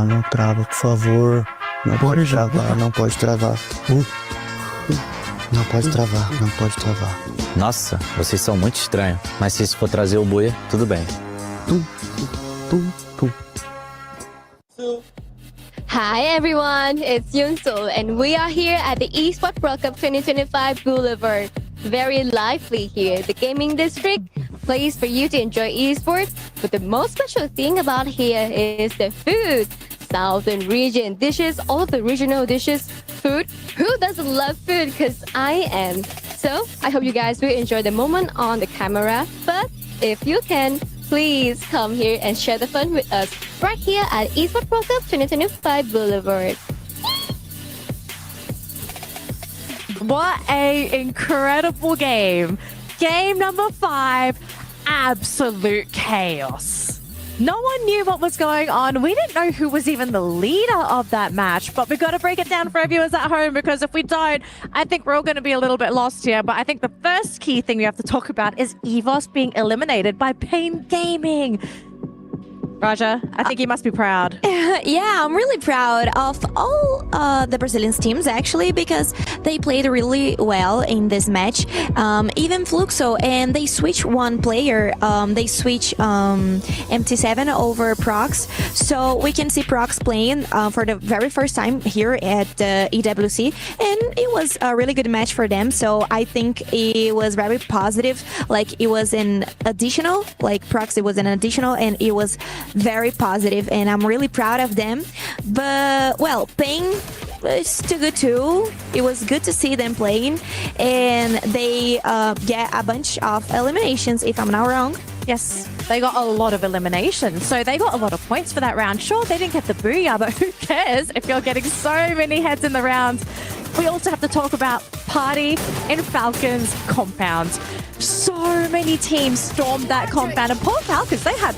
S15: Não trava, por favor. Não pode travar, não pode travar. Não pode travar, não pode travar.
S20: Nossa, vocês são muito estranhos. Mas se isso for trazer o buia, tudo bem.
S24: Hi everyone, it's Yunso, and we are here at the Esports World Cup 2025 Boulevard. Very lively here. The gaming district
S5: place for you to enjoy esports. But the most special thing about here is the food. Southern region dishes, all of the regional dishes, food. Who doesn't love food? Because I am. So I hope you guys will enjoy the moment on the camera. But if you can, please come here and share the fun with us right here at Esports World Cup 2025 Boulevard.
S16: What a incredible game. Game number 5, absolute chaos. No one knew what was going on. We didn't know who was even the leader of that match, but we've got to break it down for our viewers at home, because if we don't, I think we're all going to be a little bit lost here. But I think the first key thing we have to talk about is EVOS being eliminated by Pain Gaming. Raja, I think you must be proud.
S17: Yeah, I'm really proud of all the Brazilian teams, actually, because they played really well in this match. Even Fluxo, and they switched one player. They switched MT7 over Prox. So we can see Prox playing for the very first time here at EWC. And it was a really good match for them. So I think it was very positive. Like, it was an additional, like Prox, it was an additional, and it was very positive, and I'm really proud of them. But well, Pain is too good too. It was good to see them playing, and they get a bunch of eliminations, if I'm not wrong.
S16: Yes, they got a lot of eliminations, so they got a lot of points for that round. Sure, they didn't get the booyah, but who cares if you're getting so many heads in the round? We also have to talk about Party in Falcons compound. So many teams stormed that compound, and poor Falcons, they had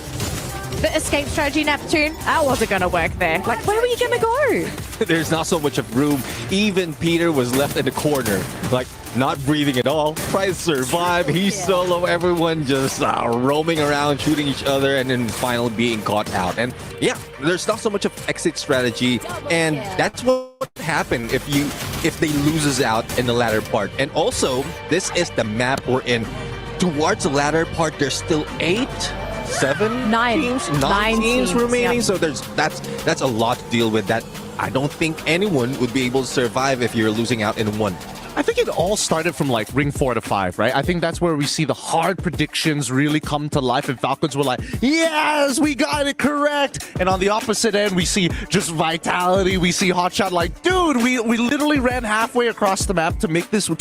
S16: the escape strategy, Neptune. That wasn't going to work there. Like, where were you going to go?
S18: There's not so much of room. Even Peter was left in the corner, like not breathing at all. Tries to survive. He's solo. Everyone just roaming around, shooting each other, and then finally being caught out. And yeah, there's not so much of exit strategy, and that's what happened if they loses out in the latter part. And also, this is the map we're in. Towards the latter part, there's still 9 teams remaining.
S16: Yep.
S18: So that's a lot to deal with. That I don't think anyone would be able to survive if you're losing out in one.
S6: I think it all started from like ring 4 to 5, right? I think that's where we see the hard predictions really come to life, and Falcons were like, yes, we got it correct. And on the opposite end, we see just Vitality. We see Hotshot like, dude, we literally ran halfway across the map to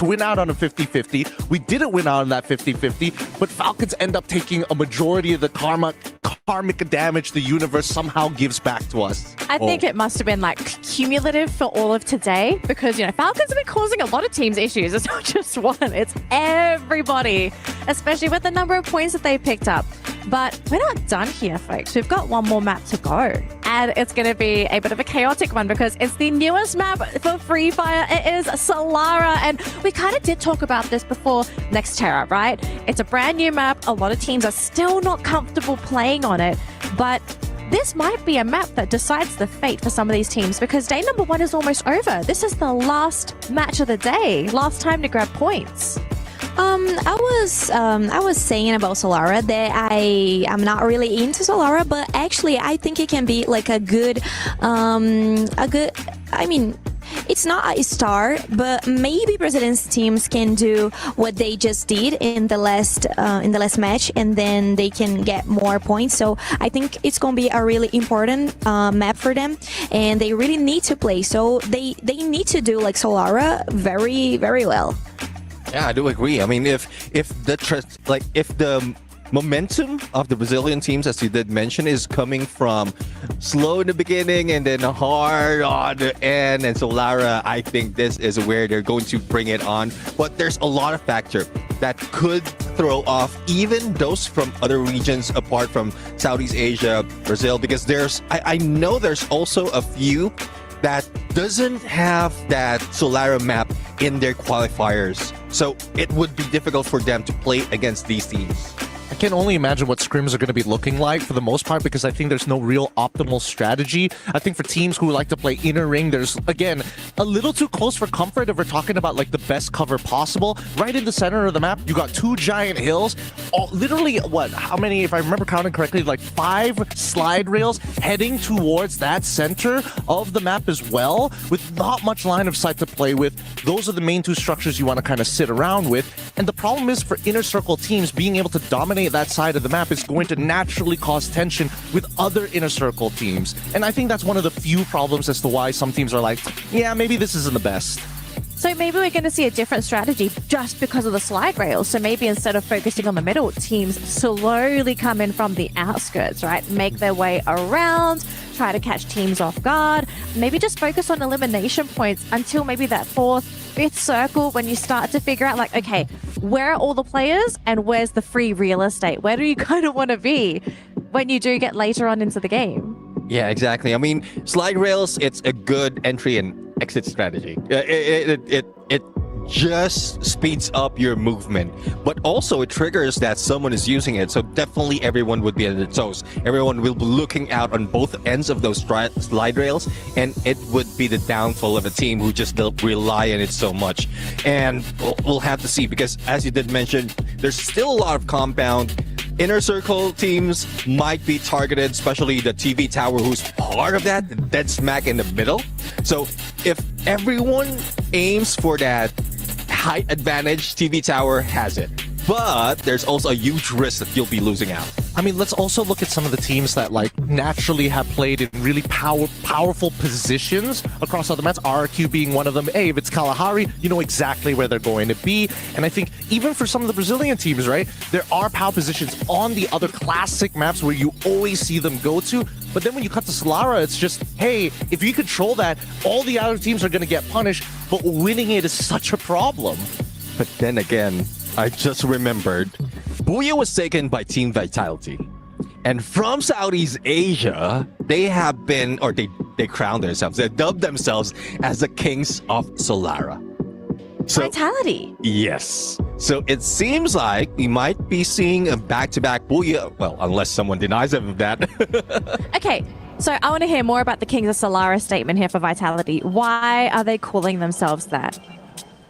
S6: win out on a 50-50. We didn't win out on that 50-50, but Falcons end up taking a majority of the karmic damage the universe somehow gives back to us.
S16: I think it must have been like cumulative for all of today, because, you know, Falcons have been causing a lot of teams issues. It's not just one, it's everybody, especially with the number of points that they picked up. But we're not done here, folks. We've got one more map to go, and it's going to be a bit of a chaotic one, because it's the newest map for Free Fire. It is Solara, and we kind of did talk about this before Nextera, right? It's a brand new map. A lot of teams are still not comfortable playing on it, but this might be a map that decides the fate for some of these teams, because day number 1 is almost over. This is the last match of the day, last time to grab points.
S17: I was saying about Solara that I am not really into Solara, but actually I think it can be like a good, I mean, it's not a star, but maybe Brazilian teams can do what they just did in the last match, and then they can get more points. So I think it's gonna be a really important map for them, and they really need to play. So they need to do like Solara very, very well.
S18: Yeah, I do agree. I mean, if the momentum of the Brazilian teams, as you did mention, is coming from slow in the beginning and then hard on the end, and Solara, I think this is where they're going to bring it on. But there's a lot of factors that could throw off even those from other regions apart from Southeast Asia, Brazil, because I know there's also a few that doesn't have that Solara map in their qualifiers. So it would be difficult for them to play against these teams.
S6: I can only imagine what scrims are going to be looking like for the most part, because I think there's no real optimal strategy. I think for teams who like to play inner ring, there's, again, a little too close for comfort if we're talking about like the best cover possible. Right in the center of the map, you got 2 giant hills. Literally, how many, if I remember counting correctly, like 5 slide rails heading towards that center of the map as well, with not much line of sight to play with. Those are the main 2 structures you want to kind of sit around with. And the problem is for inner circle teams, being able to dominate
S19: dominate that side of the map is going to naturally cause tension with other inner circle teams. And I think that's one of the few problems as to why some teams are like, yeah, maybe this isn't the best.
S16: So maybe we're going to see a different strategy just because of the slide rails. So maybe instead of focusing on the middle, teams slowly come in from the outskirts, right? Make their way around, try to catch teams off guard. Maybe just focus on elimination points until maybe that fourth, fifth circle when you start to figure out like, okay, where are all the players and where's the free real estate? Where do you kind of want to be when you do get later on into the game?
S18: Yeah, exactly. I mean, slide rails, it's a good entry and exit strategy. It just speeds up your movement, but also it triggers that someone is using it. So definitely everyone would be at their toes. Everyone will be looking out on both ends of those slide rails, and it would be the downfall of a team who just rely on it so much. And we'll have to see, because as you did mention, there's still a lot of compound. Inner circle teams might be targeted, especially the TV tower, who's part of that, dead smack in the middle. So if everyone aims for that height advantage, TV tower has it. But there's also a huge risk that you'll be losing out.
S19: I mean, let's also look at some of the teams that like naturally have played in really powerful positions across other maps. RRQ being one of them. Hey, if it's Kalahari, you know exactly where they're going to be. And I think even for some of the Brazilian teams, right, there are power positions on the other classic maps where you always see them go to. But then when you cut to Solara, it's just, hey, if you control that, all the other teams are going to get punished, but winning it is such a problem.
S18: But then again, I just remembered, Booyah was taken by Team Vitality. And from Southeast Asia, they have been, or they crowned themselves, they dubbed themselves as the Kings of Solara. So,
S16: Vitality.
S18: Yes. So it seems like we might be seeing a back-to-back Booyah. Well, unless someone denies them of that.
S16: Okay, so I want to hear more about the Kings of Solara statement here for Vitality. Why are they calling themselves that?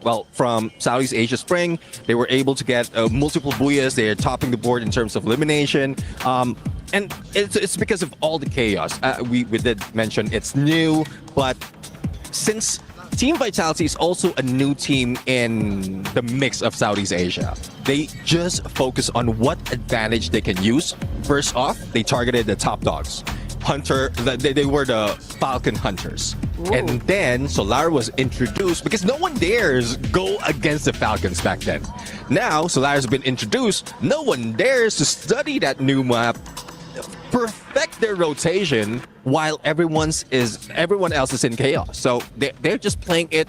S18: Well, from Southeast Asia Spring, they were able to get multiple Booyahs. They are topping the board in terms of elimination. And it's because of all the chaos. We did mention it's new, but since Team Vitality is also a new team in the mix of Southeast Asia, they just focus on what advantage they can use. First off, they targeted the top dogs. Hunter, they were the Falcon Hunters. Ooh. And then Solara was introduced because no one dares go against the Falcons back then. Now Solara's been introduced, no one dares to study that new map, perfect their rotation while everyone else is in chaos. So they're just playing it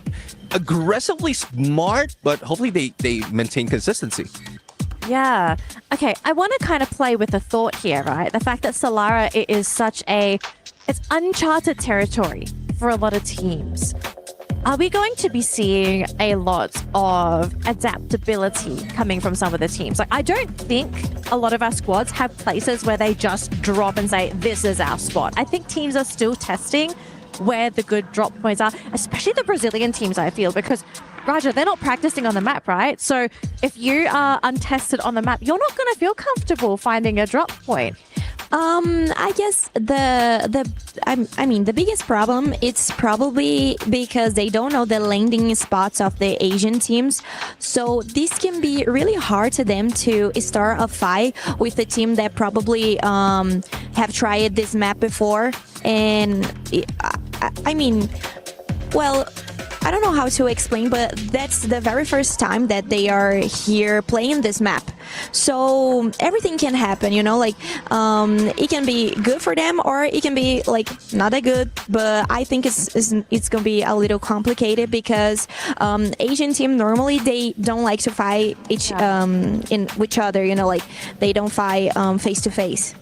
S18: aggressively smart, but hopefully they maintain consistency.
S16: Yeah. Okay, I want to kind of play with the thought here, right? The fact that Solara is it's uncharted territory for a lot of teams. Are we going to be seeing a lot of adaptability coming from some of the teams? Like, I don't think a lot of our squads have places where they just drop and say, this is our spot. I think teams are still testing where the good drop points are, especially the Brazilian teams, I feel, because Raja, they're not practicing on the map, right? So if you are untested on the map, you're not going to feel comfortable finding a drop point.
S17: I guess the biggest problem, it's probably because they don't know the landing spots of the Asian teams. So this can be really hard to them to start a fight with a team that probably have tried this map before. And well, I don't know how to explain, but that's the very first time that they are here playing this map. So everything can happen, you know, like it can be good for them or it can be like not that good, but I think it's gonna be a little complicated because Asian team normally they don't like to fight each other, you know, like they don't fight face to face.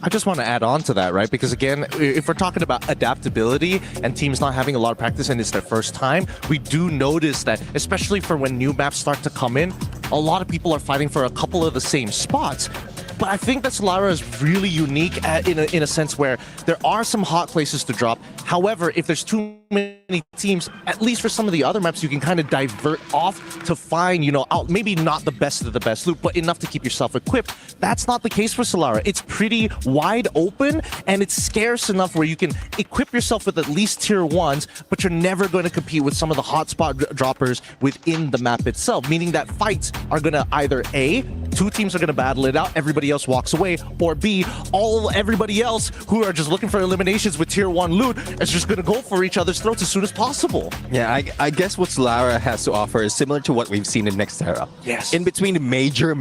S19: I just want to add on to that, right? Because again, if we're talking about adaptability and teams not having a lot of practice and it's their first time, we do notice that, especially for when new maps start to come in, a lot of people are fighting for a couple of the same spots. But I think that Solara is really unique in a sense where there are some hot places to drop. However, if there's too many teams, at least for some of the other maps, you can kind of divert off to find, you know, out maybe not the best of the best loot, but enough to keep yourself equipped. That's not the case for Solara. It's pretty wide open and it's scarce enough where you can equip yourself with at least tier 1s, but you're never going to compete with some of the hotspot droppers within the map itself, meaning that fights are going to either A, two teams are going to battle it out, everybody else walks away, or B, everybody else who are just looking for eliminations with tier 1 loot is just going to go for each other's throats as soon as possible.
S18: Yeah, I guess what Solara has to offer is similar to what we've seen in Nextera.
S19: Yes.
S18: In between the major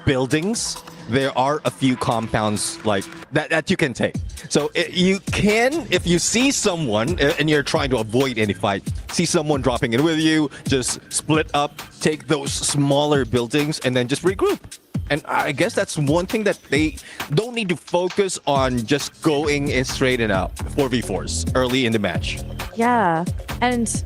S18: buildings, there are a few compounds like that you can take. So you can, if you see someone and you're trying to avoid any fight, see someone dropping in with you, just split up, take those smaller buildings, and then just regroup. And I guess that's one thing that they don't need to focus on, just going in straight and out 4v4s early in the match.
S16: Yeah, and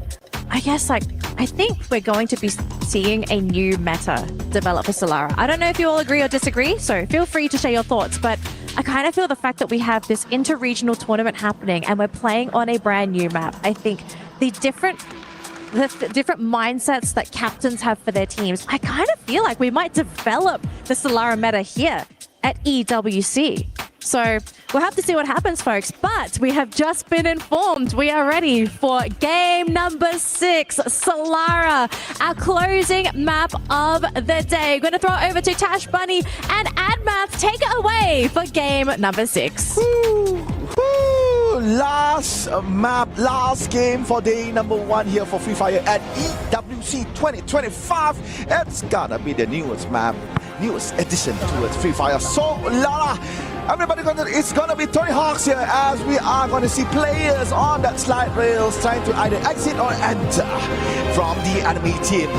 S16: I guess I think we're going to be seeing a new meta develop for Solara. I don't know if you all agree or disagree, so feel free to share your thoughts, but I kind of feel the fact that we have this inter-regional tournament happening and we're playing on a brand new map. I think the different mindsets that captains have for their teams, I kind of feel like we might develop the Solara meta here at EWC. So we'll have to see what happens, folks. But we have just been informed we are ready for game number 6, Solara, our closing map of the day. Going to throw it over to Tash Bunny and Admath. Take it away for game number 6.
S8: Last map, last game for day number 1 here for Free Fire at EWC 2025. It's gonna be the newest map, newest addition towards Free Fire. So Solara, everybody it's gonna be Tony Hawks here, as we are gonna see players on that slide rails trying to either exit or enter from the enemy team.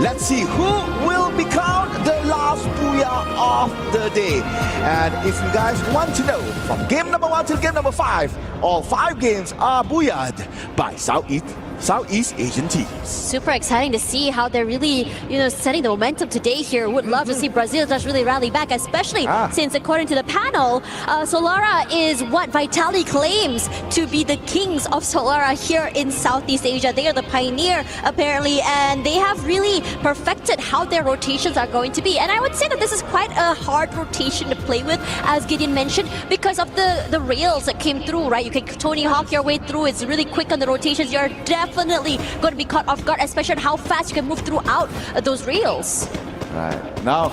S8: Let's see who will become the last booyah of the day. And if you guys want to know, from game number 1 till game number 5, all 5 games are booyahd by Southeast Asian teams.
S24: Super exciting to see how they're really, setting the momentum today here. Would love to see Brazil just really rally back, especially since, according to the panel, Solara is what Vitality claims to be the kings of Solara here in Southeast Asia. They are the pioneer, apparently, and they have really perfected how their rotations are going to be. And I would say that this is quite a hard rotation to play with, as Gideon mentioned, because of the rails that came through, right? You can Tony Hawk your way through. It's really quick on the rotations. You're definitely going to be caught off guard, especially on how fast you can move throughout those rails.
S8: Right. Now,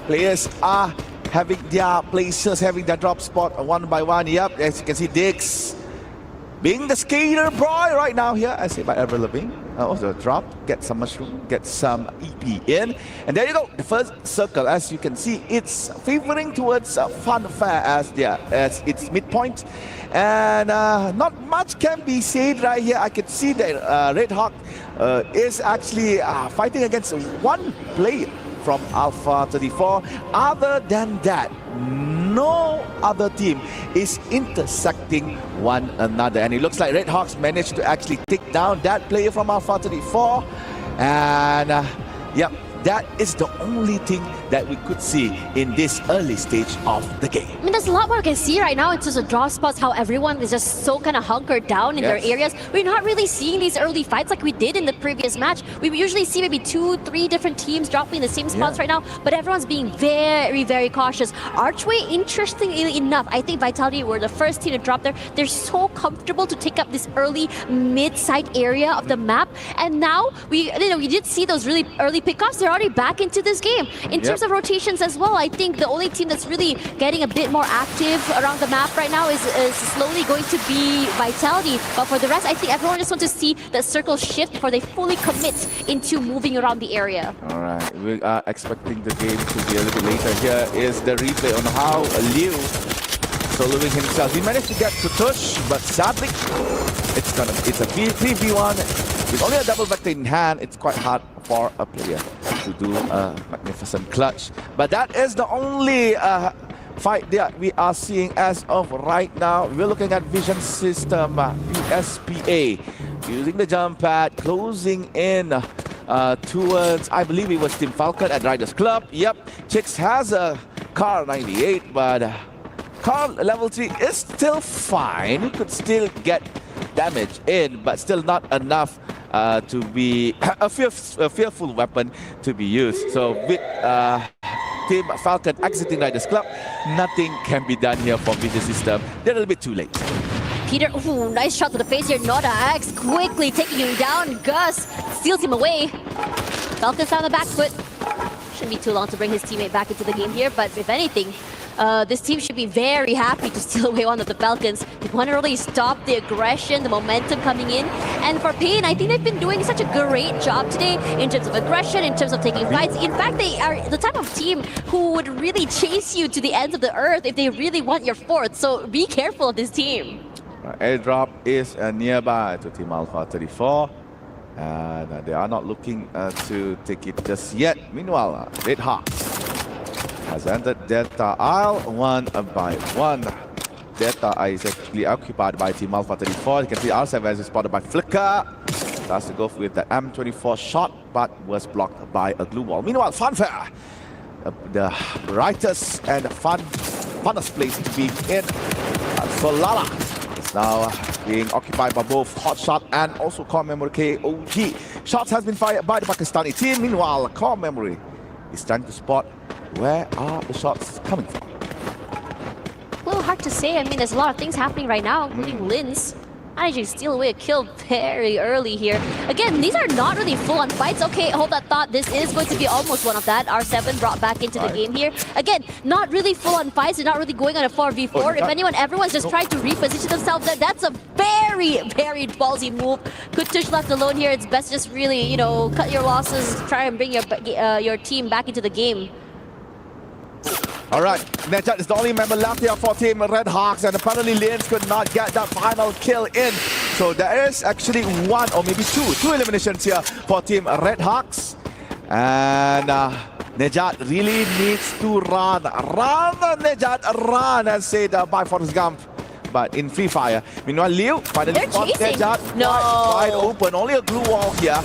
S8: players are having their places, having their drop spot one by one. Yep, as you can see, Dix being the skater boy right now here, I say by Avril Lavigne. Also drop, get some mushroom, get some EP in. And there you go, the first circle. As you can see, it's favoring towards Funfair as its midpoint. And not much can be said right here. I can see that Red Hawk is actually fighting against one player from Alpha 34. Other than that, no other team is intersecting one another. And it looks like Red Hawks managed to actually take down that player from Alpha 34. And yep, that is the only thing that we could see in this early stage of the game.
S24: I mean, there's a lot more I can see right now in terms of draw spots, how everyone is just so kind of hunkered down in their areas. We're not really seeing these early fights like we did in the previous match. We usually see maybe 2-3 different teams dropping the same spots right now, but everyone's being very, very cautious. Archway, interestingly enough, I think Vitality were the first team to drop there. They're so comfortable to take up this early mid-side area of the map, and now we did see those really early pickoffs. They're already back into this game. In terms of rotations as well, I think the only team that's really getting a bit more active around the map right now is slowly going to be Vitality. But for the rest, I think everyone just wants to see the circle shift before they fully commit into moving around the area.
S8: All right, we are expecting the game to be a little later. Here is the replay on how Liu soloing himself. He managed to get to Tush, but sadly, it's a 3v1. With only a double vector in hand, it's quite hard for a player to do a magnificent clutch. But that is the only fight that we are seeing as of right now. We're looking at Vision System, USPA, using the jump pad, closing in towards, I believe it was Team Falcon at Riders Club. Yep, Chicks has a car 98, but car level 3 is still fine. He could still get damage in, but still not enough to be a fearful weapon to be used. So with Team Falcon exiting Riders Club, nothing can be done here for Vision System. They're a little bit too late.
S24: Peter, ooh, nice shot to the face here. Noda X quickly taking him down. Gus steals him away. Falcon's on the back foot. shouldn't be too long to bring his teammate back into the game here. But if anything, this team should be very happy to steal away one of the Falcons. They want to really stop the aggression, the momentum coming in. And for Pain, I think they've been doing such a great job today in terms of aggression, in terms of taking fights. In fact, they are the type of team who would really chase you to the ends of the earth if they really want your fourth. So be careful of this team.
S8: Airdrop is nearby to Team Alpha 34. And they are not looking to take it just yet. Meanwhile, Red Hawks has entered Delta Isle one by one. Delta Isle is actually occupied by Team Alpha 34. You can see R7 is spotted by Flicker. Tries to go with the M24 shot, but was blocked by a glue wall. Meanwhile, Funfair, the brightest and funnest place to be in. Solala is now being occupied by both Hotshot and also Core Memory KOG. Shots has been fired by the Pakistani team. Meanwhile, Core Memory is trying to spot where are the shots coming from.
S24: A little hard to say. I mean, there's a lot of things happening right now, including Linz managing to steal away a kill very early here. Again, these are not really full-on fights. Okay, hold that thought. This is going to be almost one of that. R7 brought back into the game here. Again, not really full-on fights. They're not really going on a 4v4. If anyone, everyone's just trying to reposition themselves. That's a very, very ballsy move. Kutush left alone here. It's best just really, you know, cut your losses, try and bring your team back into the game.
S8: All right, Nejat is the only member left here for Team Red Hawks, and apparently Linz could not get that final kill in. So there is actually one or maybe two eliminations here for Team Red Hawks. And Nejat really needs to run, Nejat, run, as said by Forrest Gump. But in Free Fire, meanwhile, Liu finally spotted Nejat wide open. Only a glue wall here.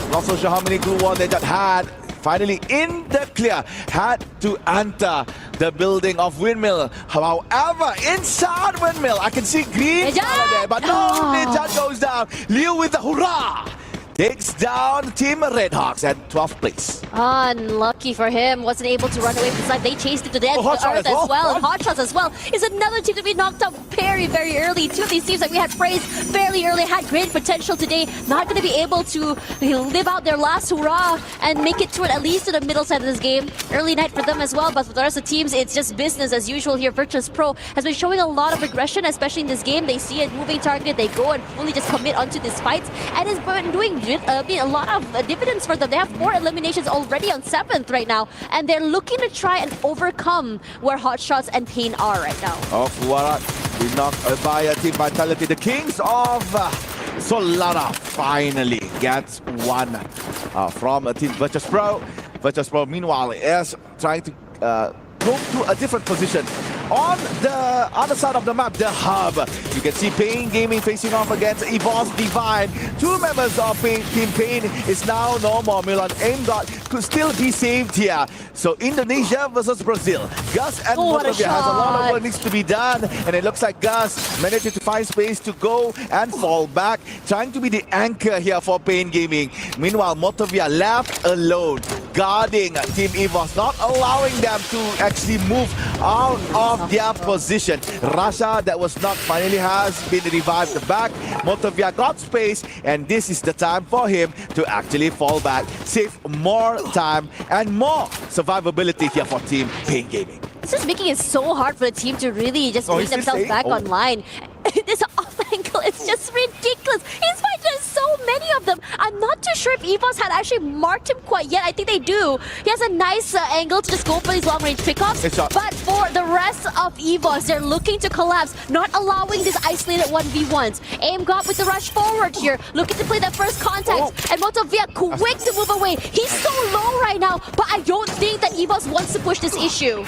S8: Not so sure how many glue walls Nejat had. Finally in the clear, had to enter the building of Windmill. However, inside Windmill, I can see green color there, but no, Nejat goes down. Liu with the hurrah takes down Team Red Hawks at 12th place.
S24: Unlucky for him, wasn't able to run away from the side. They chased him to the earth as well. And Hotshots as well is another team to be knocked out very, very early. Two of these teams that we had praised fairly early had great potential today. Not going to be able to live out their last hurrah and make it to at least to the middle side of this game. Early night for them as well, but for the rest of the teams, it's just business as usual here. Virtus Pro has been showing a lot of aggression, especially in this game. They see a moving target, they go and fully just commit onto these fights, and it's been doing a lot of dividends for them. They have 4 eliminations already on 7th right now, and they're looking to try and overcome where Hotshots and Pain are right now.
S8: Fuarat, we knocked by Team Vitality. The Kings of Solana finally gets one from Team Virtus Pro. Virtus Pro, meanwhile, is trying to go to a different position. On the other side of the map, the hub, you can see Pain Gaming facing off against EVOS Divine. 2 members of Team Pain is now no more. Milan Aimdot could still be saved here. So Indonesia versus Brazil. Gus and Motovia has a lot of work needs to be done, and it looks like Gus managed to find space to go and fall back, trying to be the anchor here for Pain Gaming. Meanwhile, Motovia left alone, guarding Team EVOS, not allowing them to actually move out of their position. Rasha, that was knocked, finally has been revived back. Motovia got space, and this is the time for him to actually fall back, save more time and more survivability here for Team Pain Gaming.
S24: This is making it so hard for the team to really just bring themselves back online. This off angle, it's just ridiculous. He's fighting so many of them. I'm not too sure if EVOS had actually marked him quite yet. I think they do. He has a nice angle to just go for these long-range pickoffs. But for the rest of EVOS, they're looking to collapse, not allowing these isolated 1v1s. Aim got with the rush forward here, looking to play that first contact. And Motovia quick to move away. He's so low right now, but I don't think that EVOS wants to push this issue.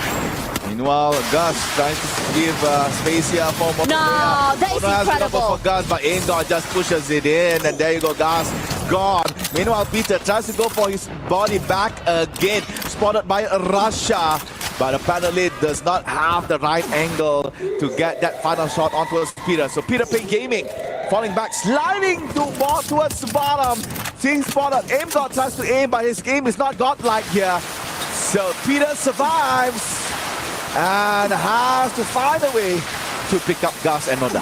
S8: Meanwhile, Gus trying to give space here for Motovia.
S24: No, that is incredible.
S8: For Gus, but Aimdot just pushes it in, and there you go, Gus gone. Meanwhile, Peter tries to go for his body back again, spotted by Russia, but apparently does not have the right angle to get that final shot onto Peter. So Peter Pain Gaming falling back, sliding towards the bottom. Seeing spotted, Aimdot tries to aim, but his game is not godlike here. So Peter survives and has to find a way to pick up Gus and Noda.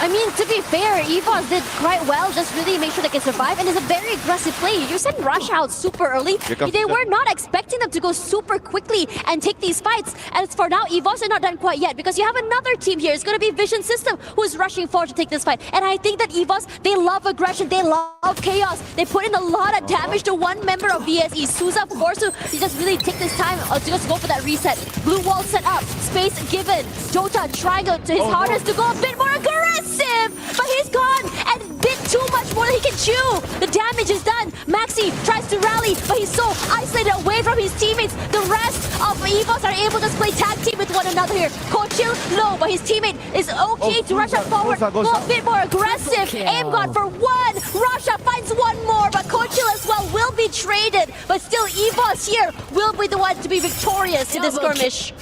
S24: I mean, to be fair, EVOS did quite well, just really make sure they can survive, and it's a very aggressive play. You send Rush out super early. They were not expecting them to go super quickly and take these fights. And for now, EVOS are not done quite yet, because you have another team here. It's going to be Vision System, who's rushing forward to take this fight. And I think that EVOS, they love aggression, they love chaos. They put in a lot of damage to one member of VSE. Souza forced to just really take this time to just go for that reset. Blue wall set up, space given. Jota trying to his hardest to go a bit more aggressive, but he's gone and bit too much more than he can chew. The damage is done. Maxi tries to rally, but he's so isolated away from his teammates. The rest of EVOS are able to just play tag team with one another here. Kochil low, but his teammate is okay to rush up forward, go a bit more aggressive. Aim God for one. Russia finds one more, but Kochil as well will be traded. But still, EVOS here will be the one to be victorious in this skirmish.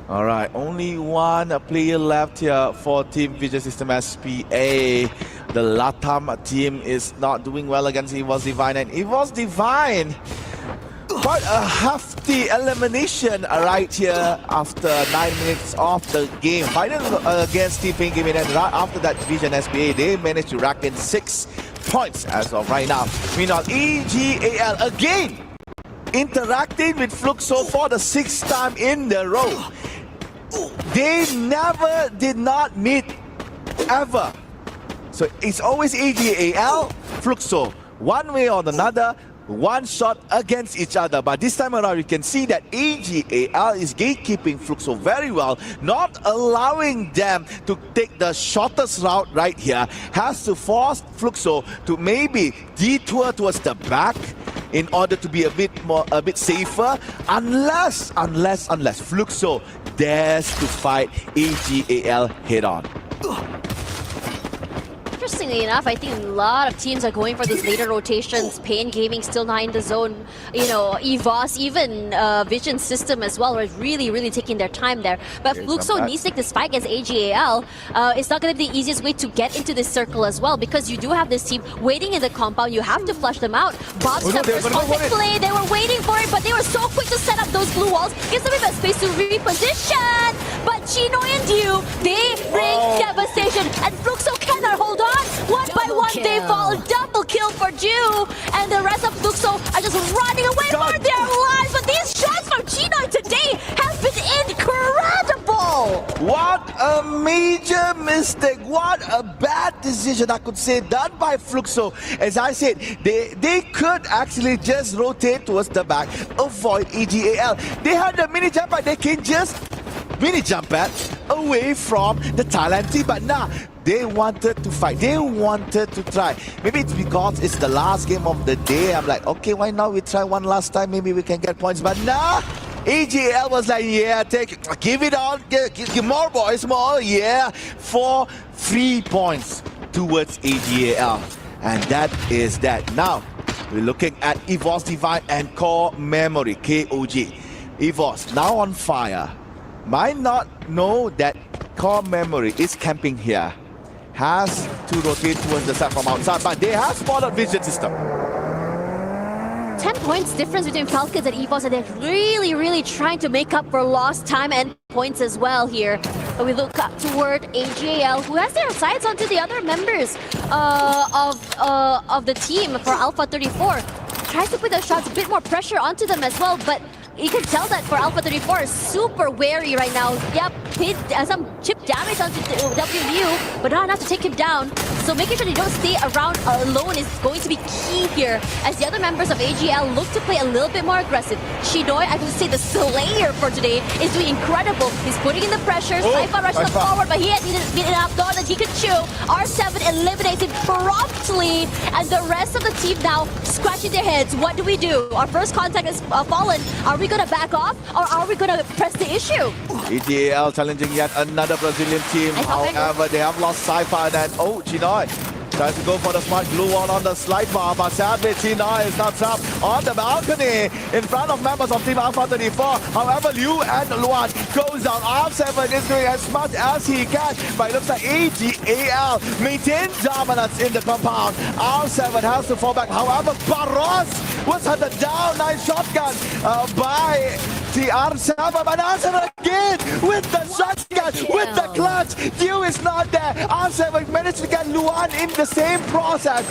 S8: All right, only one player left here for Team Vision System SPA. The Latam team is not doing well against EVOS Divine, and EVOS Divine quite a hefty elimination right here after 9 minutes of the game. Final against Team Pink Gaming, and right after that Vision SPA, they managed to rack in 6 points as of right now. Meanwhile, EGAL again interacting with Fluxo for the 6th time in the row. They never did not meet ever. So it's always EGAL, Fluxo, one way or another, one shot against each other. But this time around, you can see that EGAL is gatekeeping Fluxo very well, not allowing them to take the shortest route right here. Has to force Fluxo to maybe detour towards the back in order to be a bit safer, unless Fluxo dares to fight EGAL head on.
S24: Interestingly enough, I think a lot of teams are going for these later rotations. Pain Gaming still not in the zone. You know, EVOS, even Vision System as well, are really taking their time there. But Fluxo needs to take this fight against AGAL. It's not going to be the easiest way to get into this circle as well, because you do have this team waiting in the compound. You have to flush them out. Bob's responsive play. They were waiting for it, but they were so quick to set up those blue walls. Gives them a bit of space to reposition. But Chino and Dew, they bring devastation, and Fluxo cannot hold on. One by one, they fall. Double kill for Dew, and the rest of Fluxo are just running away for their lives. But these shots from Chino today have been incredible.
S8: What a major mistake. What a bad decision, I could say, done by Fluxo. As I said, they could actually just rotate towards the back, avoid EGAL. They had the mini jump, but they can just mini jump away from the Thailand team. But now, they wanted to fight. They wanted to try. Maybe it's because it's the last game of the day. I'm like, okay, why not we try one last time? Maybe we can get points. But nah, EGL was like, yeah, give it on. Give more, boys, more. Yeah, 4 free points towards EGL. And that is that. Now, we're looking at EVOS Divine and Core Memory, KOG. EVOS now on fire. Might not know that Core Memory is camping here. Has to rotate towards the side from outside, but they have spotted Vision System.
S24: 10 points difference between Falcons and EVOS, and they're really trying to make up for lost time and points as well here. But we look up toward AGAL, who has their sights onto the other members of the team for Alpha 34. Tries to put the shots, a bit more pressure onto them as well, but you can tell that for Alpha 34 is super wary right now. Yep, hit some chip damage onto WVU, but not enough to take him down. So making sure they don't stay around alone is going to be key here, as the other members of AGL look to play a little bit more aggressive. Shinoi, I would say the Slayer for today, is doing incredible. He's putting in the pressure. Saifa rushes forward, but he has been enough gone that he can chew. R7 eliminates him promptly, and the rest of the team now scratching their heads. What do we do? Our first contact is fallen. Are we gonna back off, or are we gonna press the issue?
S8: EGL challenging yet another Brazilian team. However, they have lost Saifa, and Chinoy tries to go for the smart blue wall on the slide bar, but sadly Chinoy is not trapped on the balcony in front of members of Team Alpha 34. However, Liu and Luan goes down. R7 is doing as much as he can, but it looks like AGAL maintains dominance in the compound. R7 has to fall back. However, Barros was hunted down. Nice shotgun by the R7, but R7 again with the shot. with the clutch. Dew is not there. R7 managed to get Luan in the same process.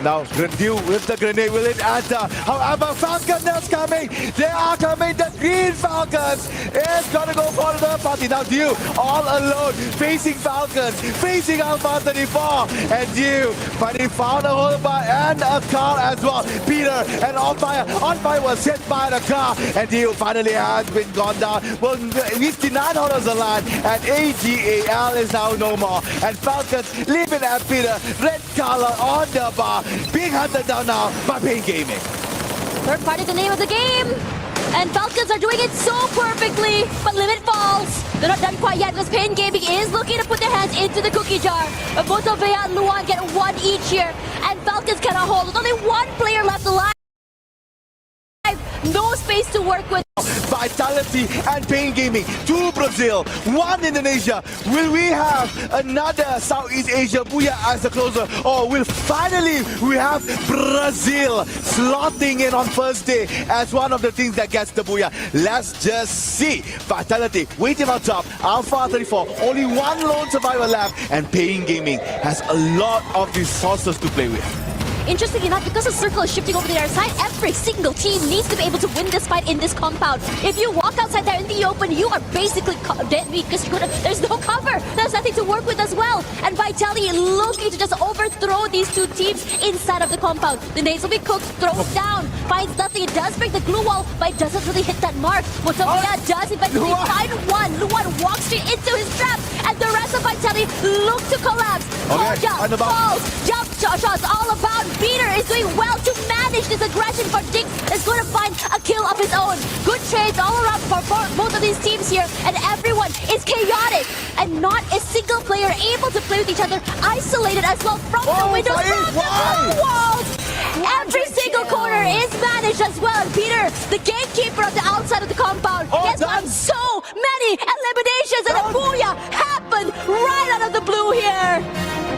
S8: Now Dew with the grenade, will it enter? However, Falcon is coming. They are coming. The Green Falcons is gonna go for the party. Now Dew all alone, facing Falcons, facing Alpha 34, and Dew finally found a whole bar and a car as well. Peter and On Fire was hit by the car, and Dew finally has been gone down. Well, $59 a line, and AGAL is now no more. And Falcons leaving at Peter, red color on the bar, being hunted down now by Pain Gaming.
S24: Third party, the name of the game. And Falcons are doing it so perfectly, but limit falls. They're not done quite yet because Pain Gaming is looking to put their hands into the cookie jar. But both of Bea and Luan get one each here, and Falcons cannot hold. With only one player left alive. No space to work with.
S8: Vitality and Pain Gaming, 2 Brazil, 1 Indonesia. Will we have another Southeast Asia Booyah as the closer, or will finally we have Brazil slotting in on first day as one of the teams that gets the Booyah? Let's just see. Vitality waiting on top, Alpha 34, only one lone survivor left, and Pain Gaming has a lot of resources to play with.
S24: Interesting enough, because the circle is shifting over to their side, every single team needs to be able to win this fight in this compound. If you walk outside there in the open, you are basically dead meat because there's no cover. There's nothing to work with as well. And Vitality looking to just overthrow these two teams inside of the compound. The nades will be cooked, throws down, finds nothing. It does break the glue wall, but it doesn't really hit that mark. Motovia does eventually find one. Luan walks straight into his trap, and the rest of Vitality look to collapse. Koja falls, jump shots all about. Peter is doing well to manage this aggression, but Dix is going to find a kill of his own. Good trades all around for both of these teams here, and everyone is chaotic, and not a single player able to play with each other, isolated as well from the windows, from the blue walls. Every single corner is managed as well, and Peter, the gatekeeper of the outside of the compound, has got so many eliminations, and a Booyah happened right out of the blue here.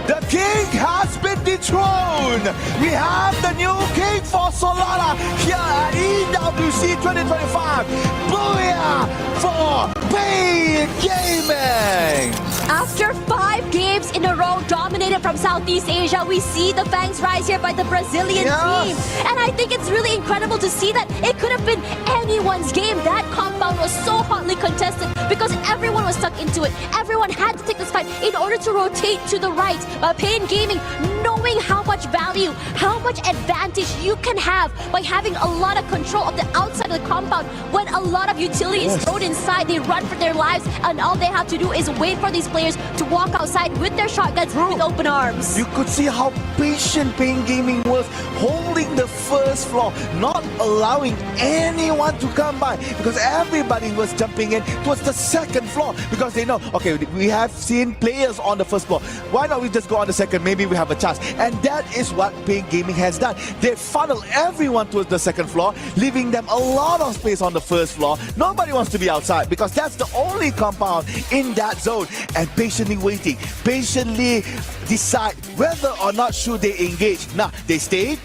S8: The king has been dethroned. We have the new king for Solana here at EWC 2025. Booyah for Pain Gaming.
S24: After 5 games in a row dominated from Southeast Asia, we see the fangs rise here by the Brazilian team. And I think it's really incredible to see that it could have been anyone's game. That compound was so hotly contested because everyone was stuck into it. Everyone had to take this fight in order to rotate to the right. But Pain Gaming, knowing how much value, how much advantage you can have by having a lot of control of the outside of the compound. When a lot of utility is thrown inside, they run for their lives, and all they have to do is wait for these players to walk outside with their shotguns with open arms.
S8: You could see how patient Pain Gaming was, holding the first floor, not allowing anyone to come by, because everybody was jumping in towards the second floor, because they know, okay, we have seen players on the first floor. Why not we just go on the second? Maybe we have a chance. And that is what Pain Gaming has done. They funnel everyone towards the second floor, leaving them a lot of space on the first floor. Nobody wants to be outside because that's the only compound in that zone. And patiently waiting, patiently decide whether or not should they engage. Now, they stayed.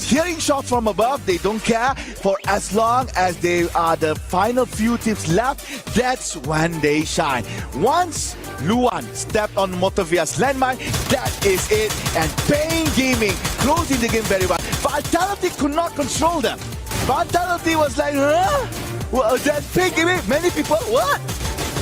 S8: Hearing shots from above, they don't care. For as long as they are the final few teams left, that's when they shine. Once Luan stepped on Motovia's landmine, that is it. And Pain Gaming closing the game very well. Vitality could not control them. Vitality was like, huh? Well, that Pain Gaming, many people, what?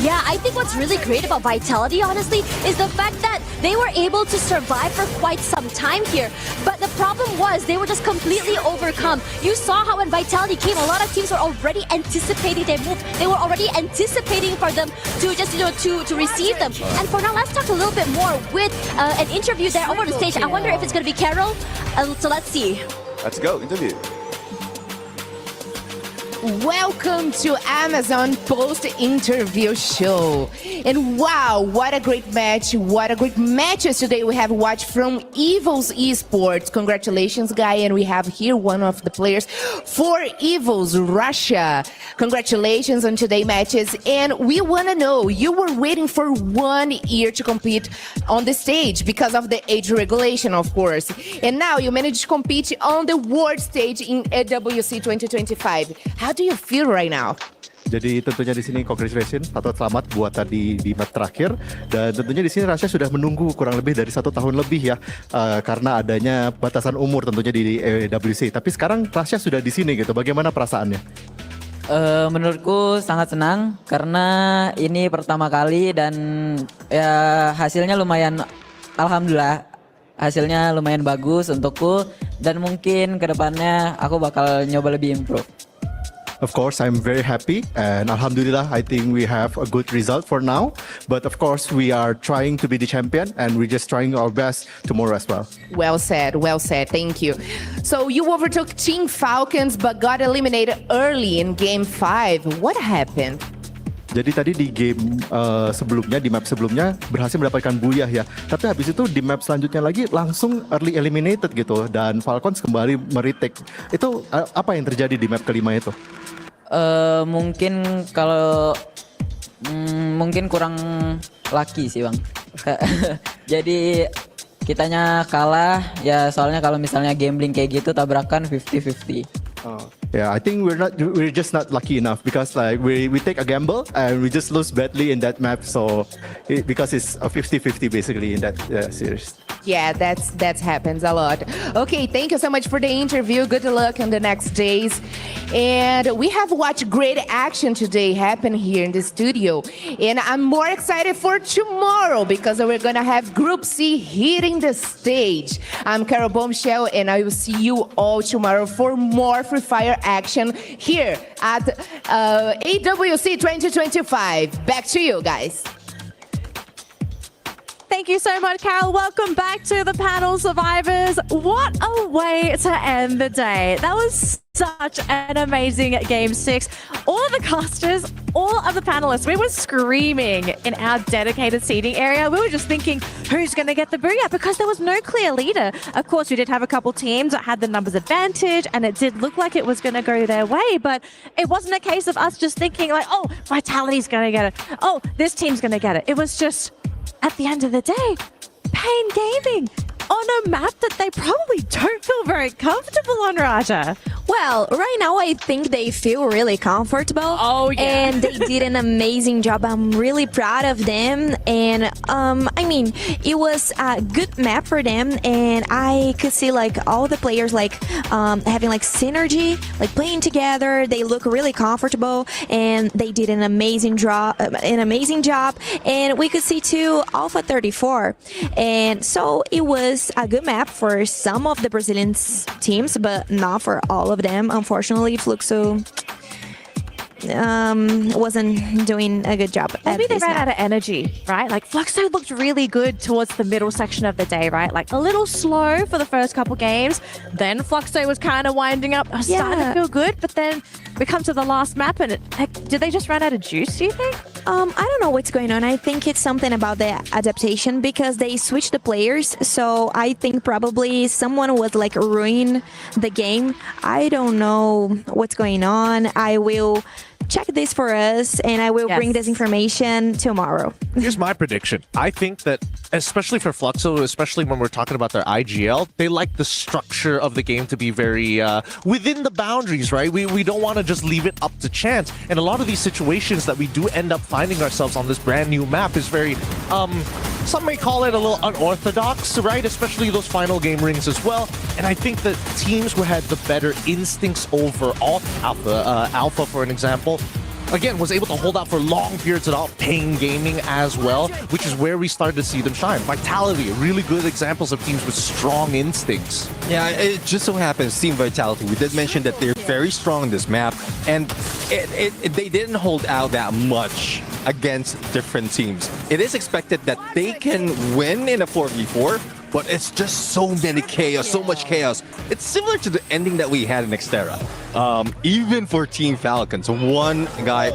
S24: Yeah, I think what's really great about Vitality, honestly, is the fact that they were able to survive for quite some time here. But the problem was they were just completely overcome. You saw how when Vitality came, a lot of teams were already anticipating their move. They were already anticipating for them to just, to receive them. And for now, let's talk a little bit more with an interview there over the stage. I wonder if it's going to be Carol. So let's see.
S8: Let's go, interview.
S3: Welcome to Amazon post-interview show. And wow, what a great match. What a great matches today we have watched from Evils Esports. Congratulations, Guy. And we have here one of the players for Evils, Russia. Congratulations on today's matches. And we want to know, you were waiting for 1 year to compete on the stage because of the age regulation, of course. And now you managed to compete on the world stage in EWC 2025. How do you feel right now?
S7: Jadi tentunya di sini congratulations atau selamat buat tadi di map terakhir, dan tentunya di sini Rasya sudah menunggu kurang lebih dari 1 tahun lebih ya, karena adanya batasan umur tentunya di EWC. Tapi sekarang Rasya sudah di sini gitu. Bagaimana perasaannya?
S9: Menurutku sangat senang karena ini pertama kali dan ya hasilnya lumayan, alhamdulillah hasilnya lumayan bagus untukku, dan mungkin kedepannya aku bakal nyoba lebih improve.
S7: Of course, I'm very happy, and Alhamdulillah, I think we have a good result for now. But of course, we are trying to be the champion, and we're just trying our best tomorrow as well.
S3: Well said, thank you. So you overtook Team Falcons but got eliminated early in Game 5. What happened?
S7: Jadi tadi di game sebelumnya, di map sebelumnya berhasil mendapatkan buyah ya. Tapi habis itu di map selanjutnya lagi langsung early eliminated gitu, dan Falcons kembali meretake. Itu apa yang terjadi di map kelima itu?
S9: Mungkin kalau mungkin kurang lucky sih bang. Jadi kitanya kalah ya, soalnya kalau misalnya gambling kayak gitu tabrakan 50-50.
S7: Yeah, I think we're just not lucky enough, because like we take a gamble and we just lose badly in that map. So because it's a 50-50 basically in that series.
S3: Yeah, that happens a lot. Okay, thank you so much for the interview. Good luck in the next days. And we have watched great action today happen here in the studio. And I'm more excited for tomorrow because we're going to have Group C hitting the stage. I'm Carol Bombshell, and I will see you all tomorrow for more Free Fire action here at EWC 2025. Back to you guys.
S16: Thank you so much, Carol. Welcome back to the panel, survivors. What a way to end the day. That was such an amazing Game 6. All of the casters, all of the panelists, we were screaming in our dedicated seating area. We were just thinking, who's going to get the booyah? Because there was no clear leader. Of course, we did have a couple teams that had the numbers advantage, and it did look like it was going to go their way, but it wasn't a case of us just thinking like, oh, Vitality's going to get it. Oh, this team's going to get it. It was just, at the end of the day, Pain Gaming on a map that they probably don't feel very comfortable on, Raja.
S17: Well, right now I think they feel really comfortable.
S16: Oh, yeah.
S17: And they did an amazing job. I'm really proud of them. And I mean, it was a good map for them. And I could see like all the players like having like synergy, like playing together. They look really comfortable, and they did an amazing job. And we could see too Alpha 34. And so it was a good map for some of the Brazilian teams, but not for all of them. Unfortunately, Fluxo wasn't doing a good job.
S16: Maybe they ran out of energy, right? Like Fluxo looked really good towards the middle section of the day, right? Like a little slow for the first couple games. Then Fluxo was kind of winding up, starting to feel good, but then we come to the last map and did they just run out of juice, do you think?
S17: I don't know what's going on. I think it's something about the adaptation because they switched the players. So I think probably someone was like ruining the game. I don't know what's going on. I will check this for us, and I will bring this information tomorrow.
S6: Here's my prediction. I think that, especially for Fluxo, especially when we're talking about their IGL, they like the structure of the game to be very within the boundaries, right? We don't want to just leave it up to chance. And a lot of these situations that we do end up finding ourselves on this brand new map is very, some may call it a little unorthodox, right? Especially those final game rings as well. And I think that teams who had the better instincts overall, Alpha for an example, again, was able to hold out for long periods without Pain Gaming as well, which is where we started to see them shine. Vitality, really good examples of teams with strong instincts.
S18: Yeah, it just so happens, Team Vitality, we did mention that they're very strong in this map, and they didn't hold out that much against different teams. It is expected that they can win in a 4v4, but it's just so many chaos, so much chaos. It's similar to the ending that we had in Xterra. Even for Team Falcons, one guy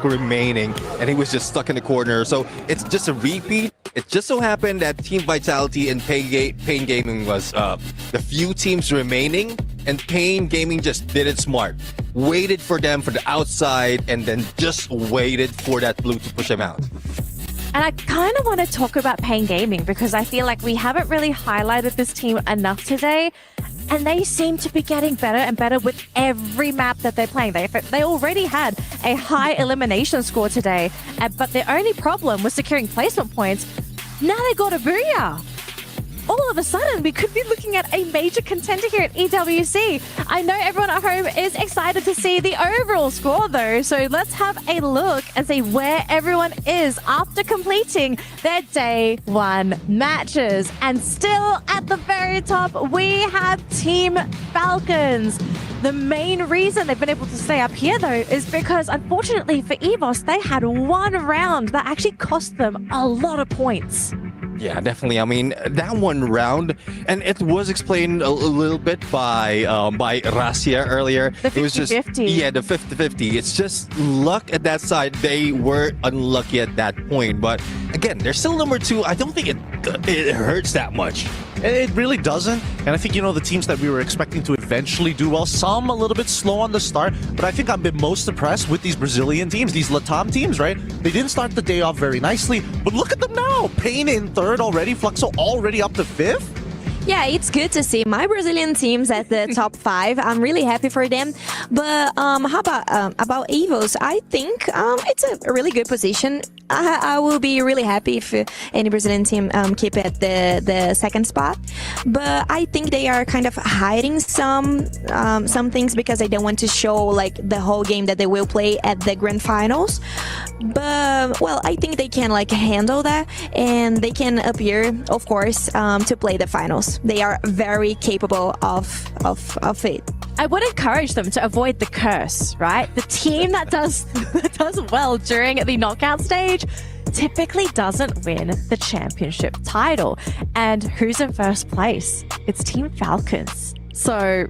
S18: remaining, and he was just stuck in the corner. So it's just a repeat. It just so happened that Team Vitality and Pain Gaming was the few teams remaining, and Pain Gaming just did it smart. Waited for them for the outside, and then just waited for that blue to push them out.
S16: And I kind of want to talk about Pain Gaming because I feel like we haven't really highlighted this team enough today. And they seem to be getting better and better with every map that they're playing. They already had a high elimination score today, but their only problem was securing placement points. Now they got a booyah. All of a sudden, we could be looking at a major contender here at EWC. I know everyone at home is excited to see the overall score, though. So let's have a look and see where everyone is after completing their day one matches. And still at the very top, we have Team Falcons. The main reason they've been able to stay up here, though, is because, unfortunately for EVOS, they had one round that actually cost them a lot of points.
S18: Yeah, definitely. I mean, that one round, and it was explained a little bit by Rasia earlier.
S16: The 50-50.
S18: It was just yeah, the 50-50. It's just luck at that side. They were unlucky at that point, but again, they're still number 2. I don't think it hurts that much.
S6: It really doesn't. And I think, the teams that we were expecting to eventually do well, some a little bit slow on the start, but I think I've been most impressed with these Brazilian teams, these Latam teams, right? They didn't start the day off very nicely, but look at them now. Pain in 3rd already, Fluxo already up to 5th.
S17: Yeah, it's good to see my Brazilian teams at the top 5. I'm really happy for them. But how about EVOS? I think it's a really good position. I will be really happy if any Brazilian team keep at the second spot. But I think they are kind of hiding some things because they don't want to show like the whole game that they will play at the grand finals. But well, I think they can like handle that, and they can appear, of course, to play the finals. They are very capable of it.
S16: I would encourage them to avoid the curse, right? The team that does well during the knockout stage typically doesn't win the championship title. And who's in first place? It's Team Falcons. So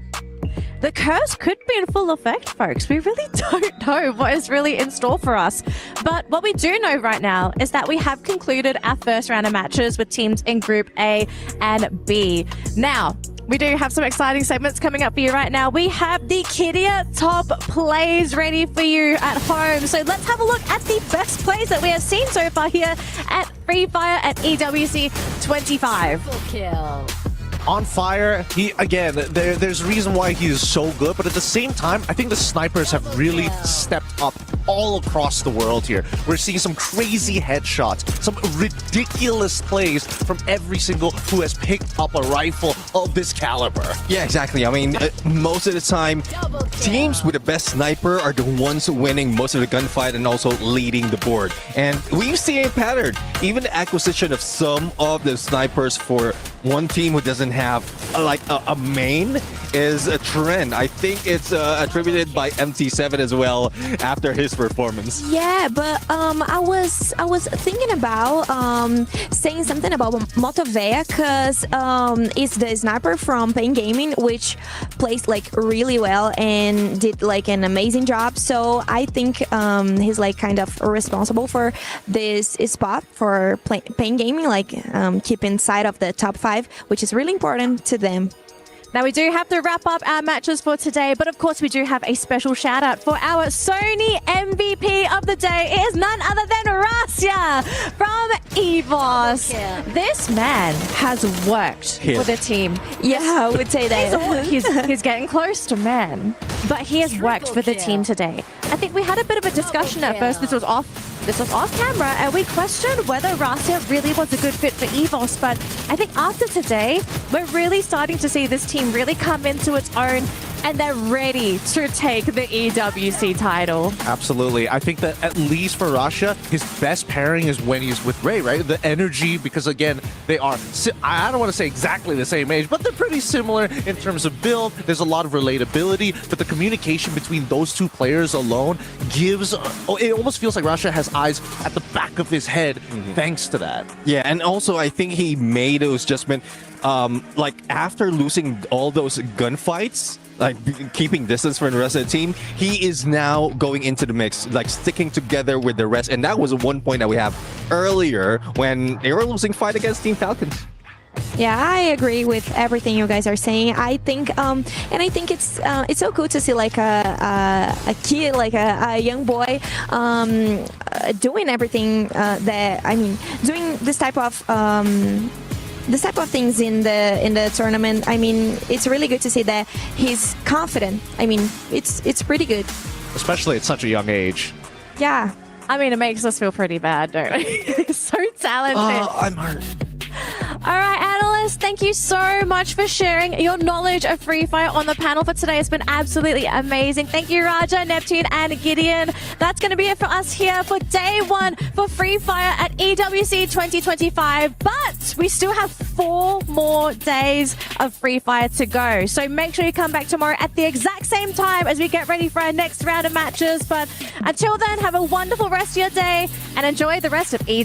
S16: the curse could be in full effect, folks. We really don't know what is really in store for us. But what we do know right now is that we have concluded our first round of matches with teams in Group A and B. Now, we do have some exciting segments coming up for you right now. We have the Kidia top plays ready for you at home. So let's have a look at the best plays that we have seen so far here at Free Fire at EWC 25.
S2: Triple kill.
S6: On fire, there's a reason why he is so good, but at the same time, I think the snipers have really stepped up all across the world here. We're seeing some crazy headshots, some ridiculous plays from every single who has picked up a rifle of this caliber.
S18: Yeah, exactly. I mean, most of the time, teams with the best sniper are the ones winning most of the gunfight and also leading the board. And we've seen a pattern. Even the acquisition of some of the snipers for one team who doesn't have a main is a trend. I think it's attributed by MT7 as well after his performance.
S17: Yeah, but I was thinking about saying something about Motovea because it's the sniper from Pain Gaming, which plays like really well and did like an amazing job. So I think he's like kind of responsible for this spot for Pain Gaming, like keeping sight of the top 5, which is really important to them.
S16: Now, we do have to wrap up our matches for today, but of course, we do have a special shout out for our Sony MVP of the day. It is none other than Rasia from EVOS. This man has worked for the team.
S17: Yeah, I would say that.
S16: He's getting close to man, but he has worked for the team today. I think we had a bit of a discussion at first. This was off camera, and we questioned whether Rasia really was a good fit for EVOS, but I think after today, we're really starting to see this team really come into its own, and they're ready to take the EWC title.
S6: Absolutely. I think that at least for Rasia, his best pairing is when he's with Ray, right? The energy, because again, they are, I don't want to say exactly the same age, but they're pretty similar in terms of build. There's a lot of relatability, but the communication between those two players alone gives, it almost feels like Rasia has eyes at the back of his head thanks to that.
S18: Yeah, and also I think he made those adjustments like after losing all those gunfights, like keeping distance from the rest of the team, he is now going into the mix, like sticking together with the rest. And that was one point that we have earlier when they were losing fight against Team Falcons.
S17: Yeah, I agree with everything you guys are saying. I think, and I think it's so cool to see like a kid, like a young boy, doing everything doing this type of things in the tournament. I mean, it's really good to see that he's confident. I mean, it's pretty good.
S19: especially at such a young age.
S16: Yeah. I mean, it makes us feel pretty bad, don't we? So talented.
S19: I'm hurt.
S16: All right, analysts, thank you so much for sharing your knowledge of Free Fire on the panel for today. It's been absolutely amazing. Thank you, Raja, Neptune, and Gideon. That's going to be it for us here for day one for Free Fire at EWC 2025. But we still have 4 more days of Free Fire to go. So make sure you come back tomorrow at the exact same time as we get ready for our next round of matches. But until then, have a wonderful rest of your day and enjoy the rest of EWC.